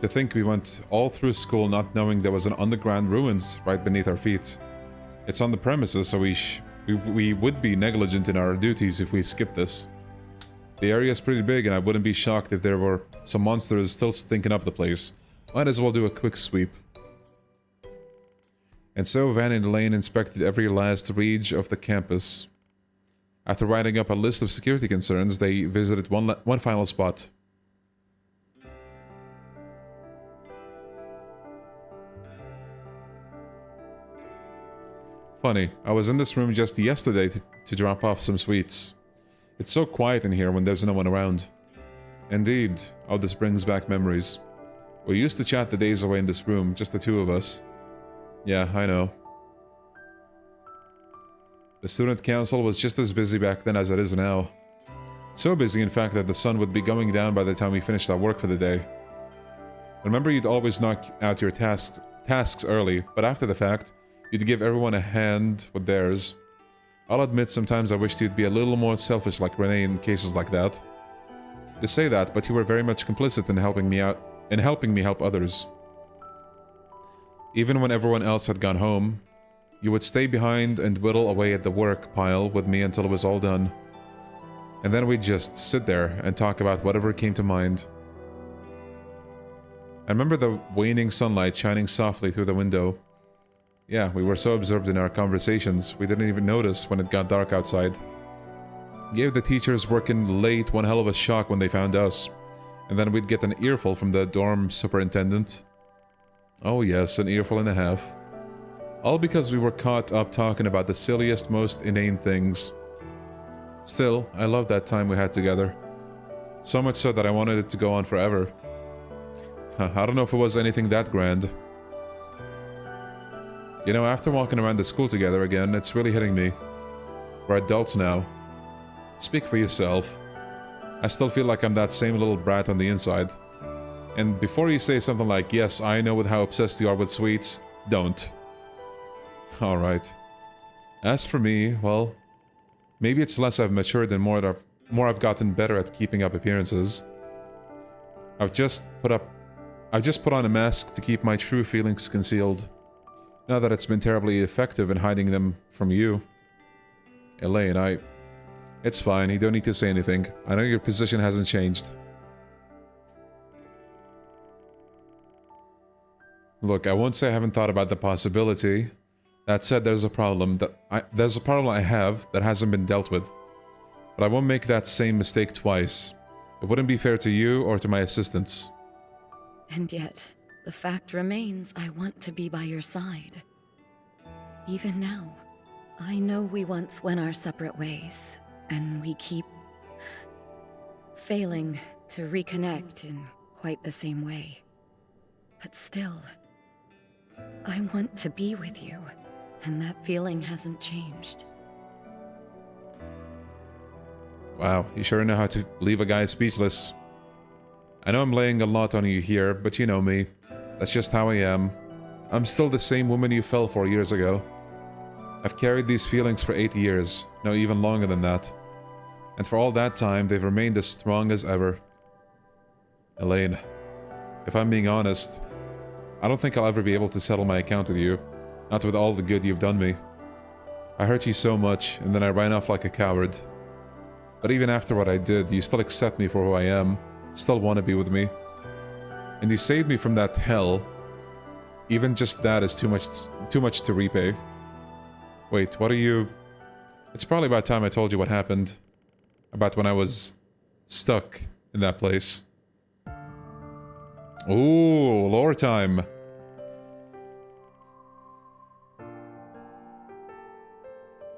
To think we went all through school not knowing there was an underground ruins right beneath our feet. It's on the premises, so we would be negligent in our duties if we skipped this. The area is pretty big, and I wouldn't be shocked if there were some monsters still stinking up the place. Might as well do a quick sweep. And so Van and Elaine inspected every last ridge of the campus. After writing up a list of security concerns, they visited one final spot. Funny, I was in this room just yesterday to drop off some sweets. It's so quiet in here when there's no one around. Indeed, oh, this brings back memories. We used to chat the days away in this room, just the two of us. Yeah, I know. The student council was just as busy back then as it is now. So busy, in fact, that the sun would be going down by the time we finished our work for the day. Remember, you'd always knock out your tasks early, but after the fact, you'd give everyone a hand with theirs. I'll admit sometimes I wished you'd be a little more selfish like Renee in cases like that. You say that, but you were very much complicit in helping me out, and helping me help others. Even when everyone else had gone home, you would stay behind and whittle away at the work pile with me until it was all done. And then we'd just sit there and talk about whatever came to mind. I remember the waning sunlight shining softly through the window. Yeah, we were so absorbed in our conversations, we didn't even notice when it got dark outside. Gave the teachers working late one hell of a shock when they found us. And then we'd get an earful from the dorm superintendent. Oh yes, an earful and a half. All because we were caught up talking about the silliest, most inane things. Still, I loved that time we had together. So much so that I wanted it to go on forever. I don't know if it was anything that grand. You know, after walking around the school together again, it's really hitting me. We're adults now. Speak for yourself. I still feel like I'm that same little brat on the inside. And before you say something like, yes, I know with how obsessed you are with sweets, don't. Alright. As for me, well, maybe it's less I've matured and more I've gotten better at keeping up appearances. I've just put on a mask to keep my true feelings concealed. Now that it's been terribly effective in hiding them from you. Elaine, it's fine, you don't need to say anything. I know your position hasn't changed. Look, I won't say I haven't thought about the possibility. That said, there's a problem I have that hasn't been dealt with. But I won't make that same mistake twice. It wouldn't be fair to you or to my assistants. And yet, the fact remains I want to be by your side. Even now, I know we once went our separate ways, and we keep failing to reconnect in quite the same way. But still, I want to be with you, and that feeling hasn't changed. Wow, you sure know how to leave a guy speechless. I know I'm laying a lot on you here, but you know me. That's just how I am. I'm still the same woman you fell for years ago. I've carried these feelings for 8 years, no, even longer than that. And for all that time, they've remained as strong as ever. Elaine, if I'm being honest, I don't think I'll ever be able to settle my account with you. Not with all the good you've done me. I hurt you so much, and then I ran off like a coward. But even after what I did, you still accept me for who I am, still want to be with me. And you saved me from that hell. Even just that is too much to repay. Wait, what are you... It's probably about time I told you what happened. About when I was stuck in that place. Ooh, lore time.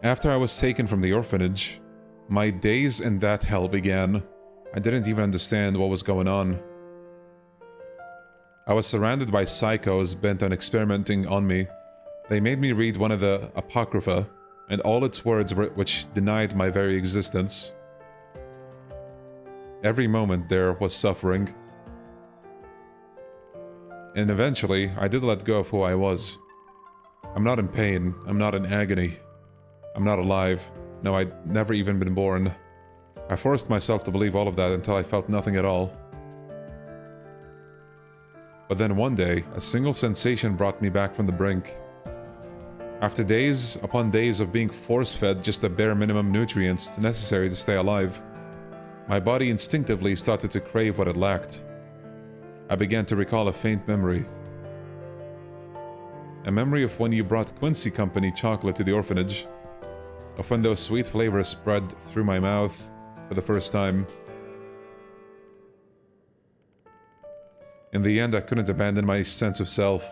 After I was taken from the orphanage, my days in that hell began. I didn't even understand what was going on. I was surrounded by psychos bent on experimenting on me. They made me read one of the Apocrypha, and all its words which denied my very existence. Every moment there was suffering. And eventually, I did let go of who I was. I'm not in pain. I'm not in agony. I'm not alive. No, I'd never even been born. I forced myself to believe all of that until I felt nothing at all. But then one day, a single sensation brought me back from the brink. After days upon days of being force-fed just the bare minimum nutrients necessary to stay alive, my body instinctively started to crave what it lacked. I began to recall a faint memory. A memory of when you brought Quincy Company chocolate to the orphanage. Of when those sweet flavors spread through my mouth for the first time. In the end, I couldn't abandon my sense of self.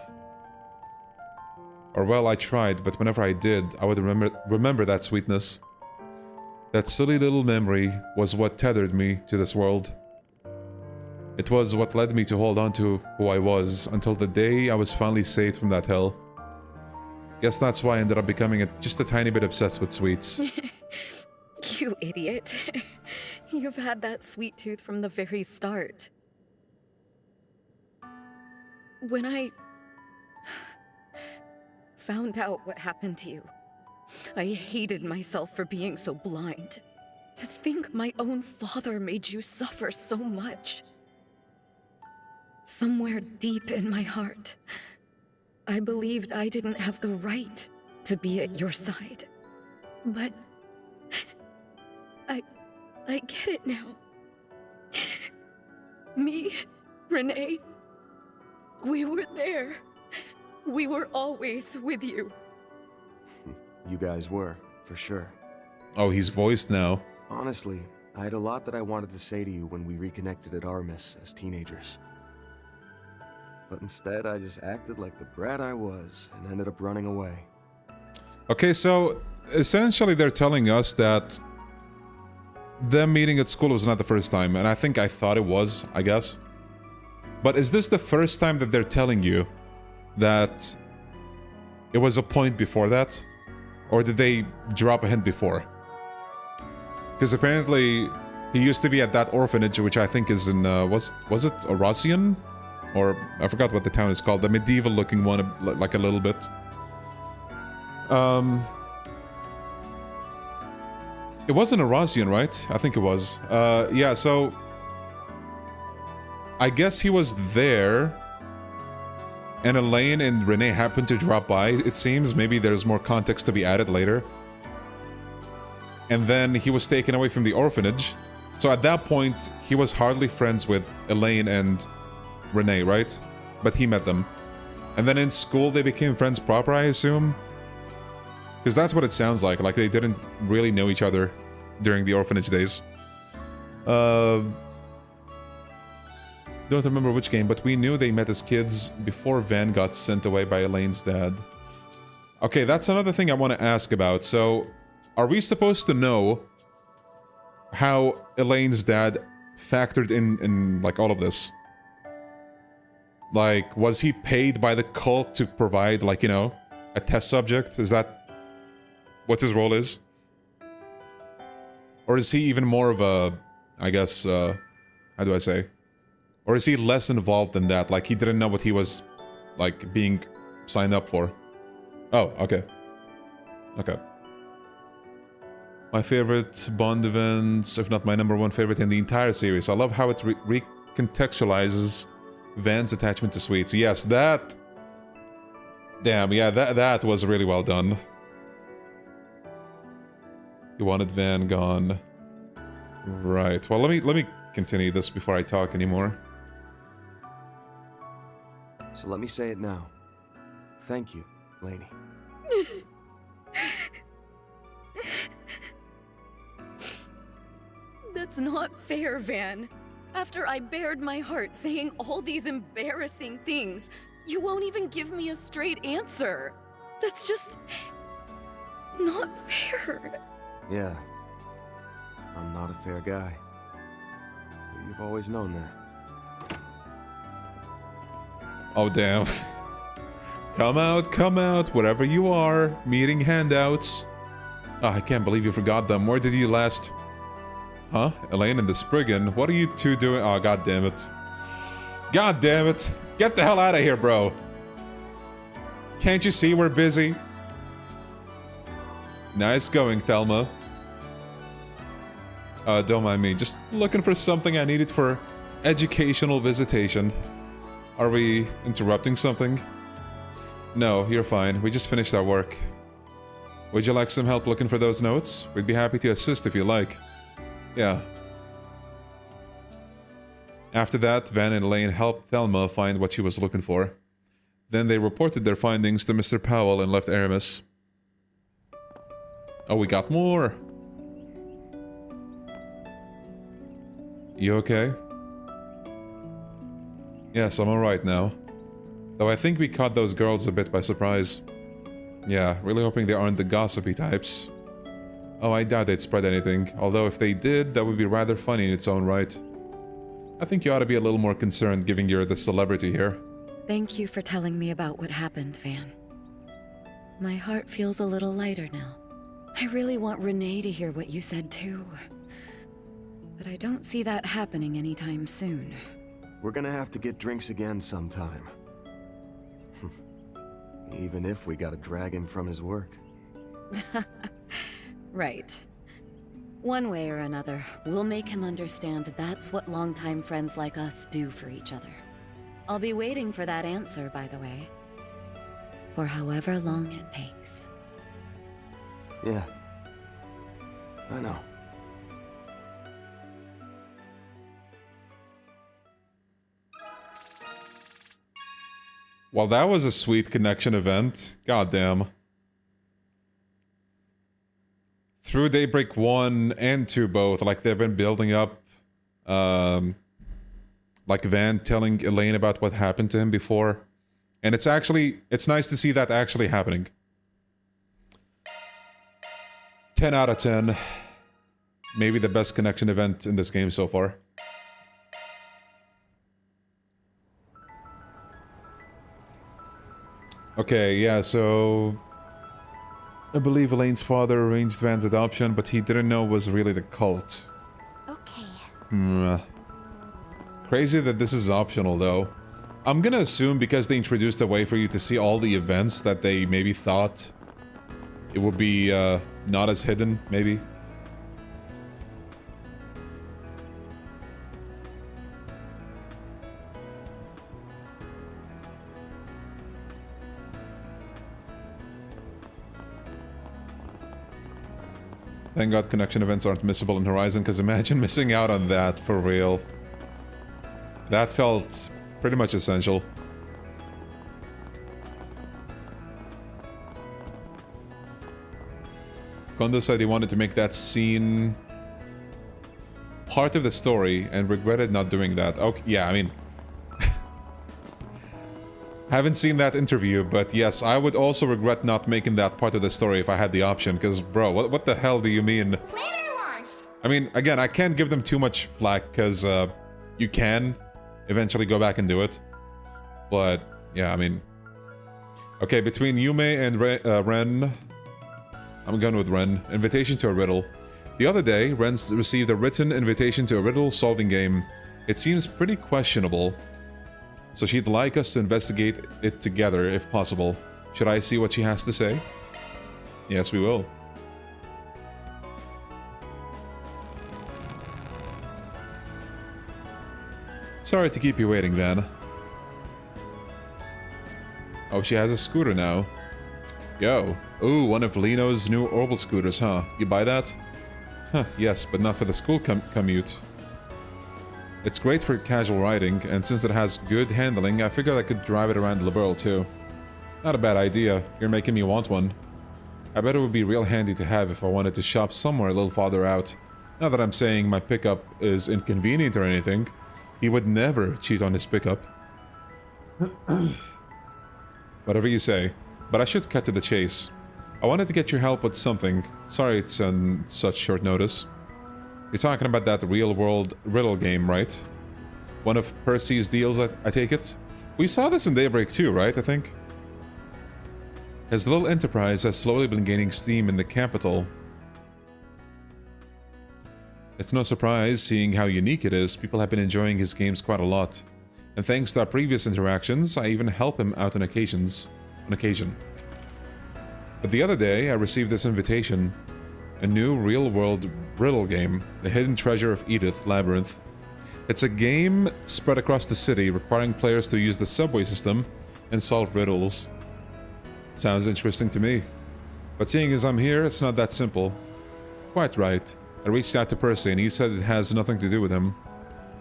Or well, I tried, but whenever I did, I would remember that sweetness. That silly little memory was what tethered me to this world. It was what led me to hold on to who I was until the day I was finally saved from that hell. Guess that's why I ended up becoming just a tiny bit obsessed with sweets. You idiot. You've had that sweet tooth from the very start. When I found out what happened to you, I hated myself for being so blind. To think my own father made you suffer so much. Somewhere deep in my heart, I believed I didn't have the right to be at your side. But I get it now. Me, Renee, we were there. We were always with you. You guys were, for sure. Oh, he's voiced now. Honestly, I had a lot that I wanted to say to you when we reconnected at Armis as teenagers. But instead, I just acted like the brat I was and ended up running away. Okay, so essentially they're telling us that them meeting at school was not the first time, and I think I thought it was, I guess. But is this the first time that they're telling you that it was a point before that? Or did they drop a hint before? Because apparently he used to be at that orphanage, which I think is in, was it Orosian? Or I forgot what the town is called, the medieval looking one, like a little bit. It wasn't Orosian, right? I think it was. Yeah, so I guess he was there, and Elaine and Renee happened to drop by, it seems. Maybe there's more context to be added later. And then he was taken away from the orphanage. So at that point, he was hardly friends with Elaine and Renee, right? But he met them. And then in school, they became friends proper, I assume? Because that's what it sounds like they didn't really know each other during the orphanage days. Don't remember which game, but we knew they met as kids before Van got sent away by Elaine's dad. Okay, that's another thing I want to ask about. So, are we supposed to know how Elaine's dad factored in like all of this? Like, was he paid by the cult to provide, like, you know, a test subject? Is that what his role is? Or is he even more of a, I guess, how do I say? Or is he less involved than that? Like, he didn't know what he was, like, being signed up for. Oh, okay. Okay. My favorite Bond events, if not my #1 favorite in the entire series. I love how it recontextualizes Van's attachment to sweets. Yes, that... Damn, yeah, that was really well done. You wanted Van gone. Right. Well, let me continue this before I talk anymore. So let me say it now. Thank you, Lainey. That's not fair, Van. After I bared my heart saying all these embarrassing things, you won't even give me a straight answer. That's just... not fair. Yeah. I'm not a fair guy. You've always known that. Oh, damn. Come out, wherever you are. Meeting handouts. Oh, I can't believe you forgot them. Where did you last... Huh? Elaine and the Spriggan? What are you two doing? Oh, god damn it. God damn it. Get the hell out of here, bro. Can't you see we're busy? Nice going, Thelma. Don't mind me. Just looking for something I needed for educational visitation. Are we interrupting something? No, you're fine. We just finished our work. Would you like some help looking for those notes? We'd be happy to assist if you like. Yeah. After that, Van and Elaine helped Thelma find what she was looking for. Then they reported their findings to Mr. Powell and left Aramis. Oh, we got more! You okay? Yes, I'm alright now. Though I think we caught those girls a bit by surprise. Yeah, really hoping they aren't the gossipy types. Oh, I doubt they'd spread anything, although if they did, that would be rather funny in its own right. I think you ought to be a little more concerned, given you're the celebrity here. Thank you for telling me about what happened, Van. My heart feels a little lighter now. I really want Renee to hear what you said too. But I don't see that happening anytime soon. We're gonna have to get drinks again sometime. Even if we gotta drag him from his work. Right. One way or another, we'll make him understand that's what longtime friends like us do for each other. I'll be waiting for that answer, by the way. For however long it takes. Yeah. I know. Well, that was a sweet connection event. Goddamn. Through Daybreak 1 and 2 both, like they've been building up, like Van telling Elaine about what happened to him before. And it's nice to see that actually happening. 10 out of 10. Maybe the best connection event in this game so far. Okay, yeah, so... I believe Elaine's father arranged Van's adoption, but he didn't know it was really the cult. Okay. Crazy that this is optional, though. I'm gonna assume because they introduced a way for you to see all the events that they maybe thought it would be, not as hidden, maybe. Thank God connection events aren't missable in Horizon, because imagine missing out on that, for real. That felt pretty much essential. Kondo said he wanted to make that scene part of the story and regretted not doing that. Okay, yeah, I mean... Haven't seen that interview, but yes, I would also regret not making that part of the story if I had the option, because, bro, what the hell do you mean? Planner launched! I mean, again, I can't give them too much flack, because, you can eventually go back and do it. But, yeah, I mean... Okay, between Yume and Ren... I'm going with Ren. Invitation to a riddle. The other day, Ren received a written invitation to a riddle-solving game. It seems pretty questionable. So she'd like us to investigate it together if possible. Should I see what she has to say? Yes, we will. Sorry to keep you waiting, Van. Oh, she has a scooter now. Yo. Ooh, one of Lino's new orbital scooters, huh? You buy that? Huh, yes, but not for the school commute. It's great for casual riding, and since it has good handling, I figured I could drive it around Liberl too. Not a bad idea. You're making me want one. I bet it would be real handy to have if I wanted to shop somewhere a little farther out. Not that I'm saying my pickup is inconvenient or anything. He would never cheat on his pickup. Whatever you say. But I should cut to the chase. I wanted to get your help with something. Sorry it's on such short notice. You're talking about that real-world riddle game, right? One of Percy's deals, I take it? We saw this in Daybreak too, right, I think? His little enterprise has slowly been gaining steam in the capital. It's no surprise, seeing how unique it is, people have been enjoying his games quite a lot. And thanks to our previous interactions, I even help him out on occasion. But the other day, I received this invitation. A new real-world riddle game, The Hidden Treasure of Edith Labyrinth. It's a game spread across the city, requiring players to use the subway system and solve riddles. Sounds interesting to me. But seeing as I'm here, it's not that simple. Quite right. I reached out to Percy and he said it has nothing to do with him.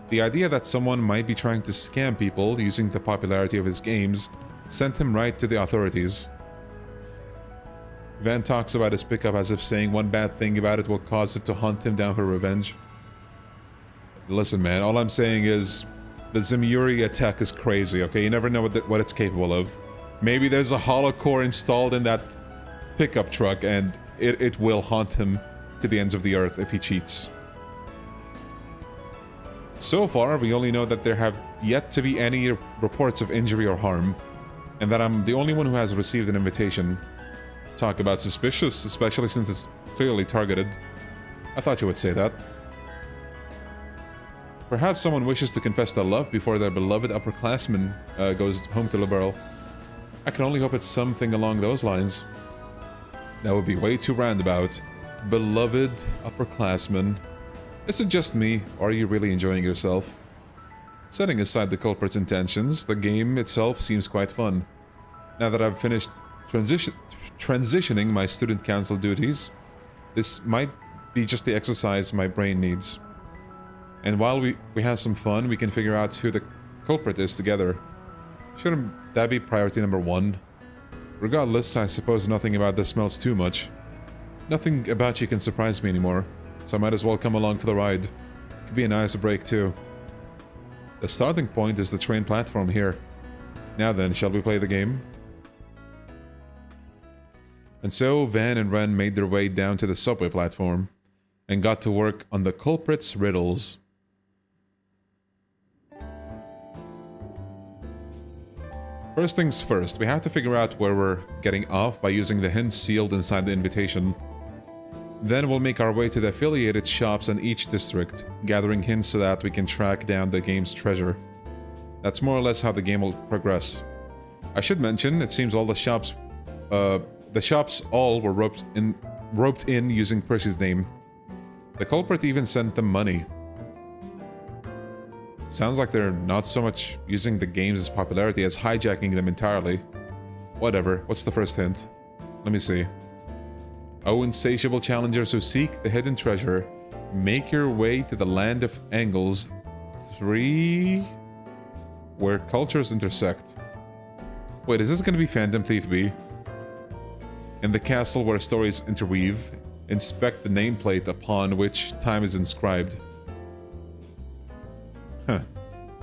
The idea that someone might be trying to scam people using the popularity of his games sent him right to the authorities. Van talks about his pickup as if saying one bad thing about it will cause it to hunt him down for revenge. Listen, man, all I'm saying is the Zemuri attack is crazy, okay? You never know what it's capable of. Maybe there's a hollow core installed in that pickup truck and it will haunt him to the ends of the earth if he cheats. So far, we only know that there have yet to be any reports of injury or harm, and that I'm the only one who has received an invitation. Talk about suspicious, especially since it's clearly targeted. I thought you would say that. Perhaps someone wishes to confess their love before their beloved upperclassman goes home to Liberl. I can only hope it's something along those lines. That would be way too roundabout. Beloved upperclassman. Is it just me, or are you really enjoying yourself? Setting aside the culprit's intentions, the game itself seems quite fun. Now that I've finished transitioning my student council duties, this might be just the exercise my brain needs. And while we have some fun, we can figure out who the culprit is together. Shouldn't that be priority number one? Regardless, I suppose nothing about this smells too much. Nothing about you can surprise me anymore, so I might as well come along for the ride. Could be a nice break too. The starting point is the train platform here. Now then, shall we play the game? And so Van and Ren made their way down to the subway platform and got to work on the culprit's riddles. First things first, we have to figure out where we're getting off by using the hints sealed inside the invitation. Then we'll make our way to the affiliated shops in each district, gathering hints so that we can track down the game's treasure. That's more or less how the game will progress. I should mention, it seems all the shops all were roped in using Percy's name. The culprit even sent them money. Sounds like they're not so much using the game's popularity as hijacking them entirely. Whatever, what's the first hint? Let me see. Oh, insatiable challengers who seek the hidden treasure, make your way to the land of Angles 3, where cultures intersect. Wait, is this gonna be Phantom Thief B? In the castle where stories interweave, inspect the nameplate upon which time is inscribed. Huh.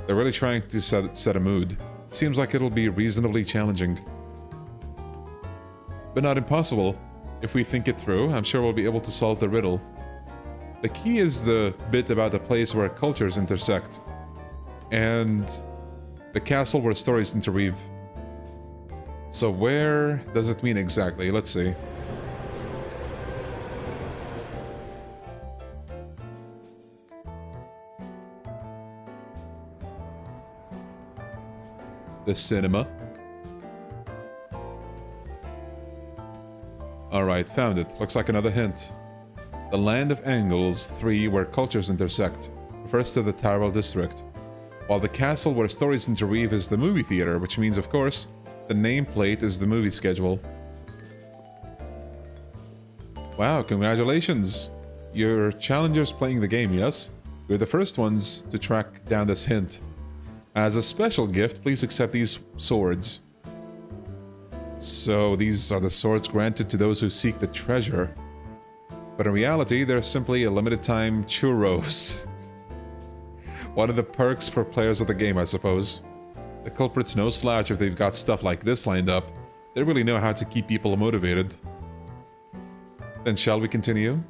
They're really trying to set a mood. Seems like it'll be reasonably challenging. But not impossible. If we think it through, I'm sure we'll be able to solve the riddle. The key is the bit about a place where cultures intersect. And the castle where stories interweave. So where does it mean exactly? Let's see. the cinema. Alright, found it. Looks like another hint. The Land of Angles 3, where cultures intersect, refers to the Tyrell district, while the castle where stories interweave is the movie theater, which means, of course, the nameplate is the movie schedule. Wow, congratulations! You're challengers playing the game, yes? You're the first ones to track down this hint. As a special gift, please accept these swords. So these are the swords granted to those who seek the treasure. But in reality, they're simply a limited time churros. One of the perks for players of the game, I suppose. The culprits no slouch if they've got stuff like this lined up. They really know how to keep people motivated. Then shall we continue?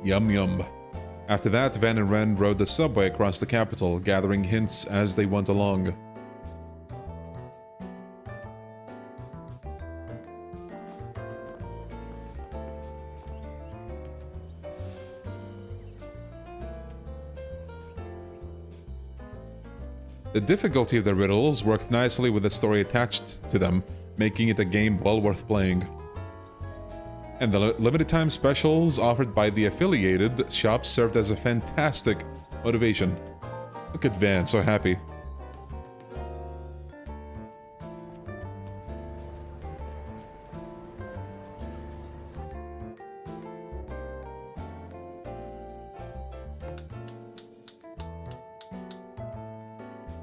Yum yum. After that, Van and Ren rode the subway across the capital, gathering hints as they went along. The difficulty of the riddles worked nicely with the story attached to them, making it a game well worth playing. And the limited time specials offered by the affiliated shops served as a fantastic motivation. Look at Van, so happy.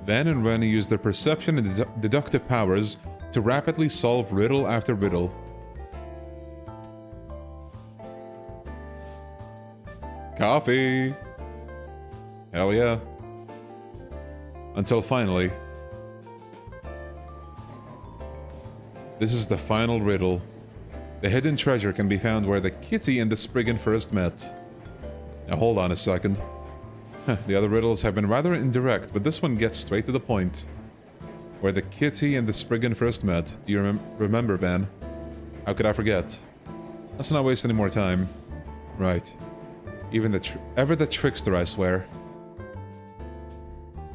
Van and Ren use their perception and deductive powers to rapidly solve riddle after riddle. Coffee! Hell yeah. Until finally... This is the final riddle. The hidden treasure can be found where the kitty and the Spriggan first met. Now hold on a second. The other riddles have been rather indirect, but this one gets straight to the point. Where the kitty and the Spriggan first met. Do you remember, Van? How could I forget? Let's not waste any more time. Right. Even ever the trickster, I swear.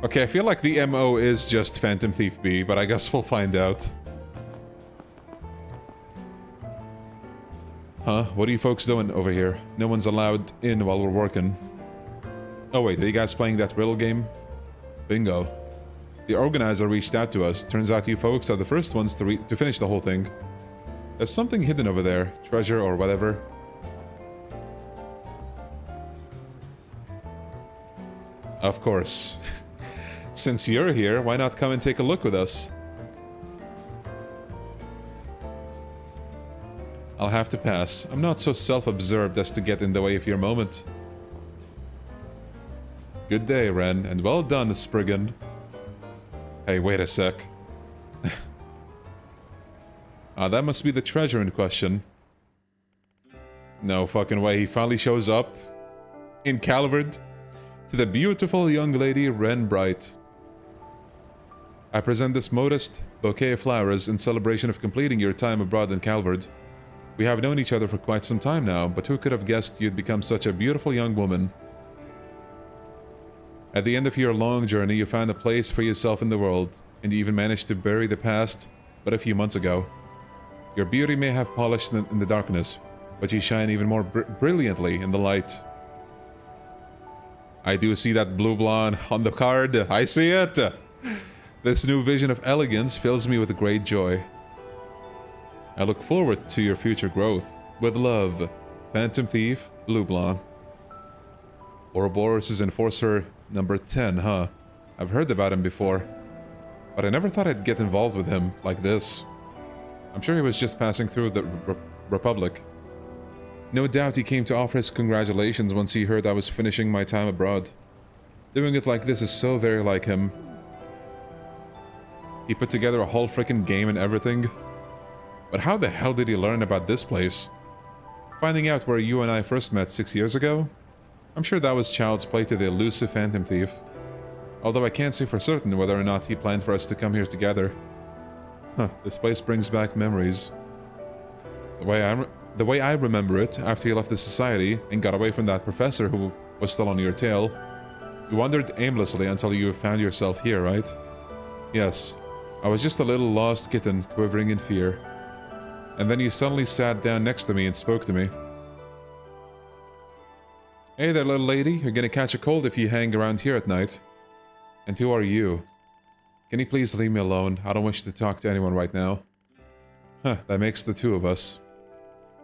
Okay, I feel like the MO is just Phantom Thief B, but I guess we'll find out. Huh? What are you folks doing over here? No one's allowed in while we're working. Oh wait, are you guys playing that riddle game? Bingo. The organizer reached out to us. Turns out you folks are the first ones to finish the whole thing. There's something hidden over there. Treasure or whatever. Of course. Since you're here, why not come and take a look with us? I'll have to pass. I'm not so self-absorbed as to get in the way of your moment. Good day, Ren, and well done, Spriggan. Hey, wait a sec. That must be the treasure in question. No fucking way, he finally shows up in Calvard. To the beautiful young lady, Ren Bright. I present this modest bouquet of flowers in celebration of completing your time abroad in Calvard. We have known each other for quite some time now, but who could have guessed you'd become such a beautiful young woman? At the end of your long journey, you found a place for yourself in the world, and you even managed to bury the past but a few months ago. Your beauty may have polished in the darkness, but you shine even more brilliantly in the light. I do see that blue blonde on the card. I see it! This new vision of elegance fills me with great joy. I look forward to your future growth. With love, Phantom Thief, Blue Blonde. Ouroboros is Enforcer number 10, huh? I've heard about him before. But I never thought I'd get involved with him like this. I'm sure he was just passing through the Republic. No doubt he came to offer his congratulations once he heard I was finishing my time abroad. Doing it like this is so very like him. He put together a whole freaking game and everything. But how the hell did he learn about this place? Finding out where you and I first met 6 years ago? I'm sure that was child's play to the elusive Phantom Thief. Although I can't say for certain whether or not he planned for us to come here together. Huh, this place brings back memories. The way I remember it, after you left the society and got away from that professor who was still on your tail, you wandered aimlessly until you found yourself here, right? Yes. I was just a little lost kitten, quivering in fear. And then you suddenly sat down next to me and spoke to me. Hey there, little lady. You're gonna catch a cold if you hang around here at night. And who are you? Can you please leave me alone? I don't wish to talk to anyone right now. Huh, that makes the two of us.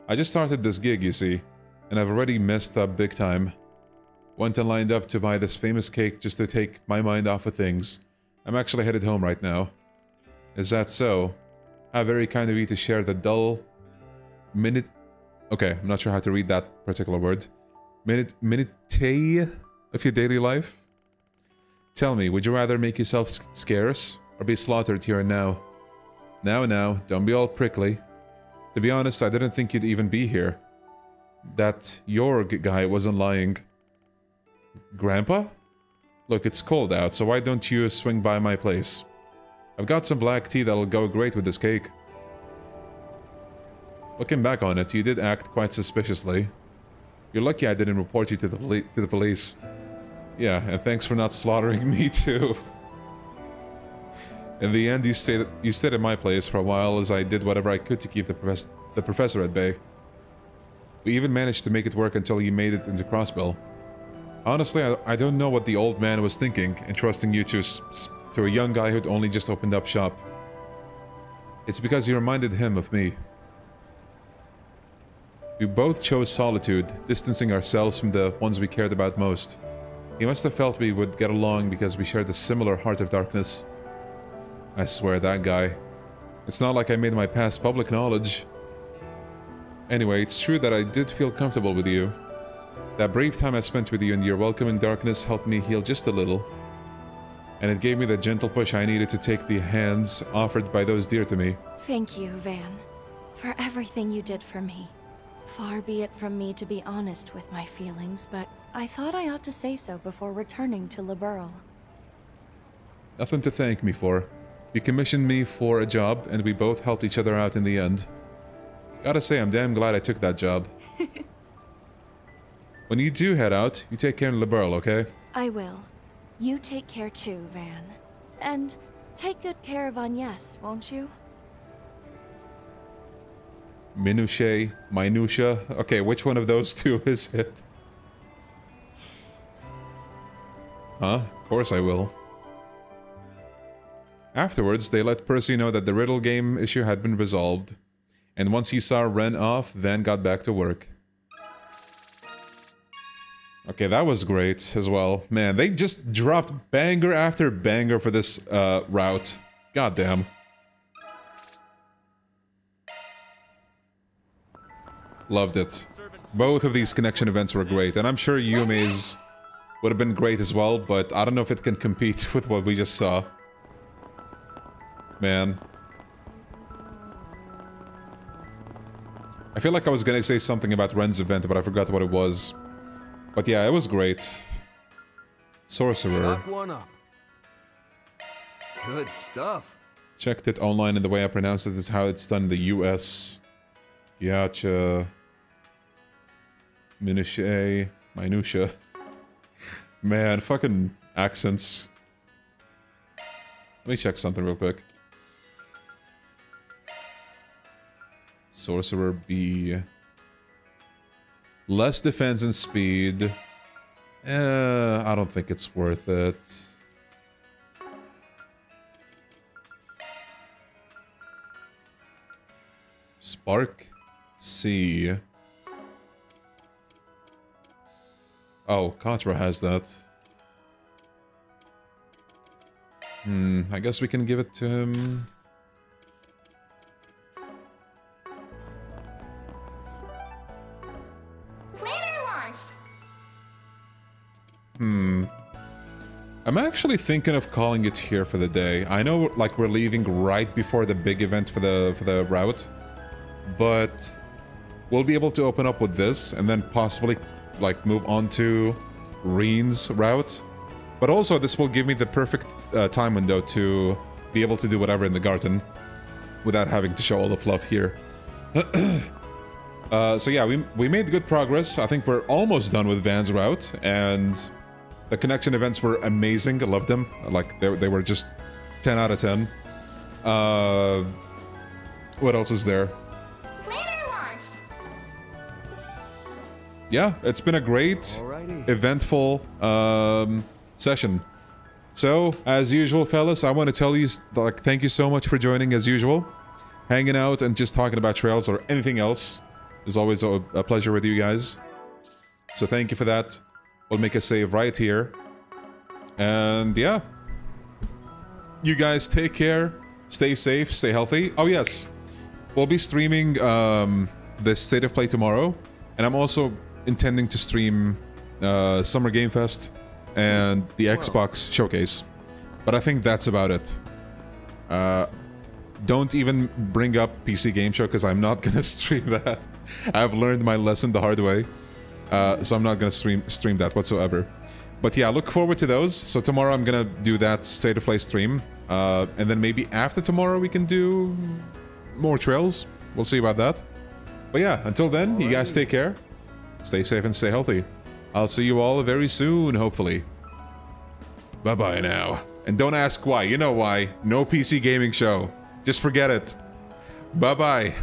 I just started this gig, you see, and I've already messed up big time. Went and lined up to buy this famous cake just to take my mind off of things. I'm actually headed home right now. Is that so? How very kind of you to share the dull... Okay, I'm not sure how to read that particular word. Minute of your daily life? Tell me, would you rather make yourself scarce, or be slaughtered here and now? Now, don't be all prickly. To be honest, I didn't think you'd even be here. That Jorg guy wasn't lying. Grandpa? Look, it's cold out, so why don't you swing by my place? I've got some black tea that'll go great with this cake. Looking back on it, you did act quite suspiciously. You're lucky I didn't report you to the police. Yeah, and thanks for not slaughtering me too. In the end, you stayed at my place for a while as I did whatever I could to keep the professor at bay. We even managed to make it work until you made it into Crossbell. Honestly, I don't know what the old man was thinking, entrusting you to a young guy who'd only just opened up shop. It's because you reminded him of me. We both chose solitude, distancing ourselves from the ones we cared about most. He must have felt we would get along because we shared a similar heart of darkness. I swear, that guy. It's not like I made my past public knowledge. Anyway, it's true that I did feel comfortable with you. That brief time I spent with you in your welcoming darkness helped me heal just a little. And it gave me the gentle push I needed to take the hands offered by those dear to me. Thank you, Van, for everything you did for me. Far be it from me to be honest with my feelings, but I thought I ought to say so before returning to Liberl. Nothing to thank me for. You commissioned me for a job, and we both helped each other out in the end. Gotta say, I'm damn glad I took that job. When you do head out, you take care of Liberl, okay? I will. You take care too, Van. And take good care of Agnes, won't you? Minutia. Okay, which one of those two is it? Huh? Of course I will. Afterwards, they let Percy know that the riddle game issue had been resolved. And once he saw Ren off, Van got back to work. Okay, that was great as well. Man, they just dropped banger after banger for this route. Goddamn. Loved it. Both of these connection events were great, and I'm sure Yume's would have been great as well, but I don't know if it can compete with what we just saw. Man. I feel like I was gonna say something about Ren's event, but I forgot what it was. But yeah, it was great. Sorcerer. Chalk one up. Good stuff. Checked it online, and the way I pronounced it is how it's done in the US. Gotcha. Minutia. Man, fucking accents. Let me check something real quick. Sorcerer B. Less defense and speed. I don't think it's worth it. Spark C. Oh, Contra has that. I guess we can give it to him. Planner launched. I'm actually thinking of calling it here for the day. I know, like, we're leaving right before the big event for the route, but we'll be able to open up with this and then possibly, like, move on to Reen's route. But also, this will give me the perfect time window to be able to do whatever in the garden without having to show all the fluff here. So yeah, we made good progress. I think we're almost done with Van's route, and the connection events were amazing. I loved them. Like, they were just 10 out of 10. What else is there? Planner launched. Yeah, it's been a great, eventful session. So, as usual, fellas, I want to tell you, like, thank you so much for joining as usual. Hanging out and just talking about trails or anything else is always a pleasure with you guys. So thank you for that. We'll make a save right here. And yeah. You guys take care. Stay safe. Stay healthy. Oh yes. We'll be streaming the State of Play tomorrow. And I'm also intending to stream Summer Game Fest and the Xbox Showcase. But I think that's about it. Don't even bring up PC Game Show because I'm not gonna stream that. I've learned my lesson the hard way. So I'm not gonna stream that whatsoever. But yeah, look forward to those. So tomorrow I'm gonna do that State of Play stream. And then maybe after tomorrow we can do more trails. We'll see about that. But yeah, until then, you guys take care. Stay safe and stay healthy. I'll see you all very soon, hopefully. Bye-bye now. And don't ask why. You know why. No PC gaming show. Just forget it. Bye-bye.